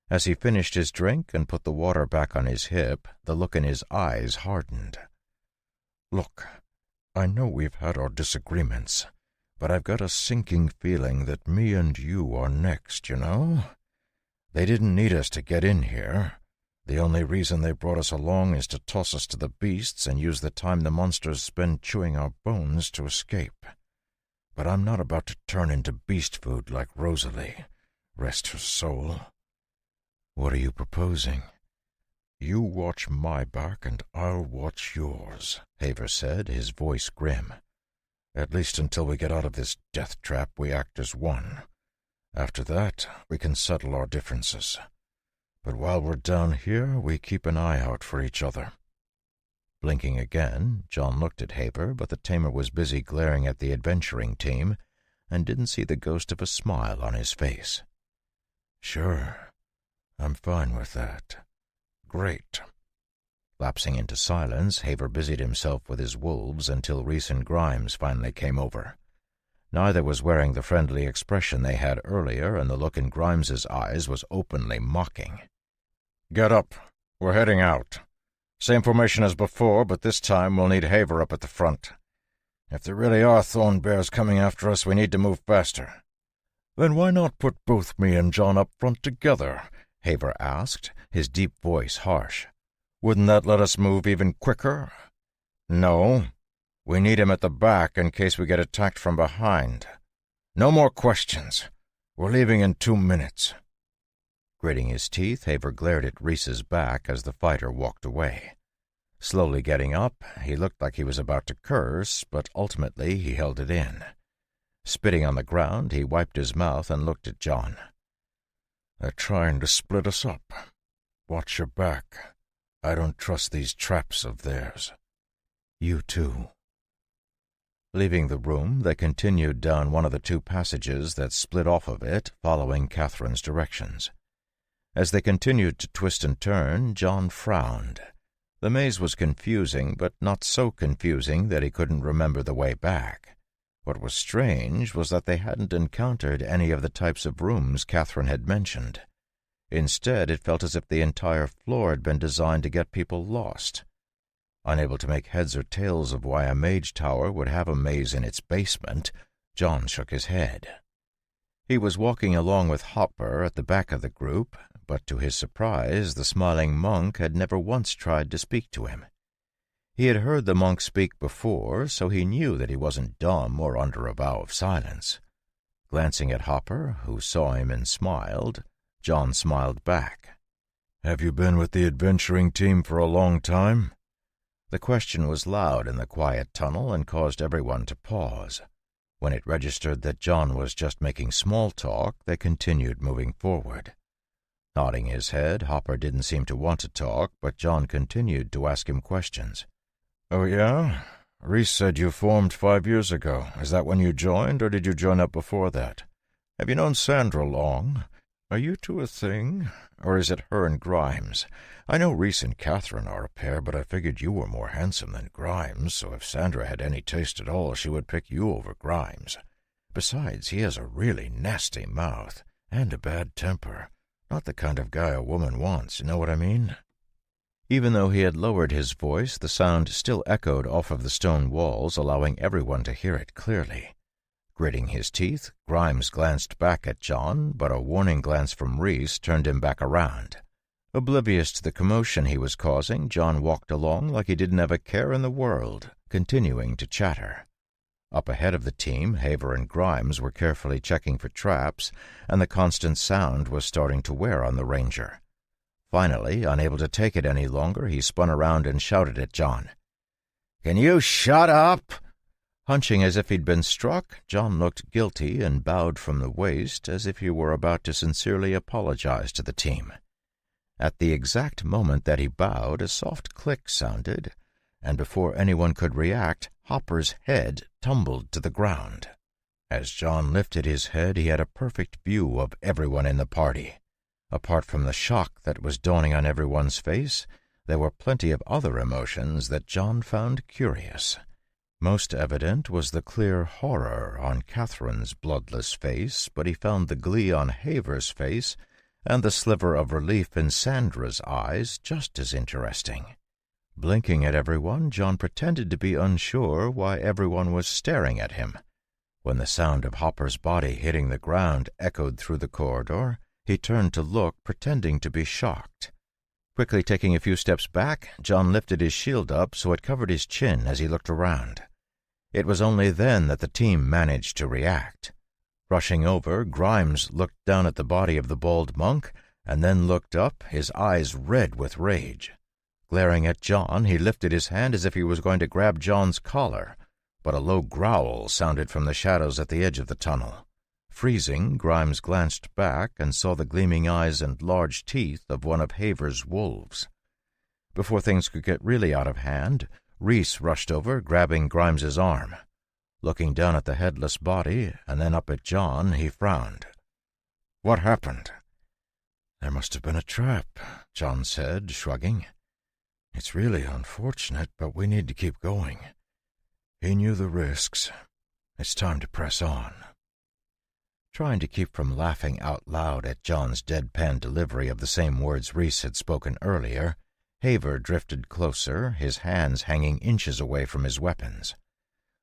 As he finished his drink and put the water back on his hip, the look in his eyes hardened. "Look, I know we've had our disagreements, but I've got a sinking feeling that me and you are next, you know? They didn't need us to get in here. The only reason they brought us along is to toss us to the beasts and use the time the monsters spend chewing our bones to escape. But I'm not about to turn into beast food like Rosalie. Rest her soul." "What are you proposing?" "You watch my back and I'll watch yours," Haver said, his voice grim. "At least until we get out of this death trap, we act as one. After that, we can settle our differences. But while we're down here, we keep an eye out for each other." Blinking again, John looked at Haver, but the tamer was busy glaring at the adventuring team, and didn't see the ghost of a smile on his face. "Sure, I'm fine with that. Great." Lapsing into silence, Haver busied himself with his wolves until Reese and Grimes finally came over. Neither was wearing the friendly expression they had earlier, and the look in Grimes's eyes was openly mocking. "Get up. We're heading out. Same formation as before, but this time we'll need Haver up at the front. If there really are thorn bears coming after us, we need to move faster." "Then why not put both me and John up front together?" Haver asked, his deep voice harsh. "Wouldn't that let us move even quicker?" "No. We need him at the back in case we get attacked from behind. No more questions. We're leaving in 2 minutes." Gritting his teeth, Haver glared at Reese's back as the fighter walked away. Slowly getting up, he looked like he was about to curse, but ultimately he held it in. Spitting on the ground, he wiped his mouth and looked at John. "They're trying to split us up. Watch your back. I don't trust these traps of theirs." "You too." Leaving the room, they continued down one of the 2 passages that split off of it, following Catherine's directions. As they continued to twist and turn, John frowned. The maze was confusing, but not so confusing that he couldn't remember the way back. What was strange was that they hadn't encountered any of the types of rooms Catherine had mentioned. Instead, it felt as if the entire floor had been designed to get people lost. Unable to make heads or tails of why a mage tower would have a maze in its basement, John shook his head. He was walking along with Hopper at the back of the group, but to his surprise, the smiling monk had never once tried to speak to him. He had heard the monk speak before, so he knew that he wasn't dumb or under a vow of silence. Glancing at Hopper, who saw him and smiled, John smiled back. "Have you been with the adventuring team for a long time?" The question was loud in the quiet tunnel and caused everyone to pause. When it registered that John was just making small talk, they continued moving forward. Nodding his head, Hopper didn't seem to want to talk, but John continued to ask him questions. "Oh, yeah? Reese said you formed 5 years ago. Is that when you joined, or did you join up before that? Have you known Sandra long? Are you two a thing? Or is it her and Grimes? I know Reese and Catherine are a pair, but I figured you were more handsome than Grimes, so if Sandra had any taste at all, she would pick you over Grimes. Besides, he has a really nasty mouth, and a bad temper. Not the kind of guy a woman wants, you know what I mean?" Even though he had lowered his voice, the sound still echoed off of the stone walls, allowing everyone to hear it clearly. Gritting his teeth, Grimes glanced back at John, but a warning glance from Reese turned him back around. Oblivious to the commotion he was causing, John walked along like he didn't have a care in the world, continuing to chatter. Up ahead of the team, Haver and Grimes were carefully checking for traps, and the constant sound was starting to wear on the ranger. Finally, unable to take it any longer, he spun around and shouted at John. "Can you shut up?" Hunching as if he'd been struck, John looked guilty and bowed from the waist as if he were about to sincerely apologize to the team. At the exact moment that he bowed, a soft click sounded, and before anyone could react, Hopper's head tumbled to the ground. As John lifted his head, he had a perfect view of everyone in the party. Apart from the shock that was dawning on everyone's face, there were plenty of other emotions that John found curious. Most evident was the clear horror on Catherine's bloodless face, but he found the glee on Haver's face and the sliver of relief in Sandra's eyes just as interesting. Blinking at everyone, John pretended to be unsure why everyone was staring at him. When the sound of Hopper's body hitting the ground echoed through the corridor, he turned to look, pretending to be shocked. Quickly taking a few steps back, John lifted his shield up so it covered his chin as he looked around. It was only then that the team managed to react. Rushing over, Grimes looked down at the body of the bald monk, and then looked up, his eyes red with rage. Glaring at John, he lifted his hand as if he was going to grab John's collar, but a low growl sounded from the shadows at the edge of the tunnel. Freezing, Grimes glanced back and saw the gleaming eyes and large teeth of one of Haver's wolves. Before things could get really out of hand, Reese rushed over, grabbing Grimes's arm. Looking down at the headless body and then up at John, he frowned. "What happened?" "There must have been a trap," John said, shrugging. "It's really unfortunate, but we need to keep going. He knew the risks. It's time to press on." Trying to keep from laughing out loud at John's deadpan delivery of the same words Reese had spoken earlier, Haver drifted closer, his hands hanging inches away from his weapons.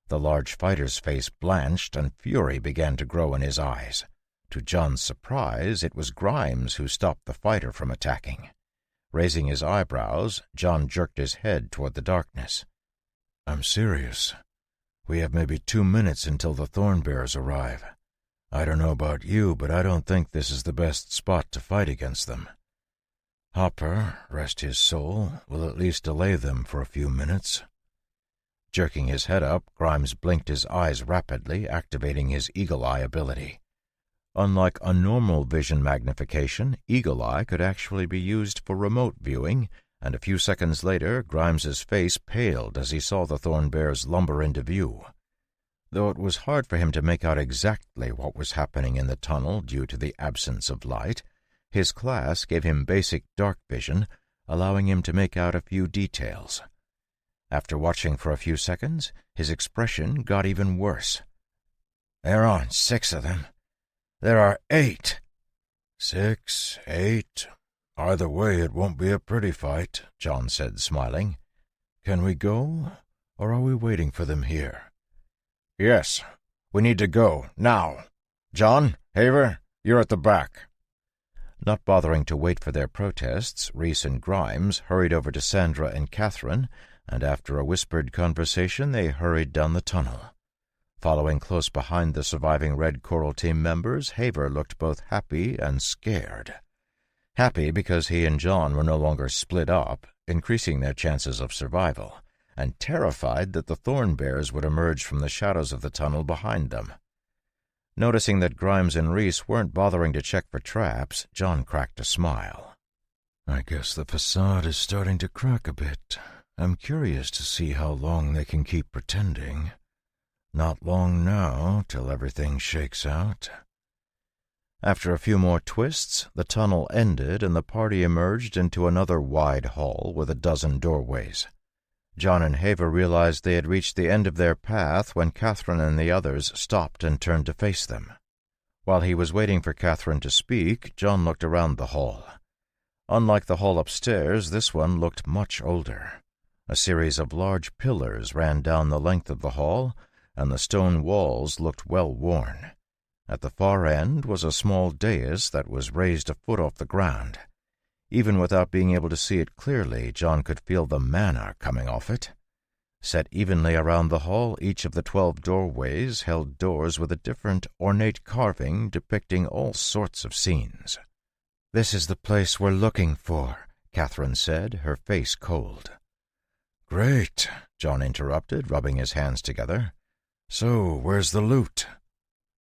The large fighter's face blanched, and fury began to grow in his eyes. To John's surprise, it was Grimes who stopped the fighter from attacking. Raising his eyebrows, John jerked his head toward the darkness. "I'm serious. We have maybe 2 minutes until the Thornbears arrive. I don't know about you, but I don't think this is the best spot to fight against them. Hopper, rest his soul, will at least delay them for a few minutes." Jerking his head up, Grimes blinked his eyes rapidly, activating his Eagle Eye ability. Unlike a normal vision magnification, Eagle Eye could actually be used for remote viewing, and a few seconds later Grimes's face paled as he saw the Thornbears lumber into view. Though it was hard for him to make out exactly what was happening in the tunnel due to the absence of light, his class gave him basic dark vision, allowing him to make out a few details. After watching for a few seconds, his expression got even worse. "There aren't 6 of them. There are 8. 6, 8. Either way, it won't be a pretty fight," John said, smiling. "Can we go, or are we waiting for them here?" "Yes, we need to go, now. John, Haver, you're at the back." Not bothering to wait for their protests, Reese and Grimes hurried over to Sandra and Catherine, and after a whispered conversation they hurried down the tunnel. Following close behind the surviving Red Coral team members, Haver looked both happy and scared. Happy because he and John were no longer split up, increasing their chances of survival, and terrified that the Thornbears would emerge from the shadows of the tunnel behind them. Noticing that Grimes and Reese weren't bothering to check for traps, John cracked a smile. "I guess the facade is starting to crack a bit. I'm curious to see how long they can keep pretending. Not long now, till everything shakes out." After a few more twists, the tunnel ended and the party emerged into another wide hall with a dozen doorways. John and Haver realized they had reached the end of their path when Catherine and the others stopped and turned to face them. While he was waiting for Catherine to speak, John looked around the hall. Unlike the hall upstairs, this one looked much older. A series of large pillars ran down the length of the hall, and the stone walls looked well worn. At the far end was a small dais that was raised a foot off the ground. Even without being able to see it clearly, John could feel the mana coming off it. Set evenly around the hall, each of the 12 doorways held doors with a different ornate carving depicting all sorts of scenes. "This is the place we're looking for," Catherine said, her face cold. "Great," John interrupted, rubbing his hands together. "So, where's the loot?"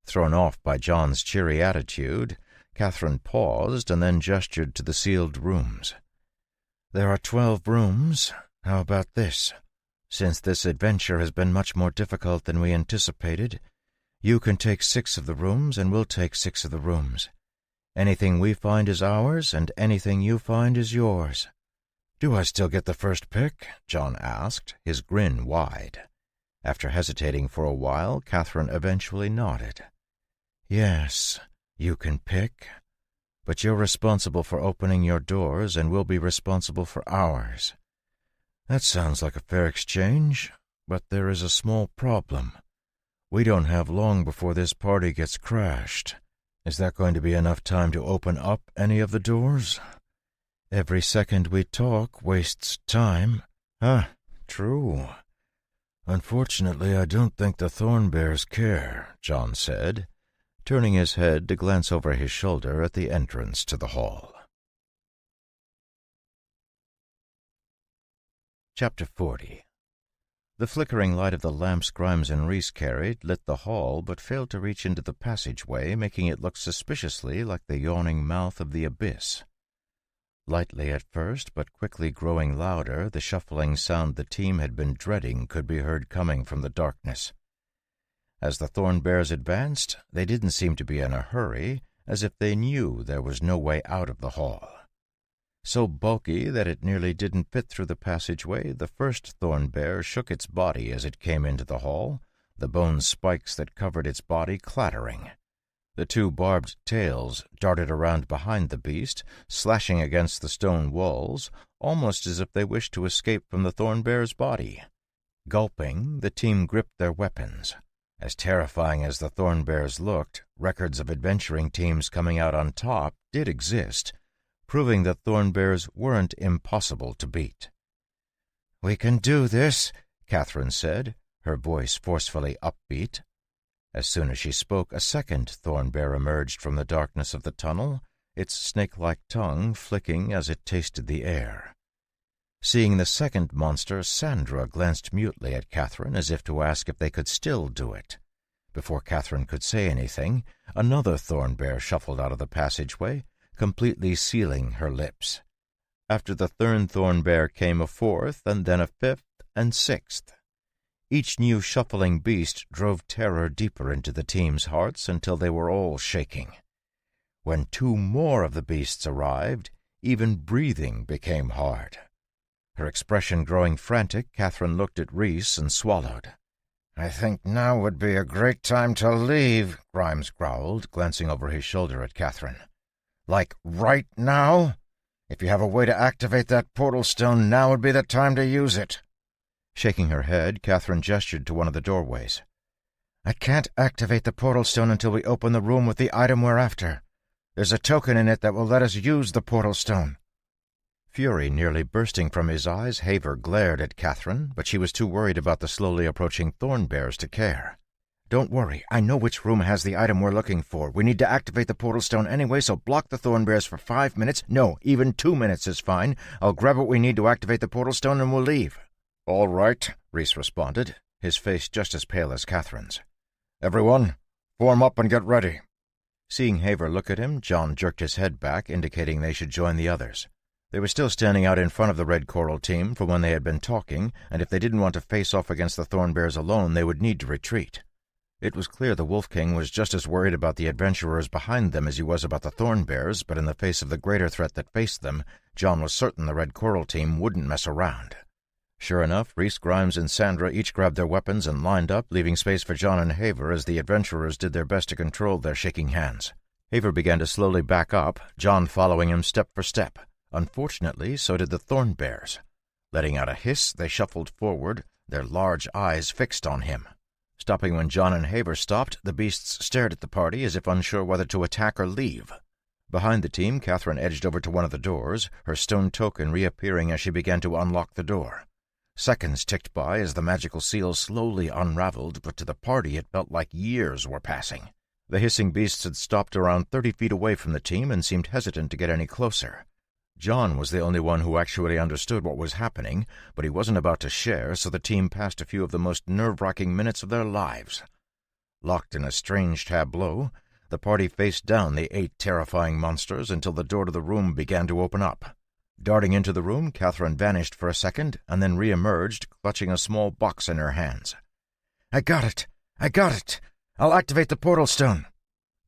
Thrown off by John's cheery attitude, Catherine paused and then gestured to the sealed rooms. "There are 12 rooms. How about this? Since this adventure has been much more difficult than we anticipated, you can take 6 of the rooms and we'll take 6 of the rooms. Anything we find is ours, and anything you find is yours." "Do I still get the first pick?" John asked, his grin wide. After hesitating for a while, Catherine eventually nodded. "Yes, you can pick, but you're responsible for opening your doors, and we'll be responsible for ours." "That sounds like a fair exchange, but there is a small problem. We don't have long before this party gets crashed. Is that going to be enough time to open up any of the doors?" "Every second we talk wastes time." True. Unfortunately, I don't think the Thornbears care," John said, turning his head to glance over his shoulder at the entrance to the hall. Chapter 40. The flickering light of the lamps Grimes and Reese carried lit the hall, but failed to reach into the passageway, making it look suspiciously like the yawning mouth of the abyss. Lightly at first, but quickly growing louder, the shuffling sound the team had been dreading could be heard coming from the darkness. As the thorn bears advanced, they didn't seem to be in a hurry, as if they knew there was no way out of the hall. So bulky that it nearly didn't fit through the passageway, the first thorn bear shook its body as it came into the hall, the bone spikes that covered its body clattering. The two barbed tails darted around behind the beast, slashing against the stone walls, almost as if they wished to escape from the thorn bear's body. Gulping, the team gripped their weapons. As terrifying as the thorn bears looked, records of adventuring teams coming out on top did exist, proving that thorn bears weren't impossible to beat. "We can do this," Catherine said, her voice forcefully upbeat. As soon as she spoke, a second thorn bear emerged from the darkness of the tunnel, its snake-like tongue flicking as it tasted the air. Seeing the second monster, Sandra glanced mutely at Catherine as if to ask if they could still do it. Before Catherine could say anything, another thorn bear shuffled out of the passageway, completely sealing her lips. After the third thorn bear came a fourth, and then a fifth and sixth. Each new shuffling beast drove terror deeper into the team's hearts until they were all shaking. When two more of the beasts arrived, even breathing became hard. Her expression growing frantic, Catherine looked at Reese and swallowed. "I think now would be a great time to leave," Grimes growled, glancing over his shoulder at Catherine. "Like right now? If you have a way to activate that portal stone, now would be the time to use it." Shaking her head, Catherine gestured to one of the doorways. "I can't activate the portal stone until we open the room with the item we're after. There's a token in it that will let us use the portal stone." Fury nearly bursting from his eyes, Haver glared at Catherine, but she was too worried about the slowly approaching thorn bears to care. "Don't worry, I know which room has the item we're looking for. We need to activate the portal stone anyway, so block the thorn bears for 5 minutes. No, even 2 minutes is fine. I'll grab what we need to activate the portal stone and we'll leave." "All right," Reese responded, his face just as pale as Catherine's. "Everyone, form up and get ready." Seeing Haver look at him, John jerked his head back, indicating they should join the others. They were still standing out in front of the Red Coral team from when they had been talking, and if they didn't want to face off against the thorn bears alone, they would need to retreat. It was clear the Wolf King was just as worried about the adventurers behind them as he was about the thorn bears, but in the face of the greater threat that faced them, John was certain the Red Coral team wouldn't mess around. Sure enough, Reese, Grimes, and Sandra each grabbed their weapons and lined up, leaving space for John and Haver as the adventurers did their best to control their shaking hands. Haver began to slowly back up, John following him step for step. Unfortunately, so did the thorn bears. Letting out a hiss, they shuffled forward, their large eyes fixed on him. Stopping when John and Haver stopped, the beasts stared at the party as if unsure whether to attack or leave. Behind the team, Catherine edged over to one of the doors, her stone token reappearing as she began to unlock the door. Seconds ticked by as the magical seal slowly unraveled, but to the party it felt like years were passing. The hissing beasts had stopped around 30 feet away from the team and seemed hesitant to get any closer. John was the only one who actually understood what was happening, but he wasn't about to share, so the team passed a few of the most nerve-wracking minutes of their lives. Locked in a strange tableau, the party faced down the 8 terrifying monsters until the door to the room began to open up. Darting into the room, Catherine vanished for a second and then re-emerged, clutching a small box in her hands. I got it! I'll activate the portal stone."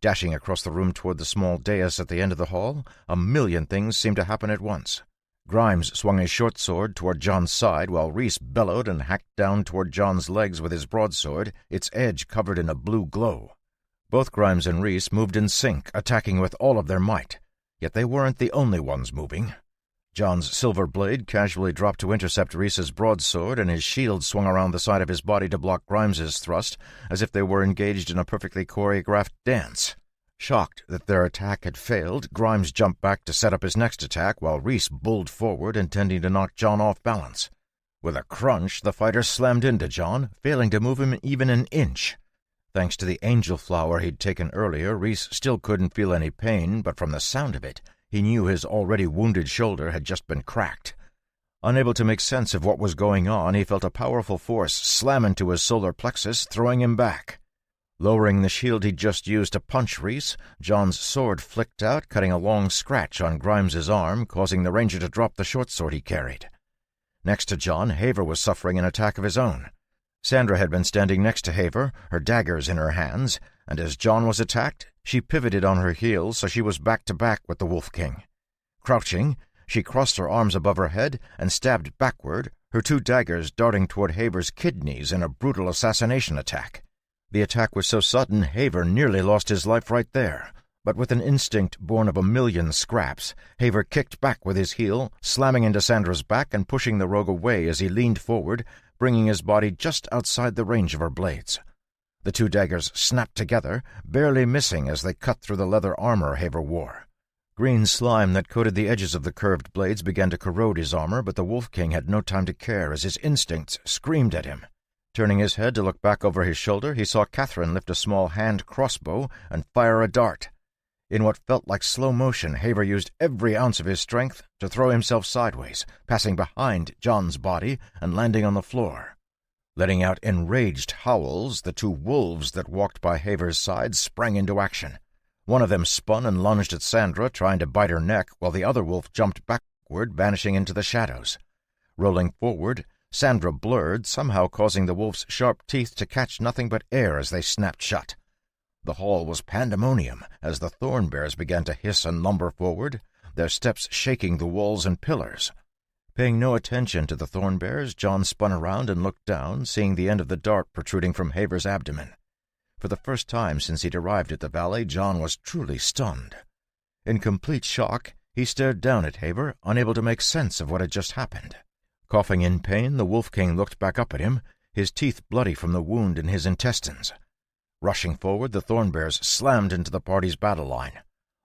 Dashing across the room toward the small dais at the end of the hall, a million things seemed to happen at once. Grimes swung his short sword toward John's side, while Reese bellowed and hacked down toward John's legs with his broadsword, its edge covered in a blue glow. Both Grimes and Reese moved in sync, attacking with all of their might. Yet they weren't the only ones moving. John's silver blade casually dropped to intercept Reese's broadsword, and his shield swung around the side of his body to block Grimes's thrust, as if they were engaged in a perfectly choreographed dance. Shocked that their attack had failed, Grimes jumped back to set up his next attack, while Reese bulled forward, intending to knock John off balance. With a crunch, the fighter slammed into John, failing to move him even an inch. Thanks to the angel flower he'd taken earlier, Reese still couldn't feel any pain, but from the sound of it, he knew his already wounded shoulder had just been cracked. Unable to make sense of what was going on, he felt a powerful force slam into his solar plexus, throwing him back. Lowering the shield he'd just used to punch Reese, John's sword flicked out, cutting a long scratch on Grimes's arm, causing the ranger to drop the short sword he carried. Next to John, Haver was suffering an attack of his own. Sandra had been standing next to Haver, her daggers in her hands, and as John was attacked, she pivoted on her heels so she was back-to-back with the Wolf King. Crouching, she crossed her arms above her head and stabbed backward, her 2 daggers darting toward Haver's kidneys in a brutal assassination attack. The attack was so sudden Haver nearly lost his life right there, but with an instinct born of a million scraps, Haver kicked back with his heel, slamming into Sandra's back and pushing the rogue away as he leaned forward, bringing his body just outside the range of her blades. The 2 daggers snapped together, barely missing as they cut through the leather armor Haver wore. Green slime that coated the edges of the curved blades began to corrode his armor, but the Wolf King had no time to care as his instincts screamed at him. Turning his head to look back over his shoulder, he saw Catherine lift a small hand crossbow and fire a dart. In what felt like slow motion, Haver used every ounce of his strength to throw himself sideways, passing behind John's body and landing on the floor. Letting out enraged howls, the 2 wolves that walked by Haver's side sprang into action. One of them spun and lunged at Sandra, trying to bite her neck, while the other wolf jumped backward, vanishing into the shadows. Rolling forward, Sandra blurred, somehow causing the wolf's sharp teeth to catch nothing but air as they snapped shut. The hall was pandemonium as the thorn bears began to hiss and lumber forward, their steps shaking the walls and pillars. Paying no attention to the thorn bears, John spun around and looked down, seeing the end of the dart protruding from Haver's abdomen. For the first time since he'd arrived at the valley, John was truly stunned. In complete shock, he stared down at Haver, unable to make sense of what had just happened. Coughing in pain, the Wolf King looked back up at him, his teeth bloody from the wound in his intestines. Rushing forward, the thorn bears slammed into the party's battle line.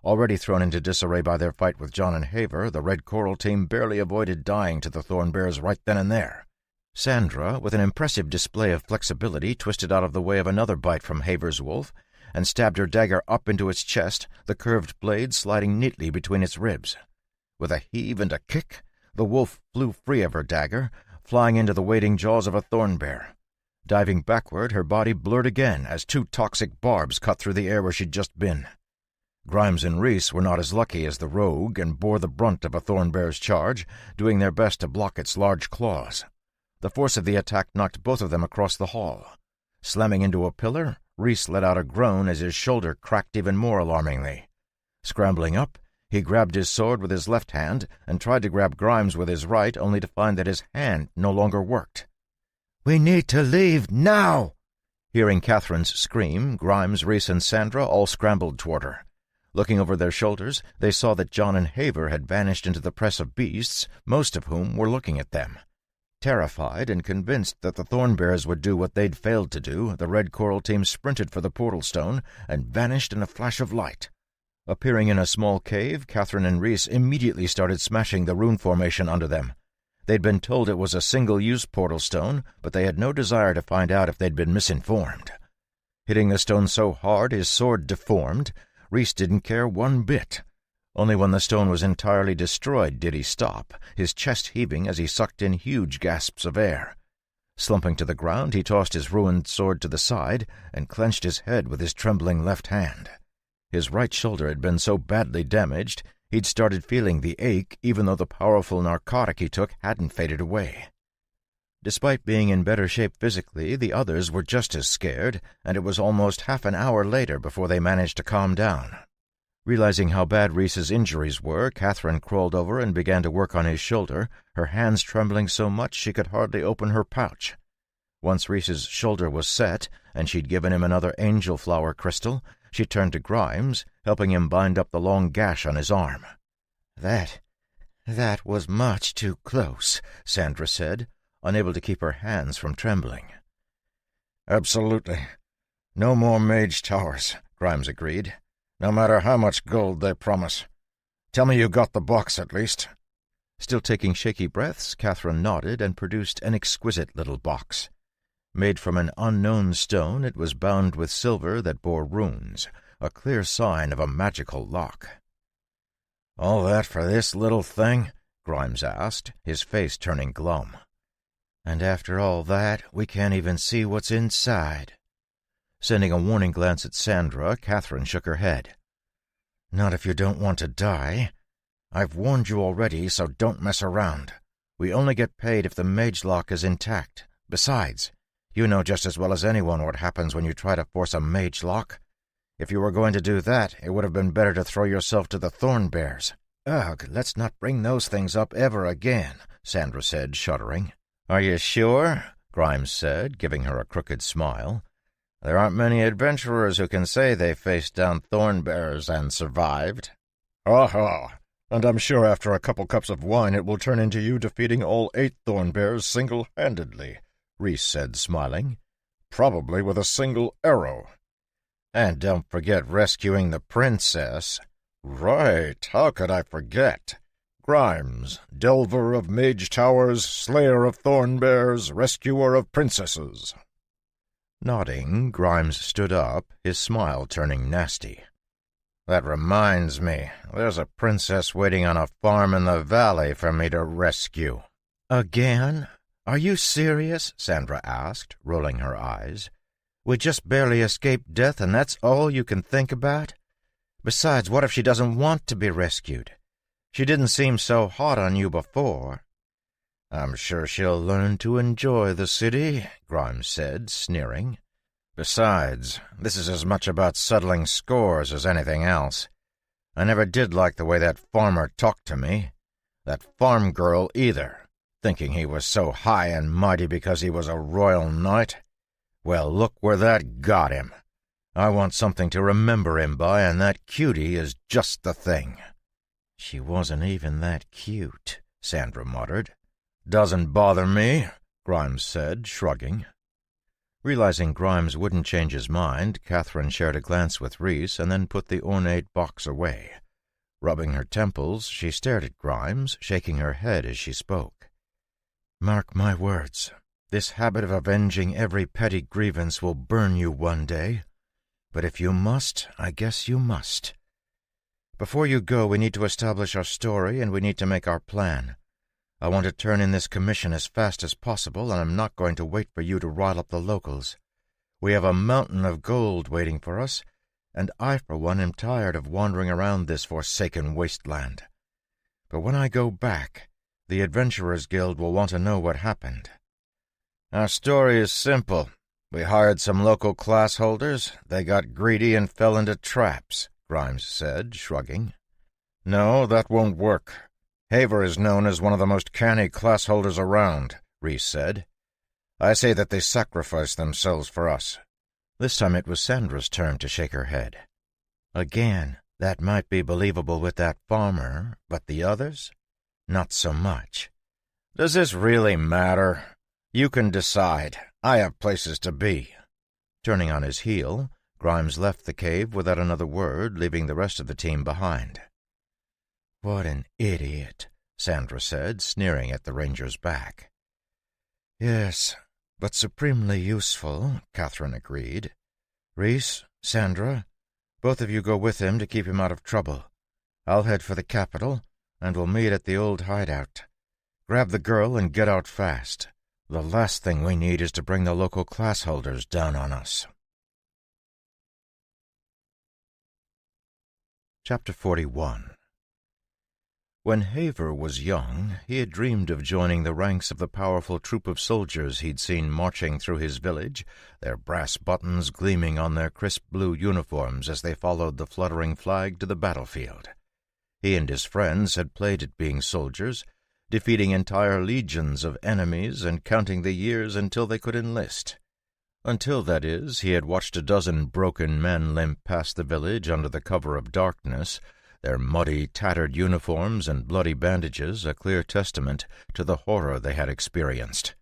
Already thrown into disarray by their fight with John and Haver, the Red Coral team barely avoided dying to the thorn bears right then and there. Sandra, with an impressive display of flexibility, twisted out of the way of another bite from Haver's wolf and stabbed her dagger up into its chest, the curved blade sliding neatly between its ribs. With a heave and a kick, the wolf flew free of her dagger, flying into the waiting jaws of a thorn bear. Diving backward, her body blurred again as 2 toxic barbs cut through the air where she'd just been. Grimes and Reese were not as lucky as the rogue and bore the brunt of a thorn bear's charge, doing their best to block its large claws. The force of the attack knocked both of them across the hall. Slamming into a pillar, Reese let out a groan as his shoulder cracked even more alarmingly. Scrambling up, he grabbed his sword with his left hand and tried to grab Grimes with his right, only to find that his hand no longer worked. "We need to leave now!" Hearing Catherine's scream, Grimes, Reese, and Sandra all scrambled toward her. Looking over their shoulders, they saw that John and Haver had vanished into the press of beasts, most of whom were looking at them. Terrified and convinced that the thorn bears would do what they'd failed to do, the Red Coral team sprinted for the portal stone and vanished in a flash of light. Appearing in a small cave, Catherine and Reese immediately started smashing the rune formation under them. They'd been told it was a single-use portal stone, but they had no desire to find out if they'd been misinformed. Hitting the stone so hard his sword deformed, Reese didn't care one bit. Only when the stone was entirely destroyed did he stop, his chest heaving as he sucked in huge gasps of air. Slumping to the ground, he tossed his ruined sword to the side and clenched his head with his trembling left hand. His right shoulder had been so badly damaged, he'd started feeling the ache even though the powerful narcotic he took hadn't faded away. Despite being in better shape physically, the others were just as scared, and it was almost half an hour later before they managed to calm down. Realizing how bad Reese's injuries were, Catherine crawled over and began to work on his shoulder, her hands trembling so much she could hardly open her pouch. Once Reese's shoulder was set, and she'd given him another angel flower crystal, she turned to Grimes, helping him bind up the long gash on his arm. That was much too close," Sandra said, unable to keep her hands from trembling. "Absolutely. No more mage towers," Grimes agreed, "no matter how much gold they promise. Tell me you got the box at least." Still taking shaky breaths, Catherine nodded and produced an exquisite little box. Made from an unknown stone, it was bound with silver that bore runes, a clear sign of a magical lock. "All that for this little thing?" Grimes asked, his face turning glum. "And after all that, we can't even see what's inside." Sending a warning glance at Sandra, Catherine shook her head. "Not if you don't want to die. I've warned you already, so don't mess around. We only get paid if the mage lock is intact. Besides, You know just as well as anyone what happens when you try to force a mage lock. If you were going to do that, it would have been better to throw yourself to the thorn bears. Ugh, let's not bring those things up ever again, Sandra said, shuddering. Are you sure? Grimes said, giving her a crooked smile. There aren't many adventurers who can say they faced down thorn bears and survived. Aha! And I'm sure after a couple cups of wine it will turn into you defeating all 8 thorn bears single-handedly, Rhys said, smiling. Probably with a single arrow. And don't forget rescuing the princess. Right, how could I forget? Grimes, delver of mage towers, slayer of thorn bears, rescuer of princesses. Nodding, Grimes stood up, his smile turning nasty. That reminds me, there's a princess waiting on a farm in the valley for me to rescue. Again? Are you serious? Sandra asked, rolling her eyes. We just barely escaped death, and that's all you can think about? Besides, what if she doesn't want to be rescued? She didn't seem so hot on you before. I'm sure she'll learn to enjoy the city, Grimes said, sneering. Besides, this is as much about settling scores as anything else. I never did like the way that farmer talked to me. That farm girl either, thinking he was so high and mighty because he was a royal knight. Well, look where that got him. I want something to remember him by, and that cutie is just the thing. She wasn't even that cute, Sandra muttered. Doesn't bother me, Grimes said, shrugging. Realizing Grimes wouldn't change his mind, Catherine shared a glance with Rhys and then put the ornate box away. Rubbing her temples, she stared at Grimes, shaking her head as she spoke. Mark my words, this habit of avenging every petty grievance will burn you one day. But if you must, I guess you must. Before you go, we need to establish our story, and we need to make our plan. I want to turn in this commission as fast as possible, and I'm not going to wait for you to rile up the locals. We have a mountain of gold waiting for us, and I, for one, am tired of wandering around this forsaken wasteland. But when I go back, the Adventurers Guild will want to know what happened. Our story is simple. We hired some local class holders. They got greedy and fell into traps, Grimes said, shrugging. No, that won't work. Haver is known as one of the most canny class holders around, Rhys said. I say that they sacrificed themselves for us. This time it was Sandra's turn to shake her head. Again, that might be believable with that farmer, but the others? Not so much. Does this really matter? You can decide. I have places to be. Turning on his heel, Grimes left the cave without another word, leaving the rest of the team behind. What an idiot, Sandra said, sneering at the ranger's back. Yes, but supremely useful, Catherine agreed. Rhys, Sandra, both of you go with him to keep him out of trouble. I'll head for the capital, and we'll meet at the old hideout. Grab the girl and get out fast. The last thing we need is to bring the local class holders down on us. Chapter 41. When Haver was young, he had dreamed of joining the ranks of the powerful troop of soldiers he'd seen marching through his village, their brass buttons gleaming on their crisp blue uniforms as they followed the fluttering flag to the battlefield. He and his friends had played at being soldiers, defeating entire legions of enemies and counting the years until they could enlist. Until, that is, he had watched a dozen broken men limp past the village under the cover of darkness, their muddy, tattered uniforms and bloody bandages a clear testament to the horror they had experienced.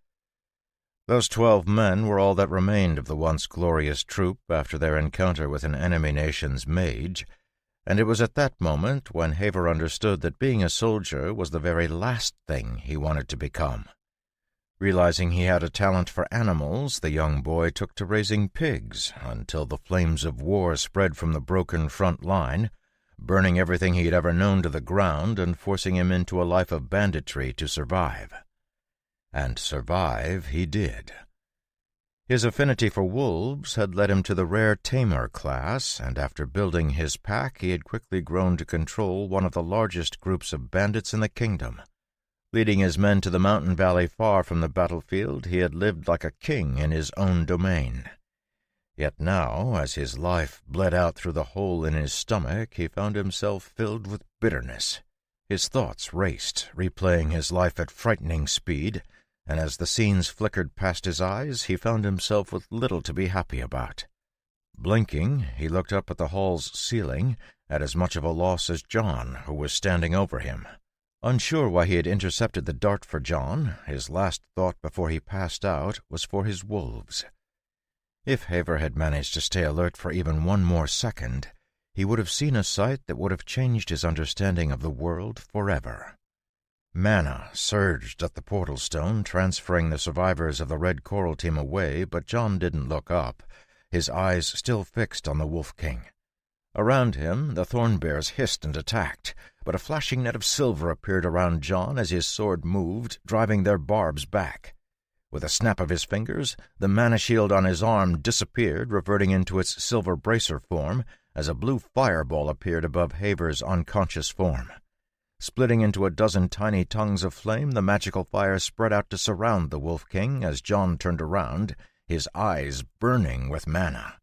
Those 12 men were all that remained of the once glorious troop after their encounter with an enemy nation's mage, and it was at that moment when Haver understood that being a soldier was the very last thing he wanted to become. Realizing he had a talent for animals, the young boy took to raising pigs until the flames of war spread from the broken front line, burning everything he had ever known to the ground and forcing him into a life of banditry to survive. And survive he did. His affinity for wolves had led him to the rare tamer class, and after building his pack he had quickly grown to control one of the largest groups of bandits in the kingdom. Leading his men to the mountain valley far from the battlefield, he had lived like a king in his own domain. Yet now, as his life bled out through the hole in his stomach, he found himself filled with bitterness. His thoughts raced, replaying his life at frightening speed, and as the scenes flickered past his eyes, he found himself with little to be happy about. Blinking, he looked up at the hall's ceiling, at as much of a loss as John, who was standing over him. Unsure why he had intercepted the dart for John, his last thought before he passed out was for his wolves. If Haver had managed to stay alert for even one more second, he would have seen a sight that would have changed his understanding of the world forever. Mana surged at the portal stone, transferring the survivors of the Red Coral team away, but John didn't look up, his eyes still fixed on the Wolf King. Around him, the thorn bears hissed and attacked, but a flashing net of silver appeared around John as his sword moved, driving their barbs back. With a snap of his fingers, the mana shield on his arm disappeared, reverting into its silver bracer form, as a blue fireball appeared above Haver's unconscious form. Splitting into a dozen tiny tongues of flame, the magical fire spread out to surround the Wolf King as John turned around, his eyes burning with mana.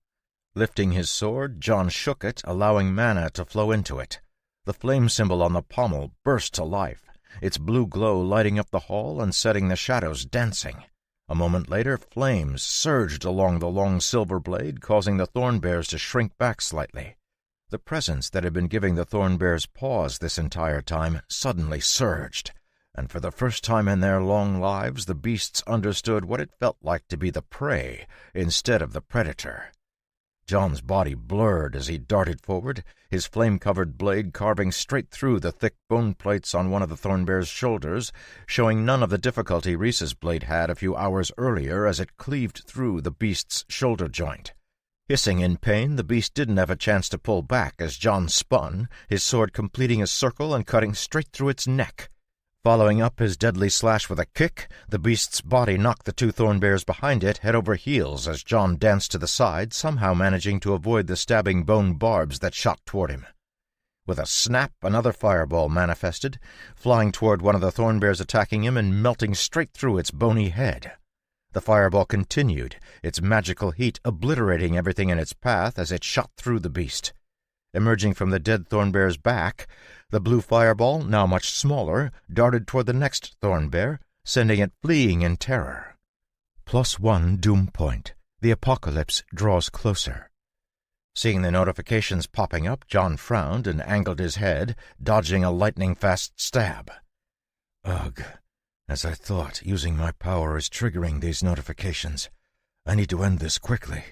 Lifting his sword, John shook it, allowing mana to flow into it. The flame symbol on the pommel burst to life, its blue glow lighting up the hall and setting the shadows dancing. A moment later, flames surged along the long silver blade, causing the thorn bears to shrink back slightly. The presence that had been giving the thorn bears pause this entire time suddenly surged, and for the first time in their long lives the beasts understood what it felt like to be the prey instead of the predator. John's body blurred as he darted forward, his flame-covered blade carving straight through the thick bone plates on one of the thorn bear's shoulders, showing none of the difficulty Reese's blade had a few hours earlier as it cleaved through the beast's shoulder joint. Hissing in pain, the beast didn't have a chance to pull back as John spun, his sword completing a circle and cutting straight through its neck. Following up his deadly slash with a kick, the beast's body knocked the two thorn bears behind it head over heels as John danced to the side, somehow managing to avoid the stabbing bone barbs that shot toward him. With a snap, another fireball manifested, flying toward one of the thorn bears attacking him and melting straight through its bony head. The fireball continued, its magical heat obliterating everything in its path as it shot through the beast. Emerging from the dead thorn bear's back, the blue fireball, now much smaller, darted toward the next thorn bear, sending it fleeing in terror. +1 doom point. The apocalypse draws closer. Seeing the notifications popping up, John frowned and angled his head, dodging a lightning-fast stab. Ugh. As I thought, using my power is triggering these notifications. I need to end this quickly.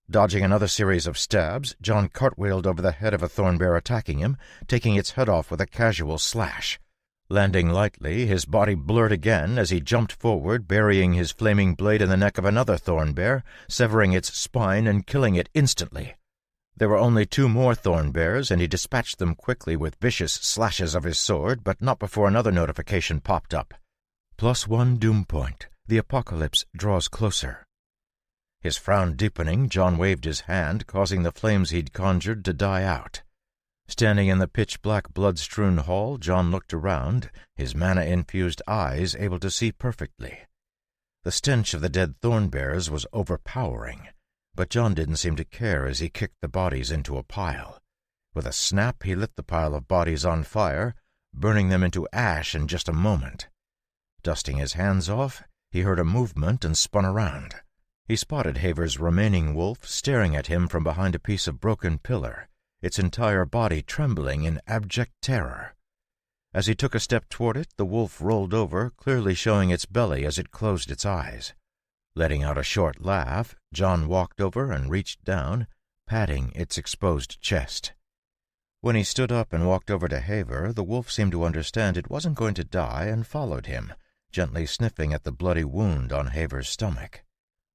Dodging another series of stabs, John cartwheeled over the head of a thorn bear attacking him, taking its head off with a casual slash. Landing lightly, his body blurred again as he jumped forward, burying his flaming blade in the neck of another thorn bear, severing its spine and killing it instantly. There were only 2 more thorn bears, and he dispatched them quickly with vicious slashes of his sword, but not before another notification popped up. +1 doom point. The apocalypse draws closer. His frown deepening, John waved his hand, causing the flames he'd conjured to die out. Standing in the pitch-black, blood-strewn hall, John looked around, his mana-infused eyes able to see perfectly. The stench of the dead thorn bears was overpowering, but John didn't seem to care as he kicked the bodies into a pile. With a snap, he lit the pile of bodies on fire, burning them into ash in just a moment. Dusting his hands off, he heard a movement and spun around. He spotted Haver's remaining wolf staring at him from behind a piece of broken pillar, its entire body trembling in abject terror. As he took a step toward it, the wolf rolled over, clearly showing its belly as it closed its eyes. Letting out a short laugh, John walked over and reached down, patting its exposed chest. When he stood up and walked over to Haver, the wolf seemed to understand it wasn't going to die and followed him, gently sniffing at the bloody wound on Haver's stomach.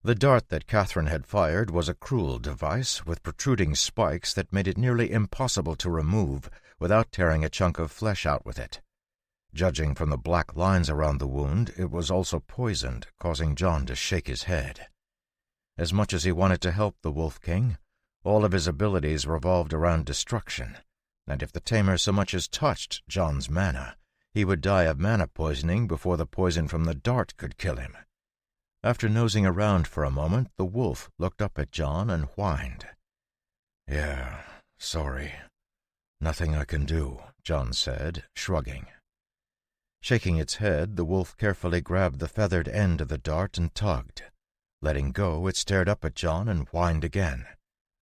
The dart that Catherine had fired was a cruel device with protruding spikes that made it nearly impossible to remove without tearing a chunk of flesh out with it. Judging from the black lines around the wound, it was also poisoned, causing John to shake his head. As much as he wanted to help the Wolf King, all of his abilities revolved around destruction, and if the tamer so much as touched John's mana, He would die of mana poisoning before the poison from the dart could kill him. After nosing around for a moment, the wolf looked up at John and whined. "Yeah, sorry. Nothing I can do," John said, shrugging. Shaking its head, the wolf carefully grabbed the feathered end of the dart and tugged. Letting go, it stared up at John and whined again.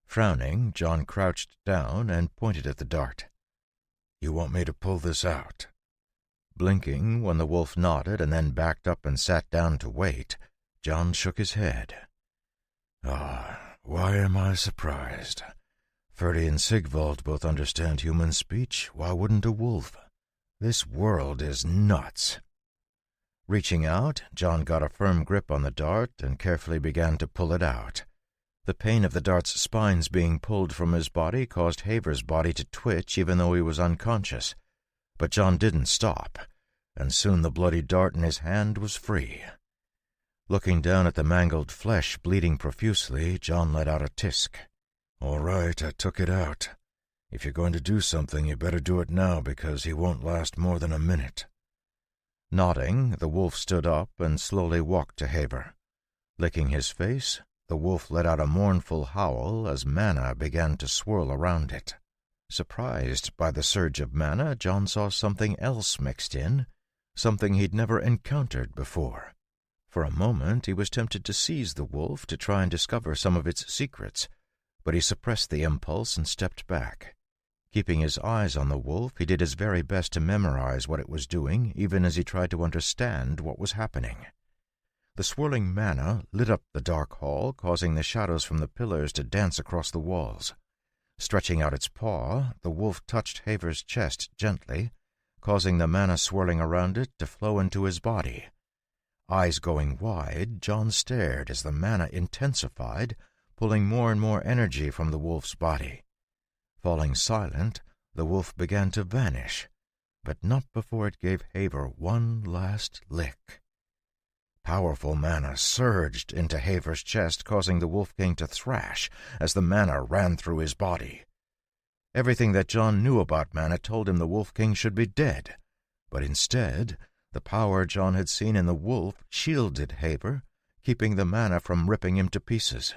Frowning, John crouched down and pointed at the dart. "You want me to pull this out?" Blinking when the wolf nodded and then backed up and sat down to wait, John shook his head. Why am I surprised? Ferdy and Sigvald both understand human speech. Why wouldn't a wolf? This world is nuts. Reaching out, John got a firm grip on the dart and carefully began to pull it out. The pain of the dart's spines being pulled from his body caused Haver's body to twitch even though he was unconscious. But John didn't stop, and soon the bloody dart in his hand was free. Looking down at the mangled flesh bleeding profusely, John let out a tisk. "All right, I took it out. If you're going to do something, you better do it now, because he won't last more than a minute." Nodding, the wolf stood up and slowly walked to Haver. Licking his face, the wolf let out a mournful howl as mana began to swirl around it. Surprised by the surge of mana, John saw something else mixed in, something he'd never encountered before. For a moment he was tempted to seize the wolf to try and discover some of its secrets, but he suppressed the impulse and stepped back. Keeping his eyes on the wolf, he did his very best to memorize what it was doing, even as he tried to understand what was happening. The swirling mana lit up the dark hall, causing the shadows from the pillars to dance across the walls. Stretching out its paw, the wolf touched Haver's chest gently, causing the mana swirling around it to flow into his body. Eyes going wide, John stared as the mana intensified, pulling more and more energy from the wolf's body. Falling silent, the wolf began to vanish, but not before it gave Haver one last lick. Powerful mana surged into Haver's chest, causing the Wolf King to thrash as the mana ran through his body. Everything that John knew about mana told him the Wolf King should be dead, but instead, the power John had seen in the wolf shielded Haver, keeping the mana from ripping him to pieces.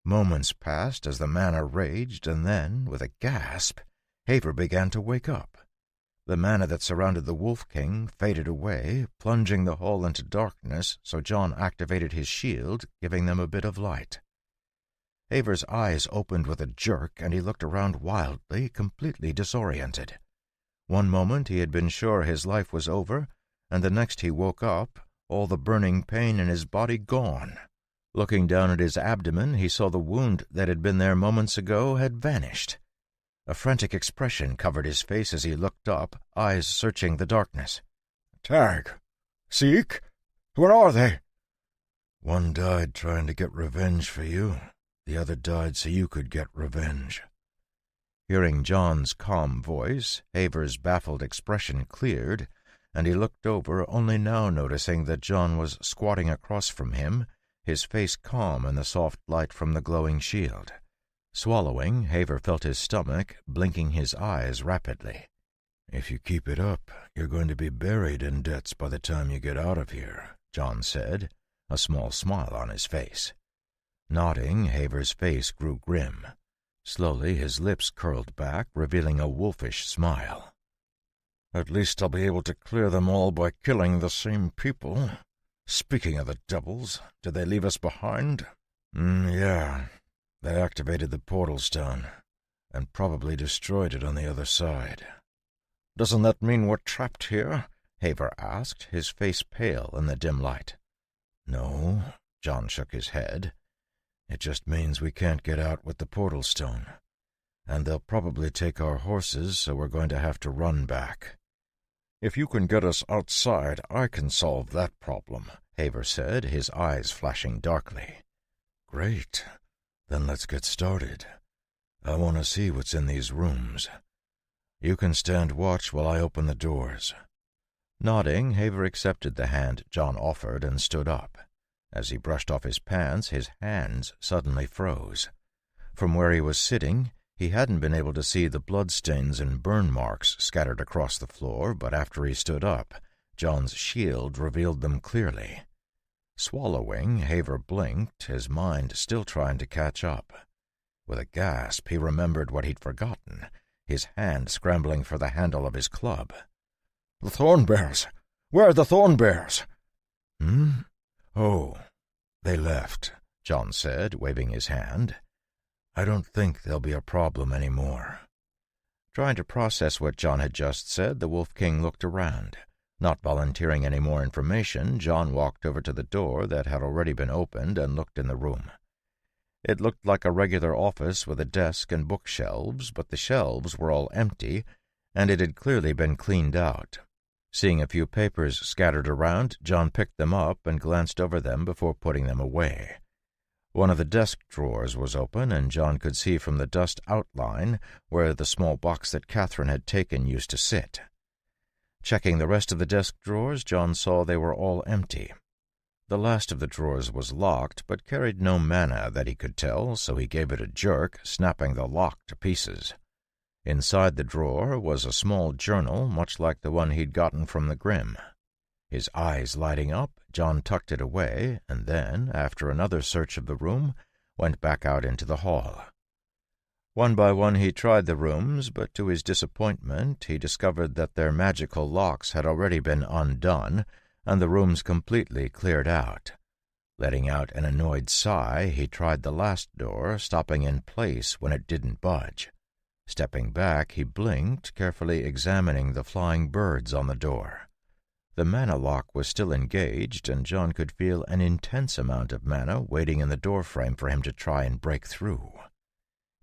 Moments passed as the mana raged, and then, with a gasp, Haver began to wake up. The mana that surrounded the Wolf King faded away, plunging the hall into darkness, so John activated his shield, giving them a bit of light. Haver's eyes opened with a jerk, and he looked around wildly, completely disoriented. One moment he had been sure his life was over, and the next he woke up, all the burning pain in his body gone. Looking down at his abdomen, he saw the wound that had been there moments ago had vanished. A frantic expression covered his face as he looked up, eyes searching the darkness. "Tag! Seek! Where are they?" "One died trying to get revenge for you. The other died so you could get revenge." Hearing John's calm voice, Haver's baffled expression cleared, and he looked over, only now noticing that John was squatting across from him, his face calm in the soft light from the glowing shield. Swallowing, Haver felt his stomach, blinking his eyes rapidly. "If you keep it up, you're going to be buried in debts by the time you get out of here," John said, a small smile on his face. Nodding, Haver's face grew grim. Slowly his lips curled back, revealing a wolfish smile. "At least I'll be able to clear them all by killing the same people. Speaking of the devils, did they leave us behind?" Yeah. They activated the portal stone, and probably destroyed it on the other side." "Doesn't that mean we're trapped here?" Haver asked, his face pale in the dim light. "No," John shook his head. "It just means we can't get out with the portal stone. And they'll probably take our horses, so we're going to have to run back." "If you can get us outside, I can solve that problem," Haver said, his eyes flashing darkly. "Great. Then let's get started. I want to see what's in these rooms. You can stand watch while I open the doors." Nodding, Haver accepted the hand John offered and stood up. As he brushed off his pants, his hands suddenly froze. From where he was sitting, He hadn't been able to see the bloodstains and burn marks scattered across the floor, but after he stood up, John's shield revealed them clearly. Swallowing, Haver blinked, his mind still trying to catch up. With a gasp, he remembered what he'd forgotten, his hand scrambling for the handle of his club. "The Thornbears! Where are the Thornbears?" Oh, they left," John said, waving his hand. "I don't think there'll be a problem any more." Trying to process what John had just said, the Wolf King looked around. Not volunteering any more information, John walked over to the door that had already been opened and looked in the room. It looked like a regular office with a desk and bookshelves, but the shelves were all empty, and it had clearly been cleaned out. Seeing a few papers scattered around, John picked them up and glanced over them before putting them away. One of the desk drawers was open, and John could see from the dust outline where the small box that Catherine had taken used to sit. Checking the rest of the desk drawers, John saw they were all empty. The last of the drawers was locked, but carried no mana that he could tell, so he gave it a jerk, snapping the lock to pieces. Inside the drawer was a small journal, much like the one he'd gotten from the Grimm. His eyes lighting up, John tucked it away, and then, after another search of the room, went back out into the hall. One by one he tried the rooms, but to his disappointment he discovered that their magical locks had already been undone, and the rooms completely cleared out. Letting out an annoyed sigh, he tried the last door, stopping in place when it didn't budge. Stepping back, he blinked, carefully examining the flying birds on the door. The mana lock was still engaged, and John could feel an intense amount of mana waiting in the doorframe for him to try and break through.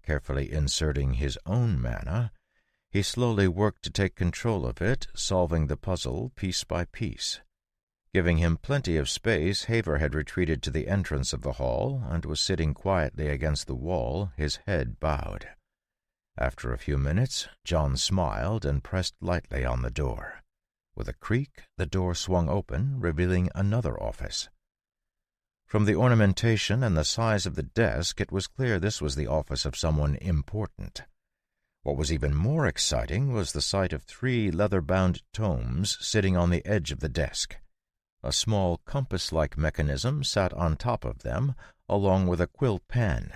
Carefully inserting his own mana, he slowly worked to take control of it, solving the puzzle piece by piece. Giving him plenty of space, Haver had retreated to the entrance of the hall and was sitting quietly against the wall, his head bowed. After a few minutes, John smiled and pressed lightly on the door. With a creak, the door swung open, revealing another office. From the ornamentation and the size of the desk, it was clear this was the office of someone important. What was even more exciting was the sight of 3 leather-bound tomes sitting on the edge of the desk. A small compass-like mechanism sat on top of them, along with a quill pen.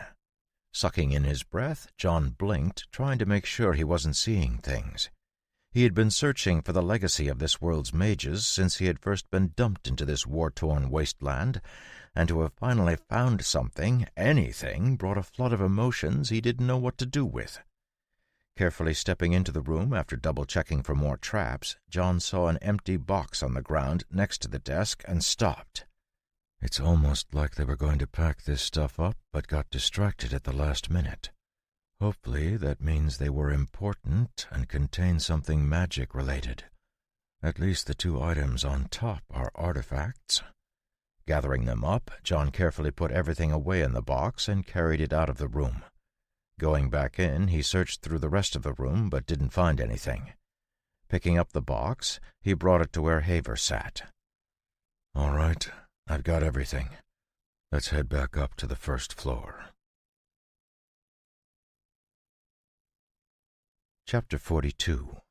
Sucking in his breath, John blinked, trying to make sure he wasn't seeing things. He had been searching for the legacy of this world's mages since he had first been dumped into this war-torn wasteland, and to have finally found something, anything, brought a flood of emotions he didn't know what to do with. Carefully stepping into the room after double-checking for more traps, John saw an empty box on the ground next to the desk and stopped. It's almost like they were going to pack this stuff up, but got distracted at the last minute. Hopefully that means they were important and contain something magic-related. At least the 2 items on top are artifacts. Gathering them up, John carefully put everything away in the box and carried it out of the room. Going back in, he searched through the rest of the room but didn't find anything. Picking up the box, he brought it to where Haver sat. "All right, I've got everything. Let's head back up to the first floor." Chapter 42.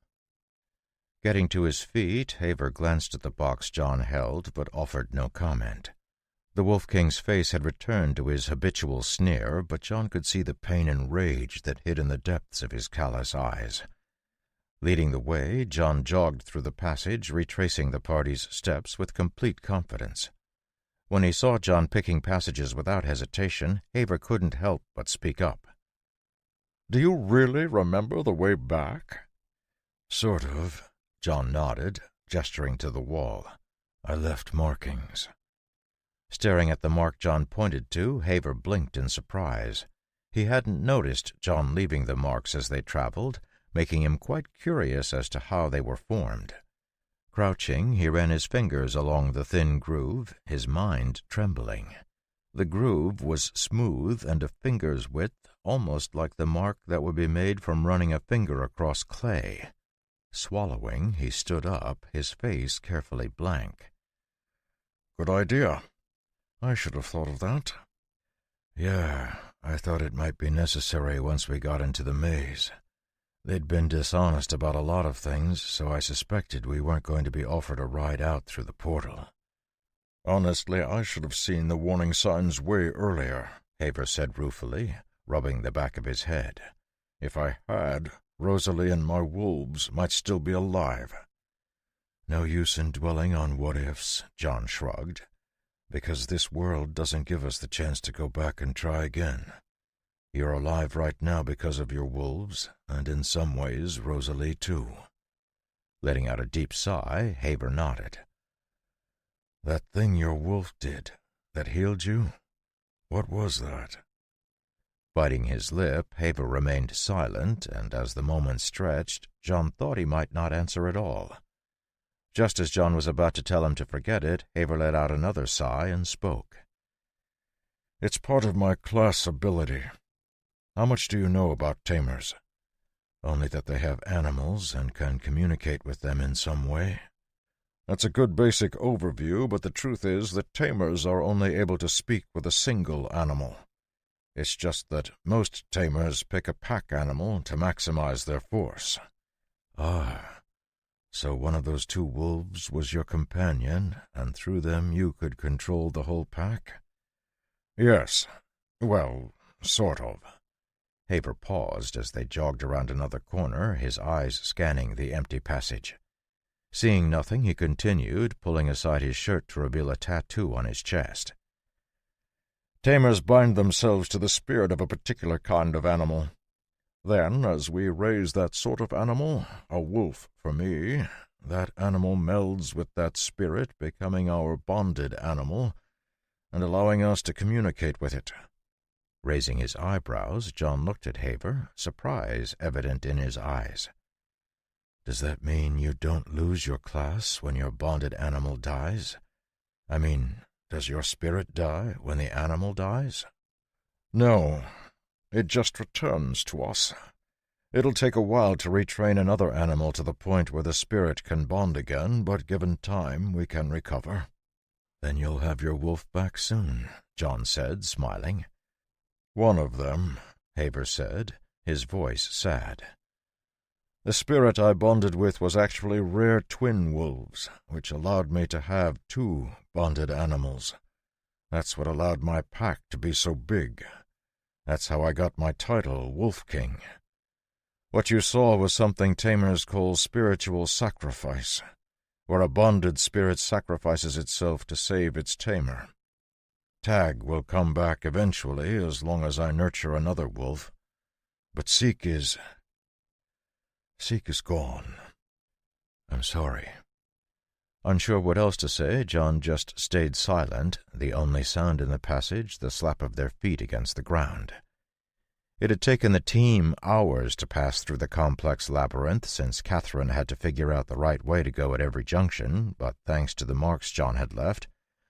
Getting to his feet, Haver glanced at the box John held, but offered no comment. The Wolf King's face had returned to his habitual sneer, but John could see the pain and rage that hid in the depths of his callous eyes. Leading the way, John jogged through the passage, retracing the party's steps with complete confidence. When he saw John picking passages without hesitation, Haver couldn't help but speak up. "Do you really remember the way back?" "Sort of," John nodded, gesturing to the wall. "I left markings." Staring at the mark John pointed to, Haver blinked in surprise. He hadn't noticed John leaving the marks as they traveled, making him quite curious as to how they were formed. Crouching, he ran his fingers along the thin groove, his mind trembling. The groove was smooth and a finger's width, almost like the mark that would be made from running a finger across clay. Swallowing, he stood up, his face carefully blank. "Good idea. I should have thought of that." "Yeah, I thought it might be necessary once we got into the maze. They'd been dishonest about a lot of things, so I suspected we weren't going to be offered a ride out through the portal. Honestly, I should have seen the warning signs way earlier, Haver said ruefully, rubbing the back of his head. If I had, Rosalie and my wolves might still be alive. No use in dwelling on what-ifs, John shrugged, because this world doesn't give us the chance to go back and try again. You're alive right now because of your wolves, and in some ways Rosalie too. Letting out a deep sigh, Haver nodded. That thing your wolf did, that healed you? What was that? Biting his lip, Haver remained silent, and as the moment stretched, John thought he might not answer at all. Just as John was about to tell him to forget it, Haver let out another sigh and spoke. It's part of my class ability. How much do you know about tamers? Only that they have animals and can communicate with them in some way. That's a good basic overview, but the truth is that tamers are only able to speak with a single animal. It's just that most tamers pick a pack animal to maximize their force. Ah, so one of those two wolves was your companion, and through them you could control the whole pack? Yes. Well, sort of. Haver paused as they jogged around another corner, his eyes scanning the empty passage. Seeing nothing, he continued, pulling aside his shirt to reveal a tattoo on his chest. Tamers bind themselves to the spirit of a particular kind of animal. Then, as we raise that sort of animal, a wolf for me, that animal melds with that spirit, becoming our bonded animal, and allowing us to communicate with it. Raising his eyebrows, John looked at Haver, surprise evident in his eyes. Does that mean you don't lose your class when your bonded animal dies? I mean, does your spirit die when the animal dies? No, it just returns to us. It'll take a while to retrain another animal to the point where the spirit can bond again, but given time, we can recover. Then you'll have your wolf back soon, John said, smiling. One of them, Haver said, his voice sad. The spirit I bonded with was actually rare twin wolves, which allowed me to have two bonded animals. That's what allowed my pack to be so big. That's how I got my title, Wolf King. What you saw was something tamers call spiritual sacrifice, where a bonded spirit sacrifices itself to save its tamer. Tag will come back eventually, as long as I nurture another wolf, but Seek is gone. I'm sorry. Unsure what else to say, John just stayed silent, the only sound in the passage the slap of their feet against the ground. It had taken the team hours to pass through the complex labyrinth, since Catherine had to figure out the right way to go at every junction, but thanks to the marks John had left,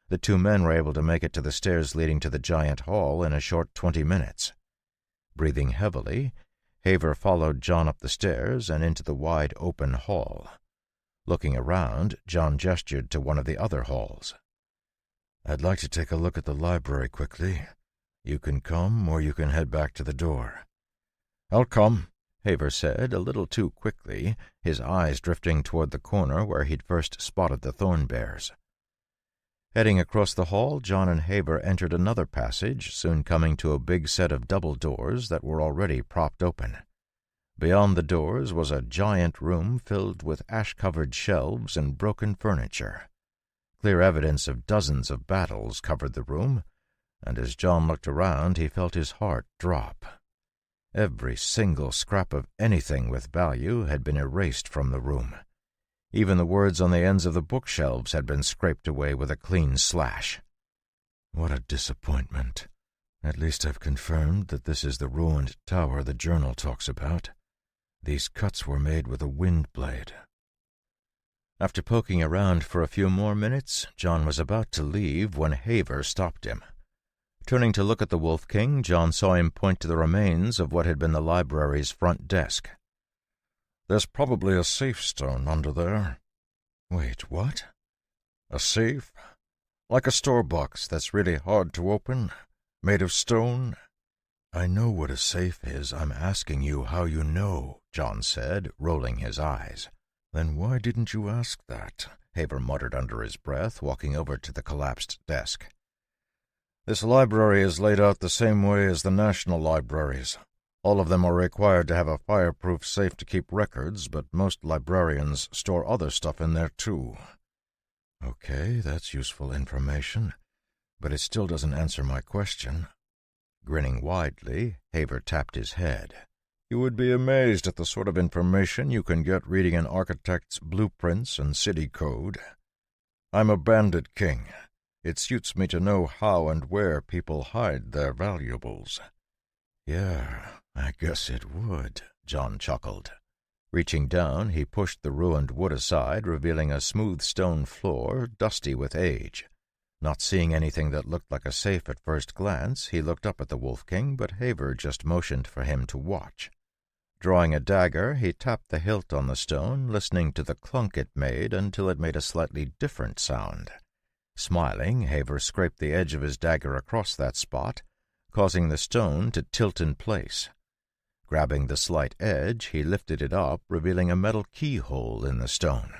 the two men were able to make it to the stairs leading to the giant hall in a short 20 minutes. Breathing heavily, Haver followed John up the stairs and into the wide open hall. Looking around, John gestured to one of the other halls. I'd like to take a look at the library quickly. You can come, or you can head back to the door. I'll come, Haver said, a little too quickly, his eyes drifting toward the corner where he'd first spotted the thorn bears. Heading across the hall, John and Haver entered another passage, soon coming to a big set of double doors that were already propped open. Beyond the doors was a giant room filled with ash-covered shelves and broken furniture. Clear evidence of dozens of battles covered the room, and as John looked around he felt his heart drop. Every single scrap of anything with value had been erased from the room. Even the words on the ends of the bookshelves had been scraped away with a clean slash. What a disappointment. At least I've confirmed that this is the ruined tower the journal talks about. These cuts were made with a wind blade. After poking around for a few more minutes, John was about to leave when Haver stopped him. Turning to look at the Wolf King, John saw him point to the remains of what had been the library's front desk. There's probably a safe stone under there. Wait, what? A safe? Like a store box that's really hard to open, made of stone? I know what a safe is. I'm asking you how you know, John said, rolling his eyes. Then why didn't you ask that? Haver muttered under his breath, walking over to the collapsed desk. This library is laid out the same way as the national libraries. All of them are required to have a fireproof safe to keep records, but most librarians store other stuff in there too. Okay, that's useful information, but it still doesn't answer my question. Grinning widely, Haver tapped his head. You would be amazed at the sort of information you can get reading an architect's blueprints and city code. I'm a bandit king. It suits me to know how and where people hide their valuables. Yeah, I guess it would, John chuckled. Reaching down, he pushed the ruined wood aside, revealing a smooth stone floor, dusty with age. Not seeing anything that looked like a safe at first glance, he looked up at the Wolf King, but Haver just motioned for him to watch. Drawing a dagger, he tapped the hilt on the stone, listening to the clunk it made until it made a slightly different sound. Smiling, Haver scraped the edge of his dagger across that spot, causing the stone to tilt in place. Grabbing the slight edge, he lifted it up, revealing a metal keyhole in the stone.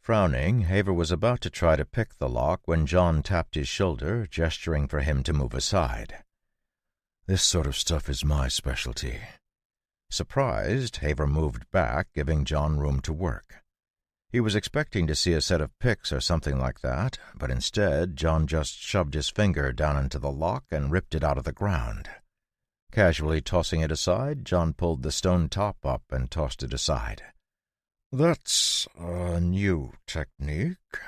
Frowning, Haver was about to try to pick the lock when John tapped his shoulder, gesturing for him to move aside. This sort of stuff is my specialty. Surprised, Haver moved back, giving John room to work. He was expecting to see a set of picks or something like that, but instead John just shoved his finger down into the lock and ripped it out of the ground. Casually tossing it aside, John pulled the stone top up and tossed it aside. That's a new technique.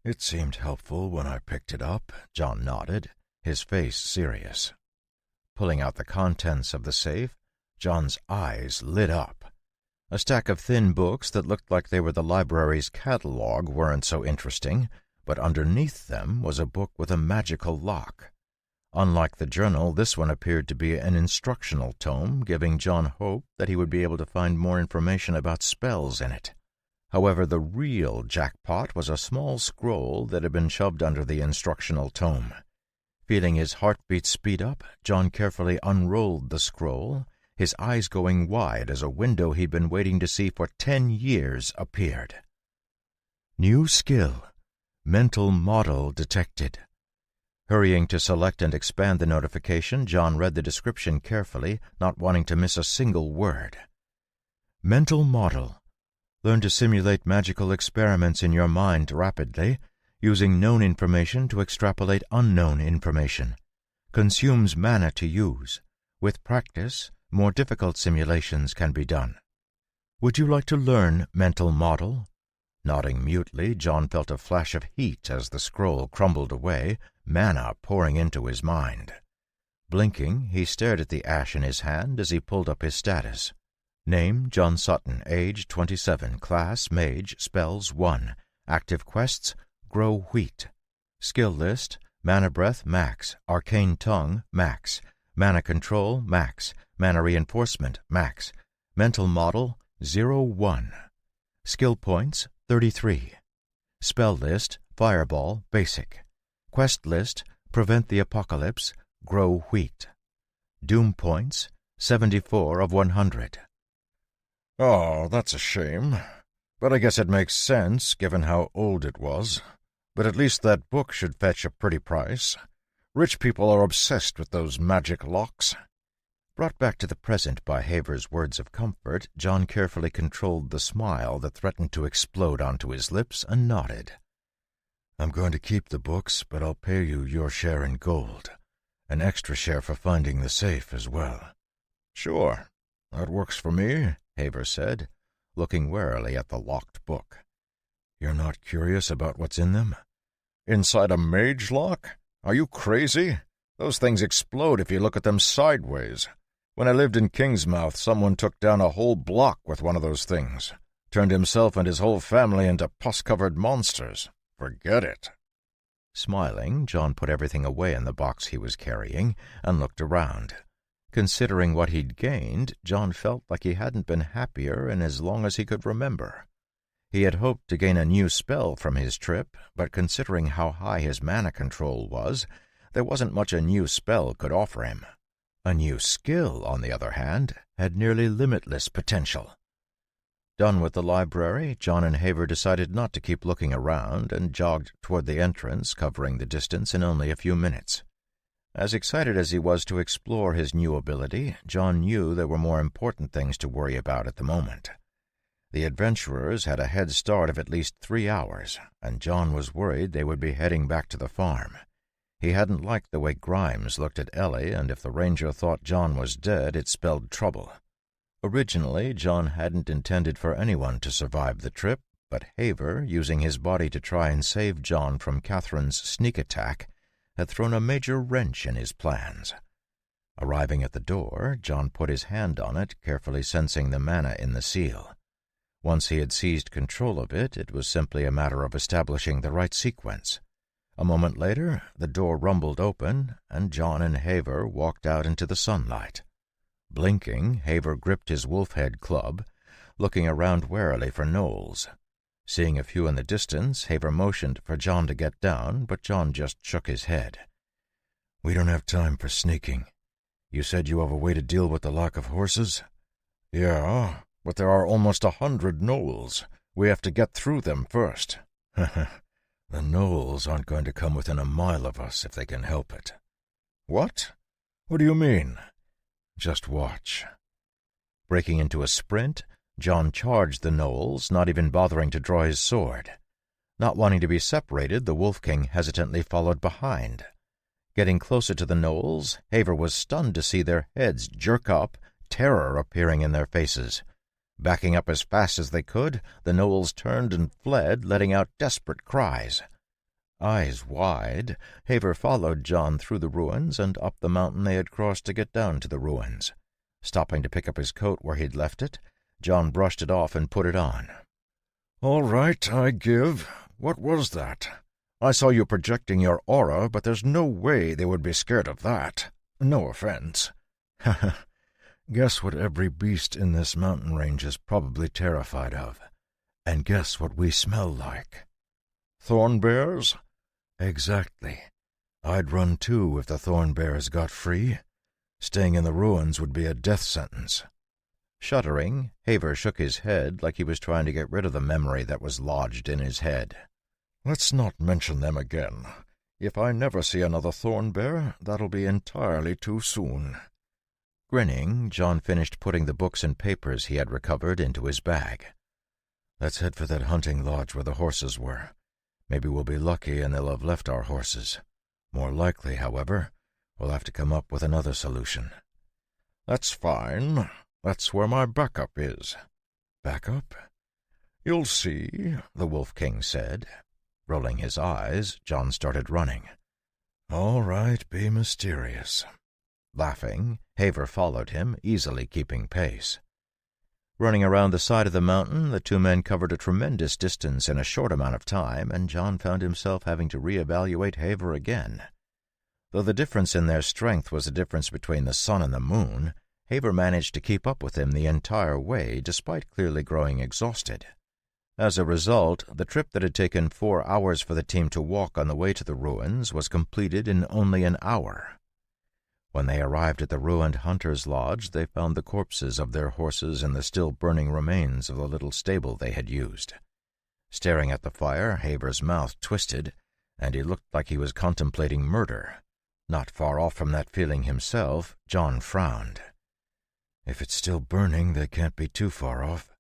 It seemed helpful when I picked it up, John nodded, his face serious. Pulling out the contents of the safe, John's eyes lit up. A stack of thin books that looked like they were the library's catalog weren't so interesting, but underneath them was a book with a magical lock. Unlike the journal, this one appeared to be an instructional tome, giving John hope that he would be able to find more information about spells in it. However, the real jackpot was a small scroll that had been shoved under the instructional tome. Feeling his heartbeat speed up, John carefully unrolled the scroll, his eyes going wide as a window he'd been waiting to see for 10 years appeared. New skill. Mental model detected. Hurrying to select and expand the notification, John read the description carefully, not wanting to miss a single word. Mental model. Learn to simulate magical experiments in your mind rapidly, using known information to extrapolate unknown information. Consumes mana to use. With practice, more difficult simulations can be done. Would you like to learn mental model? Nodding mutely, John felt a flash of heat as the scroll crumbled away, mana pouring into his mind. Blinking, he stared at the ash in his hand as he pulled up his status. Name, John Sutton, age 27, class, mage, spells 1, active quests, grow wheat. Skill list, mana breath, max, arcane tongue, max, mana control, max, mana reinforcement, max, mental model, 0-1. Skill points, 33. Spell list, fireball, basic. Quest list, prevent the apocalypse, grow wheat. Doom points, 74 of 100. Oh, that's a shame. But I guess it makes sense, given how old it was. But at least that book should fetch a pretty price. Rich people are obsessed with those magic locks. Brought back to the present by Haver's words of comfort, John carefully controlled the smile that threatened to explode onto his lips and nodded. I'm going to keep the books, but I'll pay you your share in gold. An extra share for finding the safe as well. Sure, that works for me, Haver said, looking warily at the locked book. You're not curious about what's in them? Inside a mage lock? Are you crazy? Those things explode if you look at them sideways. When I lived in Kingsmouth, someone took down a whole block with one of those things. Turned himself and his whole family into pus-covered monsters. Forget it. Smiling, John put everything away in the box he was carrying and looked around. Considering what he'd gained, John felt like he hadn't been happier in as long as he could remember. He had hoped to gain a new spell from his trip, but considering how high his mana control was, there wasn't much a new spell could offer him. A new skill, on the other hand, had nearly limitless potential. Done with the library, John and Haver decided not to keep looking around and jogged toward the entrance, covering the distance in only a few minutes. As excited as he was to explore his new ability, John knew there were more important things to worry about at the moment. The adventurers had a head start of at least 3 hours, and John was worried they would be heading back to the farm. He hadn't liked the way Grimes looked at Ellie, and if the ranger thought John was dead, it spelled trouble. Originally, John hadn't intended for anyone to survive the trip, but Haver, using his body to try and save John from Catherine's sneak attack, had thrown a major wrench in his plans. Arriving at the door, John put his hand on it, carefully sensing the mana in the seal. Once he had seized control of it, it was simply a matter of establishing the right sequence. A moment later, the door rumbled open, and John and Haver walked out into the sunlight. Blinking, Haver gripped his wolf-head club, looking around warily for gnolls. Seeing a few in the distance, Haver motioned for John to get down, but John just shook his head. "We don't have time for sneaking. You said you have a way to deal with the lack of horses?" "Yeah, but there are almost 100 gnolls. We have to get through them first." "The gnolls aren't going to come within a mile of us if they can help it." "What? What do you mean?" "Just watch." Breaking into a sprint, John charged the gnolls, not even bothering to draw his sword. Not wanting to be separated, the Wolf King hesitantly followed behind. Getting closer to the gnolls, Haver was stunned to see their heads jerk up, terror appearing in their faces. Backing up as fast as they could, the gnolls turned and fled, letting out desperate cries. Eyes wide, Haver followed John through the ruins and up the mountain they had crossed to get down to the ruins. Stopping to pick up his coat where he'd left it, John brushed it off and put it on. "All right, I give. What was that? I saw you projecting your aura, but there's no way they would be scared of that. No offense." "Guess what every beast in this mountain range is probably terrified of. And guess what we smell like." "Thorn bears?" "Exactly. I'd run too if the thorn bears got free. Staying in the ruins would be a death sentence." Shuddering, Haver shook his head like he was trying to get rid of the memory that was lodged in his head. "Let's not mention them again. If I never see another thorn bear, that'll be entirely too soon." Grinning, John finished putting the books and papers he had recovered into his bag. "Let's head for that hunting lodge where the horses were. Maybe we'll be lucky and they'll have left our horses. More likely, however, we'll have to come up with another solution." "That's fine. That's where my backup is." "Backup?" "You'll see," the Wolf King said. Rolling his eyes, John started running. "All right, be mysterious." Laughing, Haver followed him, easily keeping pace. Running around the side of the mountain, the two men covered a tremendous distance in a short amount of time, and John found himself having to reevaluate Haver again. Though the difference in their strength was the difference between the sun and the moon, Haver managed to keep up with him the entire way, despite clearly growing exhausted. As a result, the trip that had taken 4 hours for the team to walk on the way to the ruins was completed in only an hour. When they arrived at the ruined hunter's lodge, they found the corpses of their horses and the still burning remains of the little stable they had used. Staring at the fire, Haver's mouth twisted, and he looked like he was contemplating murder. Not far off from that feeling himself, John frowned. "If it's still burning, they can't be too far off."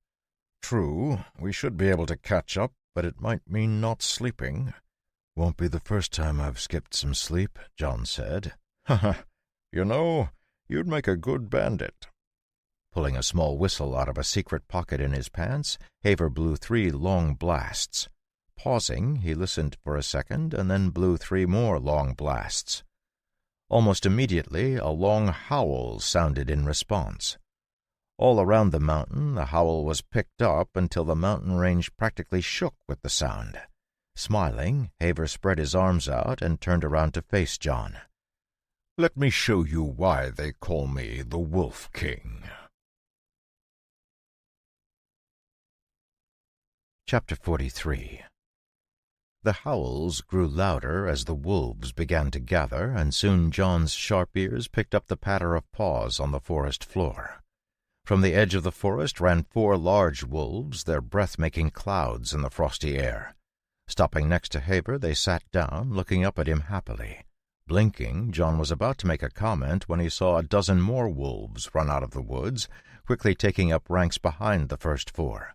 "True, we should be able to catch up, but it might mean not sleeping." "Won't be the first time I've skipped some sleep," John said. "Haha, you know, you'd make a good bandit." Pulling a small whistle out of a secret pocket in his pants, Haver blew 3 long blasts. Pausing, he listened for a second and then blew 3 more long blasts. Almost immediately, a long howl sounded in response. All around the mountain, the howl was picked up until the mountain range practically shook with the sound. Smiling, Haver spread his arms out and turned around to face John. "Let me show you why they call me the Wolf King." Chapter 43. The howls grew louder as the wolves began to gather, and soon John's sharp ears picked up the patter of paws on the forest floor. From the edge of the forest ran 4 large wolves, their breath making clouds in the frosty air. Stopping next to Haber, they sat down, looking up at him happily. Blinking, John was about to make a comment when he saw a dozen more wolves run out of the woods, quickly taking up ranks behind the first 4.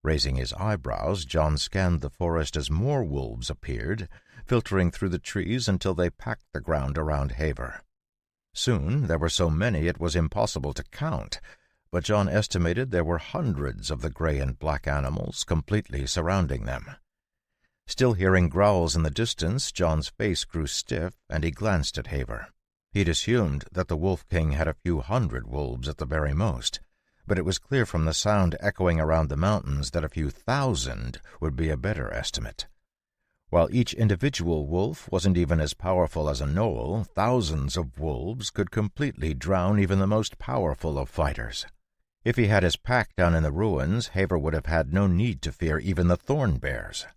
Raising his eyebrows, John scanned the forest as more wolves appeared, filtering through the trees until they packed the ground around Haber. Soon there were so many it was impossible to count, but John estimated there were hundreds of the gray and black animals completely surrounding them. Still hearing growls in the distance, John's face grew stiff, and he glanced at Haber. He'd assumed that the Wolf King had a few hundred wolves at the very most, but it was clear from the sound echoing around the mountains that a few thousand would be a better estimate. While each individual wolf wasn't even as powerful as a gnoll, thousands of wolves could completely drown even the most powerful of fighters. If he had his pack down in the ruins, Haber would have had no need to fear even the thorn bears.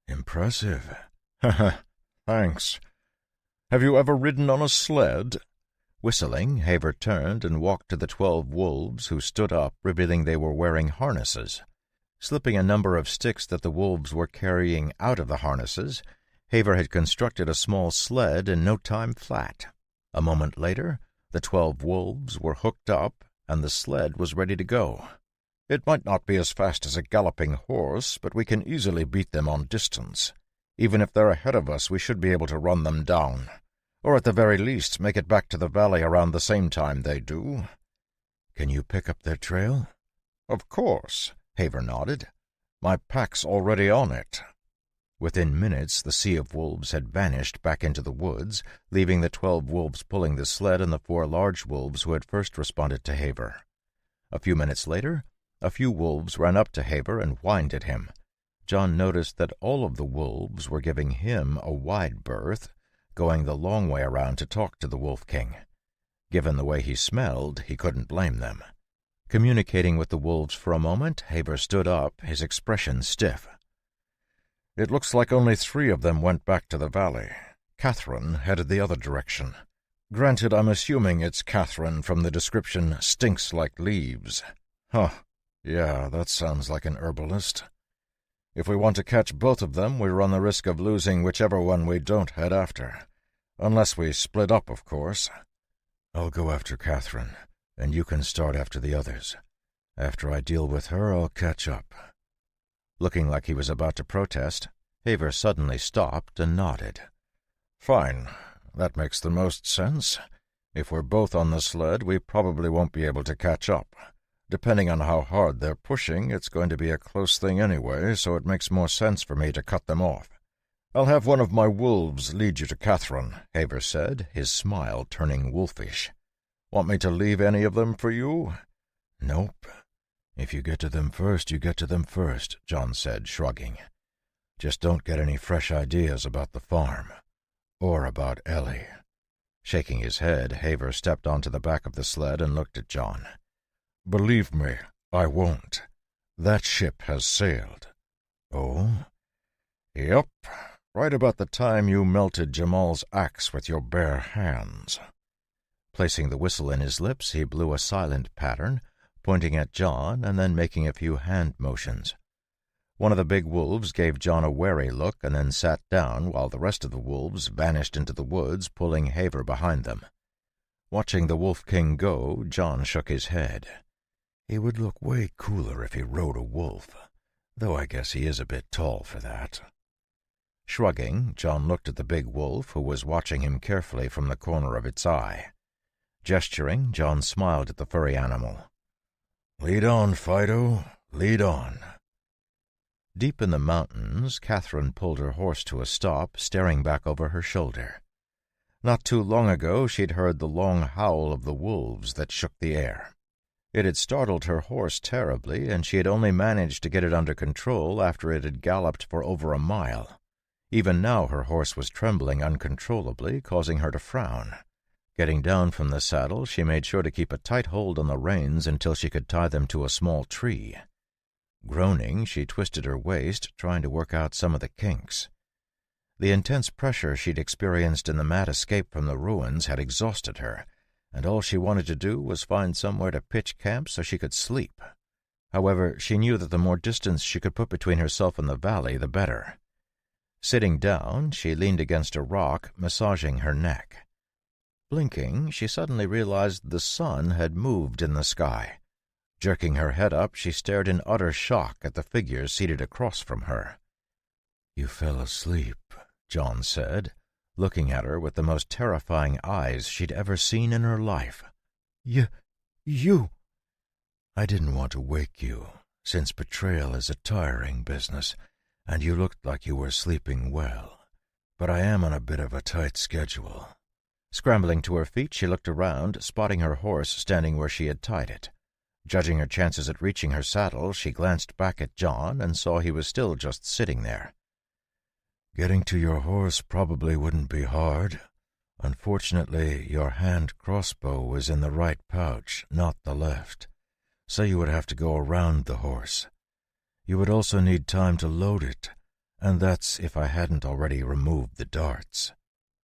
Impressive. Thanks. Have you ever ridden on a sled? Whistling, Haber turned and walked to the 12 wolves, who stood up, revealing they were wearing harnesses. Slipping a number of sticks that the wolves were carrying out of the harnesses, Haber had constructed a small sled in no time flat. A moment later, the 12 wolves were hooked up, and the sled was ready to go. It might not be as fast as a galloping horse, but we can easily beat them on distance. Even if they're ahead of us, we should be able to run them down, or at the very least make it back to the valley around the same time they do. Can you pick up their trail? Of course, Haber nodded. My pack's already on it. Within minutes, the sea of wolves had vanished back into the woods, leaving the 12 wolves pulling the sled and the 4 large wolves who had first responded to Haber. A few minutes later, a few wolves ran up to Haber and whined at him. John noticed that all of the wolves were giving him a wide berth, going the long way around to talk to the Wolf King. Given the way he smelled, he couldn't blame them. Communicating with the wolves for a moment, Haber stood up, his expression stiff. It looks like only 3 of them went back to the valley. Catherine headed the other direction. Granted, I'm assuming it's Catherine from the description stinks like leaves. Yeah, that sounds like an herbalist. If we want to catch both of them, we run the risk of losing whichever one we don't head after. Unless we split up, of course. I'll go after Catherine, and you can start after the others. After I deal with her, I'll catch up. Looking like he was about to protest, Haber suddenly stopped and nodded. Fine. That makes the most sense. If we're both on the sled, we probably won't be able to catch up. Depending on how hard they're pushing, it's going to be a close thing anyway, so it makes more sense for me to cut them off. I'll have one of my wolves lead you to Catherine, Haber said, his smile turning wolfish. Want me to leave any of them for you? Nope. If you get to them first, you get to them first, John said, shrugging. Just don't get any fresh ideas about the farm. Or about Ellie. Shaking his head, Haber stepped onto the back of the sled and looked at John. Believe me, I won't. That ship has sailed. Oh? Yep, right about the time you melted Jamal's axe with your bare hands. Placing the whistle in his lips, he blew a silent pattern, pointing at John and then making a few hand motions. One of the big wolves gave John a wary look and then sat down while the rest of the wolves vanished into the woods, pulling Haber behind them. Watching the Wolf King go, John shook his head. He would look way cooler if he rode a wolf, though I guess he is a bit tall for that. Shrugging, John looked at the big wolf, who was watching him carefully from the corner of its eye. Gesturing, John smiled at the furry animal. Lead on, Fido, lead on. Deep in the mountains, Catherine pulled her horse to a stop, staring back over her shoulder. Not too long ago she'd heard the long howl of the wolves that shook the air. It had startled her horse terribly, and she had only managed to get it under control after it had galloped for over a mile. Even now her horse was trembling uncontrollably, causing her to frown. Getting down from the saddle, she made sure to keep a tight hold on the reins until she could tie them to a small tree. Groaning, she twisted her waist, trying to work out some of the kinks. The intense pressure she'd experienced in the mad escape from the ruins had exhausted her, and all she wanted to do was find somewhere to pitch camp so she could sleep. However, she knew that the more distance she could put between herself and the valley, the better. Sitting down, she leaned against a rock, massaging her neck. Blinking, she suddenly realized the sun had moved in the sky. Jerking her head up, she stared in utter shock at the figure seated across from her. "You fell asleep," John said, looking at her with the most terrifying eyes she'd ever seen in her life. You... I didn't want to wake you, since betrayal is a tiring business, and you looked like you were sleeping well. But I am on a bit of a tight schedule." Scrambling to her feet, she looked around, spotting her horse standing where she had tied it. Judging her chances at reaching her saddle, she glanced back at John and saw he was still just sitting there. "Getting to your horse probably wouldn't be hard. Unfortunately, your hand crossbow was in the right pouch, not the left, so you would have to go around the horse. You would also need time to load it, and that's if I hadn't already removed the darts.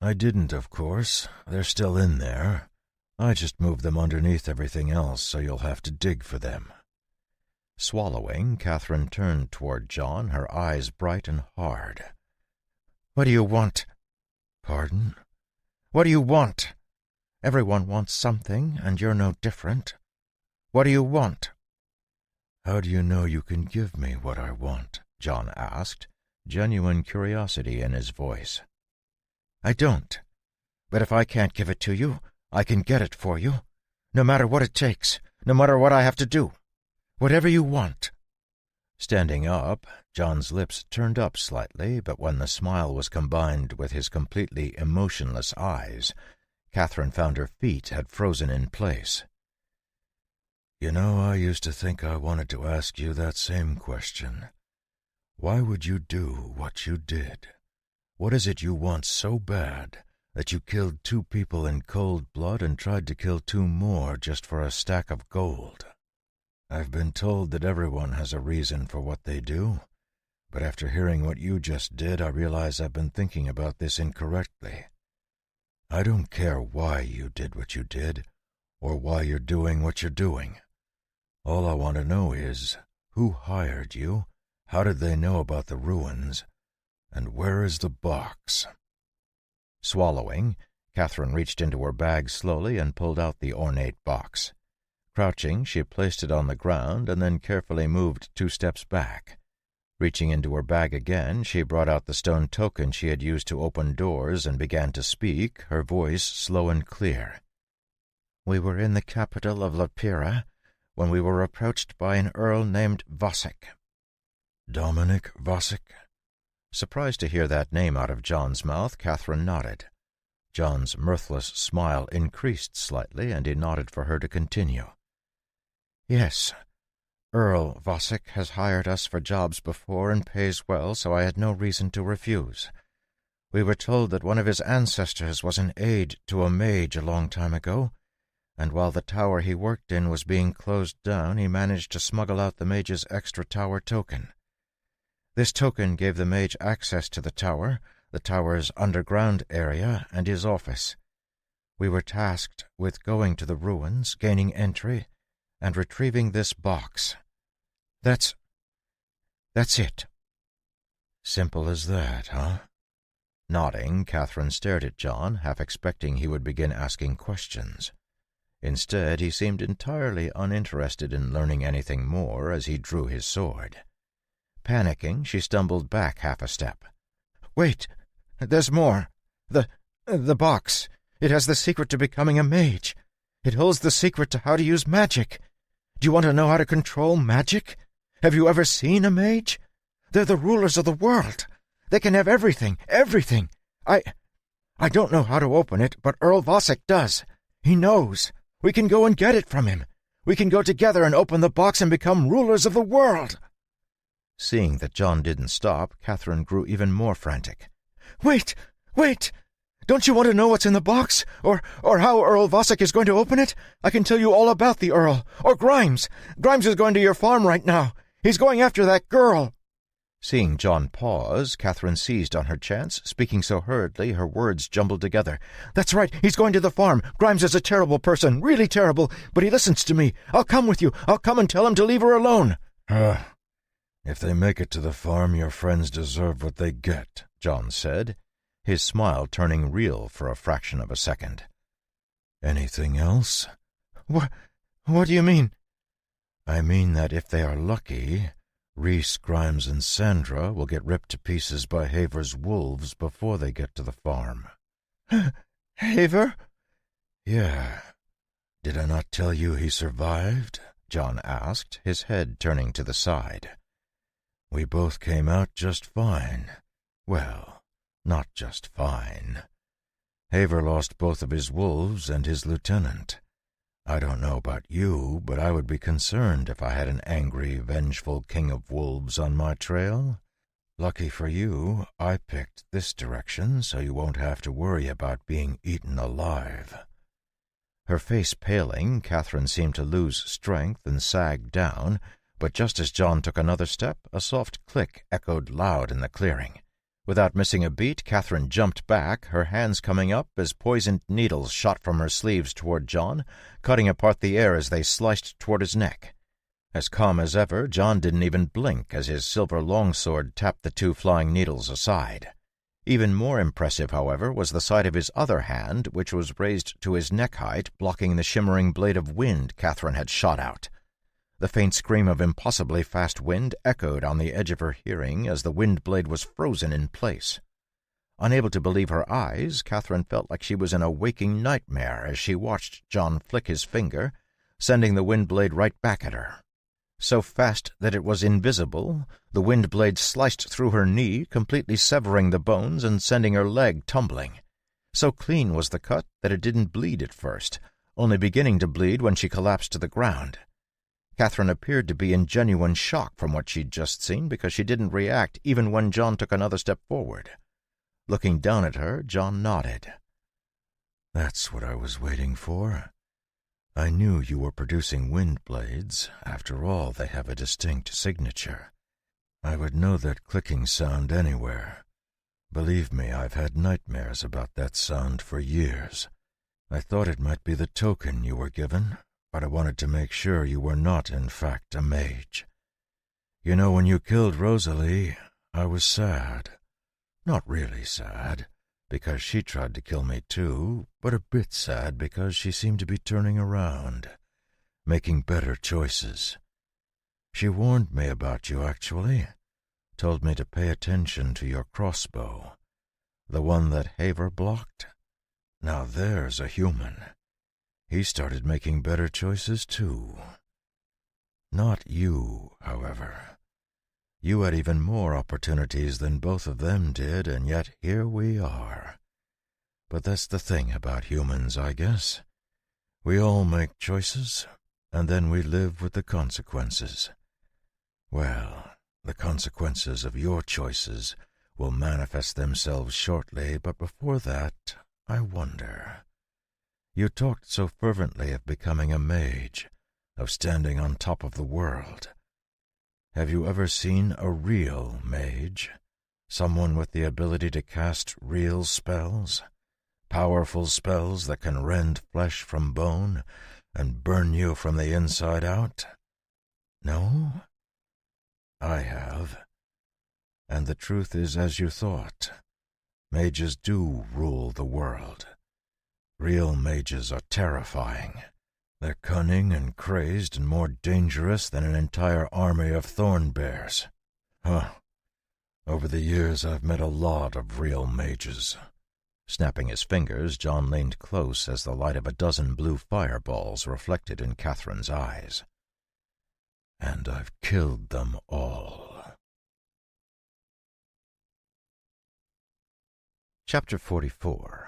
I didn't, of course. They're still in there. I just moved them underneath everything else, so you'll have to dig for them." Swallowing, Catherine turned toward John, her eyes bright and hard. "What do you want?" "Pardon?" "What do you want? Everyone wants something, and you're no different. What do you want?" "How do you know you can give me what I want?" John asked, genuine curiosity in his voice. "I don't. But if I can't give it to you, I can get it for you, no matter what it takes, no matter what I have to do. Whatever you want." Standing up, John's lips turned up slightly, but when the smile was combined with his completely emotionless eyes, Catherine found her feet had frozen in place. "You know, I used to think I wanted to ask you that same question. Why would you do what you did? What is it you want so bad that you killed 2 people in cold blood and tried to kill 2 more just for a stack of gold? I've been told that everyone has a reason for what they do, but after hearing what you just did, I realize I've been thinking about this incorrectly. I don't care why you did what you did, or why you're doing what you're doing. All I want to know is, who hired you, how did they know about the ruins, and where is the box?" Swallowing, Catherine reached into her bag slowly and pulled out the ornate box. Crouching, she placed it on the ground and then carefully moved 2 steps back. Reaching into her bag again, she brought out the stone token she had used to open doors and began to speak, her voice slow and clear. "We were in the capital of Lapira when we were approached by an earl named Vosek." "Dominic Vosek?" Surprised to hear that name out of John's mouth, Catherine nodded. John's mirthless smile increased slightly, and he nodded for her to continue. "Yes. Earl Vosek has hired us for jobs before and pays well, so I had no reason to refuse. We were told that one of his ancestors was an aide to a mage a long time ago, and while the tower he worked in was being closed down, he managed to smuggle out the mage's extra tower token. This token gave the mage access to the tower's underground area, and his office. We were tasked with going to the ruins, gaining entry, and retrieving this box. That's it." "Simple as that, huh?" Nodding, Catherine stared at John, half expecting he would begin asking questions. Instead, he seemed entirely uninterested in learning anything more as he drew his sword. Panicking, she stumbled back half a step. "Wait, there's more. The box. It has the secret to becoming a mage. It holds the secret to how to use magic. Do you want to know how to control magic? Have you ever seen a mage? They're the rulers of the world. They can have everything. I don't know how to open it, but Earl Vosek does. He knows. We can go and get it from him. We can go together and open the box and become rulers of the world." Seeing that John didn't stop, Catherine grew even more frantic. Wait! Don't you want to know what's in the box? Or how Earl Vosek is going to open it? I can tell you all about the Earl. Or Grimes. Grimes is going to your farm right now. He's going after that girl!" Seeing John pause, Catherine seized on her chance, speaking so hurriedly her words jumbled together. "That's right, he's going to the farm. Grimes is a terrible person, really terrible, but he listens to me. I'll come with you. I'll come and tell him to leave her alone." If they make it to the farm, your friends deserve what they get," John said, his smile turning real for a fraction of a second. "Anything else?" What do you mean?" "I mean that if they are lucky, Reese, Grimes, and Sandra will get ripped to pieces by Haver's wolves before they get to the farm." "Haver?" "Yeah. Did I not tell you he survived?" John asked, his head turning to the side. "We both came out just fine. Well, not just fine. Haver lost both of his wolves and his lieutenant. I don't know about you, but I would be concerned if I had an angry, vengeful king of wolves on my trail. Lucky for you, I picked this direction so you won't have to worry about being eaten alive." Her face paling, Catherine seemed to lose strength and sag down, but just as John took another step, a soft click echoed loud in the clearing. Without missing a beat, Catherine jumped back, her hands coming up as poisoned needles shot from her sleeves toward John, cutting apart the air as they sliced toward his neck. As calm as ever, John didn't even blink as his silver longsword tapped the two flying needles aside. Even more impressive, however, was the sight of his other hand, which was raised to his neck height, blocking the shimmering blade of wind Catherine had shot out. The faint scream of impossibly fast wind echoed on the edge of her hearing as the wind blade was frozen in place. Unable to believe her eyes, Catherine felt like she was in a waking nightmare as she watched John flick his finger, sending the wind blade right back at her. So fast that it was invisible, the wind blade sliced through her knee, completely severing the bones and sending her leg tumbling. So clean was the cut that it didn't bleed at first, only beginning to bleed when she collapsed to the ground. Catherine appeared to be in genuine shock from what she'd just seen because she didn't react even when John took another step forward. Looking down at her, John nodded. "That's what I was waiting for. I knew you were producing wind blades. After all, they have a distinct signature. I would know that clicking sound anywhere. Believe me, I've had nightmares about that sound for years. I thought it might be the token you were given, but I wanted to make sure you were not, in fact, a mage. You know, when you killed Rosalie, I was sad. Not really sad, because she tried to kill me too, but a bit sad because she seemed to be turning around, making better choices. She warned me about you, actually. Told me to pay attention to your crossbow. The one that Haver blocked? Now there's a human. He started making better choices, too. Not you, however. You had even more opportunities than both of them did, and yet here we are. But that's the thing about humans, I guess. We all make choices, and then we live with the consequences. Well, the consequences of your choices will manifest themselves shortly, but before that, I wonder. You talked so fervently of becoming a mage, of standing on top of the world. Have you ever seen a real mage? Someone with the ability to cast real spells? Powerful spells that can rend flesh from bone and burn you from the inside out? No? I have. And the truth is as you thought. Mages do rule the world. Real mages are terrifying. They're cunning and crazed and more dangerous than an entire army of thorn bears. Over the years I've met a lot of real mages. Snapping his fingers, John leaned close as the light of a dozen blue fireballs reflected in Catherine's eyes. And I've killed them all. Chapter 44.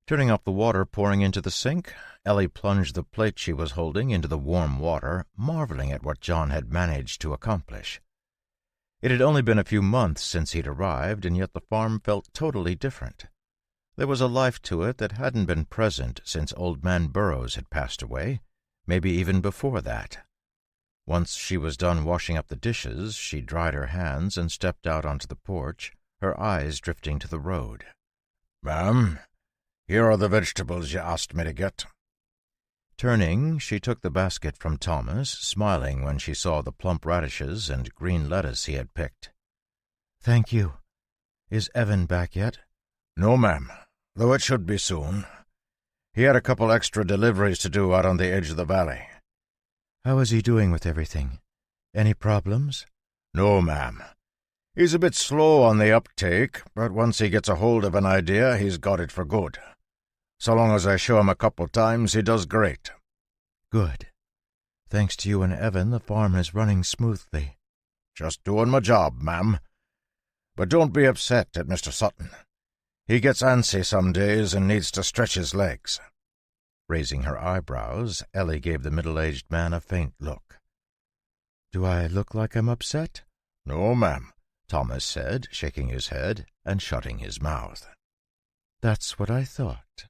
Turning up the water pouring into the sink, Ellie plunged the plate she was holding into the warm water, marveling at what John had managed to accomplish. It had only been a few months since he'd arrived, and yet the farm felt totally different. There was a life to it that hadn't been present since Old Man Burrows had passed away, maybe even before that. Once she was done washing up the dishes, she dried her hands and stepped out onto the porch, her eyes drifting to the road. "Ma'am, here are the vegetables you asked me to get." Turning, she took the basket from Thomas, smiling when she saw the plump radishes and green lettuce he had picked. "Thank you. Is Evan back yet?" "No, ma'am, though it should be soon. He had a couple extra deliveries to do out on the edge of the valley." "How is he doing with everything? Any problems?" "No, ma'am. He's a bit slow on the uptake, but once he gets a hold of an idea, he's got it for good. So long as I show him a couple times, he does great." "Good. Thanks to you and Evan, the farm is running smoothly." "Just doing my job, ma'am. But don't be upset at Mr. Sutton. He gets antsy some days and needs to stretch his legs." Raising her eyebrows, Ellie gave the middle-aged man a faint look. "Do I look like I'm upset?" "No, ma'am," Thomas said, shaking his head and shutting his mouth. "That's what I thought."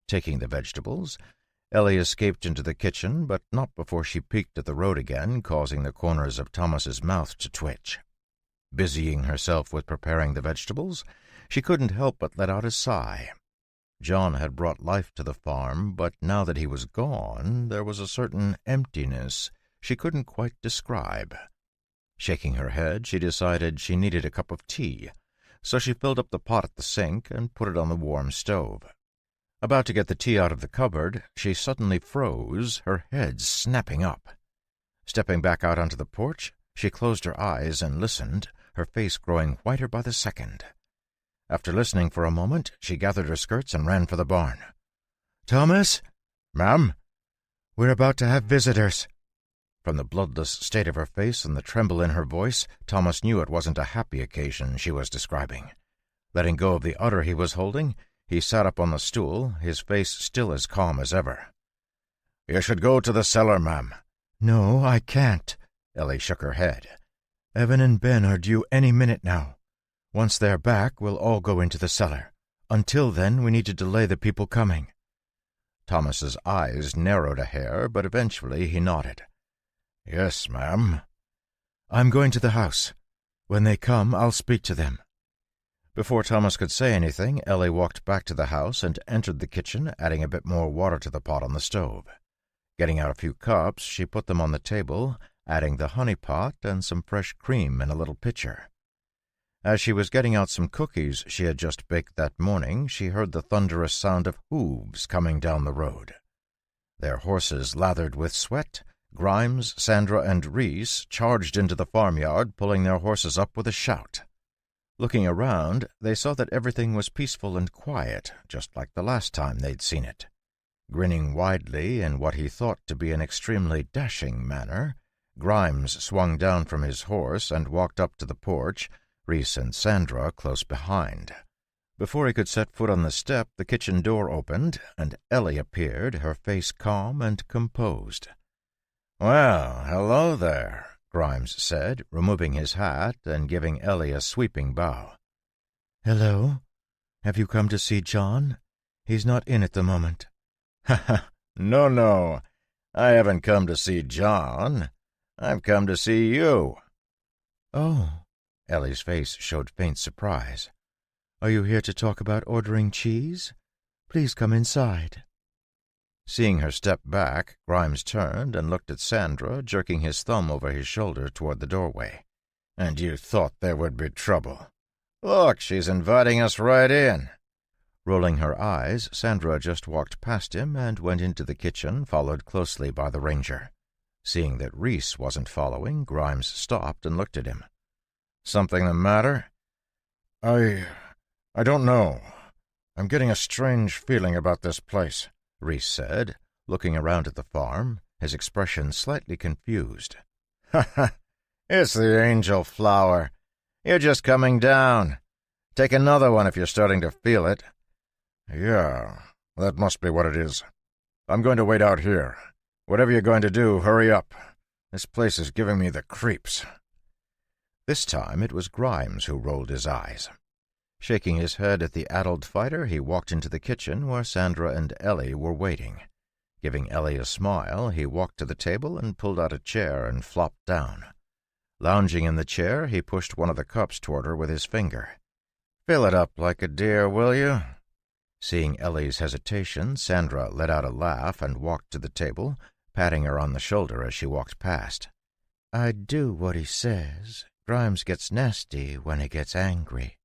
Taking the vegetables, Ellie escaped into the kitchen, but not before she peeked at the road again, causing the corners of Thomas's mouth to twitch. Busying herself with preparing the vegetables, she couldn't help but let out a sigh. John had brought life to the farm, but now that he was gone, there was a certain emptiness she couldn't quite describe. Shaking her head, she decided she needed a cup of tea, so she filled up the pot at the sink and put it on the warm stove. About to get the tea out of the cupboard, she suddenly froze, her head snapping up. Stepping back out onto the porch, she closed her eyes and listened, her face growing whiter by the second. After listening for a moment, she gathered her skirts and ran for the barn. "Thomas?" "Ma'am?" "We're about to have visitors." From the bloodless state of her face and the tremble in her voice, Thomas knew it wasn't a happy occasion she was describing. Letting go of the udder he was holding, he sat up on the stool, his face still as calm as ever. "You should go to the cellar, ma'am." "No, I can't." Ellie shook her head. "Evan and Ben are due any minute now. Once they're back, we'll all go into the cellar. Until then, we need to delay the people coming." Thomas's eyes narrowed a hair, but eventually he nodded. "Yes, ma'am." "I'm going to the house. When they come, I'll speak to them." Before Thomas could say anything, Ellie walked back to the house and entered the kitchen, adding a bit more water to the pot on the stove. Getting out a few cups, she put them on the table, adding the honey pot and some fresh cream in a little pitcher. As she was getting out some cookies she had just baked that morning, she heard the thunderous sound of hooves coming down the road. Their horses lathered with sweat, Grimes, Sandra, and Reese charged into the farmyard, pulling their horses up with a shout. Looking around, they saw that everything was peaceful and quiet, just like the last time they'd seen it. Grinning widely in what he thought to be an extremely dashing manner, Grimes swung down from his horse and walked up to the porch, Reese and Sandra close behind. Before he could set foot on the step, the kitchen door opened, and Ellie appeared, her face calm and composed. "Well, hello there," Grimes said, removing his hat and giving Ellie a sweeping bow. "Hello. Have you come to see John? He's not in at the moment." "Ha ha! No. I haven't come to see John. I've come to see you." "Oh." Ellie's face showed faint surprise. "Are you here to talk about ordering cheese? Please come inside." Seeing her step back, Grimes turned and looked at Sandra, jerking his thumb over his shoulder toward the doorway. "And you thought there would be trouble. Look, she's inviting us right in." Rolling her eyes, Sandra just walked past him and went into the kitchen, followed closely by the ranger. Seeing that Reese wasn't following, Grimes stopped and looked at him. "Something the matter?" I don't know. I'm getting a strange feeling about this place," Reese said, looking around at the farm, his expression slightly confused. "Ha ha! It's the angel flower. You're just coming down. Take another one if you're starting to feel it." "Yeah, that must be what it is. I'm going to wait out here. Whatever you're going to do, hurry up. This place is giving me the creeps." This time it was Grimes who rolled his eyes. Shaking his head at the addled fighter, he walked into the kitchen where Sandra and Ellie were waiting. Giving Ellie a smile, he walked to the table and pulled out a chair and flopped down. Lounging in the chair, he pushed one of the cups toward her with his finger. "Fill it up like a dear, will you?" Seeing Ellie's hesitation, Sandra let out a laugh and walked to the table, patting her on the shoulder as she walked past. "I'd do what he says. Grimes gets nasty when he gets angry."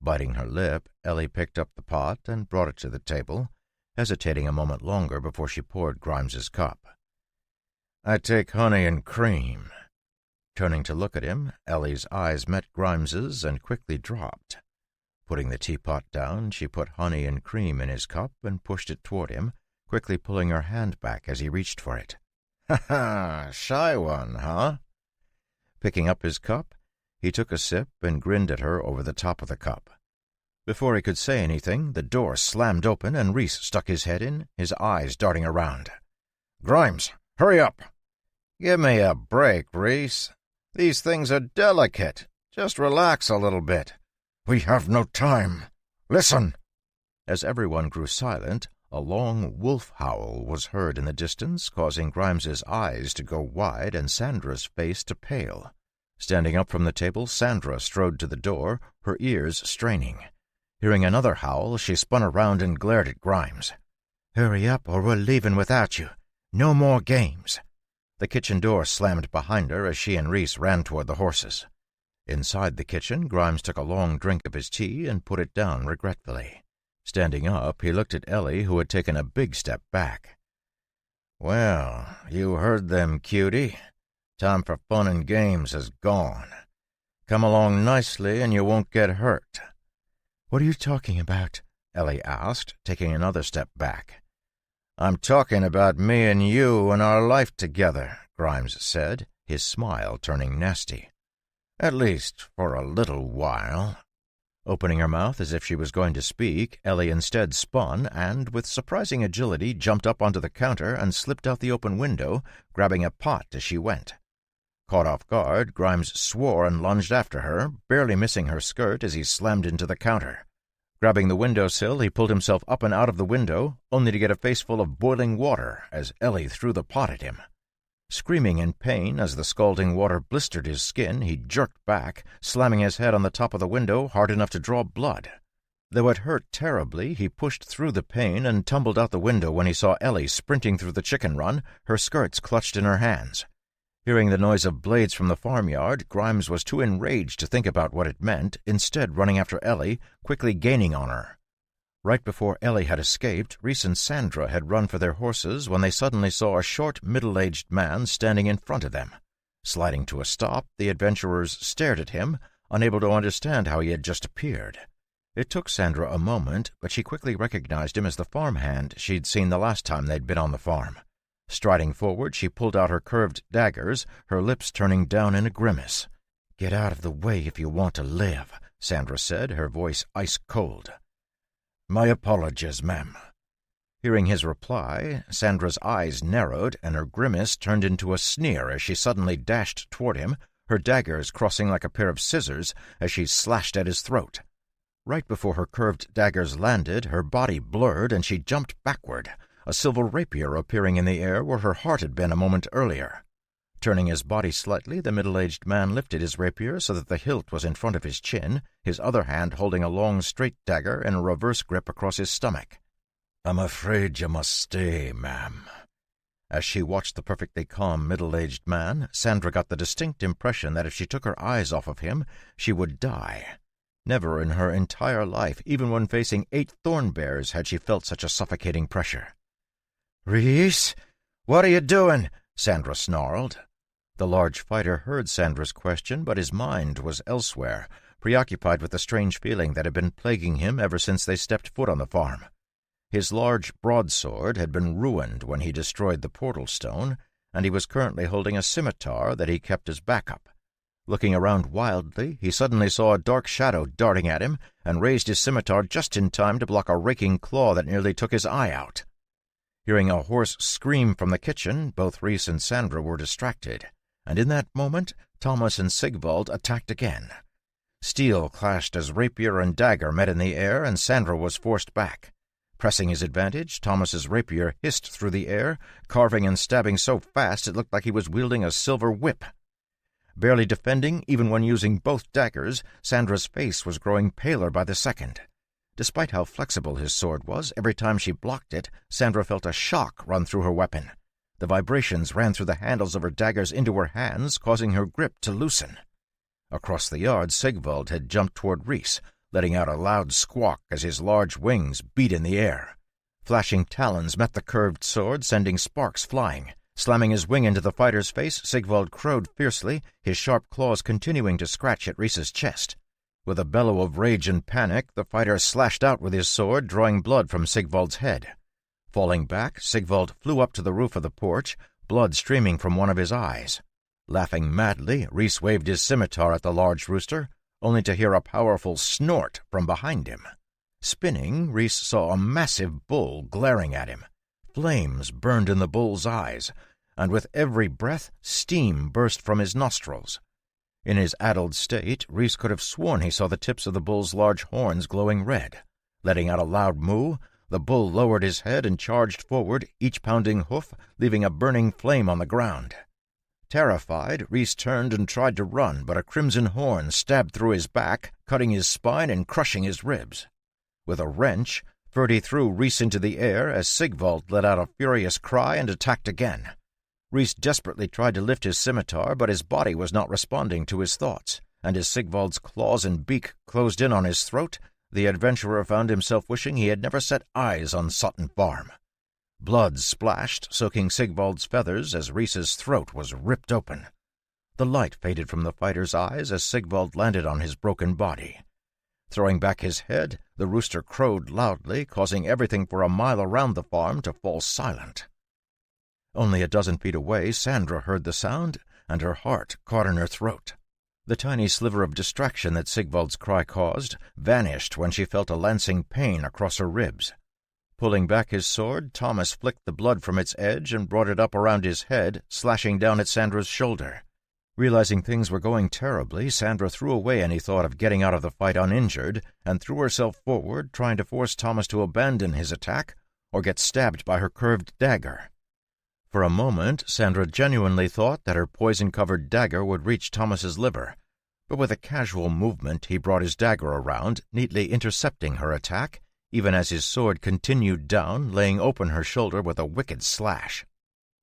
Biting her lip, Ellie picked up the pot and brought it to the table, hesitating a moment longer before she poured Grimes's cup. "I take honey and cream." Turning to look at him, Ellie's eyes met Grimes's and quickly dropped. Putting the teapot down, she put honey and cream in his cup and pushed it toward him, quickly pulling her hand back as he reached for it. "Ha ha! Shy one, huh?" Picking up his cup, he took a sip and grinned at her over the top of the cup. Before he could say anything, the door slammed open and Reese stuck his head in, his eyes darting around. "Grimes, hurry up!" "Give me a break, Reese. These things are delicate. Just relax a little bit." "We have no time. Listen!" As everyone grew silent, a long wolf howl was heard in the distance, causing Grimes's eyes to go wide and Sandra's face to pale. Standing up from the table, Sandra strode to the door, her ears straining. Hearing another howl, she spun around and glared at Grimes. "Hurry up or we're leaving without you. No more games." The kitchen door slammed behind her as she and Reese ran toward the horses. Inside the kitchen, Grimes took a long drink of his tea and put it down regretfully. Standing up, he looked at Ellie, who had taken a big step back. "Well, you heard them, cutie. Time for fun and games has gone. Come along nicely and you won't get hurt." "What are you talking about?" Ellie asked, taking another step back. "I'm talking about me and you and our life together," Grimes said, his smile turning nasty. "At least for a little while." Opening her mouth as if she was going to speak, Ellie instead spun and, with surprising agility, jumped up onto the counter and slipped out the open window, grabbing a pot as she went. Caught off guard, Grimes swore and lunged after her, barely missing her skirt as he slammed into the counter. Grabbing the windowsill, he pulled himself up and out of the window, only to get a face full of boiling water as Ellie threw the pot at him. Screaming in pain as the scalding water blistered his skin, he jerked back, slamming his head on the top of the window hard enough to draw blood. Though it hurt terribly, he pushed through the pain and tumbled out the window when he saw Ellie sprinting through the chicken run, her skirts clutched in her hands. Hearing the noise of blades from the farmyard, Grimes was too enraged to think about what it meant, instead running after Ellie, quickly gaining on her. Right before Ellie had escaped, Reese and Sandra had run for their horses when they suddenly saw a short, middle-aged man standing in front of them. Sliding to a stop, the adventurers stared at him, unable to understand how he had just appeared. It took Sandra a moment, but she quickly recognized him as the farmhand she'd seen the last time they'd been on the farm. Striding forward, she pulled out her curved daggers, her lips turning down in a grimace. "Get out of the way if you want to live," Sandra said, her voice ice-cold. "My apologies, ma'am." Hearing his reply, Sandra's eyes narrowed and her grimace turned into a sneer as she suddenly dashed toward him, her daggers crossing like a pair of scissors as she slashed at his throat. Right before her curved daggers landed, her body blurred and she jumped backward, a silver rapier appearing in the air where her heart had been a moment earlier. Turning his body slightly, the middle-aged man lifted his rapier so that the hilt was in front of his chin, his other hand holding a long, straight dagger in a reverse grip across his stomach. "I'm afraid you must stay, ma'am." As she watched the perfectly calm middle-aged man, Sandra got the distinct impression that if she took her eyes off of him, she would die. Never in her entire life, even when facing 8 thorn bears, had she felt such a suffocating pressure. "Reese, what are you doing?" Sandra snarled. The large fighter heard Sandra's question, but his mind was elsewhere, preoccupied with the strange feeling that had been plaguing him ever since they stepped foot on the farm. His large broadsword had been ruined when he destroyed the portal stone, and he was currently holding a scimitar that he kept as backup. Looking around wildly, he suddenly saw a dark shadow darting at him and raised his scimitar just in time to block a raking claw that nearly took his eye out. Hearing a hoarse scream from the kitchen, both Reese and Sandra were distracted, and in that moment Thomas and Sigvald attacked again. Steel clashed as rapier and dagger met in the air, and Sandra was forced back. Pressing his advantage, Thomas's rapier hissed through the air, carving and stabbing so fast it looked like he was wielding a silver whip. Barely defending, even when using both daggers, Sandra's face was growing paler by the second. Despite how flexible his sword was, every time she blocked it, Sandra felt a shock run through her weapon. The vibrations ran through the handles of her daggers into her hands, causing her grip to loosen. Across the yard, Sigvald had jumped toward Rhys, letting out a loud squawk as his large wings beat in the air. Flashing talons met the curved sword, sending sparks flying. Slamming his wing into the fighter's face, Sigvald crowed fiercely, his sharp claws continuing to scratch at Rhys's chest. With a bellow of rage and panic, the fighter slashed out with his sword, drawing blood from Sigvald's head. Falling back, Sigvald flew up to the roof of the porch, blood streaming from one of his eyes. Laughing madly, Rhys waved his scimitar at the large rooster, only to hear a powerful snort from behind him. Spinning, Rhys saw a massive bull glaring at him. Flames burned in the bull's eyes, and with every breath, steam burst from his nostrils. In his addled state, Rhys could have sworn he saw the tips of the bull's large horns glowing red. Letting out a loud moo, the bull lowered his head and charged forward, each pounding hoof leaving a burning flame on the ground. Terrified, Rhys turned and tried to run, but a crimson horn stabbed through his back, cutting his spine and crushing his ribs. With a wrench, Ferdy threw Rhys into the air as Sigvald let out a furious cry and attacked again. Rhys desperately tried to lift his scimitar, but his body was not responding to his thoughts, and as Sigvald's claws and beak closed in on his throat, the adventurer found himself wishing he had never set eyes on Sutton Farm. Blood splashed, soaking Sigvald's feathers as Rhys's throat was ripped open. The light faded from the fighter's eyes as Sigvald landed on his broken body. Throwing back his head, the rooster crowed loudly, causing everything for a mile around the farm to fall silent. Only a dozen feet away, Sandra heard the sound, and her heart caught in her throat. The tiny sliver of distraction that Sigvald's cry caused vanished when she felt a lancing pain across her ribs. Pulling back his sword, Thomas flicked the blood from its edge and brought it up around his head, slashing down at Sandra's shoulder. Realizing things were going terribly, Sandra threw away any thought of getting out of the fight uninjured and threw herself forward, trying to force Thomas to abandon his attack or get stabbed by her curved dagger. For a moment, Sandra genuinely thought that her poison-covered dagger would reach Thomas's liver, but with a casual movement he brought his dagger around, neatly intercepting her attack, even as his sword continued down, laying open her shoulder with a wicked slash.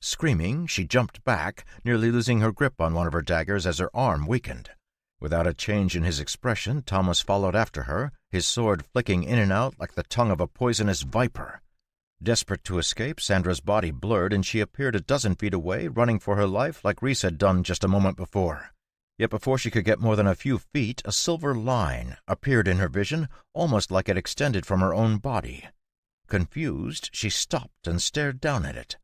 Screaming, she jumped back, nearly losing her grip on one of her daggers as her arm weakened. Without a change in his expression, Thomas followed after her, his sword flicking in and out like the tongue of a poisonous viper. Desperate to escape, Sandra's body blurred and she appeared a dozen feet away, running for her life like Rhys had done just a moment before. Yet before she could get more than a few feet, a silver line appeared in her vision, almost like it extended from her own body. Confused, she stopped and stared down at it.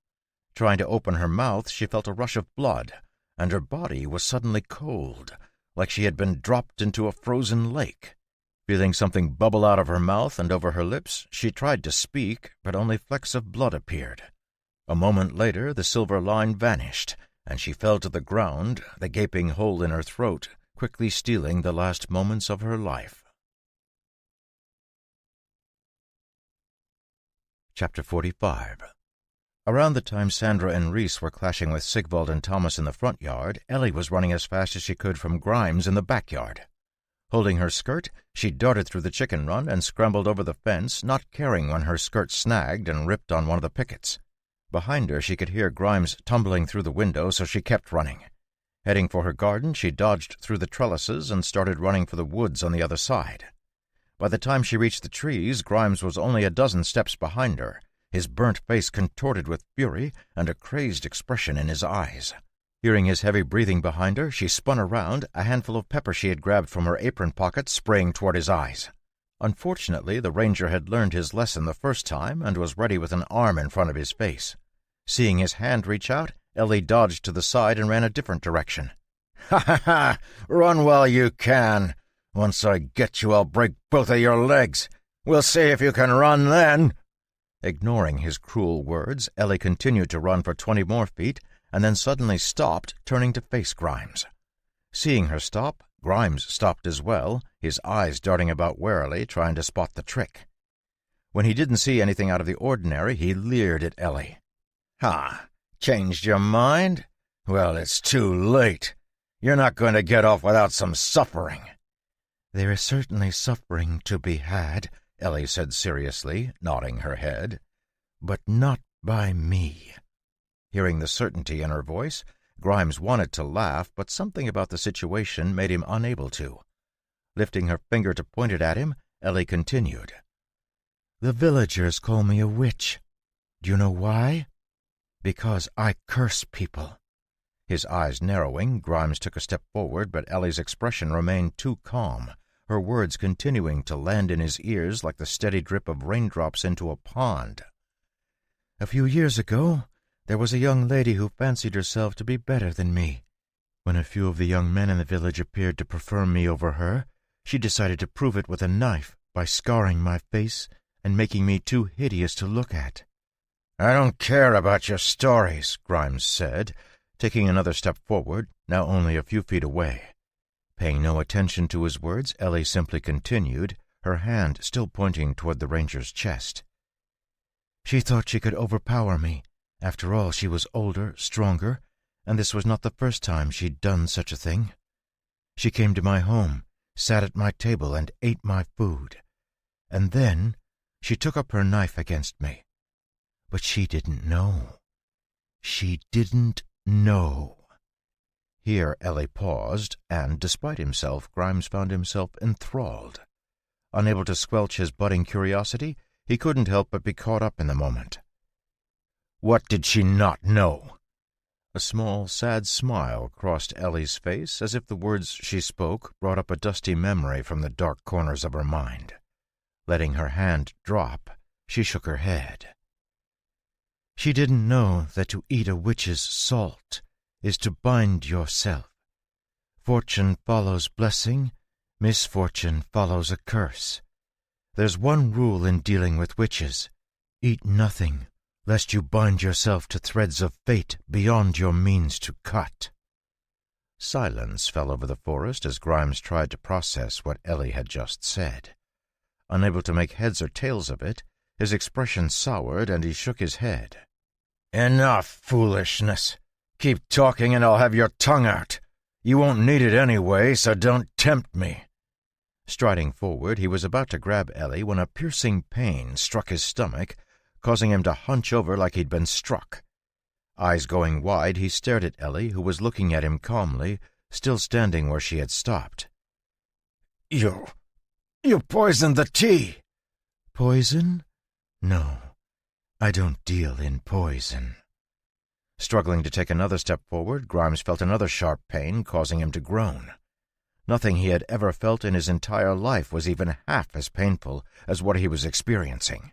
Trying to open her mouth, she felt a rush of blood, and her body was suddenly cold, like she had been dropped into a frozen lake. Feeling something bubble out of her mouth and over her lips, she tried to speak, but only flecks of blood appeared. A moment later, the silver line vanished, and she fell to the ground, the gaping hole in her throat quickly stealing the last moments of her life. Chapter 45. Around the time Sandra and Rhys were clashing with Sigvald and Thomas in the front yard, Ellie was running as fast as she could from Grimes in the backyard. Holding her skirt, she darted through the chicken run and scrambled over the fence, not caring when her skirt snagged and ripped on one of the pickets. Behind her, she could hear Grimes tumbling through the window, so she kept running. Heading for her garden, she dodged through the trellises and started running for the woods on the other side. By the time she reached the trees, Grimes was only a dozen steps behind her, his burnt face contorted with fury and a crazed expression in his eyes. Hearing his heavy breathing behind her, she spun around, a handful of pepper she had grabbed from her apron pocket spraying toward his eyes. Unfortunately, the ranger had learned his lesson the first time and was ready with an arm in front of his face. Seeing his hand reach out, Ellie dodged to the side and ran a different direction. "Ha ha ha! Run while you can. Once I get you, I'll break both of your legs. We'll see if you can run then." Ignoring his cruel words, Ellie continued to run for 20 more feet, and then suddenly stopped, turning to face Grimes. Seeing her stop, Grimes stopped as well, his eyes darting about warily, trying to spot the trick. When he didn't see anything out of the ordinary, he leered at Ellie. "Ha! Changed your mind? Well, it's too late. You're not going to get off without some suffering." "There is certainly suffering to be had," Ellie said seriously, nodding her head. "but not by me." Hearing the certainty in her voice, Grimes wanted to laugh, but something about the situation made him unable to. Lifting her finger to point it at him, Ellie continued. "The villagers call me a witch. Do you know why? Because I curse people." His eyes narrowing, Grimes took a step forward, but Ellie's expression remained too calm, her words continuing to land in his ears like the steady drip of raindrops into a pond. "A few years ago, there was a young lady who fancied herself to be better than me. When a few of the young men in the village appeared to prefer me over her, she decided to prove it with a knife by scarring my face and making me too hideous to look at." "I don't care about your stories," Grimes said, taking another step forward, now only a few feet away. Paying no attention to his words, Ellie simply continued, her hand still pointing toward the ranger's chest. "She thought she could overpower me. After all, she was older, stronger, and this was not the first time she'd done such a thing. She came to my home, sat at my table, and ate my food. And then she took up her knife against me. But she didn't know. She didn't know." Here Ellie paused, and, despite himself, Grimes found himself enthralled. Unable to squelch his budding curiosity, he couldn't help but be caught up in the moment. "What did she not know?" A small, sad smile crossed Ellie's face, as if the words she spoke brought up a dusty memory from the dark corners of her mind. Letting her hand drop, she shook her head. "She didn't know that to eat a witch's salt is to bind yourself. Fortune follows blessing, misfortune follows a curse. There's one rule in dealing with witches: eat nothing, lest you bind yourself to threads of fate beyond your means to cut." Silence fell over the forest as Grimes tried to process what Ellie had just said. Unable to make heads or tails of it, his expression soured and he shook his head. "Enough foolishness. Keep talking and I'll have your tongue out. You won't need it anyway, so don't tempt me." Striding forward, he was about to grab Ellie when a piercing pain struck his stomach, causing him to hunch over like he'd been struck. Eyes going wide, he stared at Ellie, who was looking at him calmly, still standing where she had stopped. You poisoned the tea." "Poison? No, I don't deal in poison." Struggling to take another step forward, Grimes felt another sharp pain, causing him to groan. Nothing he had ever felt in his entire life was even half as painful as what he was experiencing.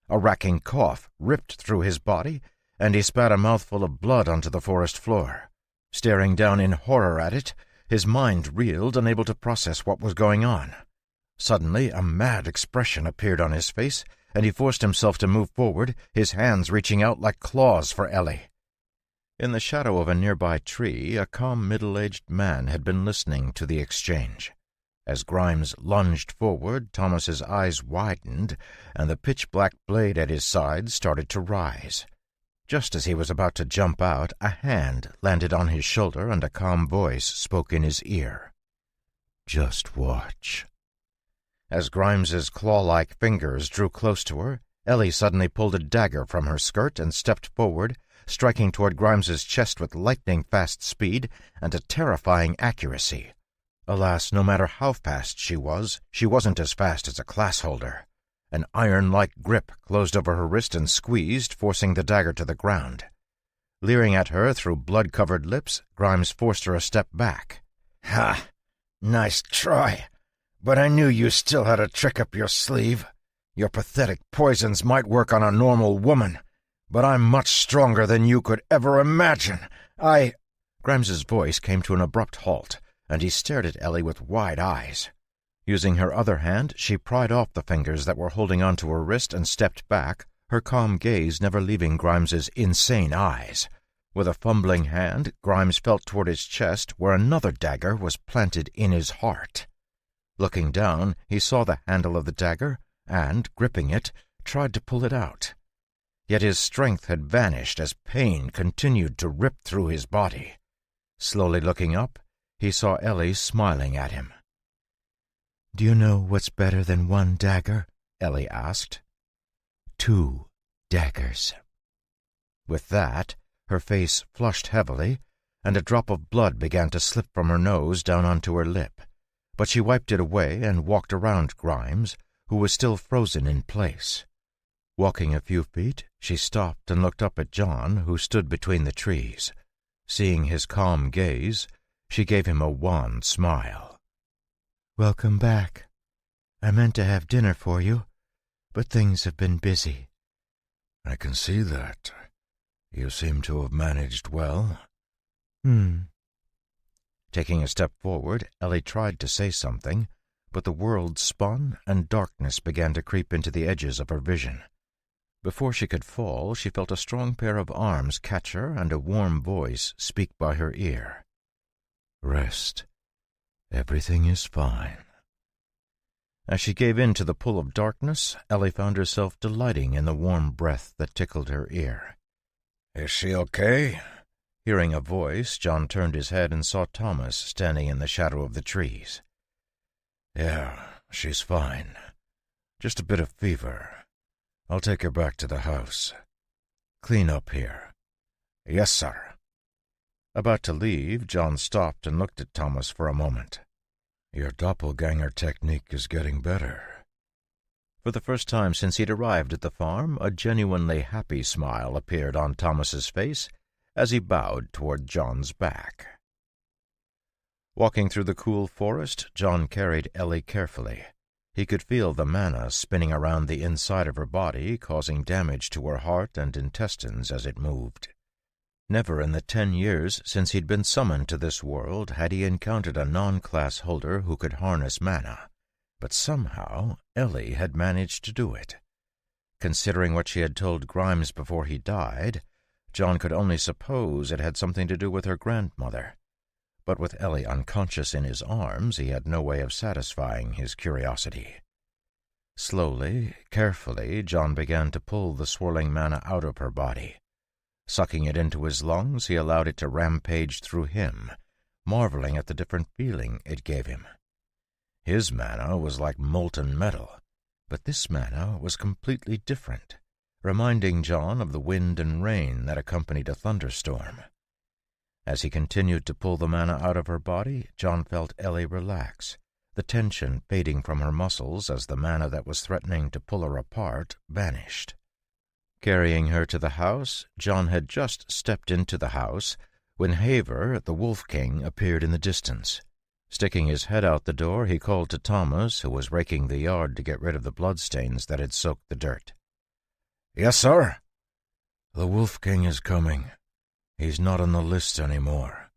A racking cough ripped through his body, and he spat a mouthful of blood onto the forest floor. Staring down in horror at it, his mind reeled, unable to process what was going on. Suddenly, a mad expression appeared on his face, and he forced himself to move forward, his hands reaching out like claws for Ellie. In the shadow of a nearby tree, a calm middle-aged man had been listening to the exchange. As Grimes lunged forward, Thomas's eyes widened, and the pitch-black blade at his side started to rise. Just as he was about to jump out, a hand landed on his shoulder and a calm voice spoke in his ear. "Just watch." As Grimes's claw-like fingers drew close to her, Ellie suddenly pulled a dagger from her skirt and stepped forward, striking toward Grimes's chest with lightning-fast speed and a terrifying accuracy. Alas, no matter how fast she wasn't as fast as a class-holder. An iron-like grip closed over her wrist and squeezed, forcing the dagger to the ground. Leering at her through blood-covered lips, Grimes forced her a step back. "Ha! Nice try. But I knew you still had a trick up your sleeve. Your pathetic poisons might work on a normal woman, but I'm much stronger than you could ever imagine. Grimes's voice came to an abrupt halt, and he stared at Ellie with wide eyes. Using her other hand, she pried off the fingers that were holding onto her wrist and stepped back, her calm gaze never leaving Grimes's insane eyes. With a fumbling hand, Grimes felt toward his chest where another dagger was planted in his heart. Looking down, he saw the handle of the dagger and, gripping it, tried to pull it out. Yet his strength had vanished as pain continued to rip through his body. Slowly looking up, he saw Ellie smiling at him. "Do you know what's better than one dagger?" Ellie asked. 2 daggers. With that, her face flushed heavily, and a drop of blood began to slip from her nose down onto her lip, but she wiped it away and walked around Grimes, who was still frozen in place. Walking a few feet, she stopped and looked up at John, who stood between the trees. Seeing his calm gaze, she gave him a wan smile. "Welcome back. I meant to have dinner for you, but things have been busy." "I can see that. You seem to have managed well." Taking a step forward, Ellie tried to say something, but the world spun and darkness began to creep into the edges of her vision. Before she could fall, she felt a strong pair of arms catch her and a warm voice speak by her ear. "Rest. Everything is fine." As she gave in to the pull of darkness, Ellie found herself delighting in the warm breath that tickled her ear. "Is she okay?" Hearing a voice, John turned his head and saw Thomas standing in the shadow of the trees. "Yeah, she's fine. Just a bit of fever. I'll take her back to the house. Clean up here." "Yes, sir." About to leave, John stopped and looked at Thomas for a moment. "Your doppelganger technique is getting better." For the first time since he'd arrived at the farm, a genuinely happy smile appeared on Thomas's face as he bowed toward John's back. Walking through the cool forest, John carried Ellie carefully. He could feel the mana spinning around the inside of her body, causing damage to her heart and intestines as it moved. Never in the 10 years since he'd been summoned to this world had he encountered a non-class holder who could harness mana, but somehow Ellie had managed to do it. Considering what she had told Grimes before he died, John could only suppose it had something to do with her grandmother. But with Ellie unconscious in his arms, he had no way of satisfying his curiosity. Slowly, carefully, John began to pull the swirling mana out of her body. Sucking it into his lungs, he allowed it to rampage through him, marveling at the different feeling it gave him. His mana was like molten metal, but this mana was completely different, reminding John of the wind and rain that accompanied a thunderstorm. As he continued to pull the mana out of her body, John felt Ellie relax, the tension fading from her muscles as the mana that was threatening to pull her apart vanished. Carrying her to the house, John had just stepped into the house when Haver, the Wolf King, appeared in the distance. Sticking his head out the door, he called to Thomas, who was raking the yard to get rid of the bloodstains that had soaked the dirt. "Yes, sir?" "The Wolf King is coming. He's not on the list anymore,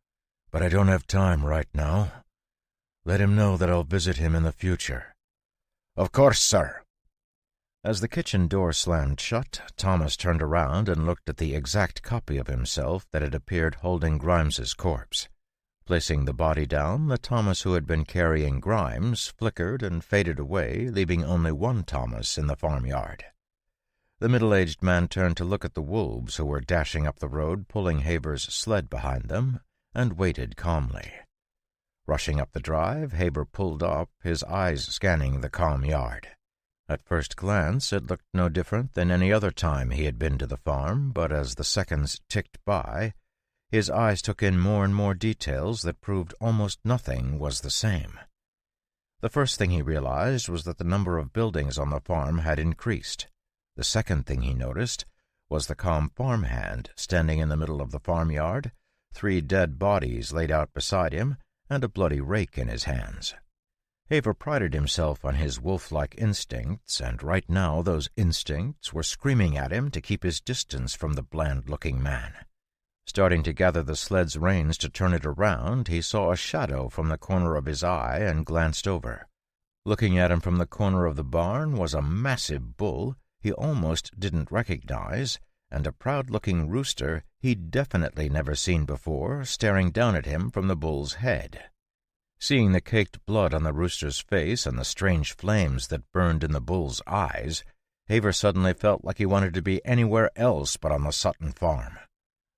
but I don't have time right now. Let him know that I'll visit him in the future." "Of course, sir." As the kitchen door slammed shut, Thomas turned around and looked at the exact copy of himself that had appeared holding Grimes's corpse. Placing the body down, the Thomas who had been carrying Grimes flickered and faded away, leaving only one Thomas in the farmyard. The middle-aged man turned to look at the wolves who were dashing up the road, pulling Haver's sled behind them, and waited calmly. Rushing up the drive, Haver pulled up, his eyes scanning the calm yard. At first glance, it looked no different than any other time he had been to the farm, but as the seconds ticked by, his eyes took in more and more details that proved almost nothing was the same. The first thing he realized was that the number of buildings on the farm had increased. The second thing he noticed was the calm farmhand standing in the middle of the farmyard, 3 dead bodies laid out beside him, and a bloody rake in his hands. Haver prided himself on his wolf-like instincts, and right now those instincts were screaming at him to keep his distance from the bland-looking man. Starting to gather the sled's reins to turn it around, he saw a shadow from the corner of his eye and glanced over. Looking at him from the corner of the barn was a massive bull he almost didn't recognize, and a proud-looking rooster he'd definitely never seen before, staring down at him from the bull's head. Seeing the caked blood on the rooster's face and the strange flames that burned in the bull's eyes, Haver suddenly felt like he wanted to be anywhere else but on the Sutton farm.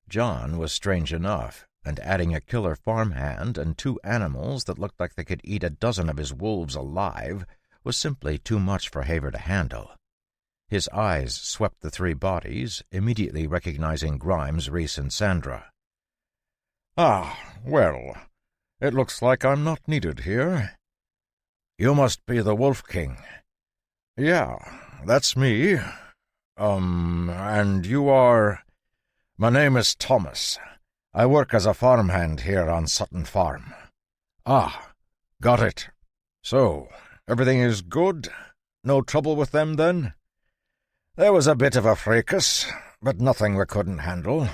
John was strange enough, and adding a killer farmhand and 2 animals that looked like they could eat a dozen of his wolves alive was simply too much for Haver to handle. His eyes swept the 3 bodies, immediately recognizing Grimes, Reese, and Sandra. "Ah, well, it looks like I'm not needed here. You must be the Wolf King." "Yeah, that's me. And you are—" "My name is Thomas. I work as a farmhand here on Sutton Farm." "Ah, got it. So, everything is good? No trouble with them, then?" "There was a bit of a fracas, but nothing we couldn't handle.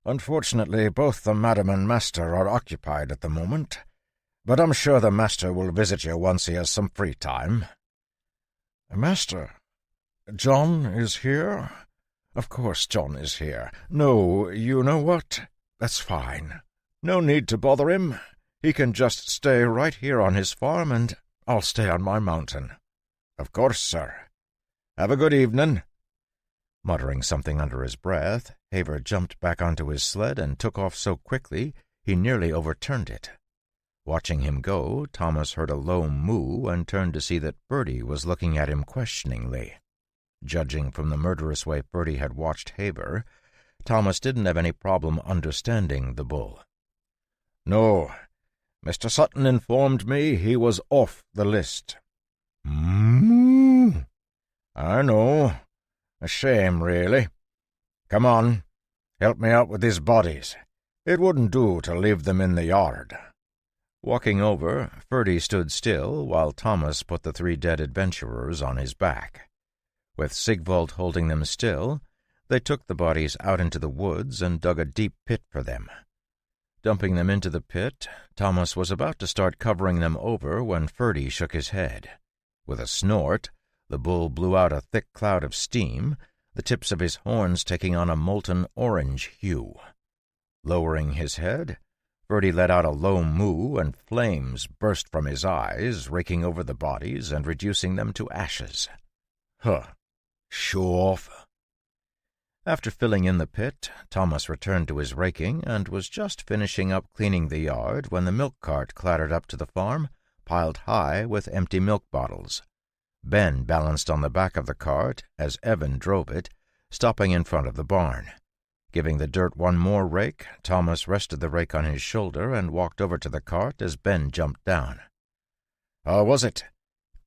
Unfortunately, both the madam and master are occupied at the moment, but I'm sure the master will visit you once he has some free time." "Master? John is here?" "Of course John is here. No, you know what? That's fine. No need to bother him. He can just stay right here on his farm, and I'll stay on my mountain." "Of course, sir. Have a good evening." Muttering something under his breath, Haver jumped back onto his sled and took off so quickly he nearly overturned it. Watching him go, Thomas heard a low moo and turned to see that Bertie was looking at him questioningly. Judging from the murderous way Bertie had watched Haver, Thomas didn't have any problem understanding the bull. "No, Mr. Sutton informed me he was off the list." "Hmm?" "I know. A shame, really. Come on, help me out with these bodies. It wouldn't do to leave them in the yard." Walking over, Ferdy stood still while Thomas put the 3 dead adventurers on his back. With Sigvald holding them still, they took the bodies out into the woods and dug a deep pit for them. Dumping them into the pit, Thomas was about to start covering them over when Ferdy shook his head. With a snort, the bull blew out a thick cloud of steam, the tips of his horns taking on a molten orange hue. Lowering his head, Ferdy let out a low moo, and flames burst from his eyes, raking over the bodies and reducing them to ashes. "Huh. Show off." After filling in the pit, Thomas returned to his raking and was just finishing up cleaning the yard when the milk cart clattered up to the farm, piled high with empty milk bottles. Ben balanced on the back of the cart as Evan drove it, stopping in front of the barn. Giving the dirt one more rake, Thomas rested the rake on his shoulder and walked over to the cart as Ben jumped down. "How was it?"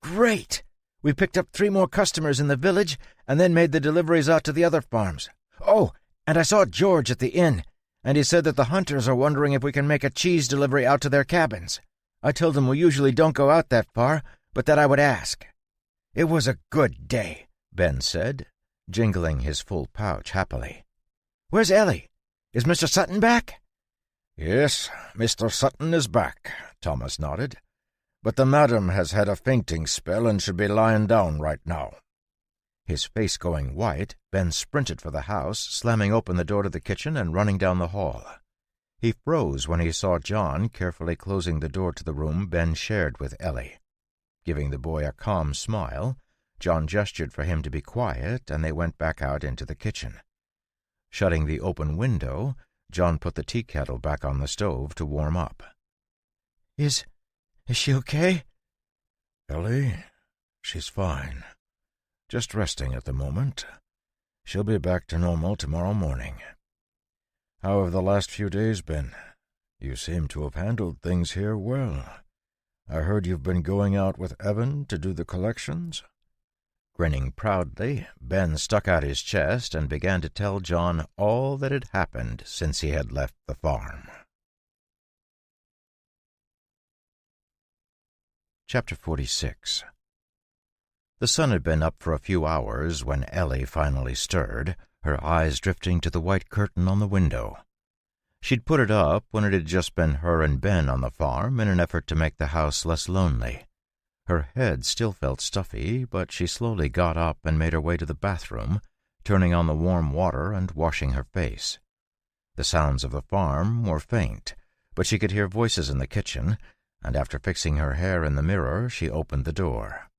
"Great! We picked up 3 more customers in the village and then made the deliveries out to the other farms. Oh, and I saw George at the inn, and he said that the hunters are wondering if we can make a cheese delivery out to their cabins. I told him we usually don't go out that far, but that I would ask." "It was a good day," Ben said, jingling his full pouch happily. "Where's Ellie? Is Mr. Sutton back?" "Yes, Mr. Sutton is back," Thomas nodded. "But the madam has had a fainting spell and should be lying down right now." His face going white, Ben sprinted for the house, slamming open the door to the kitchen and running down the hall. He froze when he saw John carefully closing the door to the room Ben shared with Ellie. Giving the boy a calm smile, John gestured for him to be quiet, and they went back out into the kitchen. Shutting the open window, John put the tea kettle back on the stove to warm up. Is she okay?" "Ellie? She's fine. Just resting at the moment. She'll be back to normal tomorrow morning. How have the last few days been? You seem to have handled things here well. I heard you've been going out with Evan to do the collections." Grinning proudly, Ben stuck out his chest and began to tell John all that had happened since he had left the farm. Chapter 46. The sun had been up for a few hours when Ellie finally stirred, her eyes drifting to the white curtain on the window. She'd put it up when it had just been her and Ben on the farm in an effort to make the house less lonely. Her head still felt stuffy, but she slowly got up and made her way to the bathroom, turning on the warm water and washing her face. The sounds of the farm were faint, but she could hear voices in the kitchen, and after fixing her hair in the mirror, she opened the door.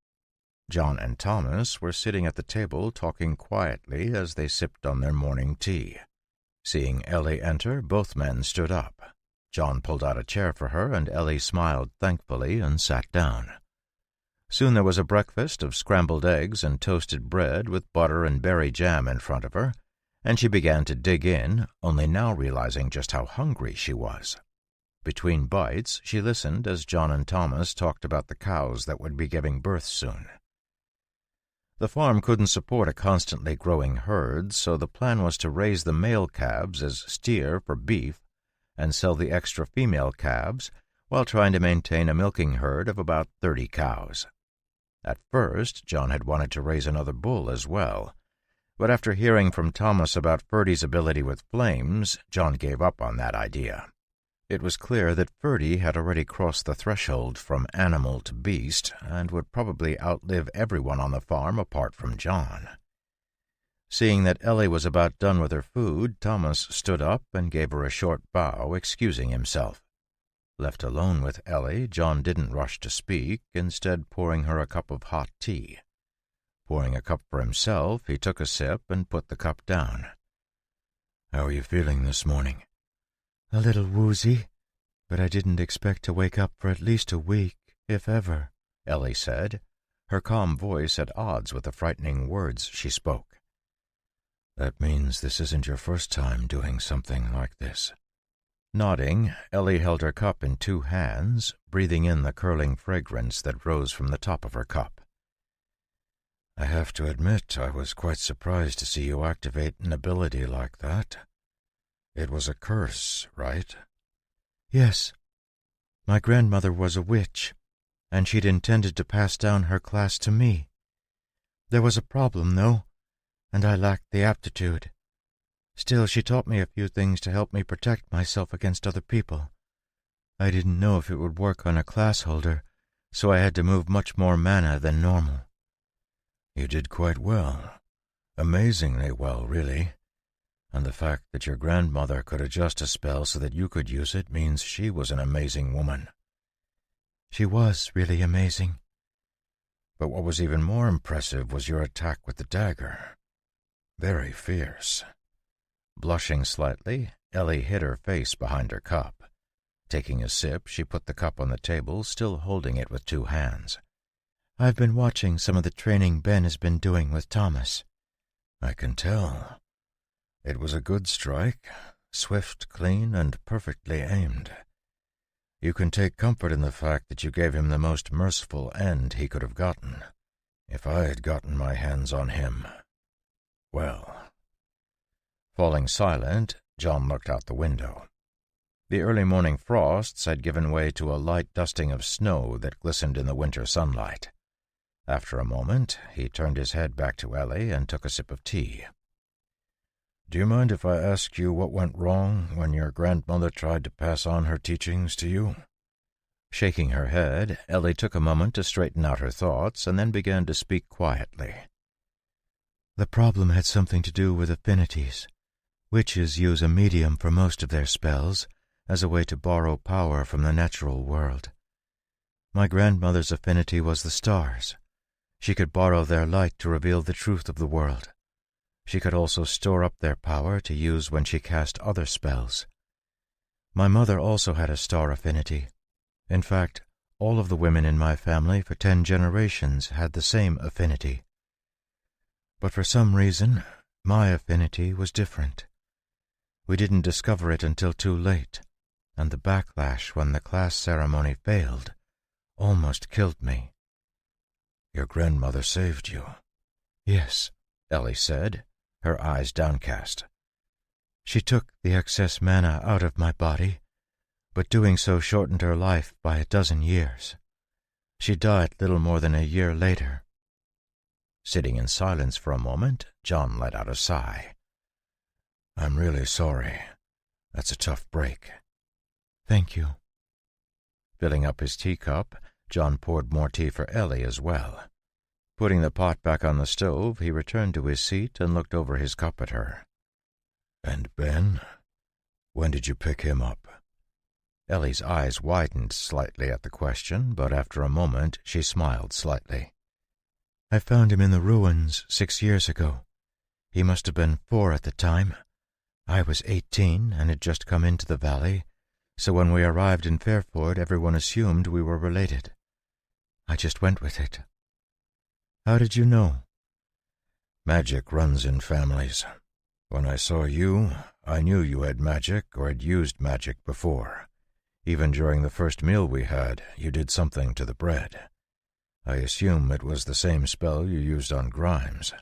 John and Thomas were sitting at the table talking quietly as they sipped on their morning tea. Seeing Ellie enter, both men stood up. John pulled out a chair for her, and Ellie smiled thankfully and sat down. Soon there was a breakfast of scrambled eggs and toasted bread with butter and berry jam in front of her, and she began to dig in, only now realizing just how hungry she was. Between bites, she listened as John and Thomas talked about the cows that would be giving birth soon. The farm couldn't support a constantly growing herd, so the plan was to raise the male calves as steer for beef and sell the extra female calves while trying to maintain a milking herd of about 30 cows. At first, John had wanted to raise another bull as well, but after hearing from Thomas about Ferdy's ability with flames, John gave up on that idea. It was clear that Ferdy had already crossed the threshold from animal to beast and would probably outlive everyone on the farm apart from John. Seeing that Ellie was about done with her food, Thomas stood up and gave her a short bow, excusing himself. Left alone with Ellie, John didn't rush to speak, instead pouring her a cup of hot tea. Pouring a cup for himself, he took a sip and put the cup down. "How are you feeling this morning?" "A little woozy, but I didn't expect to wake up for at least a week, if ever," Ellie said, her calm voice at odds with the frightening words she spoke. "That means this isn't your first time doing something like this." Nodding, Ellie held her cup in 2 hands, breathing in the curling fragrance that rose from the top of her cup. "I have to admit I was quite surprised to see you activate an ability like that. It was a curse, right?" "Yes. My grandmother was a witch, and she'd intended to pass down her class to me. There was a problem, though, and I lacked the aptitude. Still, she taught me a few things to help me protect myself against other people. I didn't know if it would work on a class holder, so I had to move much more mana than normal." "You did quite well. Amazingly well, really. And the fact that your grandmother could adjust a spell so that you could use it means she was an amazing woman." "She was really amazing." "But what was even more impressive was your attack with the dagger. Very fierce." Blushing slightly, Ellie hid her face behind her cup. Taking a sip, she put the cup on the table, still holding it with 2 hands. "I've been watching some of the training Ben has been doing with Thomas." "I can tell. It was a good strike, swift, clean, and perfectly aimed. You can take comfort in the fact that you gave him the most merciful end he could have gotten. If I had gotten my hands on him, well..." Falling silent, John looked out the window. The early morning frosts had given way to a light dusting of snow that glistened in the winter sunlight. After a moment, he turned his head back to Ellie and took a sip of tea. "Do you mind if I ask you what went wrong when your grandmother tried to pass on her teachings to you?" Shaking her head, Ellie took a moment to straighten out her thoughts and then began to speak quietly. "The problem had something to do with affinities. Witches use a medium for most of their spells as a way to borrow power from the natural world. My grandmother's affinity was the stars. She could borrow their light to reveal the truth of the world. She could also store up their power to use when she cast other spells. My mother also had a star affinity. In fact, all of the women in my family for 10 generations had the same affinity. But for some reason, my affinity was different. We didn't discover it until too late, and the backlash when the class ceremony failed almost killed me." "Your grandmother saved you?" "Yes," Ellie said, her eyes downcast. "She took the excess mana out of my body, but doing so shortened her life by 12 years. She died little more than a year later." Sitting in silence for a moment, John let out a sigh. "I'm really sorry. That's a tough break." "Thank you." Filling up his teacup, John poured more tea for Ellie as well. Putting the pot back on the stove, he returned to his seat and looked over his cup at her. "And Ben? When did you pick him up?" Ellie's eyes widened slightly at the question, but after a moment she smiled slightly. I found him in the ruins 6 years ago. He must have been 4 at the time. I was 18 and had just come into the valley, so when we arrived in Fairford, everyone assumed we were related. I just went with it. How did you know? Magic runs in families. When I saw you, I knew you had magic or had used magic before. Even during the first meal we had, you did something to the bread. I assume it was the same spell you used on Grimes.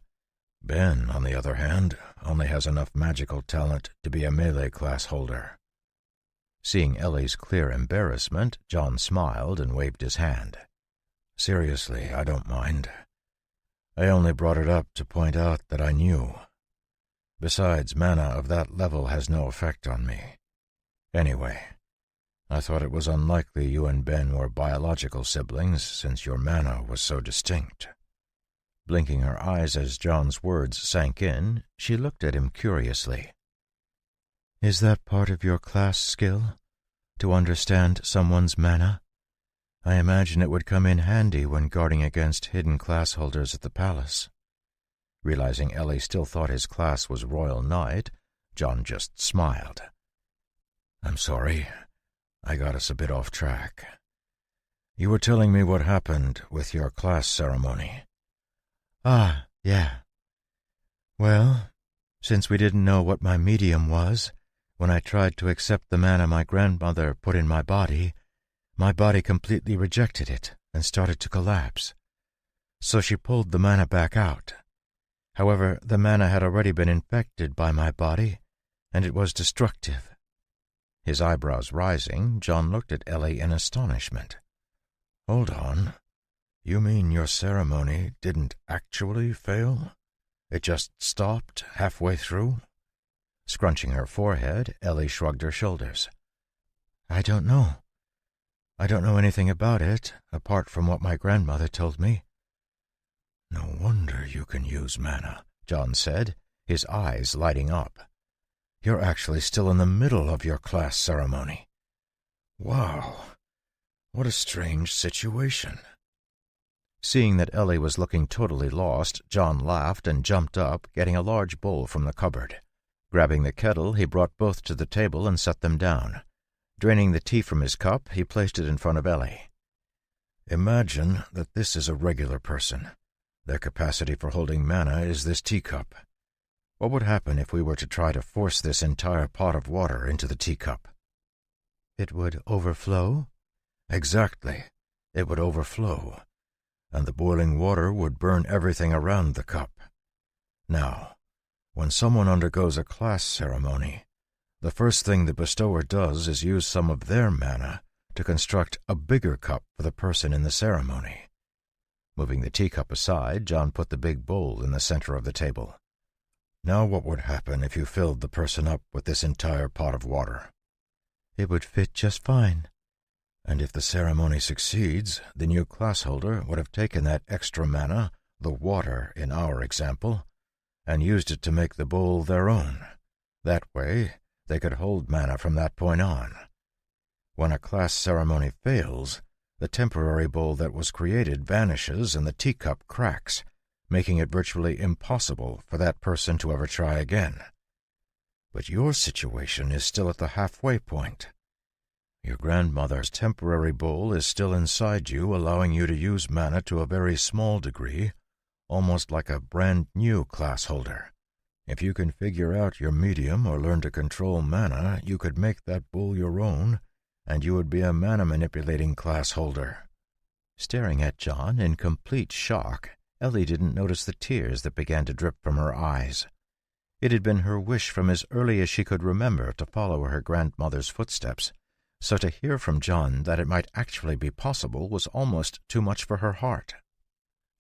Ben, on the other hand, only has enough magical talent to be a melee class holder. Seeing Ellie's clear embarrassment, John smiled and waved his hand. Seriously, I don't mind. I only brought it up to point out that I knew. Besides, mana of that level has no effect on me. Anyway, I thought it was unlikely you and Ben were biological siblings, since your mana was so distinct. Blinking her eyes as John's words sank in, she looked at him curiously. Is that part of your class skill? To understand someone's mana? I imagine it would come in handy when guarding against hidden class holders at the palace. Realizing Ellie still thought his class was Royal Knight, John just smiled. I'm sorry. I got us a bit off track. You were telling me what happened with your class ceremony. Ah, yeah. Well, since we didn't know what my medium was, when I tried to accept the mana my grandmother put in my body completely rejected it and started to collapse. So she pulled the mana back out. However, the mana had already been infected by my body, and it was destructive. His eyebrows rising, John looked at Ellie in astonishment. Hold on. You mean your ceremony didn't actually fail? It just stopped halfway through? Scrunching her forehead, Ellie shrugged her shoulders. I don't know. I don't know anything about it, apart from what my grandmother told me. No wonder you can use mana, John said, his eyes lighting up. You're actually still in the middle of your class ceremony. Wow, what a strange situation. Seeing that Ellie was looking totally lost, John laughed and jumped up, getting a large bowl from the cupboard. Grabbing the kettle, he brought both to the table and set them down. Draining the tea from his cup, he placed it in front of Ellie. Imagine that this is a regular person. Their capacity for holding mana is this teacup. What would happen if we were to try to force this entire pot of water into the teacup? It would overflow? Exactly. It would overflow, and the boiling water would burn everything around the cup. Now, when someone undergoes a class ceremony, the first thing the bestower does is use some of their mana to construct a bigger cup for the person in the ceremony. Moving the teacup aside, John put the big bowl in the center of the table. Now what would happen if you filled the person up with this entire pot of water? It would fit just fine. And if the ceremony succeeds, the new class holder would have taken that extra mana, the water in our example, and used it to make the bowl their own. That way, they could hold mana from that point on. When a class ceremony fails, the temporary bowl that was created vanishes and the teacup cracks, making it virtually impossible for that person to ever try again. But your situation is still at the halfway point. Your grandmother's temporary bowl is still inside you, allowing you to use mana to a very small degree, almost like a brand-new class holder. If you can figure out your medium or learn to control mana, you could make that bowl your own, and you would be a mana-manipulating class holder. Staring at John in complete shock, Ellie didn't notice the tears that began to drip from her eyes. It had been her wish from as early as she could remember to follow her grandmother's footsteps, so to hear from John that it might actually be possible was almost too much for her heart.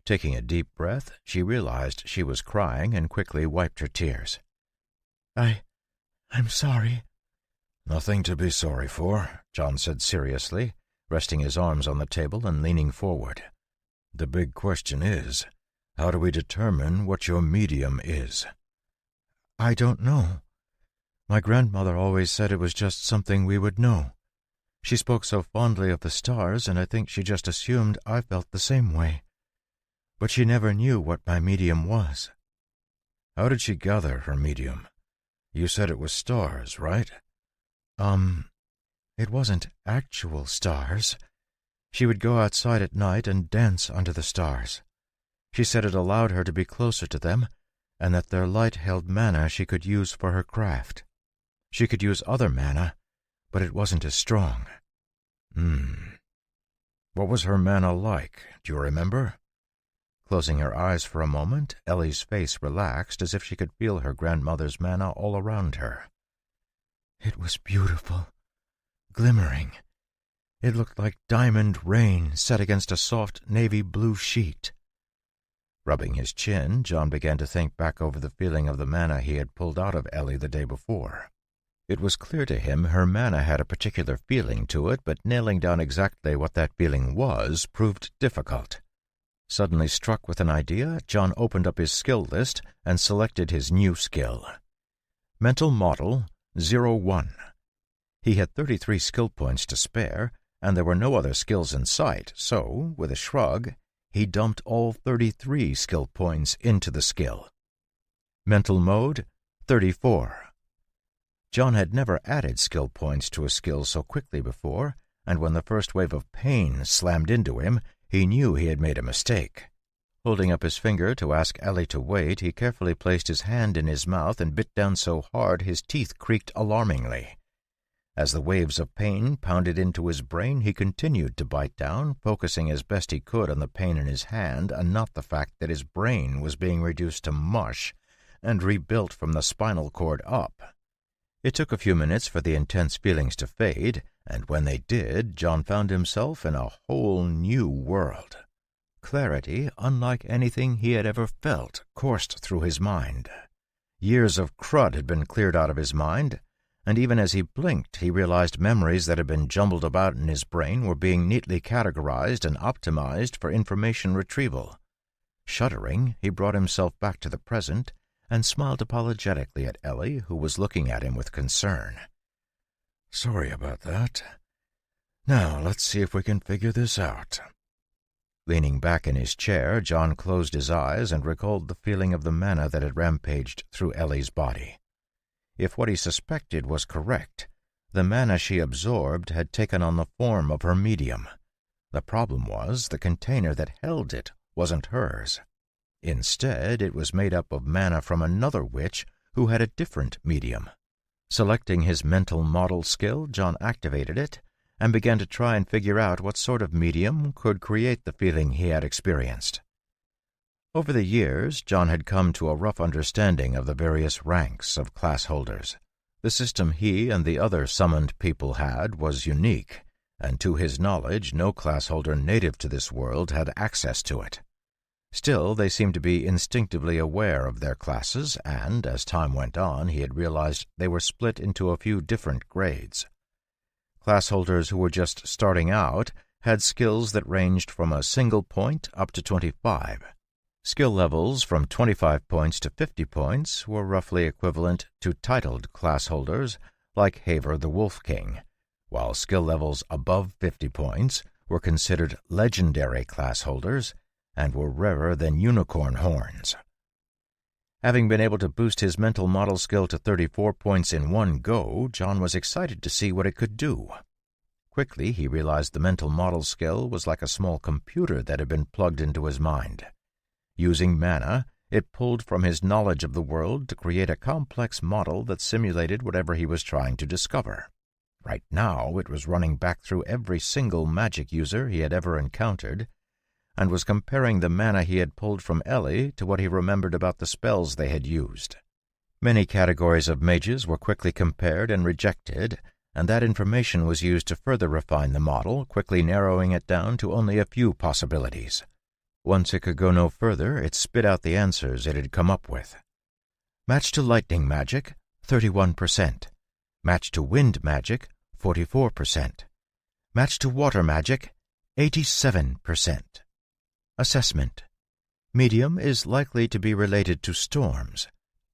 Taking a deep breath, she realized she was crying and quickly wiped her tears. I'm sorry. Nothing to be sorry for, John said seriously, resting his arms on the table and leaning forward. The big question is, how do we determine what your medium is? I don't know. My grandmother always said it was just something we would know. She spoke so fondly of the stars, and I think she just assumed I felt the same way. but she never knew what my medium was. How did she gather her medium? You said it was stars, right? It wasn't actual stars. She would go outside at night and dance under the stars. She said it allowed her to be closer to them, and that their light held mana she could use for her craft. She could use other mana, but it wasn't as strong. What was her mana like? Do you remember? Closing her eyes for a moment, Ellie's face relaxed as if she could feel her grandmother's mana all around her. It was beautiful, glimmering. It looked like diamond rain set against a soft navy blue sheet. Rubbing his chin, John began to think back over the feeling of the mana he had pulled out of Ellie the day before. It was clear to him her mana had a particular feeling to it, but nailing down exactly what that feeling was proved difficult. Suddenly struck with an idea, John opened up his skill list and selected his new skill. Mental Model 01. He had 33 skill points to spare, and there were no other skills in sight, so, with a shrug, he dumped all 33 skill points into the skill. Mental Mode 34. John had never added skill points to a skill so quickly before, and when the first wave of pain slammed into him, he knew he had made a mistake. Holding up his finger to ask Ellie to wait, he carefully placed his hand in his mouth and bit down so hard his teeth creaked alarmingly. As the waves of pain pounded into his brain, he continued to bite down, focusing as best he could on the pain in his hand and not the fact that his brain was being reduced to mush and rebuilt from the spinal cord up. It took a few minutes for the intense feelings to fade, and when they did, John found himself in a whole new world. Clarity, unlike anything he had ever felt, coursed through his mind. Years of crud had been cleared out of his mind, and even as he blinked, he realized memories that had been jumbled about in his brain were being neatly categorized and optimized for information retrieval. Shuddering, he brought himself back to the present and smiled apologetically at Ellie, who was looking at him with concern. Sorry about that. Now, let's see if we can figure this out. Leaning back in his chair, John closed his eyes and recalled the feeling of the mana that had rampaged through Ellie's body. If what he suspected was correct, the mana she absorbed had taken on the form of her medium. The problem was the container that held it wasn't hers. Instead, it was made up of mana from another witch who had a different medium. Selecting his mental model skill, John activated it and began to try and figure out what sort of medium could create the feeling he had experienced. Over the years, John had come to a rough understanding of the various ranks of class holders. The system he and the other summoned people had was unique, and to his knowledge no class holder native to this world had access to it. Still, they seemed to be instinctively aware of their classes, and, as time went on, he had realized they were split into a few different grades. Class holders who were just starting out had skills that ranged from a single point up to 25. Skill levels from 25 points to 50 points were roughly equivalent to titled class holders like Haver the Wolf King, while skill levels above 50 points were considered legendary class holders and were rarer than unicorn horns. Having been able to boost his mental model skill to 34 points in one go, John was excited to see what it could do. Quickly, he realized the mental model skill was like a small computer that had been plugged into his mind. Using mana, it pulled from his knowledge of the world to create a complex model that simulated whatever he was trying to discover. Right now, it was running back through every single magic user he had ever encountered, and was comparing the mana he had pulled from Ellie to what he remembered about the spells they had used. Many categories of mages were quickly compared and rejected, and that information was used to further refine the model, quickly narrowing it down to only a few possibilities. Once it could go no further, it spit out the answers it had come up with. Match to lightning magic, 31%. Match to wind magic, 44%. Match to water magic, 87%. Assessment. Medium is likely to be related to storms.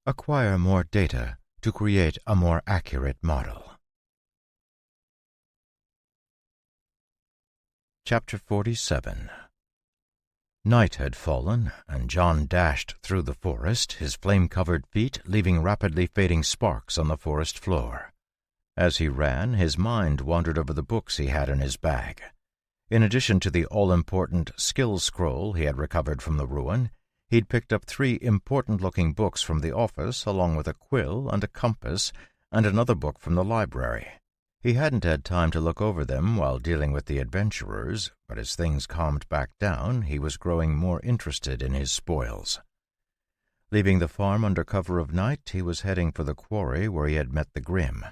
Acquire more data to create a more accurate model. Chapter 47. Night had fallen, and John dashed through the forest, his flame-covered feet leaving rapidly fading sparks on the forest floor. As he ran, his mind wandered over the books he had in his bag. In addition to the all-important skill scroll he had recovered from the ruin, he'd picked up 3 important-looking books from the office, along with a quill and a compass and another book from the library. He hadn't had time to look over them while dealing with the adventurers, but as things calmed back down, he was growing more interested in his spoils. Leaving the farm under cover of night, he was heading for the quarry where he had met the Grimm.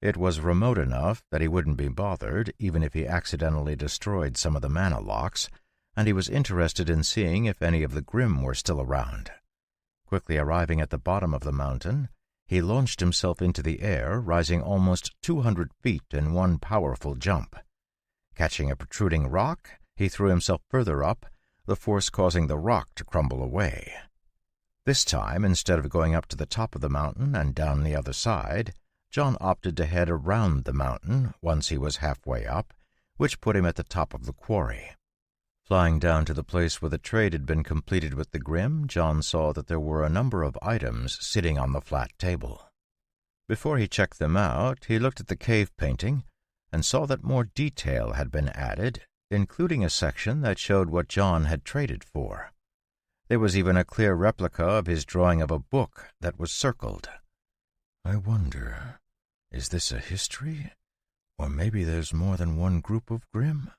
It was remote enough that he wouldn't be bothered, even if he accidentally destroyed some of the mana locks, and he was interested in seeing if any of the Grimm were still around. Quickly arriving at the bottom of the mountain, he launched himself into the air, rising almost 200 feet in one powerful jump. Catching a protruding rock, he threw himself further up, the force causing the rock to crumble away. This time, instead of going up to the top of the mountain and down the other side, John opted to head around the mountain once he was halfway up, which put him at the top of the quarry. Flying down to the place where the trade had been completed with the Grimm, John saw that there were a number of items sitting on the flat table. Before he checked them out, he looked at the cave painting and saw that more detail had been added, including a section that showed what John had traded for. There was even a clear replica of his drawing of a book that was circled. I wonder, is this a history? Or maybe there's more than one group of Grimm?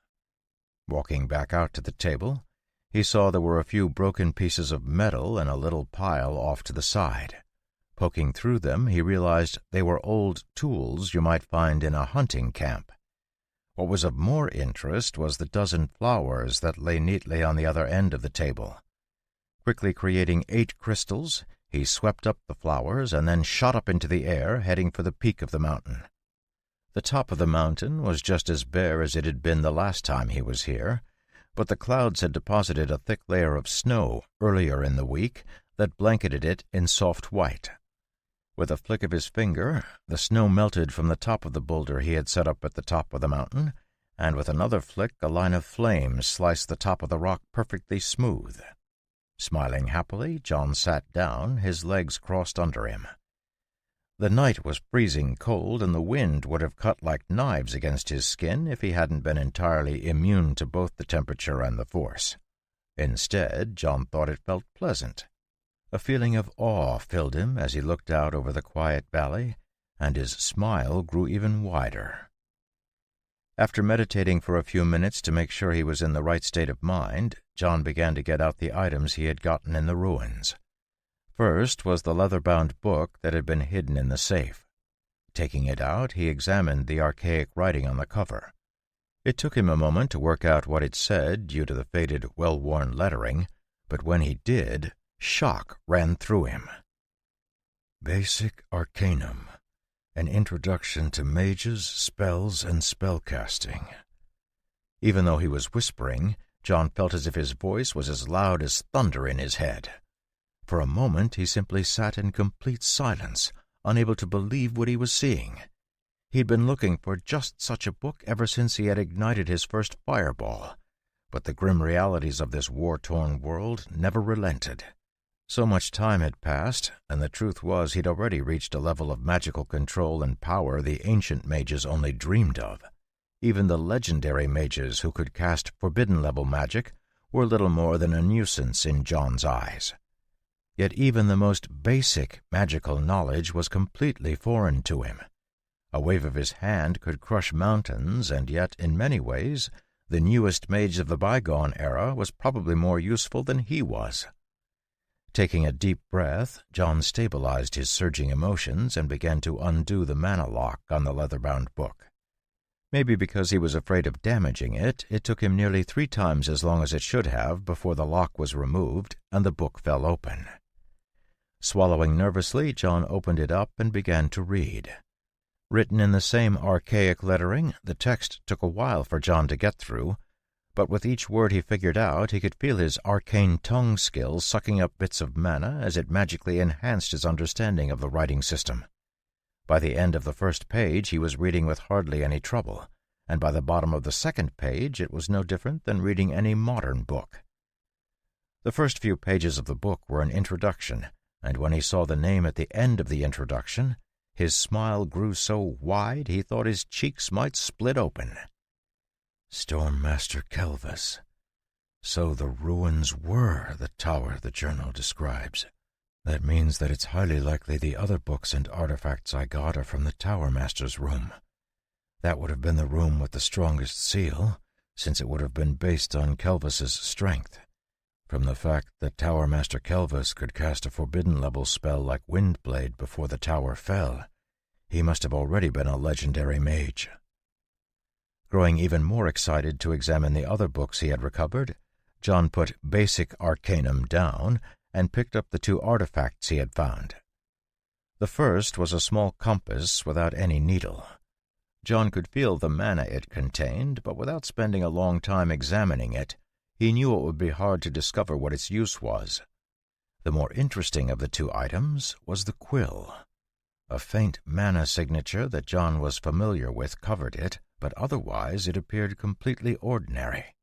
Walking back out to the table, he saw there were a few broken pieces of metal in a little pile off to the side. Poking through them, he realized they were old tools you might find in a hunting camp. What was of more interest was the dozen flowers that lay neatly on the other end of the table. Quickly creating 8 crystals, he swept up the flowers and then shot up into the air, heading for the peak of the mountain. The top of the mountain was just as bare as it had been the last time he was here, but the clouds had deposited a thick layer of snow earlier in the week that blanketed it in soft white. With a flick of his finger, the snow melted from the top of the boulder he had set up at the top of the mountain, and with another flick a line of flames sliced the top of the rock perfectly smooth. Smiling happily, John sat down, his legs crossed under him. The night was freezing cold, and the wind would have cut like knives against his skin if he hadn't been entirely immune to both the temperature and the force. Instead, John thought it felt pleasant. A feeling of awe filled him as he looked out over the quiet valley, and his smile grew even wider. After meditating for a few minutes to make sure he was in the right state of mind, John began to get out the items he had gotten in the ruins. First was the leather-bound book that had been hidden in the safe. Taking it out, he examined the archaic writing on the cover. It took him a moment to work out what it said due to the faded, well-worn lettering, but when he did, shock ran through him. Basic Arcanum, an introduction to mages, spells, and spellcasting. Even though he was whispering, John felt as if his voice was as loud as thunder in his head. For a moment he simply sat in complete silence, unable to believe what he was seeing. He'd been looking for just such a book ever since he had ignited his first fireball, but the grim realities of this war-torn world never relented. So much time had passed, and the truth was he'd already reached a level of magical control and power the ancient mages only dreamed of. Even the legendary mages who could cast forbidden-level magic were little more than a nuisance in John's eyes. Yet even the most basic magical knowledge was completely foreign to him. A wave of his hand could crush mountains, and yet, in many ways, the newest mage of the bygone era was probably more useful than he was. Taking a deep breath, John stabilized his surging emotions and began to undo the mana lock on the leather-bound book. Maybe because he was afraid of damaging it, it took him nearly 3 times as long as it should have before the lock was removed and the book fell open. Swallowing nervously, John opened it up and began to read. Written in the same archaic lettering, the text took a while for John to get through, but with each word he figured out, he could feel his arcane tongue skill sucking up bits of mana as it magically enhanced his understanding of the writing system. By the end of the first page, he was reading with hardly any trouble, and by the bottom of the second page, it was no different than reading any modern book. The first few pages of the book were an introduction, and when he saw the name at the end of the introduction, his smile grew so wide he thought his cheeks might split open. Stormmaster Kelvis. So the ruins were the tower the journal describes. That means that it's highly likely the other books and artifacts I got are from the Tower Master's room. That would have been the room with the strongest seal, since it would have been based on Kelvis's strength. From the fact that Tower Master Kelvis could cast a forbidden-level spell like Windblade before the tower fell, he must have already been a legendary mage. Growing even more excited to examine the other books he had recovered, John put Basic Arcanum down and picked up the 2 artifacts he had found. The first was a small compass without any needle. John could feel the mana it contained, but without spending a long time examining it, he knew it would be hard to discover what its use was. The more interesting of the 2 items was the quill. A faint mana signature that John was familiar with covered it, but otherwise it appeared completely ordinary.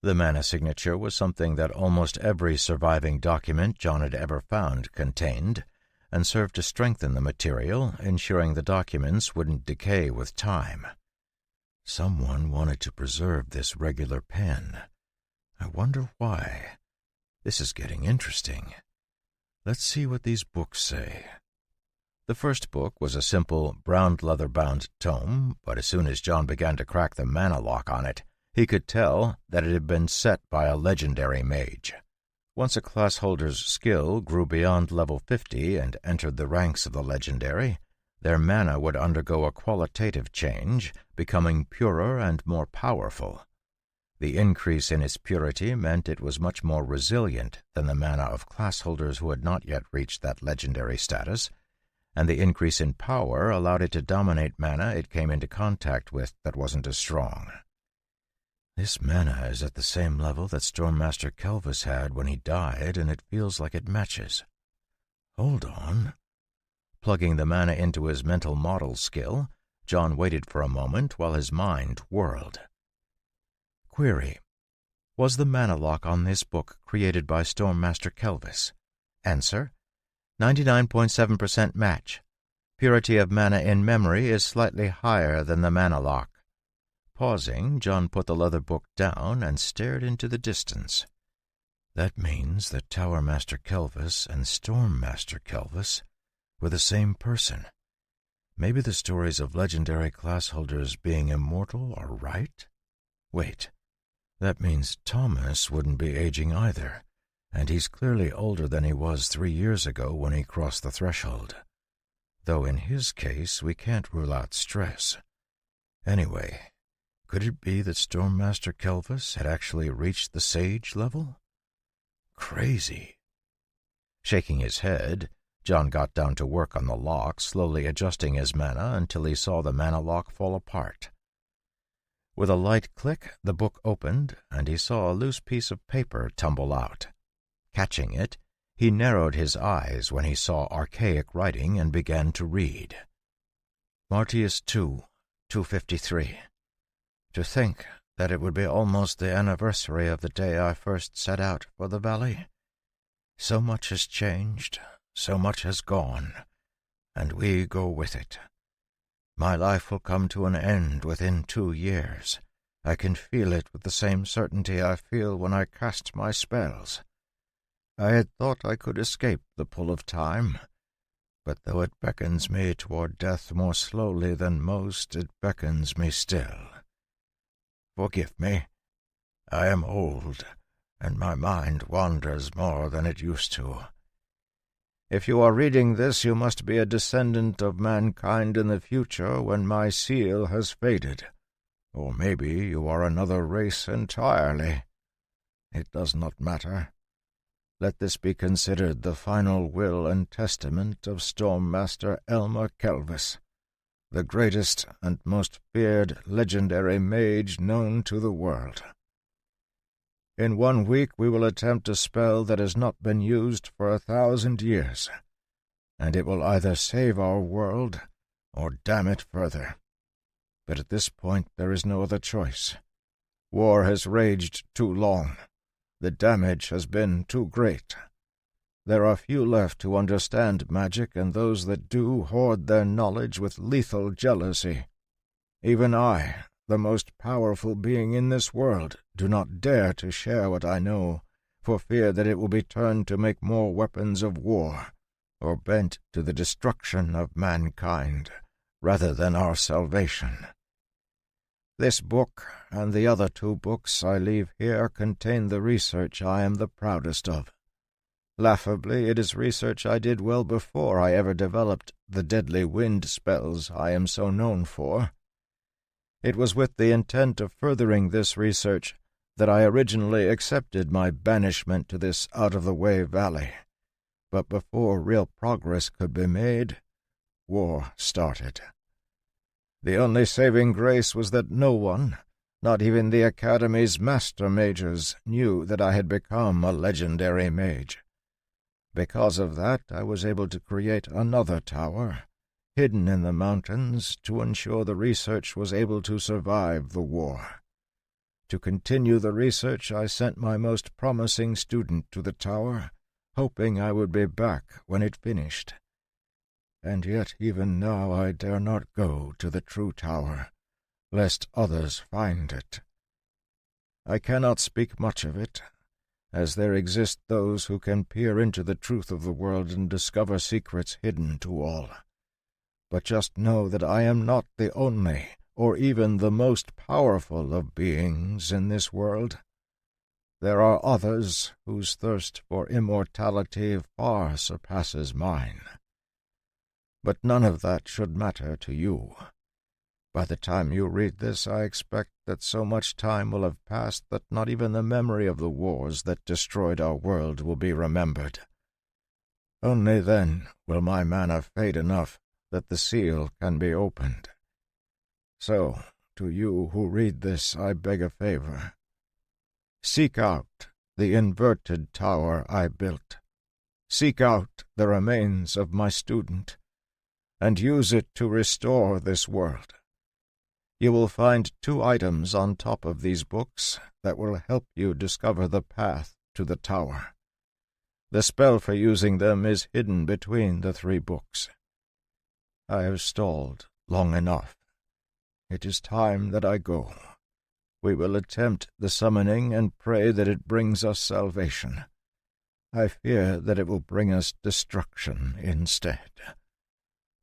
The mana signature was something that almost every surviving document John had ever found contained, and served to strengthen the material, ensuring the documents wouldn't decay with time. Someone wanted to preserve this regular pen. I wonder why. This is getting interesting. Let's see what these books say. The first book was a simple brown leather-bound tome, but as soon as John began to crack the mana lock on it, he could tell that it had been set by a legendary mage. Once a class holder's skill grew beyond level 50 and entered the ranks of the legendary, their mana would undergo a qualitative change, becoming purer and more powerful. The increase in its purity meant it was much more resilient than the mana of class holders who had not yet reached that legendary status, and the increase in power allowed it to dominate mana it came into contact with that wasn't as strong. This mana is at the same level that Stormmaster Kelvis had when he died, and it feels like it matches. Hold on. Plugging the mana into his mental model skill, John waited for a moment while his mind whirled. Query. Was the mana lock on this book created by Stormmaster Kelvis? Answer. 99.7% match. Purity of mana in memory is slightly higher than the mana lock. Pausing, John put the leather book down and stared into the distance. That means that Tower Master Kelvis and Stormmaster Kelvis were the same person. Maybe the stories of legendary class holders being immortal are right? Wait, that means Thomas wouldn't be aging either, and he's clearly older than he was 3 years ago when he crossed the threshold. Though in his case, we can't rule out stress. Anyway, could it be that Stormmaster Kelvis had actually reached the sage level? Crazy. Shaking his head, John got down to work on the lock, slowly adjusting his mana until he saw the mana lock fall apart. With a light click, the book opened, and he saw a loose piece of paper tumble out. Catching it, he narrowed his eyes when he saw archaic writing and began to read. Martius 2, 253. To think that it would be almost the anniversary of the day I first set out for the valley. So much has changed, so much has gone, and we go with it. My life will come to an end within 2 years. I can feel it with the same certainty I feel when I cast my spells. I had thought I could escape the pull of time, but though it beckons me toward death more slowly than most, it beckons me still. Forgive me. I am old, and my mind wanders more than it used to. If you are reading this, you must be a descendant of mankind in the future when my seal has faded. Or maybe you are another race entirely. It does not matter. Let this be considered the final will and testament of Stormmaster Elmer Kelvis, the greatest and most feared legendary mage known to the world. In 1 week we will attempt a spell that has not been used for 1,000 years, and it will either save our world or damn it further. But at this point there is no other choice. War has raged too long. The damage has been too great. There are few left who understand magic, and those that do hoard their knowledge with lethal jealousy. Even I, the most powerful being in this world, do not dare to share what I know, for fear that it will be turned to make more weapons of war, or bent to the destruction of mankind, rather than our salvation. This book, and the other 2 books I leave here, contain the research I am the proudest of. Laughably, it is research I did well before I ever developed the deadly wind spells I am so known for. It was with the intent of furthering this research that I originally accepted my banishment to this out-of-the-way valley. But before real progress could be made, war started. The only saving grace was that no one, not even the Academy's master mages, knew that I had become a legendary mage. Because of that, I was able to create another tower, hidden in the mountains, to ensure the research was able to survive the war. To continue the research, I sent my most promising student to the tower, hoping I would be back when it finished. And yet even now I dare not go to the true tower, lest others find it. I cannot speak much of it, as there exist those who can peer into the truth of the world and discover secrets hidden to all. But just know that I am not the only, or even the most powerful of beings in this world. There are others whose thirst for immortality far surpasses mine. But none of that should matter to you. By the time you read this, I expect that so much time will have passed that not even the memory of the wars that destroyed our world will be remembered. Only then will my mana fade enough that the seal can be opened. So, to you who read this, I beg a favor. Seek out the inverted tower I built. Seek out the remains of my student, and use it to restore this world. You will find 2 items on top of these books that will help you discover the path to the tower. The spell for using them is hidden between the 3 books. I have stalled long enough. It is time that I go. We will attempt the summoning and pray that it brings us salvation. I fear that it will bring us destruction instead.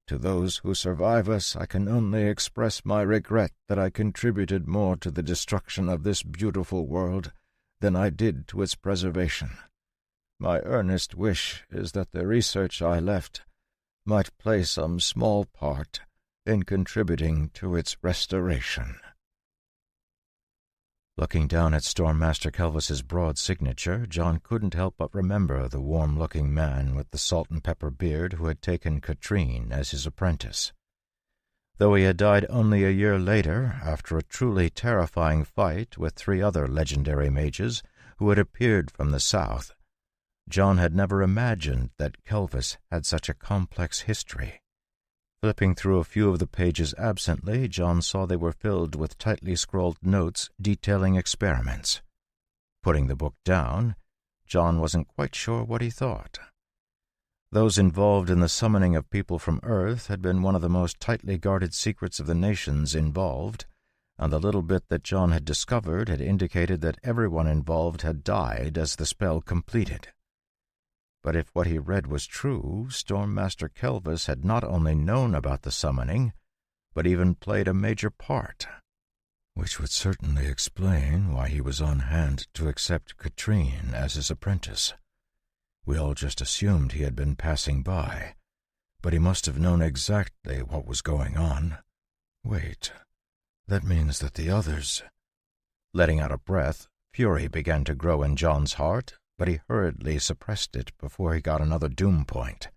To those who survive us, I can only express my regret that I contributed more to the destruction of this beautiful world than I did to its preservation. My earnest wish is that the research I left might play some small part in contributing to its restoration. Looking down at Stormmaster Kelvis's broad signature, John couldn't help but remember the warm-looking man with the salt-and-pepper beard who had taken Katrine as his apprentice. Though he had died only a year later, after a truly terrifying fight with 3 other legendary mages who had appeared from the south, John had never imagined that Kelvis had such a complex history. Flipping through a few of the pages absently, John saw they were filled with tightly scrawled notes detailing experiments. Putting the book down, John wasn't quite sure what he thought. Those involved in the summoning of people from Earth had been one of the most tightly guarded secrets of the nations involved, and the little bit that John had discovered had indicated that everyone involved had died as the spell completed. But if what he read was true, Stormmaster Kelvis had not only known about the summoning, but even played a major part, which would certainly explain why he was on hand to accept Katrine as his apprentice. We all just assumed he had been passing by, but he must have known exactly what was going on. Wait, that means that the others— Letting out a breath, fury began to grow in John's heart, but he hurriedly suppressed it before he got another doom point.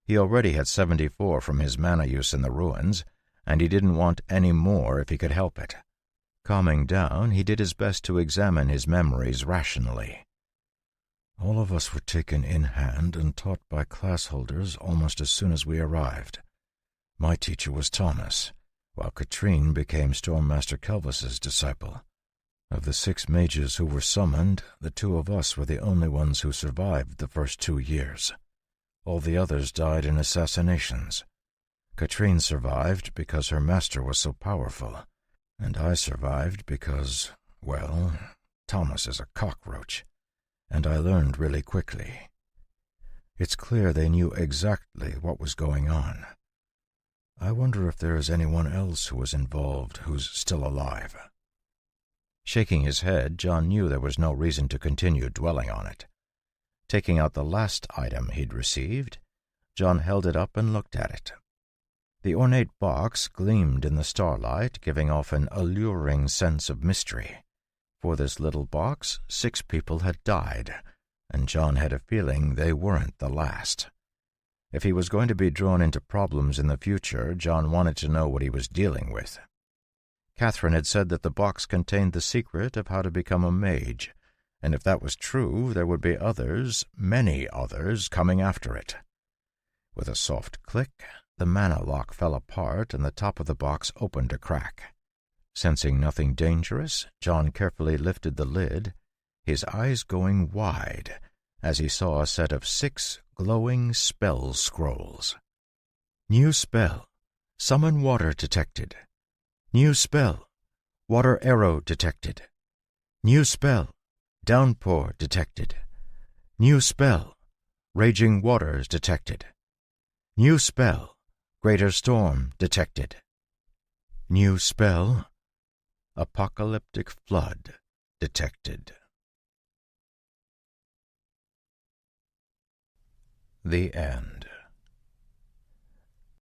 He already had 74 from his mana use in the ruins, and he didn't want any more if he could help it. Calming down, he did his best to examine his memories rationally. All of us were taken in hand and taught by class holders almost as soon as we arrived. My teacher was Thomas, while Katrine became Stormmaster Kelvis's disciple. Of the 6 mages who were summoned, the 2 of us were the only ones who survived the first 2 years. All the others died in assassinations. Katrine survived because her master was so powerful, and I survived because, well, Thomas is a cockroach, and I learned really quickly. It's clear they knew exactly what was going on. I wonder if there is anyone else who was involved who's still alive." Shaking his head, John knew there was no reason to continue dwelling on it. Taking out the last item he'd received, John held it up and looked at it. The ornate box gleamed in the starlight, giving off an alluring sense of mystery. For this little box, 6 people had died, and John had a feeling they weren't the last. If he was going to be drawn into problems in the future, John wanted to know what he was dealing with. Catherine had said that the box contained the secret of how to become a mage, and if that was true, there would be others, many others, coming after it. With a soft click, the mana lock fell apart and the top of the box opened a crack. Sensing nothing dangerous, John carefully lifted the lid, his eyes going wide as he saw a set of 6 glowing spell scrolls. New spell, summon water detected. New spell, water arrow detected. New spell, downpour detected. New spell, raging waters detected. New spell, greater storm detected. New spell, apocalyptic flood detected. The end.